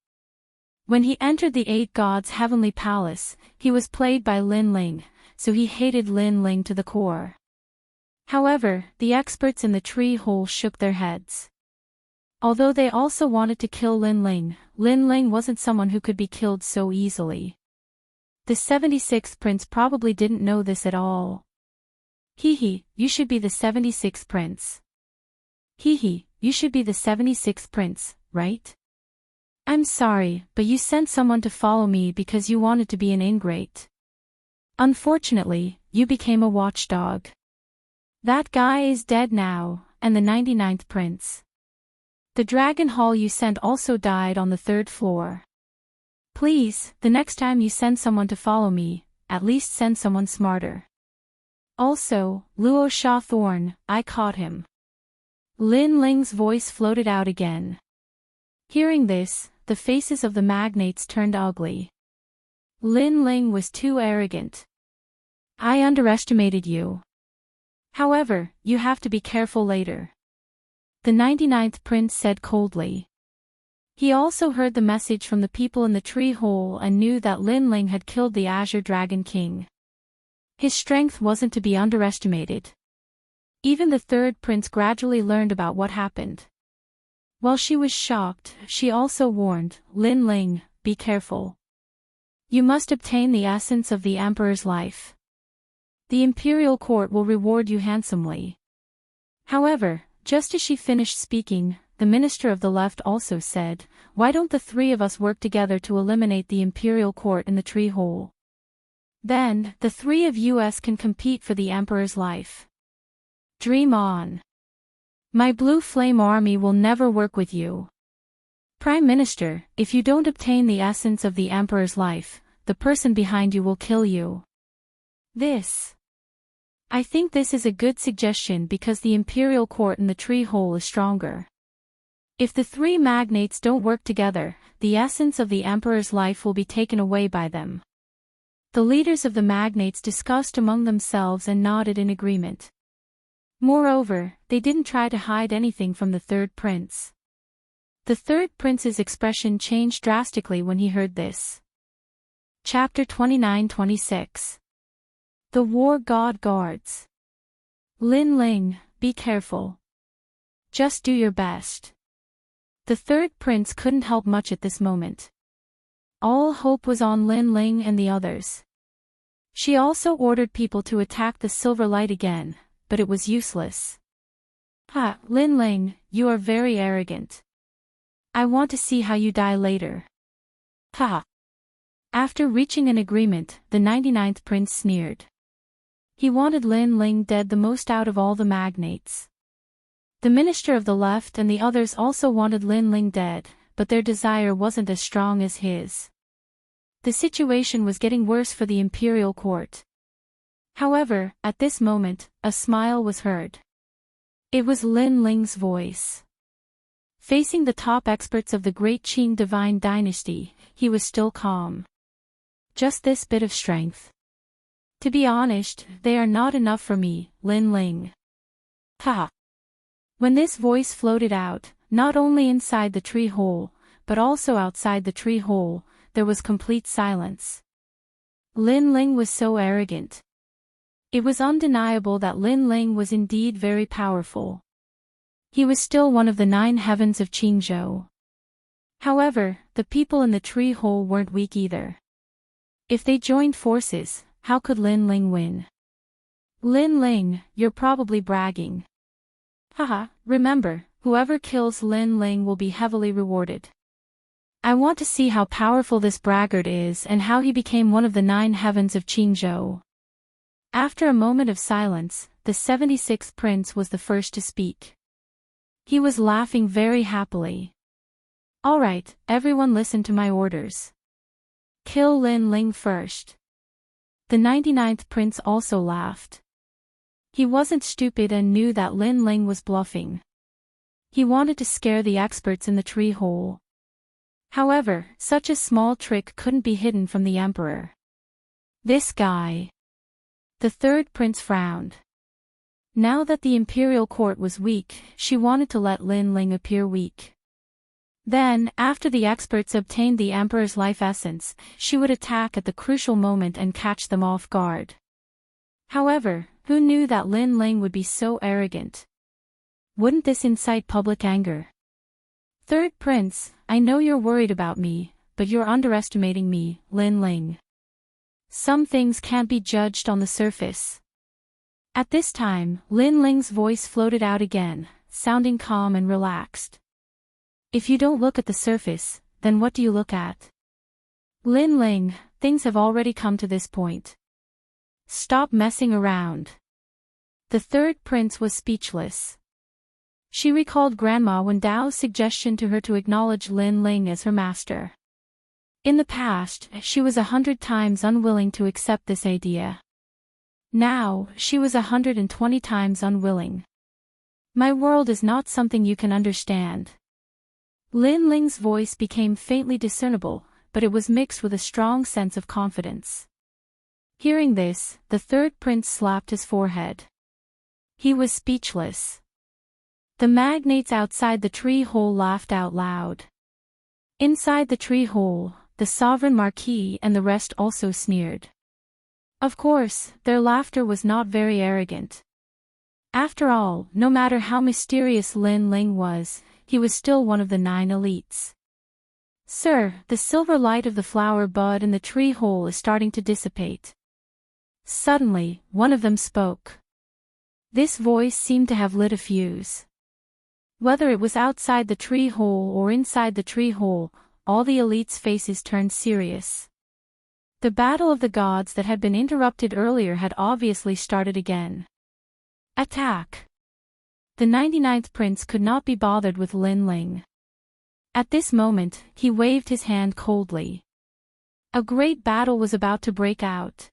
When he entered the 8 gods' heavenly palace, he was played by Lin Ling, so he hated Lin Ling to the core. However, the experts in the tree hole shook their heads. Although they also wanted to kill Lin Ling wasn't someone who could be killed so easily. The 76th Prince probably didn't know this at all. Hehe, you should be the 76th Prince. Hehe, you should be the 76th Prince, right? I'm sorry, but you sent someone to follow me because you wanted to be an ingrate. Unfortunately, you became a watchdog. That guy is dead now, and the 99th Prince. The dragon hall you sent also died on the 3rd floor. Please, the next time you send someone to follow me, at least send someone smarter. Also, Luo Sha Thorn, I caught him. Lin Ling's voice floated out again. Hearing this, the faces of the magnates turned ugly. Lin Ling was too arrogant. I underestimated you. However, you have to be careful later. The 99th Prince said coldly. He also heard the message from the people in the tree hole and knew that Lin Ling had killed the Azure Dragon King. His strength wasn't to be underestimated. Even the 3rd Prince gradually learned about what happened. While she was shocked, she also warned, Lin Ling, be careful. You must obtain the essence of the Emperor's life. The imperial court will reward you handsomely. However, just as she finished speaking, the minister of the left also said, "Why don't the three of us work together to eliminate the imperial court in the tree hole? Then, the three of us can compete for the emperor's life." Dream on. My blue flame army will never work with you. Prime Minister, if you don't obtain the essence of the emperor's life, the person behind you will kill you. I think this is a good suggestion because the imperial court in the tree hole is stronger. If the three magnates don't work together, the essence of the emperor's life will be taken away by them. The leaders of the magnates discussed among themselves and nodded in agreement. Moreover, they didn't try to hide anything from the third prince. The third prince's expression changed drastically when he heard this. Chapter 29-26. The War God Guards. Lin Ling, be careful. Just do your best. The third prince couldn't help much at this moment. All hope was on Lin Ling and the others. She also ordered people to attack the silver light again, but it was useless. Lin Ling, you are very arrogant. I want to see how you die later. After reaching an agreement, the 99th prince sneered. He wanted Lin Ling dead the most out of all the magnates. The minister of the left and the others also wanted Lin Ling dead, but their desire wasn't as strong as his. The situation was getting worse for the imperial court. However, at this moment, a smile was heard. It was Lin Ling's voice. Facing the top experts of the great Qing divine dynasty, he was still calm. Just this bit of strength. To be honest, they are not enough for me, Lin Ling. When this voice floated out, not only inside the tree hole, but also outside the tree hole, there was complete silence. Lin Ling was so arrogant. It was undeniable that Lin Ling was indeed very powerful. He was still one of the 9 heavens of Qingzhou. However, the people in the tree hole weren't weak either. If they joined forces, how could Lin Ling win? Lin Ling, you're probably bragging. Remember, whoever kills Lin Ling will be heavily rewarded. I want to see how powerful this braggart is and how he became one of the 9 heavens of Qingzhou. After a moment of silence, the 76th prince was the first to speak. He was laughing very happily. All right, everyone listen to my orders. Kill Lin Ling first. The 99th prince also laughed. He wasn't stupid and knew that Lin Ling was bluffing. He wanted to scare the experts in the tree hole. However, such a small trick couldn't be hidden from the emperor. This guy. The third prince frowned. Now that the imperial court was weak, she wanted to let Lin Ling appear weak. Then, after the experts obtained the emperor's life essence, she would attack at the crucial moment and catch them off guard. However, who knew that Lin Ling would be so arrogant? Wouldn't this incite public anger? Third prince, I know you're worried about me, but you're underestimating me, Lin Ling. Some things can't be judged on the surface. At this time, Lin Ling's voice floated out again, sounding calm and relaxed. If you don't look at the surface, then what do you look at? Lin Ling, things have already come to this point. Stop messing around. The third prince was speechless. She recalled Grandma Wen Dao's suggestion to her to acknowledge Lin Ling as her master. In the past, she was 100 times unwilling to accept this idea. Now, she was 120 times unwilling. My world is not something you can understand. Lin Ling's voice became faintly discernible, but it was mixed with a strong sense of confidence. Hearing this, the third prince slapped his forehead. He was speechless. The magnates outside the tree hole laughed out loud. Inside the tree hole, the sovereign marquis and the rest also sneered. Of course, their laughter was not very arrogant. After all, no matter how mysterious Lin Ling was, he was still one of the 9 elites. Sir, the silver light of the flower bud in the tree hole is starting to dissipate. Suddenly, one of them spoke. This voice seemed to have lit a fuse. Whether it was outside the tree hole or inside the tree hole, all the elites' faces turned serious. The battle of the gods that had been interrupted earlier had obviously started again. Attack! The 99th prince could not be bothered with Lin Ling. At this moment, he waved his hand coldly. A great battle was about to break out.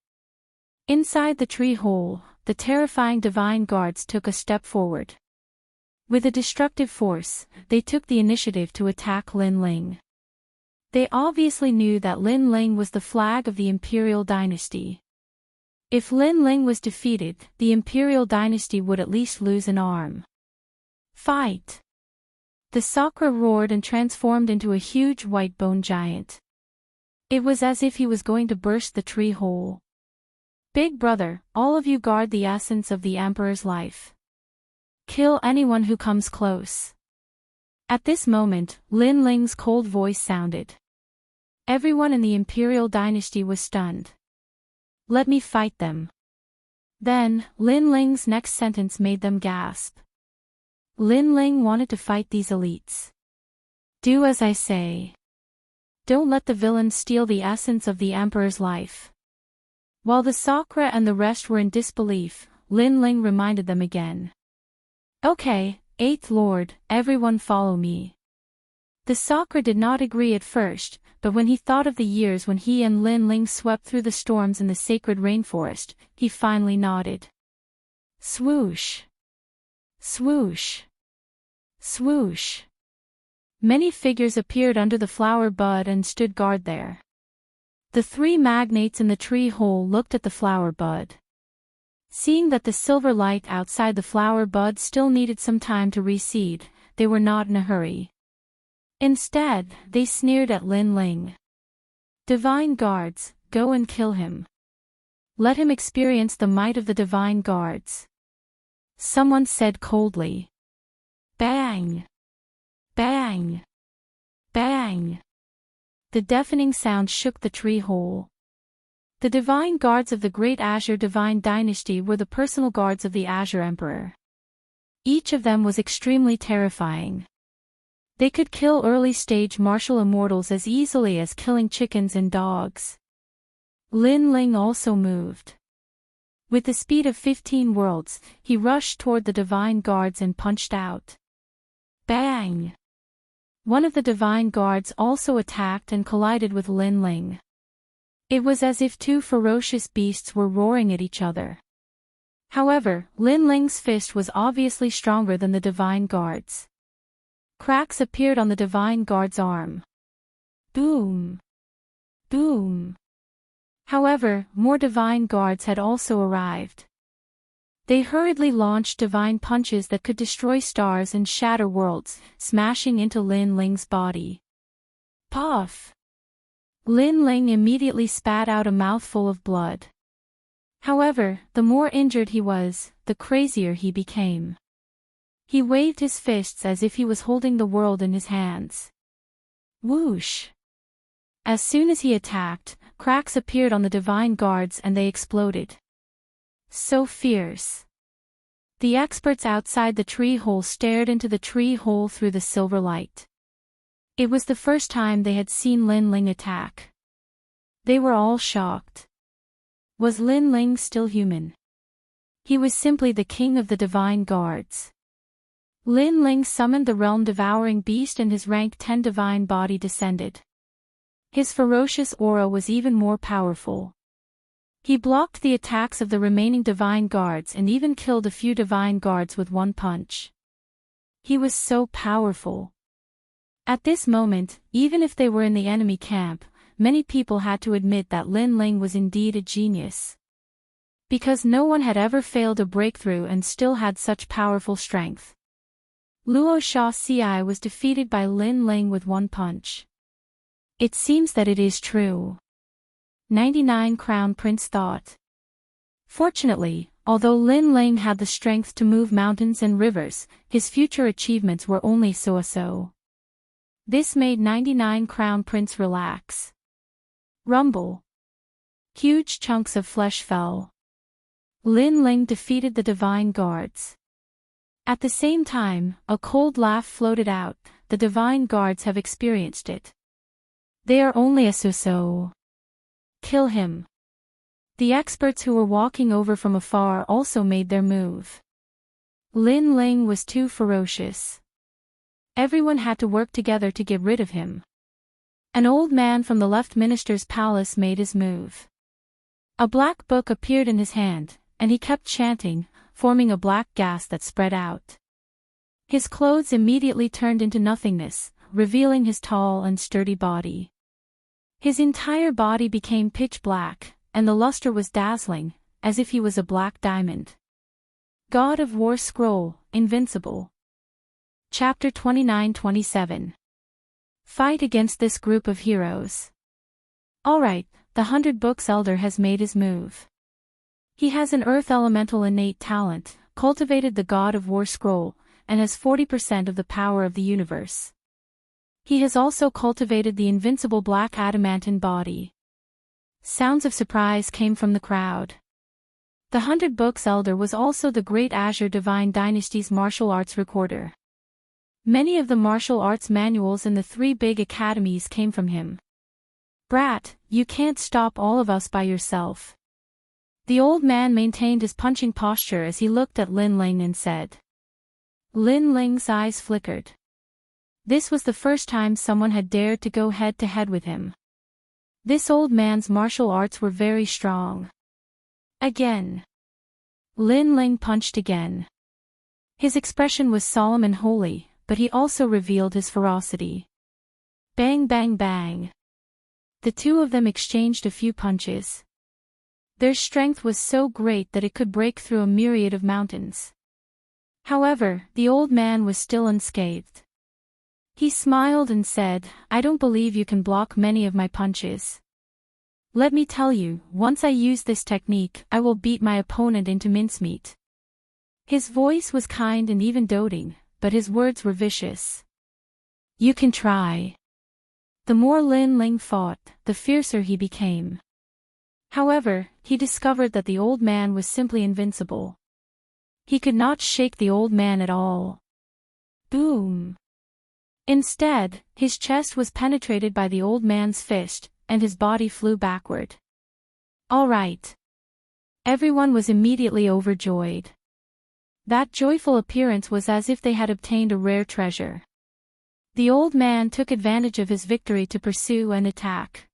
Inside the tree hole, the terrifying divine guards took a step forward. With a destructive force, they took the initiative to attack Lin Ling. They obviously knew that Lin Ling was the flag of the imperial dynasty. If Lin Ling was defeated, the imperial dynasty would at least lose an arm. Fight! The Sakra roared and transformed into a huge white bone giant. It was as if he was going to burst the tree hole. Big brother, all of you guard the essence of the emperor's life. Kill anyone who comes close. At this moment, Lin Ling's cold voice sounded. Everyone in the imperial dynasty was stunned. Let me fight them. Then, Lin Ling's next sentence made them gasp. Lin Ling wanted to fight these elites. Do as I say. Don't let the villains steal the essence of the emperor's life. While the Sakra and the rest were in disbelief, Lin Ling reminded them again. Okay, 8th Lord, everyone follow me. The Sakra did not agree at first, but when he thought of the years when he and Lin Ling swept through the storms in the sacred rainforest, he finally nodded. Swoosh! Swoosh! Swoosh! Many figures appeared under the flower bud and stood guard there. The three magnates in the tree hole looked at the flower bud. Seeing that the silver light outside the flower bud still needed some time to recede, they were not in a hurry. Instead, they sneered at Lin Ling. Divine guards, go and kill him. Let him experience the might of the divine guards. Someone said coldly. Bang! Bang! Bang! The deafening sound shook the tree hole. The divine guards of the Great Azure Divine Dynasty were the personal guards of the Azure Emperor. Each of them was extremely terrifying. They could kill early-stage martial immortals as easily as killing chickens and dogs. Lin Ling also moved. With the speed of 15 worlds, he rushed toward the divine guards and punched out. Bang! One of the divine guards also attacked and collided with Lin Ling. It was as if two ferocious beasts were roaring at each other. However, Lin Ling's fist was obviously stronger than the divine guards. Cracks appeared on the divine guard's arm. Boom! Boom! However, more divine guards had also arrived. They hurriedly launched divine punches that could destroy stars and shatter worlds, smashing into Lin Ling's body. Puff! Lin Ling immediately spat out a mouthful of blood. However, the more injured he was, the crazier he became. He waved his fists as if he was holding the world in his hands. Whoosh! As soon as he attacked, cracks appeared on the divine guards and they exploded. So fierce. The experts outside the tree hole stared into the tree hole through the silver light. It was the first time they had seen Lin Ling attack. They were all shocked. Was Lin Ling still human? He was simply the king of the divine guards. Lin Ling summoned the realm-devouring beast and his rank 10 divine body descended. His ferocious aura was even more powerful. He blocked the attacks of the remaining divine guards and even killed a few divine guards with one punch. He was so powerful. At this moment, even if they were in the enemy camp, many people had to admit that Lin Ling was indeed a genius. Because no one had ever failed a breakthrough and still had such powerful strength. Luo Sha Ci was defeated by Lin Ling with one punch. It seems that it is true. 99 Crown Prince thought. Fortunately, although Lin Ling had the strength to move mountains and rivers, his future achievements were only so-so. This made 99 Crown Prince relax. Rumble. Huge chunks of flesh fell. Lin Ling defeated the divine guards. At the same time, a cold laugh floated out. The divine guards have experienced it. They are only a so-so. Kill him. The experts who were walking over from afar also made their move. Lin Ling was too ferocious. Everyone had to work together to get rid of him. An old man from the left minister's palace made his move. A black book appeared in his hand, and he kept chanting, forming a black gas that spread out. His clothes immediately turned into nothingness, revealing his tall and sturdy body. His entire body became pitch black, and the luster was dazzling, as if he was a black diamond. God of War Scroll, Invincible. Chapter 29-27. Fight against this group of heroes. Alright, the 100 Books Elder has made his move. He has an Earth Elemental innate talent, cultivated the God of War Scroll, and has 40% of the power of the universe. He has also cultivated the invincible black adamantine body. Sounds of surprise came from the crowd. The 100 Books Elder was also the Great Azure Divine Dynasty's martial arts recorder. Many of the martial arts manuals in the 3 big academies came from him. Brat, you can't stop all of us by yourself. The old man maintained his punching posture as he looked at Lin Ling and said. Lin Ling's eyes flickered. This was the first time someone had dared to go head-to-head with him. This old man's martial arts were very strong. Again. Lin Ling punched again. His expression was solemn and holy, but he also revealed his ferocity. Bang bang bang. The two of them exchanged a few punches. Their strength was so great that it could break through a myriad of mountains. However, the old man was still unscathed. He smiled and said, I don't believe you can block many of my punches. Let me tell you, once I use this technique, I will beat my opponent into mincemeat. His voice was kind and even doting, but his words were vicious. You can try. The more Lin Ling fought, the fiercer he became. However, he discovered that the old man was simply invincible. He could not shake the old man at all. Boom. Instead, his chest was penetrated by the old man's fist, and his body flew backward. All right. Everyone was immediately overjoyed. That joyful appearance was as if they had obtained a rare treasure. The old man took advantage of his victory to pursue and attack.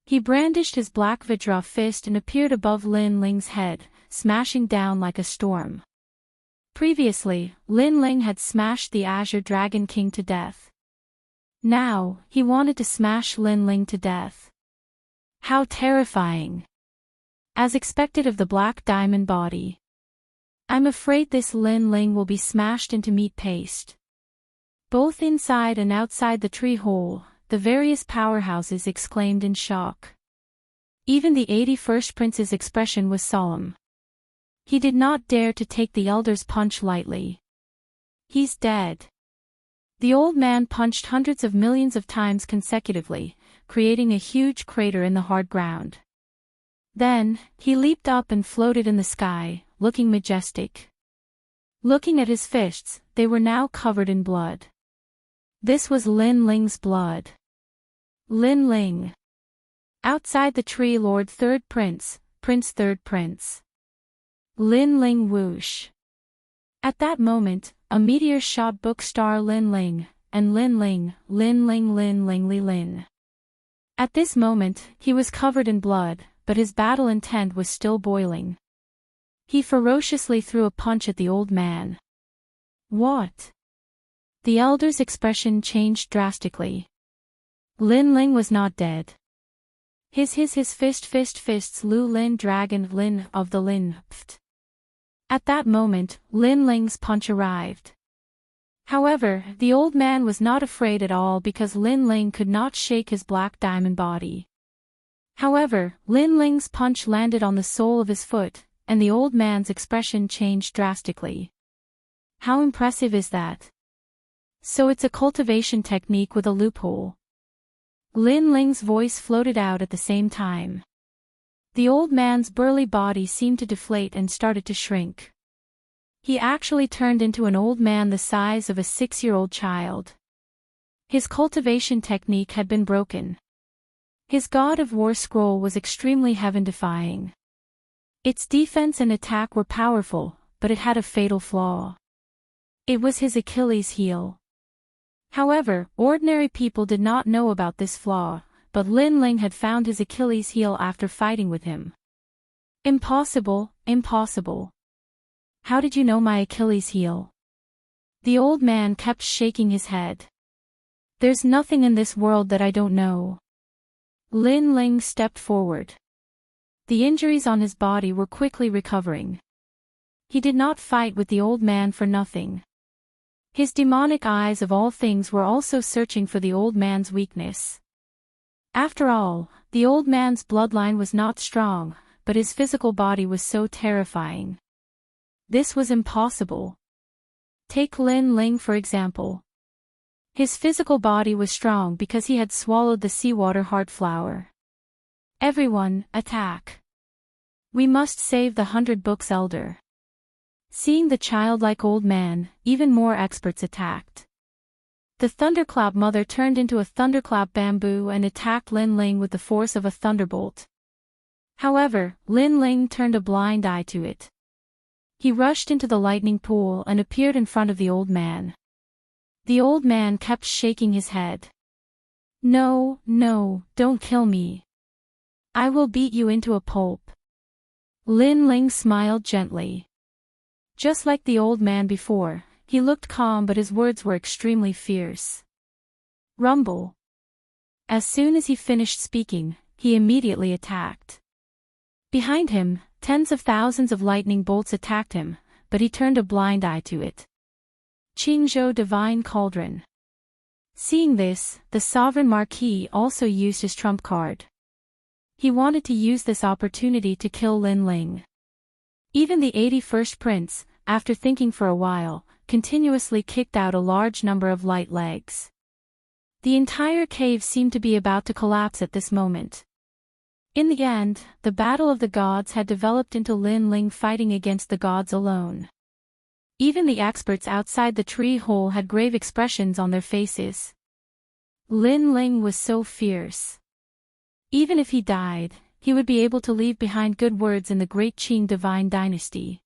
He brandished his black Vajra fist and appeared above Lin Ling's head, smashing down like a storm. Previously, Lin Ling had smashed the Azure Dragon King to death. Now, he wanted to smash Lin Ling to death. How terrifying! As expected of the black diamond body. I'm afraid this Lin Ling will be smashed into meat paste. Both inside and outside the tree hole, the various powerhouses exclaimed in shock. Even the 81st Prince's expression was solemn. He did not dare to take the elder's punch lightly. He's dead. The old man punched hundreds of millions of times consecutively, creating a huge crater in the hard ground. Then, he leaped up and floated in the sky, looking majestic. Looking at his fists, they were now covered in blood. This was Lin Ling's blood. Lin Ling. Outside the tree Lord Third Prince, Prince Third Prince. Lin Ling whoosh. At that moment, a meteor shot book star Lin Ling, and Lin Ling, Lin Ling Lin Ling Li Lin. At this moment, he was covered in blood, but his battle intent was still boiling. He ferociously threw a punch at the old man. What? The elder's expression changed drastically. Lin Ling was not dead. His fists Lu Lin Dragon Lin of the Lin Pft. At that moment, Lin Ling's punch arrived. However, the old man was not afraid at all because Lin Ling could not shake his black diamond body. However, Lin Ling's punch landed on the sole of his foot, and the old man's expression changed drastically. How impressive is that? So it's a cultivation technique with a loophole. Lin Ling's voice floated out at the same time. The old man's burly body seemed to deflate and started to shrink. He actually turned into an old man the size of a 6-year-old child. His cultivation technique had been broken. His God of War scroll was extremely heaven-defying. Its defense and attack were powerful, but it had a fatal flaw. It was his Achilles heel. However, ordinary people did not know about this flaw, but Lin Ling had found his Achilles heel after fighting with him. Impossible, impossible. How did you know my Achilles heel? The old man kept shaking his head. There's nothing in this world that I don't know. Lin Ling stepped forward. The injuries on his body were quickly recovering. He did not fight with the old man for nothing. His demonic eyes of all things were also searching for the old man's weakness. After all, the old man's bloodline was not strong, but his physical body was so terrifying. This was impossible. Take Lin Ling for example. His physical body was strong because he had swallowed the seawater heart flower. Everyone, attack. We must save the 100 Books elder. Seeing the childlike old man, even more experts attacked. The thunderclap mother turned into a thunderclap bamboo and attacked Lin Ling with the force of a thunderbolt. However, Lin Ling turned a blind eye to it. He rushed into the lightning pool and appeared in front of the old man. The old man kept shaking his head. No, no, don't kill me. I will beat you into a pulp. Lin Ling smiled gently. Just like the old man before, he looked calm but his words were extremely fierce. Rumble. As soon as he finished speaking, he immediately attacked. Behind him, tens of thousands of lightning bolts attacked him, but he turned a blind eye to it. Qingzhou Divine Cauldron. Seeing this, the Sovereign Marquis also used his trump card. He wanted to use this opportunity to kill Lin Ling. Even the 81st Prince, after thinking for a while, continuously kicked out a large number of light legs. The entire cave seemed to be about to collapse at this moment. In the end, the battle of the gods had developed into Lin Ling fighting against the gods alone. Even the experts outside the tree hole had grave expressions on their faces. Lin Ling was so fierce. Even if he died, he would be able to leave behind good words in the great Qing divine dynasty.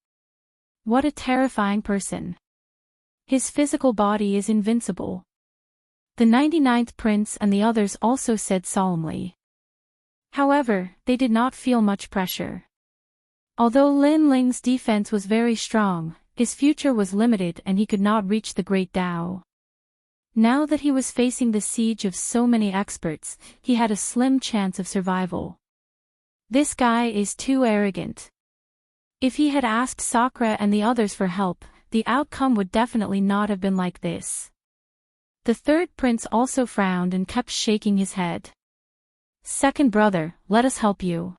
What a terrifying person. His physical body is invincible. The 99th Prince and the others also said solemnly. However, they did not feel much pressure. Although Lin Ling's defense was very strong, his future was limited and he could not reach the Great Tao. Now that he was facing the siege of so many experts, he had a slim chance of survival. This guy is too arrogant. If he had asked Sakura and the others for help, the outcome would definitely not have been like this. The third prince also frowned and kept shaking his head. Second brother, let us help you.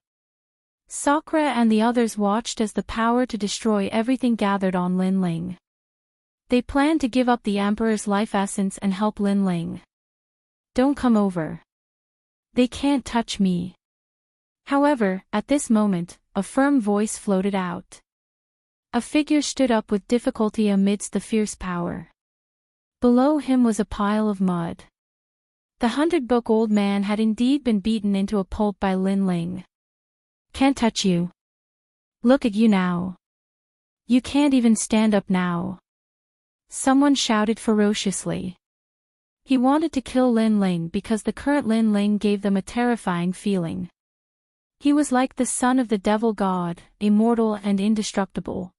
Sakura and the others watched as the power to destroy everything gathered on Lin Ling. They planned to give up the Emperor's life essence and help Lin Ling. Don't come over. They can't touch me. However, at this moment, a firm voice floated out. A figure stood up with difficulty amidst the fierce power. Below him was a pile of mud. The 100-book old man had indeed been beaten into a pulp by Lin Ling. Can't touch you. Look at you now. You can't even stand up now. Someone shouted ferociously. He wanted to kill Lin Ling because the current Lin Ling gave them a terrifying feeling. He was like the son of the devil god, immortal and indestructible.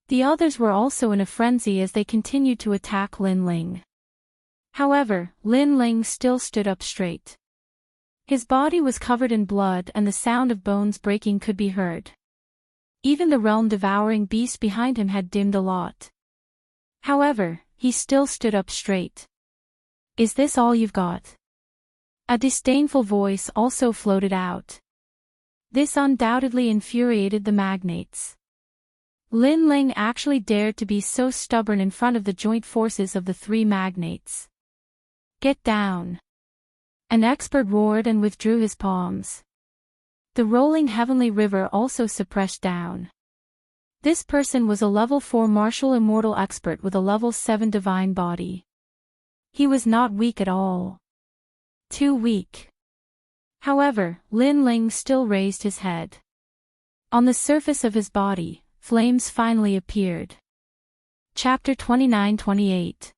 The others were also in a frenzy as they continued to attack Lin Ling. However, Lin Ling still stood up straight. His body was covered in blood and the sound of bones breaking could be heard. Even the realm-devouring beast behind him had dimmed a lot. However, he still stood up straight. Is this all you've got? A disdainful voice also floated out. This undoubtedly infuriated the magnates. Lin Ling actually dared to be so stubborn in front of the joint forces of the three magnates. Get down. An expert roared and withdrew his palms. The rolling heavenly river also suppressed down. This person was a level 4 martial immortal expert with a level 7 divine body. He was not weak at all. Too weak. However, Lin Ling still raised his head. On the surface of his body, flames finally appeared. Chapter 29-28.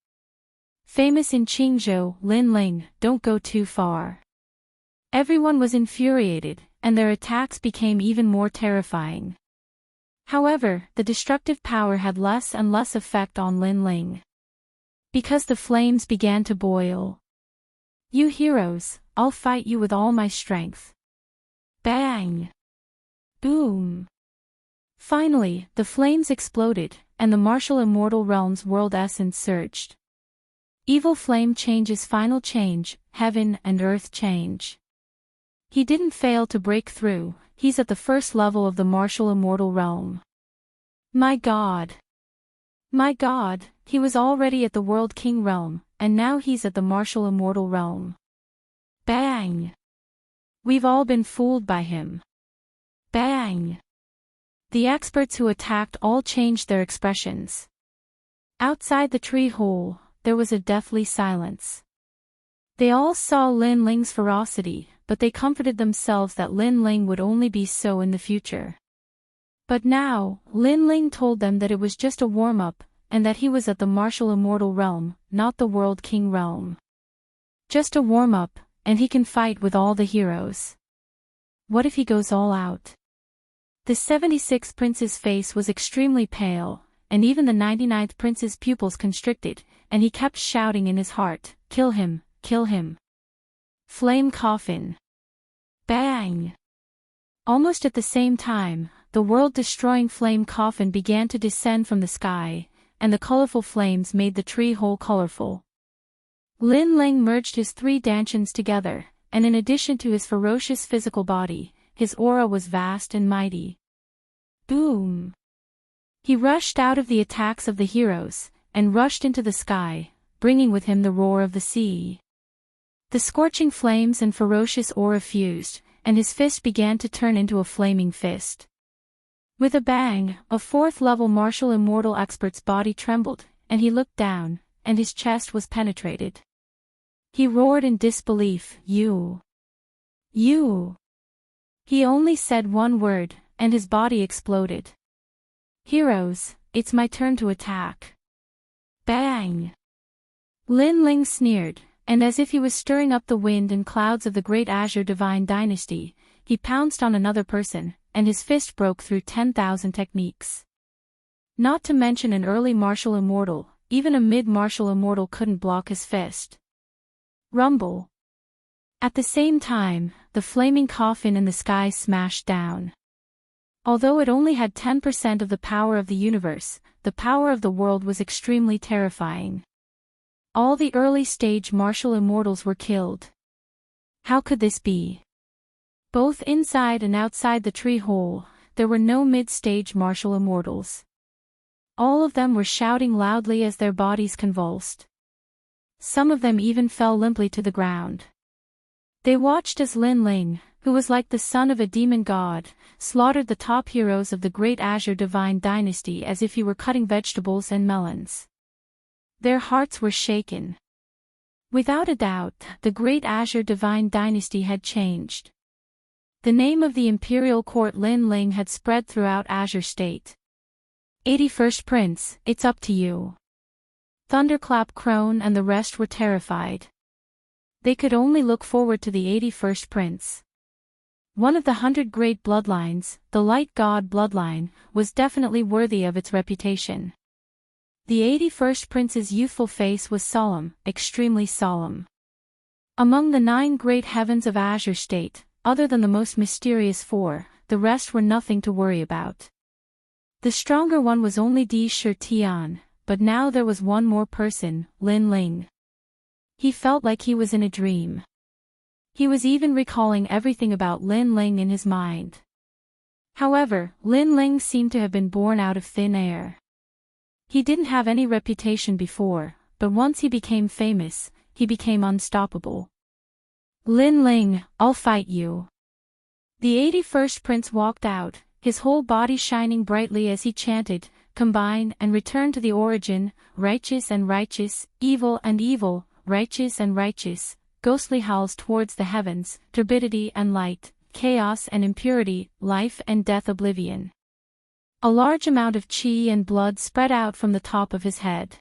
Famous in Qingzhou, Lin Ling, don't go too far. Everyone was infuriated, and their attacks became even more terrifying. However, the destructive power had less and less effect on Lin Ling. Because the flames began to boil. You heroes, I'll fight you with all my strength. Bang! Boom! Finally, the flames exploded, and the martial immortal realm's world essence surged. Evil flame changes final change, heaven and earth change. He didn't fail to break through, he's at the first level of the martial immortal realm. My God! My God, he was already at the world king realm, and now he's at the martial immortal realm. Bang! We've all been fooled by him. Bang! The experts who attacked all changed their expressions. Outside the tree hole, there was a deathly silence. They all saw Lin Ling's ferocity, but they comforted themselves that Lin Ling would only be so in the future. But now, Lin Ling told them that it was just a warm-up, and that he was at the martial immortal realm, not the world king realm. Just a warm-up, and he can fight with all the heroes. What if he goes all out? The 76th prince's face was extremely pale, and even the 99th prince's pupils constricted, and he kept shouting in his heart, "Kill him, kill him." Flame coffin. Bang! Almost at the same time, the world-destroying flame coffin began to descend from the sky, and the colorful flames made the tree hole colorful. Lin Ling merged his 3 dantians together, and in addition to his ferocious physical body, his aura was vast and mighty. Boom! He rushed out of the attacks of the heroes, and rushed into the sky, bringing with him the roar of the sea. The scorching flames and ferocious aura fused, and his fist began to turn into a flaming fist. With a bang, a 4th-level martial immortal expert's body trembled, and he looked down, and his chest was penetrated. He roared in disbelief, You! You! He only said one word, and his body exploded. Heroes, it's my turn to attack. Bang! Lin Ling sneered, and as if he was stirring up the wind and clouds of the great Azure Divine Dynasty, he pounced on another person, and his fist broke through 10,000 techniques. Not to mention an early martial immortal, even a mid-martial immortal couldn't block his fist. Rumble. At the same time, the flaming coffin in the sky smashed down. Although it only had 10% of the power of the universe, the power of the world was extremely terrifying. All the early-stage martial immortals were killed. How could this be? Both inside and outside the tree hole, there were no mid-stage martial immortals. All of them were shouting loudly as their bodies convulsed. Some of them even fell limply to the ground. They watched as Lin Ling, who was like the son of a demon god, slaughtered the top heroes of the great Azure Divine Dynasty as if he were cutting vegetables and melons. Their hearts were shaken. Without a doubt, the great Azure Divine Dynasty had changed. The name of the imperial court Lin Ling had spread throughout Azure State. 81st Prince, it's up to you. Thunderclap Crone and the rest were terrified. They could only look forward to the 81st Prince. One of the 100 great bloodlines, the Light God bloodline, was definitely worthy of its reputation. The 81st Prince's youthful face was solemn, extremely solemn. Among the 9 great heavens of Azure State, other than the most mysterious 4, the rest were nothing to worry about. The stronger one was only Di Shi Tian, but now there was one more person, Lin Ling. He felt like he was in a dream. He was even recalling everything about Lin Ling in his mind. However, Lin Ling seemed to have been born out of thin air. He didn't have any reputation before, but once he became famous, he became unstoppable. Lin Ling, I'll fight you. The 81st prince walked out, his whole body shining brightly as he chanted, "Combine and return to the origin, righteous and righteous, evil and evil, righteous and righteous," ghostly howls towards the heavens, turbidity and light, chaos and impurity, life and death, oblivion. A large amount of chi and blood spread out from the top of his head.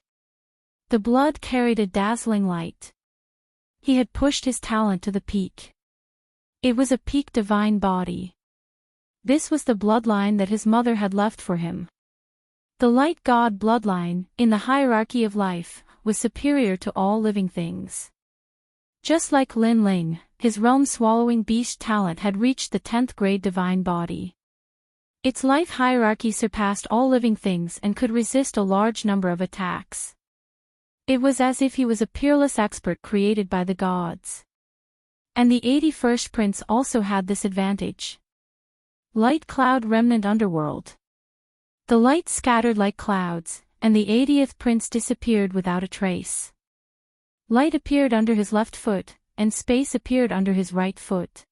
The blood carried a dazzling light. He had pushed his talent to the peak. It was a peak divine body. This was the bloodline that his mother had left for him. The light god bloodline, in the hierarchy of life, was superior to all living things. Just like Lin Ling, his realm-swallowing beast talent had reached the 10th grade divine body. Its life hierarchy surpassed all living things and could resist a large number of attacks. It was as if he was a peerless expert created by the gods. And the 81st prince also had this advantage. Light cloud remnant underworld. The light scattered like clouds, and the 80th prince disappeared without a trace. Light appeared under his left foot, and space appeared under his right foot.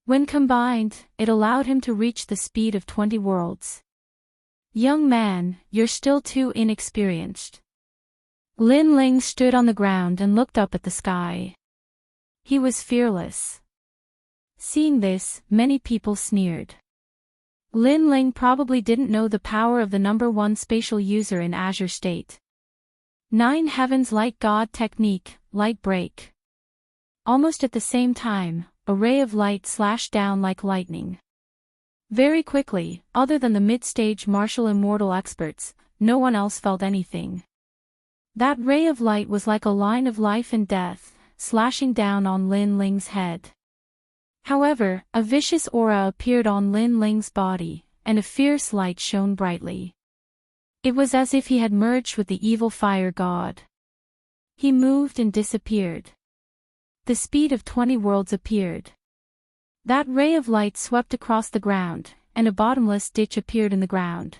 When combined, it allowed him to reach the speed of 20 worlds. "Young man, you're still too inexperienced." Lin Ling stood on the ground and looked up at the sky. He was fearless. Seeing this, many people sneered. Lin Ling probably didn't know the power of the #1 spatial user in Azure State. 9 Heavens Light God Technique, Light Break. Almost at the same time, a ray of light slashed down like lightning. Very quickly, other than the mid-stage martial immortal experts, no one else felt anything. That ray of light was like a line of life and death, slashing down on Lin Ling's head. However, a vicious aura appeared on Lin Ling's body, and a fierce light shone brightly. It was as if he had merged with the evil fire god. He moved and disappeared. The speed of 20 worlds appeared. That ray of light swept across the ground, and a bottomless ditch appeared in the ground.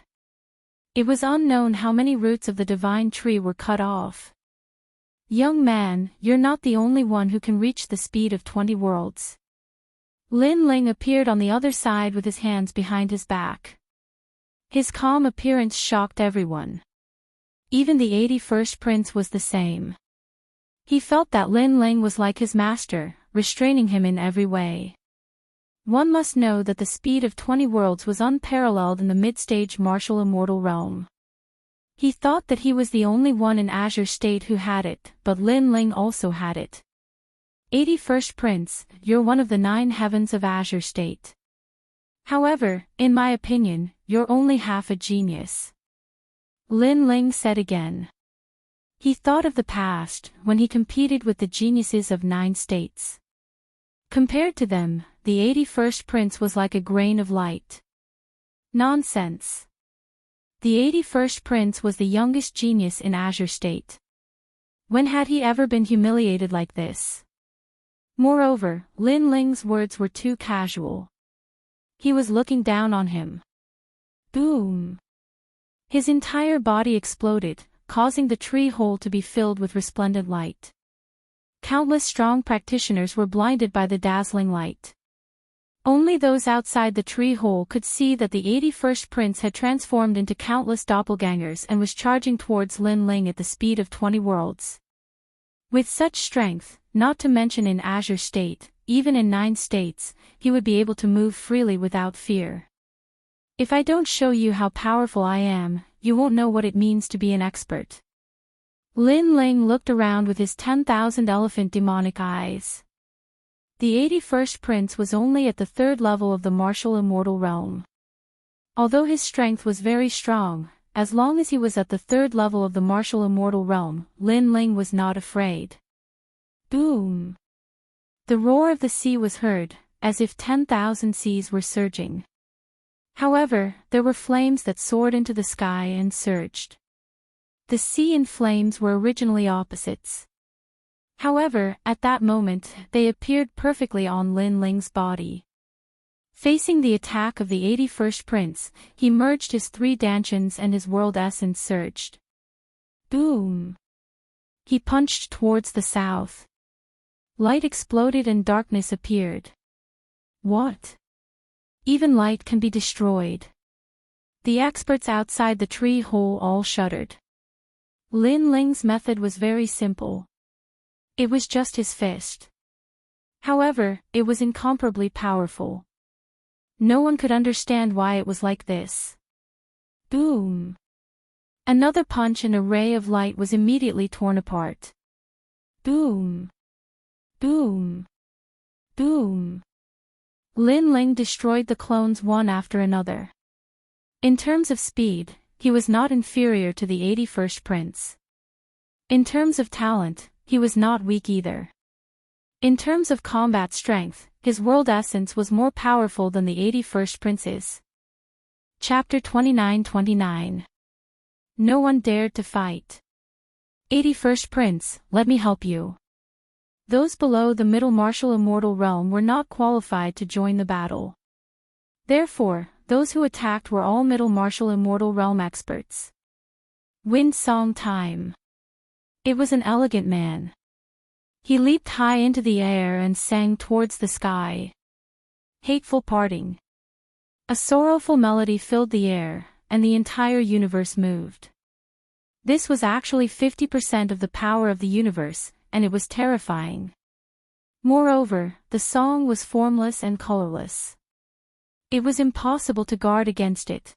It was unknown how many roots of the divine tree were cut off. "Young man, you're not the only one who can reach the speed of 20 worlds." Lin Ling appeared on the other side with his hands behind his back. His calm appearance shocked everyone. Even the 81st prince was the same. He felt that Lin Ling was like his master, restraining him in every way. One must know that the speed of 20 worlds was unparalleled in the mid-stage martial immortal realm. He thought that he was the only one in Azure State who had it, but Lin Ling also had it. 81st Prince, you're one of the 9 heavens of Azure State. However, in my opinion, you're only half a genius. Lin Ling said again. He thought of the past, when he competed with the geniuses of 9 states. Compared to them, the 81st Prince was like a grain of light. Nonsense. The 81st Prince was the youngest genius in Azure State. When had he ever been humiliated like this? Moreover, Lin Ling's words were too casual. He was looking down on him. Boom! His entire body exploded, causing the tree hole to be filled with resplendent light. Countless strong practitioners were blinded by the dazzling light. Only those outside the tree hole could see that the 81st Prince had transformed into countless doppelgangers and was charging towards Lin Ling at the speed of 20 worlds. With such strength, not to mention in Azure State, even in 9 states, he would be able to move freely without fear. If I don't show you how powerful I am, you won't know what it means to be an expert. Lin Ling looked around with his 10,000 elephant demonic eyes. The 81st Prince was only at the 3rd level of the martial immortal realm. Although his strength was very strong, as long as he was at the 3rd level of the martial immortal realm, Lin Ling was not afraid. Boom! The roar of the sea was heard, as if 10,000 seas were surging. However, there were flames that soared into the sky and surged. The sea and flames were originally opposites. However, at that moment, they appeared perfectly on Lin Ling's body. Facing the attack of the 81st Prince, he merged his 3 dantians and his world essence surged. Boom! He punched towards the south. Light exploded and darkness appeared. What? Even light can be destroyed. The experts outside the tree hole all shuddered. Lin Ling's method was very simple. It was just his fist. However, it was incomparably powerful. No one could understand why it was like this. Boom! Another punch and a ray of light was immediately torn apart. Boom! Boom! Boom! Lin Ling destroyed the clones one after another. In terms of speed, he was not inferior to the 81st prince. In terms of talent, he was not weak either. In terms of combat strength, his world essence was more powerful than the 81st prince's. Chapter 29-29. No one dared to fight. 81st Prince, let me help you. Those below the middle martial immortal realm were not qualified to join the battle. Therefore, those who attacked were all middle martial immortal realm experts. Wind song time. It was an elegant man. He leaped high into the air and sang towards the sky. Hateful parting. A sorrowful melody filled the air, and the entire universe moved. This was actually 50% of the power of the universe, and it was terrifying. Moreover, the song was formless and colorless. It was impossible to guard against it.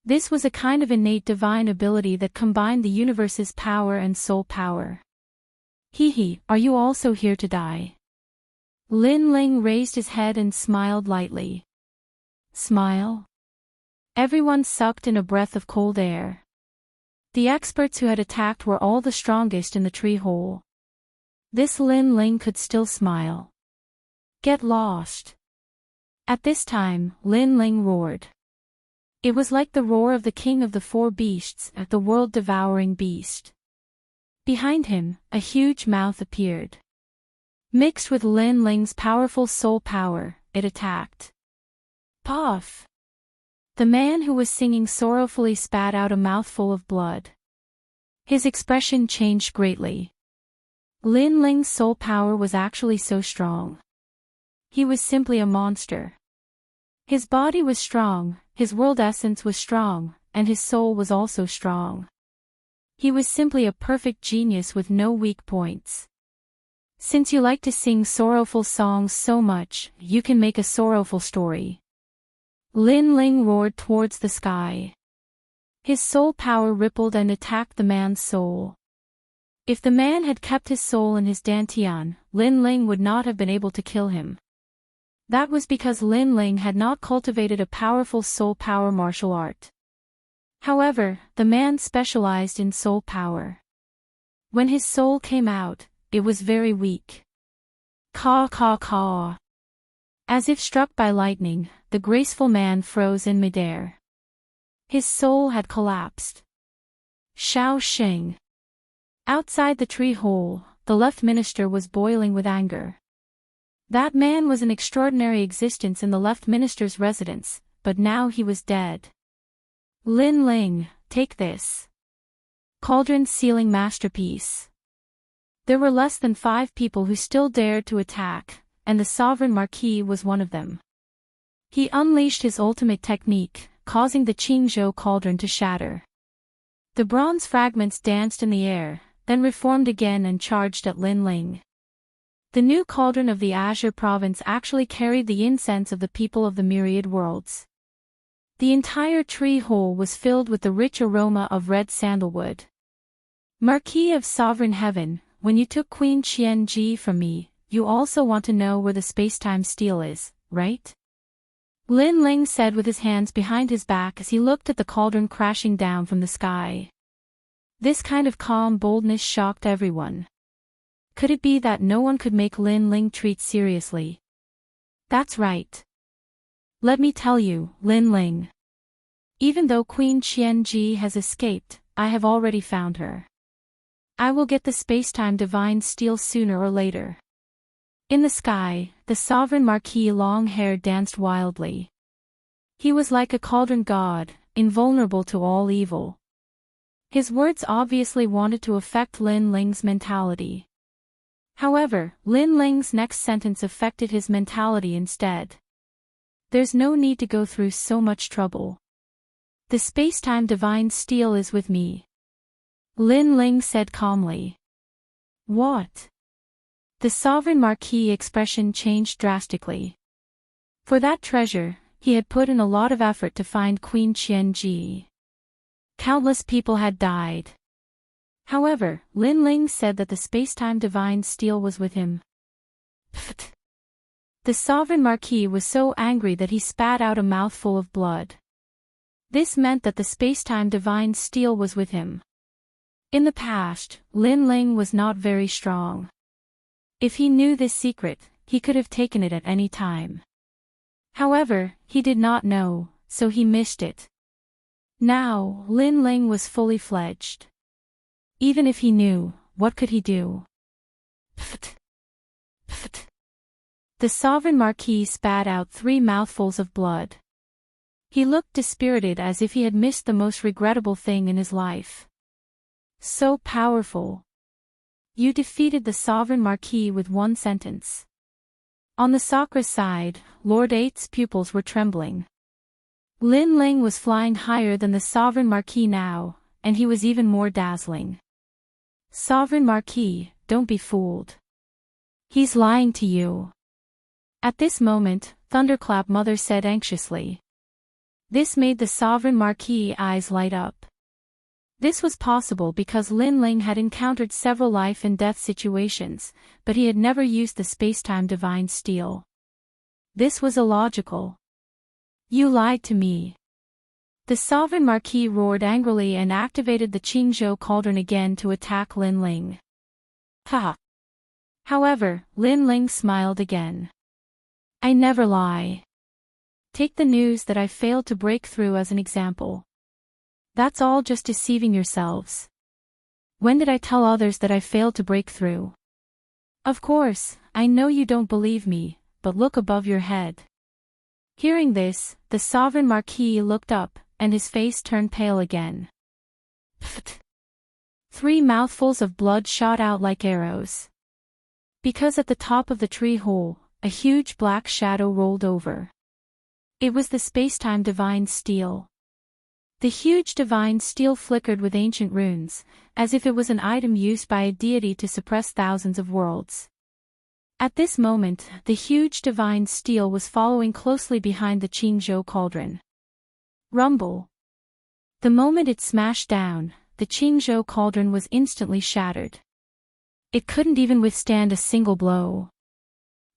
This was a kind of innate divine ability that combined the universe's power and soul power. Hee, are you also here to die? Lin Ling raised his head and smiled lightly. Smile? Everyone sucked in a breath of cold air. The experts who had attacked were all the strongest in the tree hole. This Lin Ling could still smile. Get lost. At this time, Lin Ling roared. It was like the roar of the king of the four beasts, the world-devouring beast. Behind him, a huge mouth appeared. Mixed with Lin Ling's powerful soul power, it attacked. Puff! The man who was singing sorrowfully spat out a mouthful of blood. His expression changed greatly. Lin Ling's soul power was actually so strong. He was simply a monster. His body was strong, his world essence was strong, and his soul was also strong. He was simply a perfect genius with no weak points. Since you like to sing sorrowful songs so much, you can make a sorrowful story. Lin Ling roared towards the sky. His soul power rippled and attacked the man's soul. If the man had kept his soul in his dantian, Lin Ling would not have been able to kill him. That was because Lin Ling had not cultivated a powerful soul power martial art. However, the man specialized in soul power. When his soul came out, it was very weak. Caw caw caw. As if struck by lightning, the graceful man froze in midair. His soul had collapsed. Shao Xing. Outside the tree hole, the left minister was boiling with anger. That man was an extraordinary existence in the left minister's residence, but now he was dead. Lin Ling, take this. Cauldron sealing masterpiece. There were less than 5 people who still dared to attack, and the sovereign marquis was one of them. He unleashed his ultimate technique, causing the Qingzhou cauldron to shatter. The bronze fragments danced in the air, then reformed again and charged at Lin Ling. The new cauldron of the Azure province actually carried the incense of the people of the myriad worlds. The entire tree hole was filled with the rich aroma of red sandalwood. Marquis of Sovereign Heaven, when you took Queen Qianji from me, you also want to know where the space-time steel is, right? Lin Ling said with his hands behind his back as he looked at the cauldron crashing down from the sky. This kind of calm boldness shocked everyone. Could it be that no one could make Lin Ling treat seriously? That's right. Let me tell you, Lin Ling. Even though Queen Qianji has escaped, I have already found her. I will get the spacetime divine steel sooner or later. In the sky, the sovereign marquis long hair danced wildly. He was like a cauldron god, invulnerable to all evil. His words obviously wanted to affect Lin Ling's mentality. However, Lin Ling's next sentence affected his mentality instead. There's no need to go through so much trouble. The space-time divine steel is with me. Lin Ling said calmly. What? The sovereign marquis expression changed drastically. For that treasure, he had put in a lot of effort to find Queen Qianji. Countless people had died. However, Lin Ling said that the space-time divine steel was with him. Pfft. The sovereign marquis was so angry that he spat out a mouthful of blood. This meant that the space-time divine steel was with him. In the past, Lin Ling was not very strong. If he knew this secret, he could have taken it at any time. However, he did not know, so he missed it. Now, Lin Ling was fully fledged. Even if he knew, what could he do? Pfft. Pfft. The sovereign marquis spat out 3 mouthfuls of blood. He looked dispirited as if he had missed the most regrettable thing in his life. So powerful. You defeated the sovereign marquis with 1 sentence. On the Sakra side, Lord Eight's pupils were trembling. Lin Ling was flying higher than the sovereign marquis now, and he was even more dazzling. Sovereign marquis, don't be fooled. He's lying to you. At this moment, Thunderclap Mother said anxiously. This made the sovereign marquis eyes light up. This was possible because Lin Ling had encountered several life and death situations, but he had never used the space-time divine steel. This was illogical. You lied to me. The sovereign marquis roared angrily and activated the Qingzhou cauldron again to attack Lin Ling. Ha! However, Lin Ling smiled again. I never lie. Take the news that I failed to break through as an example. That's all just deceiving yourselves. When did I tell others that I failed to break through? Of course, I know you don't believe me, but look above your head. Hearing this, the sovereign marquis looked up, and his face turned pale again. Pfft. 3 mouthfuls of blood shot out like arrows. Because at the top of the tree hole, a huge black shadow rolled over. It was the space-time divine steel. The huge divine steel flickered with ancient runes, as if it was an item used by a deity to suppress thousands of worlds. At this moment, the huge divine steel was following closely behind the Qingzhou cauldron. Rumble. The moment it smashed down, the Qingzhou cauldron was instantly shattered. It couldn't even withstand a single blow.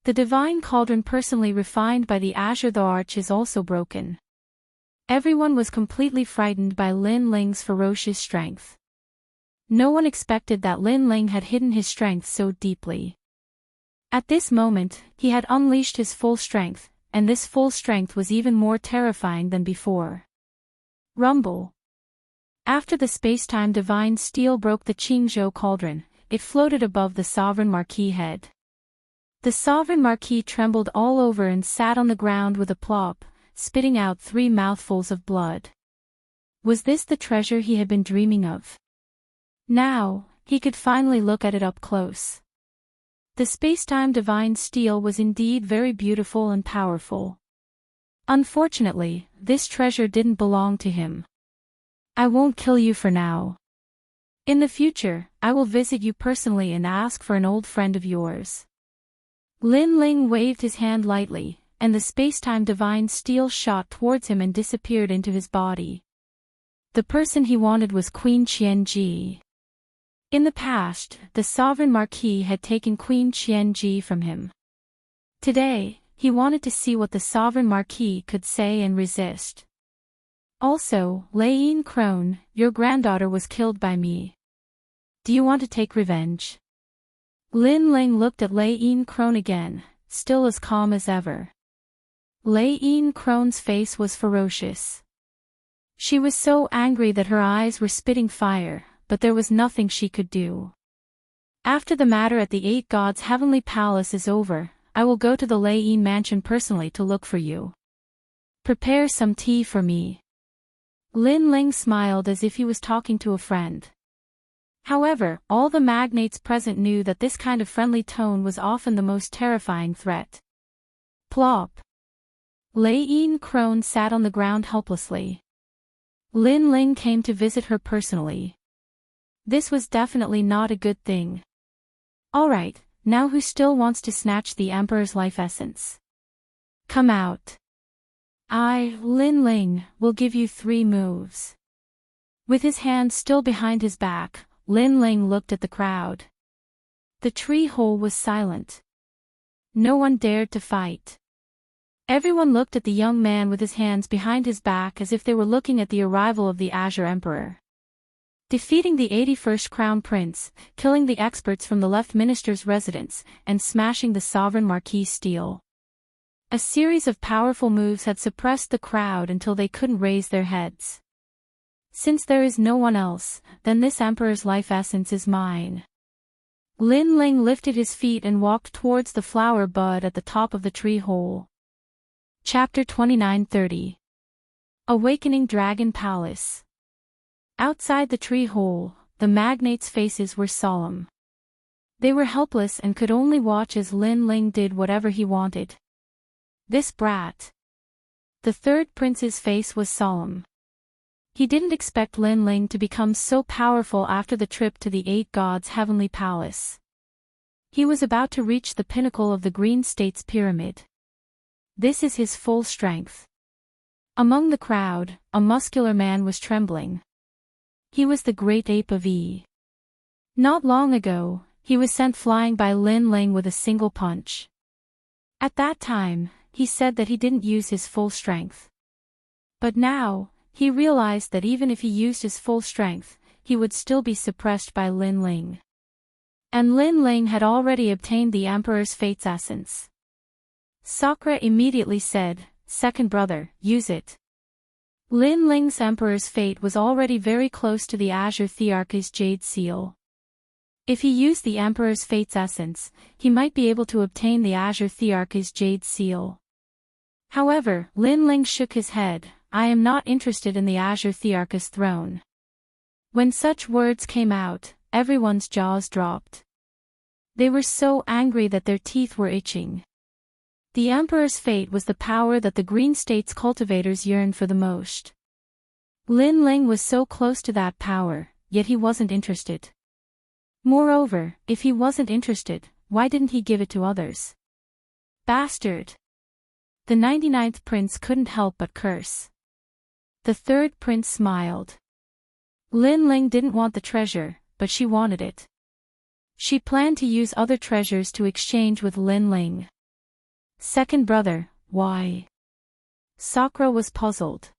The divine cauldron personally refined by the Azure the Arch is also broken. Everyone was completely frightened by Lin Ling's ferocious strength. No one expected that Lin Ling had hidden his strength so deeply. At this moment, he had unleashed his full strength, and this full strength was even more terrifying than before. Rumble. After the space-time divine steel broke the Qingzhou cauldron, it floated above the sovereign marquis head. The sovereign marquis trembled all over and sat on the ground with a plop, spitting out 3 mouthfuls of blood. Was this the treasure he had been dreaming of? Now, he could finally look at it up close. The space-time divine steel was indeed very beautiful and powerful. Unfortunately, this treasure didn't belong to him. I won't kill you for now. In the future, I will visit you personally and ask for an old friend of yours. Lin Ling waved his hand lightly, and the space-time divine steel shot towards him and disappeared into his body. The person he wanted was Queen Qianji. In the past, the sovereign marquis had taken Queen Qianji from him. Today, he wanted to see what the sovereign marquis could say and resist. Also, Lei Crone, your granddaughter was killed by me. Do you want to take revenge? Lin Ling looked at Lei Crone again, still as calm as ever. Lei Crone's face was ferocious. She was so angry that her eyes were spitting fire, but there was nothing she could do. After the matter at the 8 Gods' heavenly palace is over, I will go to the Lei mansion personally to look for you. Prepare some tea for me. Lin Ling smiled as if he was talking to a friend. However, all the magnates present knew that this kind of friendly tone was often the most terrifying threat. Plop. Lei Yin Crone sat on the ground helplessly. Lin Ling came to visit her personally. This was definitely not a good thing. Alright, now who still wants to snatch the Emperor's life essence? Come out. I, Lin Ling, will give you 3 moves. With his hands still behind his back, Lin Ling looked at the crowd. The tree hole was silent. No one dared to fight. Everyone looked at the young man with his hands behind his back as if they were looking at the arrival of the Azure Emperor. Defeating the 81st Crown Prince, killing the experts from the left minister's residence, and smashing the sovereign Marquis Steele. A series of powerful moves had suppressed the crowd until they couldn't raise their heads. Since there is no one else, then this Emperor's life essence is mine. Lin Ling lifted his feet and walked towards the flower bud at the top of the tree hole. Chapter 29:30. Awakening Dragon Palace. Outside the tree hole, the magnates' faces were solemn. They were helpless and could only watch as Lin Ling did whatever he wanted. This brat. The 3rd prince's face was solemn. He didn't expect Lin Ling to become so powerful after the trip to the 8 gods' heavenly palace. He was about to reach the pinnacle of the Green State's pyramid. This is his full strength. Among the crowd, a muscular man was trembling. He was the great ape of E. Not long ago, he was sent flying by Lin Ling with a single punch. At that time, he said that he didn't use his full strength. But now, he realized that even if he used his full strength, he would still be suppressed by Lin Ling. And Lin Ling had already obtained the Emperor's Fate's essence. Sakura immediately said, "Second brother, use it." Lin Ling's Emperor's Fate was already very close to the Azure Thearch's Jade Seal. If he used the Emperor's Fate's essence, he might be able to obtain the Azure Thearch's Jade Seal. However, Lin Ling shook his head. "I am not interested in the Azure Thearch's throne." When such words came out, everyone's jaws dropped. They were so angry that their teeth were itching. The Emperor's Fate was the power that the Green State's cultivators yearned for the most. Lin Ling was so close to that power, yet he wasn't interested. Moreover, if he wasn't interested, why didn't he give it to others? Bastard! The 99th prince couldn't help but curse. The 3rd prince smiled. Lin Ling didn't want the treasure, but she wanted it. She planned to use other treasures to exchange with Lin Ling. "Second brother, why?" Sakura was puzzled.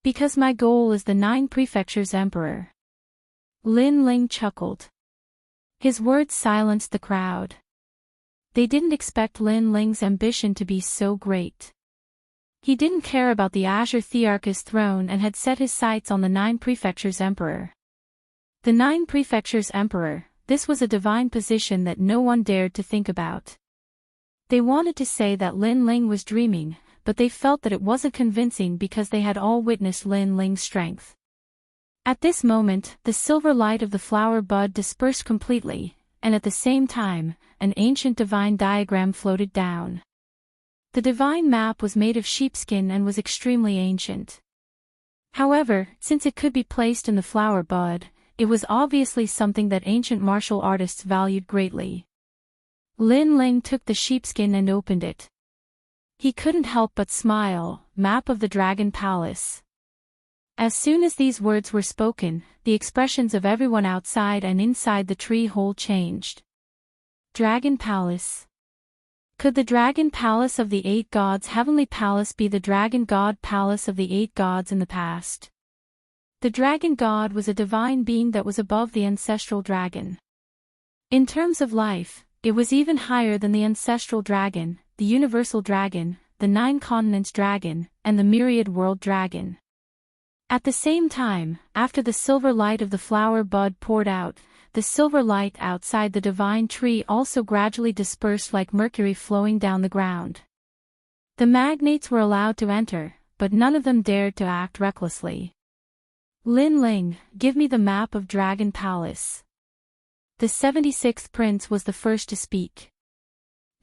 "Because my goal is the 9 prefectures' emperor." Lin Ling chuckled. His words silenced the crowd. They didn't expect Lin Ling's ambition to be so great. He didn't care about the Azure Thearch's throne and had set his sights on the 9 prefectures' emperor. The 9 prefectures' emperor, this was a divine position that no one dared to think about. They wanted to say that Lin Ling was dreaming, but they felt that it wasn't convincing because they had all witnessed Lin Ling's strength. At this moment, the silver light of the flower bud dispersed completely, and at the same time, an ancient divine diagram floated down. The divine map was made of sheepskin and was extremely ancient. However, since it could be placed in the flower bud, it was obviously something that ancient martial artists valued greatly. Lin Ling took the sheepskin and opened it. He couldn't help but smile. Map of the Dragon Palace. As soon as these words were spoken, the expressions of everyone outside and inside the tree hole changed. Dragon Palace. Could the Dragon Palace of the 8 gods' heavenly palace be the Dragon God Palace of the 8 gods in the past? The Dragon God was a divine being that was above the ancestral dragon. In terms of life, it was even higher than the ancestral dragon, the universal dragon, the 9 continents dragon, and the myriad world dragon. At the same time, after the silver light of the flower bud poured out, the silver light outside the divine tree also gradually dispersed like mercury flowing down the ground. The magnates were allowed to enter, but none of them dared to act recklessly. Lin Ling, give me the map of Dragon Palace. The 76th prince was the first to speak.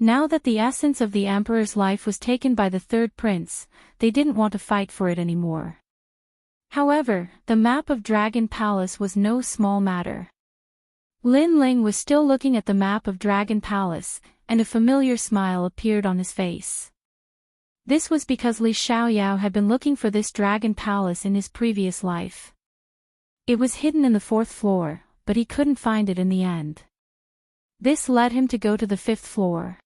Now that the essence of the emperor's life was taken by the third prince, they didn't want to fight for it anymore. However, the map of Dragon Palace was no small matter. Lin Ling was still looking at the map of Dragon Palace, and a familiar smile appeared on his face. This was because Li Xiaoyao had been looking for this Dragon Palace in his previous life. It was hidden in the 4th floor, but he couldn't find it in the end. This led him to go to the 5th floor.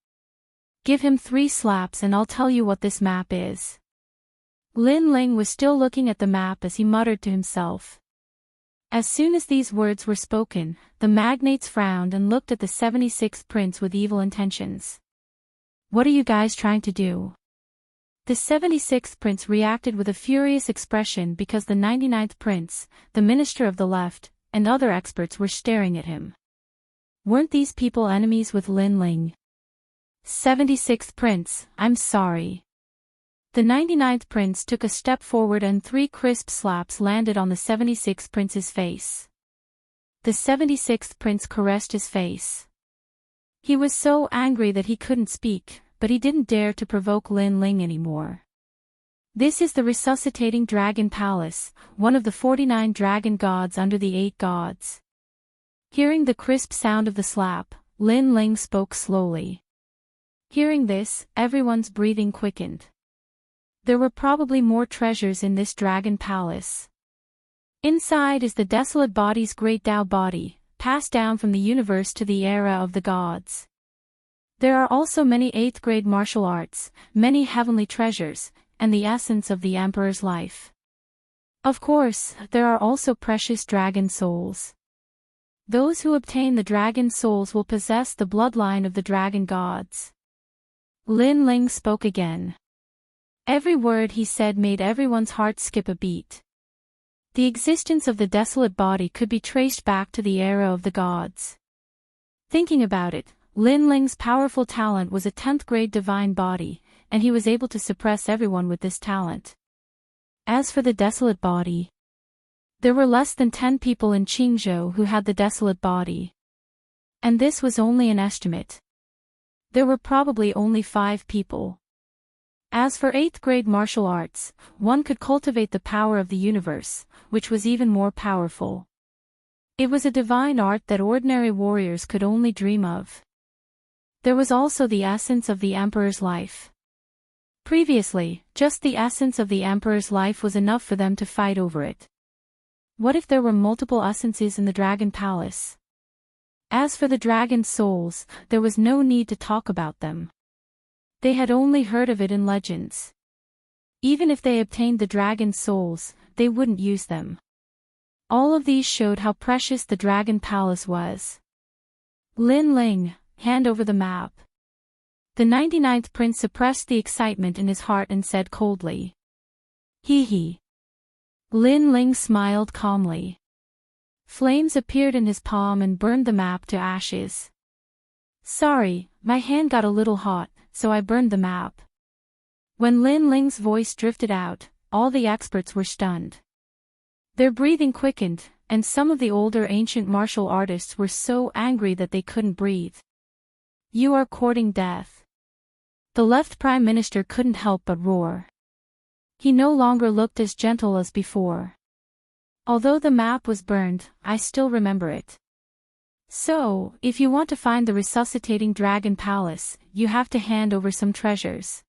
Give him 3 slaps and I'll tell you what this map is. Lin Ling was still looking at the map as he muttered to himself. As soon as these words were spoken, the magnates frowned and looked at the 76th prince with evil intentions. What are you guys trying to do? The 76th prince reacted with a furious expression because the 99th prince, the minister of the left, and other experts were staring at him. Weren't these people enemies with Lin Ling? 76th prince, I'm sorry. The 99th prince took a step forward and 3 crisp slaps landed on the 76th prince's face. The 76th prince caressed his face. He was so angry that he couldn't speak, but he didn't dare to provoke Lin Ling anymore. This is the resuscitating Dragon Palace, one of the 49 dragon gods under the 8 gods. Hearing the crisp sound of the slap, Lin Ling spoke slowly. Hearing this, everyone's breathing quickened. There were probably more treasures in this Dragon Palace. Inside is the desolate body's great Tao body, passed down from the universe to the era of the gods. There are also many 8th grade martial arts, many heavenly treasures, and the essence of the emperor's life. Of course, there are also precious dragon souls. Those who obtain the dragon souls will possess the bloodline of the dragon gods. Lin Ling spoke again. Every word he said made everyone's heart skip a beat. The existence of the desolate body could be traced back to the era of the gods. Thinking about it, Lin Ling's powerful talent was a 10th grade divine body, and he was able to suppress everyone with this talent. As for the desolate body, there were less than 10 people in Qingzhou who had the desolate body. And this was only an estimate. There were probably only 5 people. As for 8th grade martial arts, one could cultivate the power of the universe, which was even more powerful. It was a divine art that ordinary warriors could only dream of. There was also the essence of the emperor's life. Previously, just the essence of the emperor's life was enough for them to fight over it. What if there were multiple essences in the Dragon Palace? As for the dragon souls, there was no need to talk about them. They had only heard of it in legends. Even if they obtained the dragon souls, they wouldn't use them. All of these showed how precious the Dragon Palace was. Lin Ling, hand over the map. The 99th prince suppressed the excitement in his heart and said coldly. Hee hee. Lin Ling smiled calmly. Flames appeared in his palm and burned the map to ashes. Sorry, my hand got a little hot, so I burned the map. When Lin Ling's voice drifted out, all the experts were stunned. Their breathing quickened, and some of the older ancient martial artists were so angry that they couldn't breathe. You are courting death. The left prime minister couldn't help but roar. He no longer looked as gentle as before. Although the map was burned, I still remember it. So, if you want to find the resuscitating Dragon Palace, you have to hand over some treasures.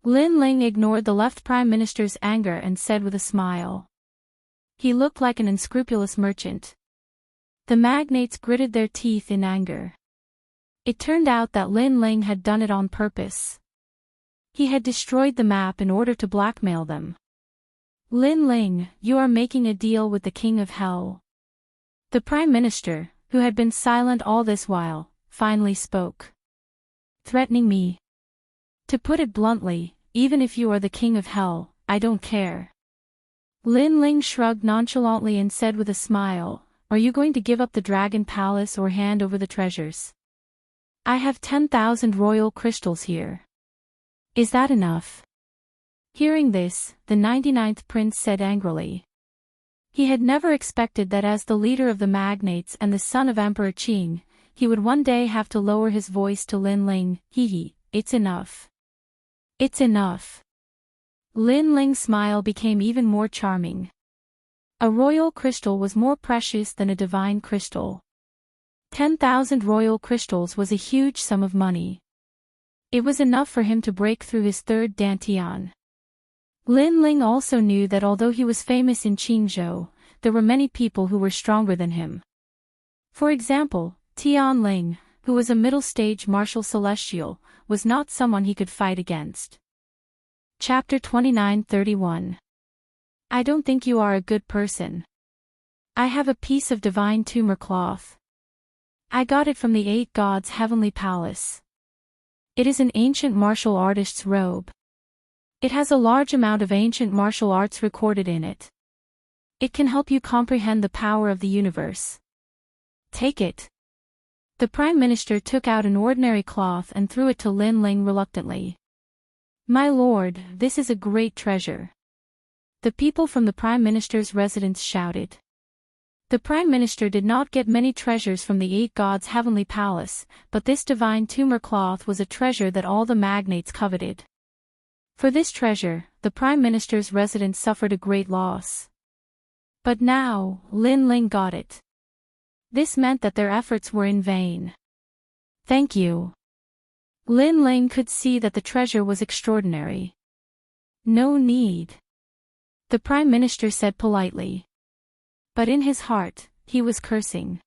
Lin Ling ignored the left prime minister's anger and said with a smile. He looked like an unscrupulous merchant. The magnates gritted their teeth in anger. It turned out that Lin Ling had done it on purpose. He had destroyed the map in order to blackmail them. Lin Ling, you are making a deal with the King of Hell. The Prime Minister, who had been silent all this while, finally spoke. Threatening me? To put it bluntly, even if you are the King of Hell, I don't care. Lin Ling shrugged nonchalantly and said with a smile, are you going to give up the Dragon Palace or hand over the treasures? I have 10,000 royal crystals here. Is that enough? Hearing this, the 99th prince said angrily. He had never expected that as the leader of the magnates and the son of Emperor Qing, he would one day have to lower his voice to Lin Ling. Hee, it's enough. It's enough. Lin Ling's smile became even more charming. A royal crystal was more precious than a divine crystal. 10,000 royal crystals was a huge sum of money. It was enough for him to break through his third dantian. Lin Ling also knew that although he was famous in Qingzhou, there were many people who were stronger than him. For example, Tian Ling, who was a middle-stage martial celestial, was not someone he could fight against. Chapter 29-31. I don't think you are a good person. I have a piece of divine tumor cloth. I got it from the 8 gods' heavenly palace. It is an ancient martial artist's robe. It has a large amount of ancient martial arts recorded in it. It can help you comprehend the power of the universe. Take it. The Prime Minister took out an ordinary cloth and threw it to Lin Ling reluctantly. My lord, this is a great treasure. The people from the Prime Minister's residence shouted. The Prime Minister did not get many treasures from the 8 gods' heavenly palace, but this divine tumor cloth was a treasure that all the magnates coveted. For this treasure, the Prime Minister's residence suffered a great loss. But now, Lin Ling got it. This meant that their efforts were in vain. Thank you. Lin Ling could see that the treasure was extraordinary. No need. The Prime Minister said politely. But in his heart, he was cursing.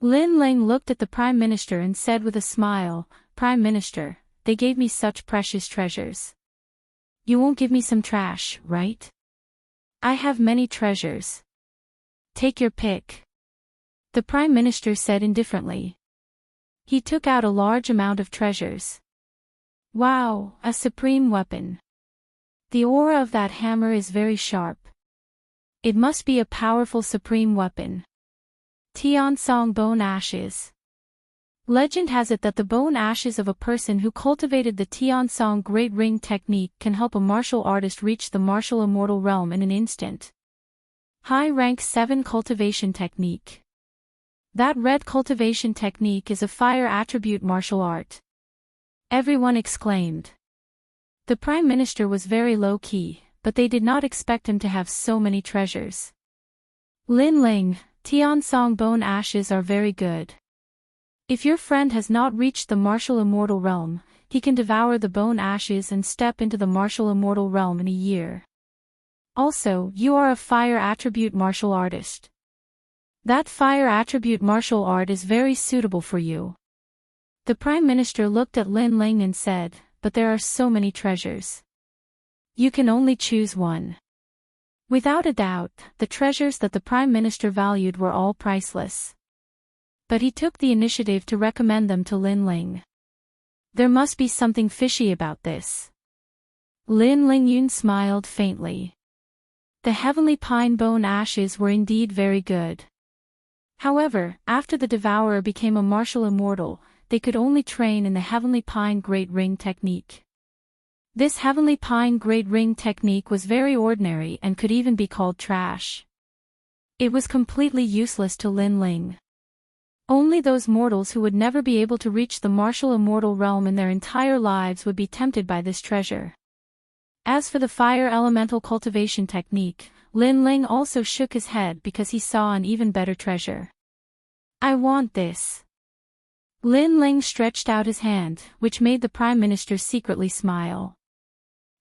Lin Ling looked at the Prime Minister and said with a smile, Prime Minister, they gave me such precious treasures. You won't give me some trash, right? I have many treasures. Take your pick. The Prime Minister said indifferently. He took out a large amount of treasures. Wow, a supreme weapon. The aura of that hammer is very sharp. It must be a powerful supreme weapon. Tiansong bone ashes. Legend has it that the bone ashes of a person who cultivated the Tiansong Great Ring technique can help a martial artist reach the martial immortal realm in an instant. High rank 7 cultivation technique. That red cultivation technique is a fire attribute martial art. Everyone exclaimed. The Prime Minister was very low-key, but they did not expect him to have so many treasures. Lin Ling, Tiansong bone ashes are very good. If your friend has not reached the martial immortal realm, he can devour the bone ashes and step into the martial immortal realm in a year. Also, you are a fire attribute martial artist. That fire attribute martial art is very suitable for you. The Prime Minister looked at Lin Ling and said, but there are so many treasures. You can only choose one. Without a doubt, the treasures that the Prime Minister valued were all priceless. But he took the initiative to recommend them to Lin Ling. There must be something fishy about this. Lin Ling Yun smiled faintly. The heavenly pine bone ashes were indeed very good. However, after the devourer became a martial immortal, they could only train in the heavenly pine great ring technique. This heavenly pine great ring technique was very ordinary and could even be called trash. It was completely useless to Lin Ling. Only those mortals who would never be able to reach the martial immortal realm in their entire lives would be tempted by this treasure. As for the fire elemental cultivation technique, Lin Ling also shook his head because he saw an even better treasure. I want this. Lin Ling stretched out his hand, which made the Prime Minister secretly smile.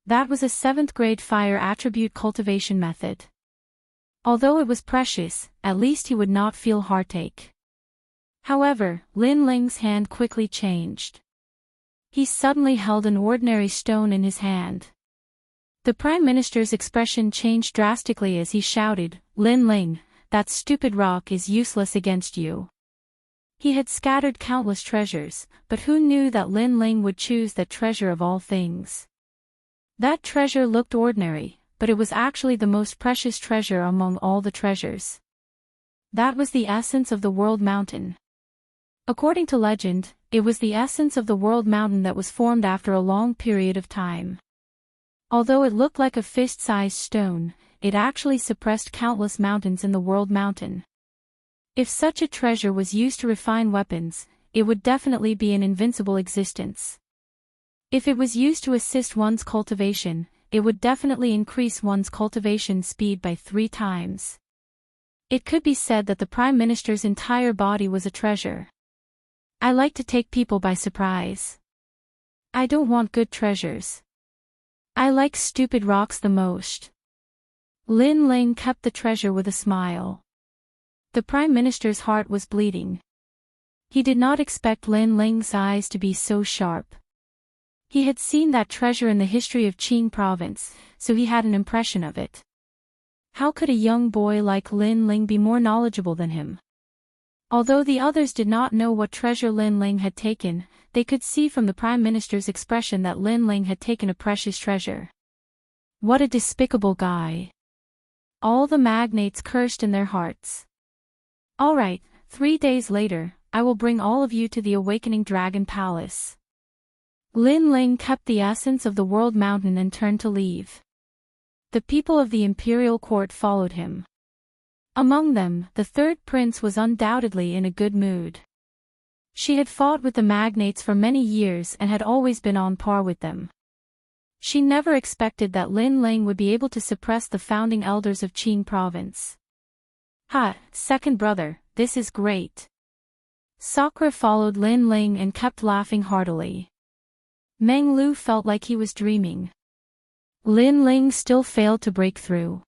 That was a 7th grade fire attribute cultivation method. Although it was precious, at least he would not feel heartache. However, Lin Ling's hand quickly changed. He suddenly held an ordinary stone in his hand. The Prime Minister's expression changed drastically as he shouted, Lin Ling, that stupid rock is useless against you. He had scattered countless treasures, but who knew that Lin Ling would choose that treasure of all things? That treasure looked ordinary, but it was actually the most precious treasure among all the treasures. That was the essence of the World Mountain. According to legend, it was the essence of the World Mountain that was formed after a long period of time. Although it looked like a fist-sized stone, it actually suppressed countless mountains in the World Mountain. If such a treasure was used to refine weapons, it would definitely be an invincible existence. If it was used to assist one's cultivation, it would definitely increase one's cultivation speed by 3 times. It could be said that the Prime Minister's entire body was a treasure. I like to take people by surprise. I don't want good treasures. I like stupid rocks the most. Lin Ling kept the treasure with a smile. The Prime Minister's heart was bleeding. He did not expect Lin Ling's eyes to be so sharp. He had seen that treasure in the history of Qing province, so he had an impression of it. How could a young boy like Lin Ling be more knowledgeable than him? Although the others did not know what treasure Lin Ling had taken, they could see from the Prime Minister's expression that Lin Ling had taken a precious treasure. What a despicable guy. All the magnates cursed in their hearts. All right, 3 days later, I will bring all of you to the Awakening Dragon Palace. Lin Ling kept the essence of the World Mountain and turned to leave. The people of the imperial court followed him. Among them, the third prince was undoubtedly in a good mood. She had fought with the magnates for many years and had always been on par with them. She never expected that Lin Ling would be able to suppress the founding elders of Qing province. Ha, second brother, this is great. Sakura followed Lin Ling and kept laughing heartily. Meng Lu felt like he was dreaming. Lin Ling still failed to break through.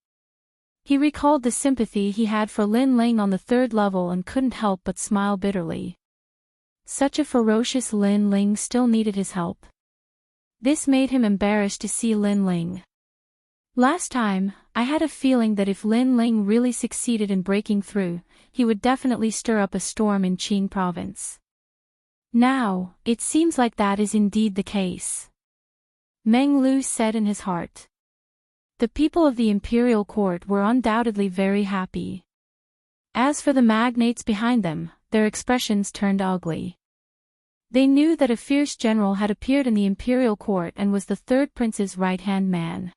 He recalled the sympathy he had for Lin Ling on the 3rd level and couldn't help but smile bitterly. Such a ferocious Lin Ling still needed his help. This made him embarrassed to see Lin Ling. Last time, I had a feeling that if Lin Ling really succeeded in breaking through, he would definitely stir up a storm in Qing province. Now, it seems like that is indeed the case. Meng Lu said in his heart. The people of the imperial court were undoubtedly very happy. As for the magnates behind them, their expressions turned ugly. They knew that a fierce general had appeared in the imperial court and was the 3rd prince's right-hand man.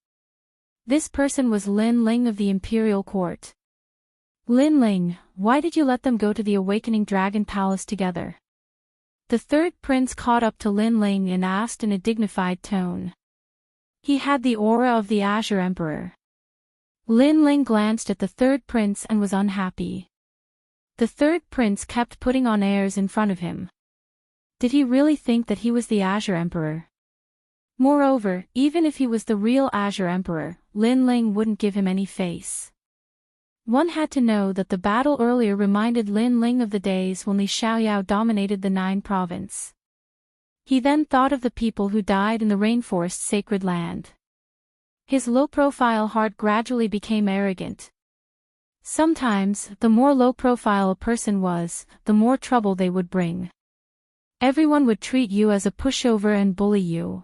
This person was Lin Ling of the imperial court. Lin Ling, why did you let them go to the Awakening Dragon Palace together? The 3rd prince caught up to Lin Ling and asked in a dignified tone. He had the aura of the Azure Emperor. Lin Ling glanced at the 3rd prince and was unhappy. The 3rd prince kept putting on airs in front of him. Did he really think that he was the Azure Emperor? Moreover, even if he was the real Azure Emperor, Lin Ling wouldn't give him any face. One had to know that the battle earlier reminded Lin Ling of the days when Li Xiaoyao dominated the 9 province. He then thought of the people who died in the rainforest sacred land. His low-profile heart gradually became arrogant. Sometimes, the more low-profile a person was, the more trouble they would bring. Everyone would treat you as a pushover and bully you.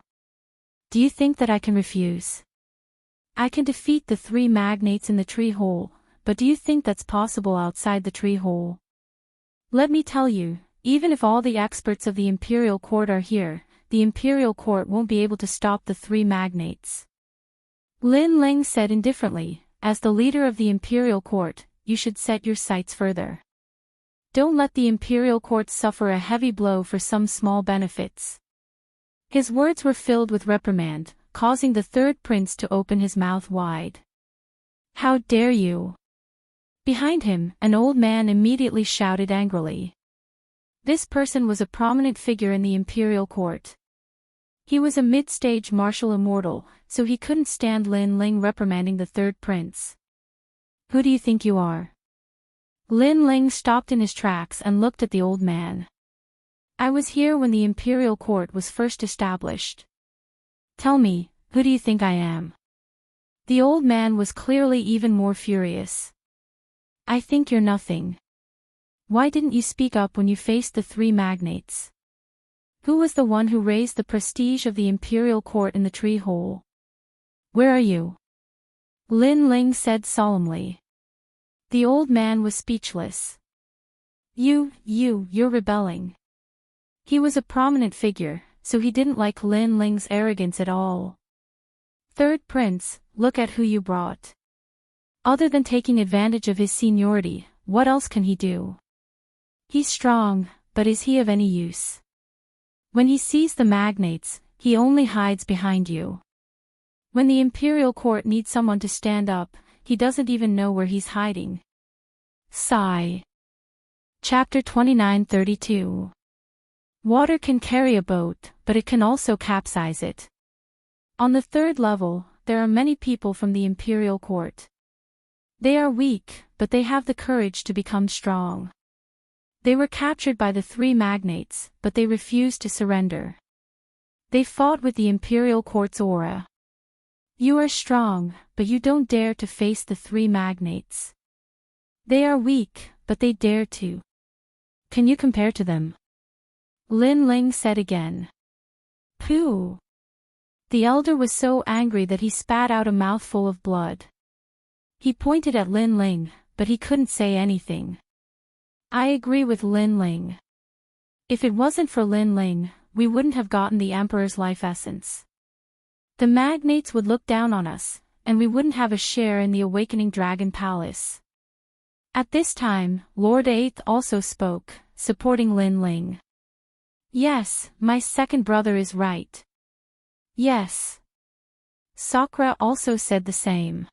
Do you think that I can refuse? I can defeat the 3 magnates in the tree hole, but do you think that's possible outside the tree hole? Let me tell you, even if all the experts of the imperial court are here, the imperial court won't be able to stop the 3 magnates. Lin Ling said indifferently, as the leader of the imperial court, you should set your sights further. Don't let the imperial court suffer a heavy blow for some small benefits. His words were filled with reprimand, causing the 3rd prince to open his mouth wide. How dare you? Behind him, an old man immediately shouted angrily. This person was a prominent figure in the imperial court. He was a mid-stage martial immortal, so he couldn't stand Lin Ling reprimanding the 3rd prince. Who do you think you are? Lin Ling stopped in his tracks and looked at the old man. I was here when the imperial court was first established. Tell me, who do you think I am? The old man was clearly even more furious. I think you're nothing. Why didn't you speak up when you faced the 3 magnates? Who was the one who raised the prestige of the imperial court in the tree hole? Where are you? Lin Ling said solemnly. The old man was speechless. You're rebelling. He was a prominent figure, so he didn't like Lin Ling's arrogance at all. 3rd prince, look at who you brought. Other than taking advantage of his seniority, what else can he do? He's strong, but is he of any use? When he sees the magnates, he only hides behind you. When the imperial court needs someone to stand up, he doesn't even know where he's hiding. Sigh. Chapter 29:32. Water can carry a boat, but it can also capsize it. On the third level, there are many people from the imperial court. They are weak, but they have the courage to become strong. They were captured by the three magnates, but they refused to surrender. They fought with the imperial court's aura. You are strong, but you don't dare to face the three magnates. They are weak, but they dare to. Can you compare to them? Lin Ling said again. Pooh. The elder was so angry that he spat out a mouthful of blood. He pointed at Lin Ling, but he couldn't say anything. I agree with Lin Ling. If it wasn't for Lin Ling, we wouldn't have gotten the Emperor's life essence. The magnates would look down on us, and we wouldn't have a share in the awakening dragon palace. At this time, Lord Eighth also spoke, supporting Lin Ling. Yes, my second brother is right. Yes. Sakura also said the same.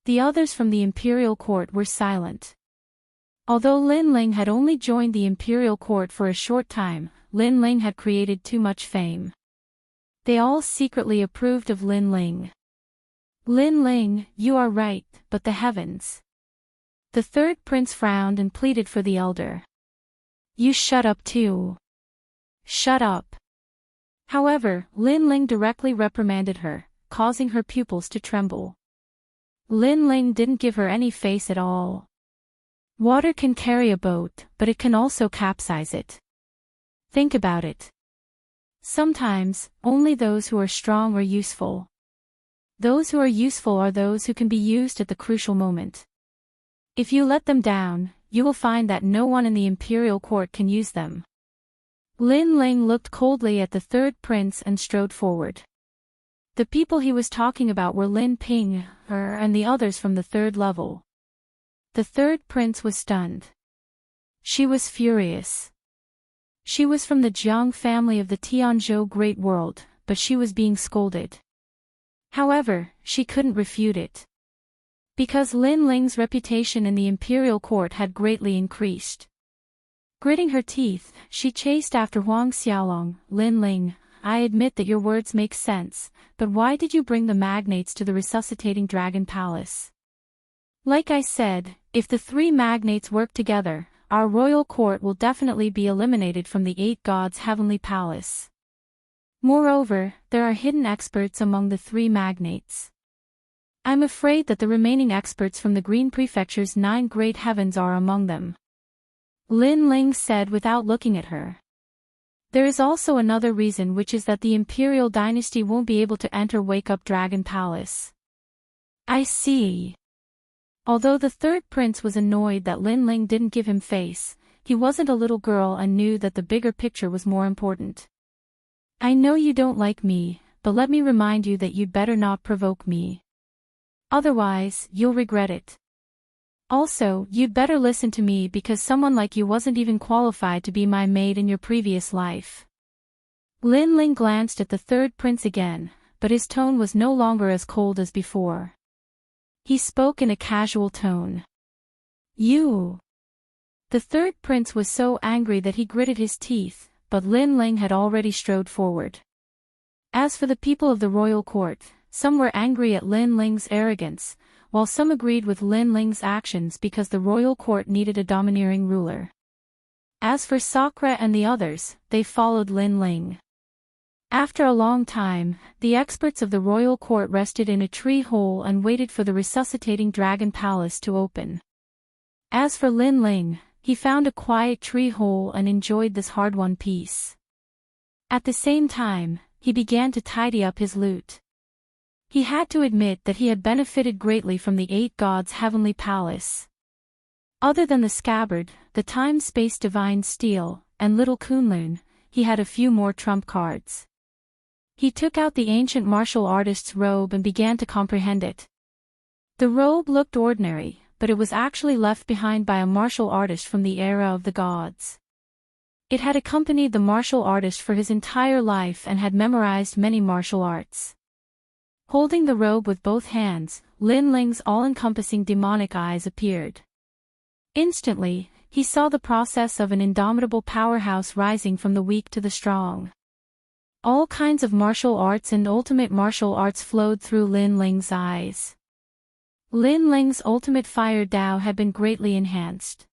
The others from the imperial court were silent. Although Lin Ling had only joined the imperial court for a short time, Lin Ling had created too much fame. They all secretly approved of Lin Ling. Lin Ling, you are right, but the heavens. The third prince frowned and pleaded for the elder. You shut up too. Shut up. However, Lin Ling directly reprimanded her, causing her pupils to tremble. Lin Ling didn't give her any face at all. Water can carry a boat, but it can also capsize it. Think about it. Sometimes, only those who are strong are useful. Those who are useful are those who can be used at the crucial moment. If you let them down, you will find that no one in the imperial court can use them. Lin Ling looked coldly at the third prince and strode forward. The people he was talking about were Lin Ping, her, and the others from the third level. The third prince was stunned. She was furious. She was from the Jiang family of the Tianzhou Great World, but she was being scolded. However, she couldn't refute it. Because Lin Ling's reputation in the imperial court had greatly increased. Gritting her teeth, she chased after Huang Xiaolong. Lin Ling, I admit that your words make sense, but why did you bring the magnates to the resuscitating dragon palace? Like I said, if the three magnates work together, our royal court will definitely be eliminated from the eight gods' heavenly palace. Moreover, there are hidden experts among the three magnates. I'm afraid that the remaining experts from the Green Prefecture's 9 great heavens are among them. Lin Ling said without looking at her. There is also another reason, which is that the imperial dynasty won't be able to enter Wake Up Dragon Palace. I see. Although the third prince was annoyed that Lin Ling didn't give him face, he wasn't a little girl and knew that the bigger picture was more important. I know you don't like me, but let me remind you that you'd better not provoke me. Otherwise, you'll regret it. Also, you'd better listen to me because someone like you wasn't even qualified to be my maid in your previous life. Lin Ling glanced at the third prince again, but his tone was no longer as cold as before. He spoke in a casual tone. You. The third prince was so angry that he gritted his teeth, but Lin Ling had already strode forward. As for the people of the royal court, some were angry at Lin Ling's arrogance, while some agreed with Lin Ling's actions because the royal court needed a domineering ruler. As for Sakura and the others, they followed Lin Ling. After a long time, the experts of the royal court rested in a tree hole and waited for the resuscitating dragon palace to open. As for Lin Ling, he found a quiet tree hole and enjoyed this hard-won peace. At the same time, he began to tidy up his loot. He had to admit that he had benefited greatly from the eight gods' heavenly palace. Other than the scabbard, the time-space divine steel, and little Kunlun, he had a few more trump cards. He took out the ancient martial artist's robe and began to comprehend it. The robe looked ordinary, but it was actually left behind by a martial artist from the era of the gods. It had accompanied the martial artist for his entire life and had memorized many martial arts. Holding the robe with both hands, Lin Ling's all-encompassing demonic eyes appeared. Instantly, he saw the process of an indomitable powerhouse rising from the weak to the strong. All kinds of martial arts and ultimate martial arts flowed through Lin Ling's eyes. Lin Ling's ultimate fire Dao had been greatly enhanced.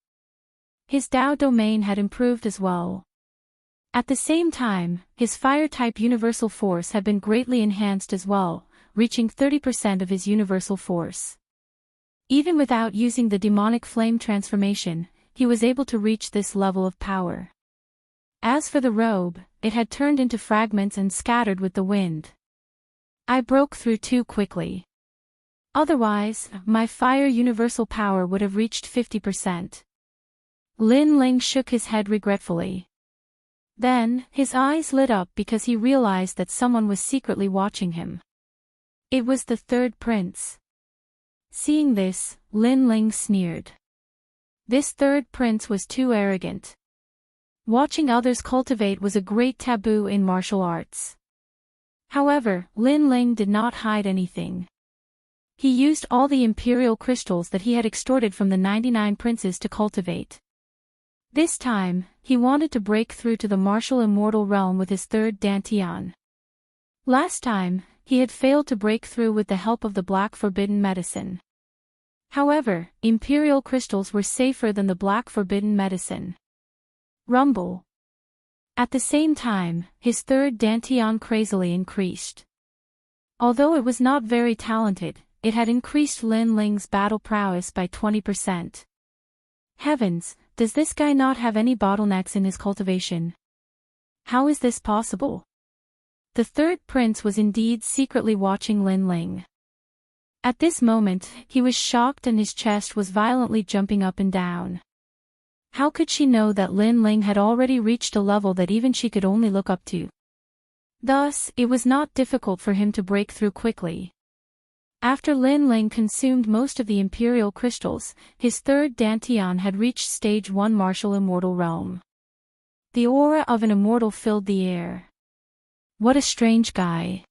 His Dao domain had improved as well. At the same time, his fire-type universal force had been greatly enhanced as well, reaching 30% of his universal force. Even without using the demonic flame transformation, he was able to reach this level of power. As for the robe, it had turned into fragments and scattered with the wind. I broke through too quickly. Otherwise, my fire universal power would have reached 50%. Lin Ling shook his head regretfully. Then, his eyes lit up because he realized that someone was secretly watching him. It was the third prince. Seeing this, Lin Ling sneered. This third prince was too arrogant. Watching others cultivate was a great taboo in martial arts. However, Lin Ling did not hide anything. He used all the imperial crystals that he had extorted from the 99 princes to cultivate. This time, he wanted to break through to the martial immortal realm with his third dantian. Last time, he had failed to break through with the help of the black forbidden medicine. However, imperial crystals were safer than the black forbidden medicine. Rumble. At the same time, his third dantian crazily increased. Although it was not very talented, it had increased Lin Ling's battle prowess by 20%. Heavens, does this guy not have any bottlenecks in his cultivation? How is this possible? The third prince was indeed secretly watching Lin Ling. At this moment, he was shocked and his chest was violently jumping up and down. How could she know that Lin Ling had already reached a level that even she could only look up to? Thus, it was not difficult for him to break through quickly. After Lin Ling consumed most of the imperial crystals, his third dantian had reached stage 1 martial immortal realm. The aura of an immortal filled the air. What a strange guy.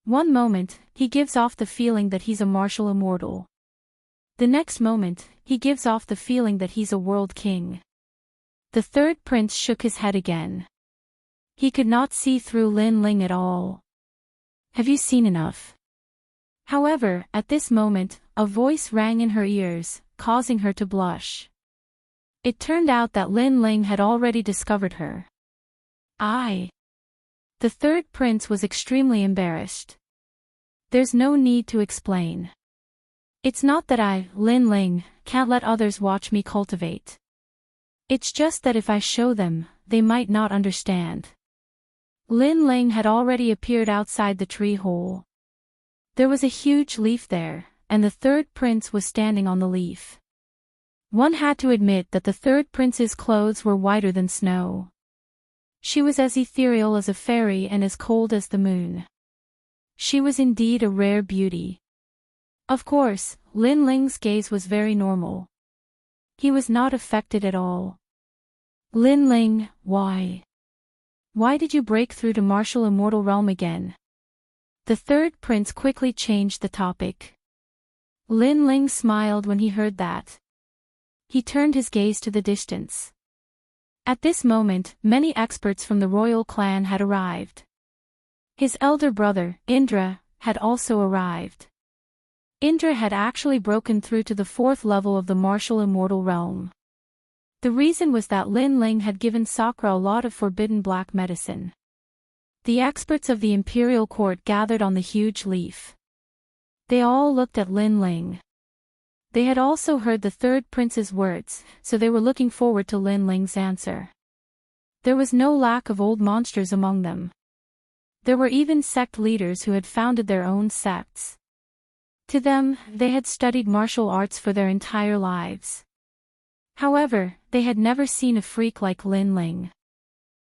One moment, he gives off the feeling that he's a martial immortal. The next moment, he gives off the feeling that he's a world king. The third prince shook his head again. He could not see through Lin Ling at all. Have you seen enough? However, at this moment, a voice rang in her ears, causing her to blush. It turned out that Lin Ling had already discovered her. The third prince was extremely embarrassed. There's no need to explain. It's not that I, Lin Ling, can't let others watch me cultivate. It's just that if I show them, they might not understand. Lin Ling had already appeared outside the tree hole. There was a huge leaf there, and the third prince was standing on the leaf. One had to admit that the third prince's clothes were whiter than snow. She was as ethereal as a fairy and as cold as the moon. She was indeed a rare beauty. Of course, Lin Ling's gaze was very normal. He was not affected at all. Lin Ling, why? Why did you break through to martial immortal realm again? The third prince quickly changed the topic. Lin Ling smiled when he heard that. He turned his gaze to the distance. At this moment, many experts from the royal clan had arrived. His elder brother, Indra, had also arrived. Indra had actually broken through to the 4th level of the martial immortal realm. The reason was that Lin Ling had given Sakura a lot of forbidden black medicine. The experts of the imperial court gathered on the huge leaf. They all looked at Lin Ling. They had also heard the third prince's words, so they were looking forward to Lin Ling's answer. There was no lack of old monsters among them. There were even sect leaders who had founded their own sects. To them, they had studied martial arts for their entire lives. However, they had never seen a freak like Lin Ling.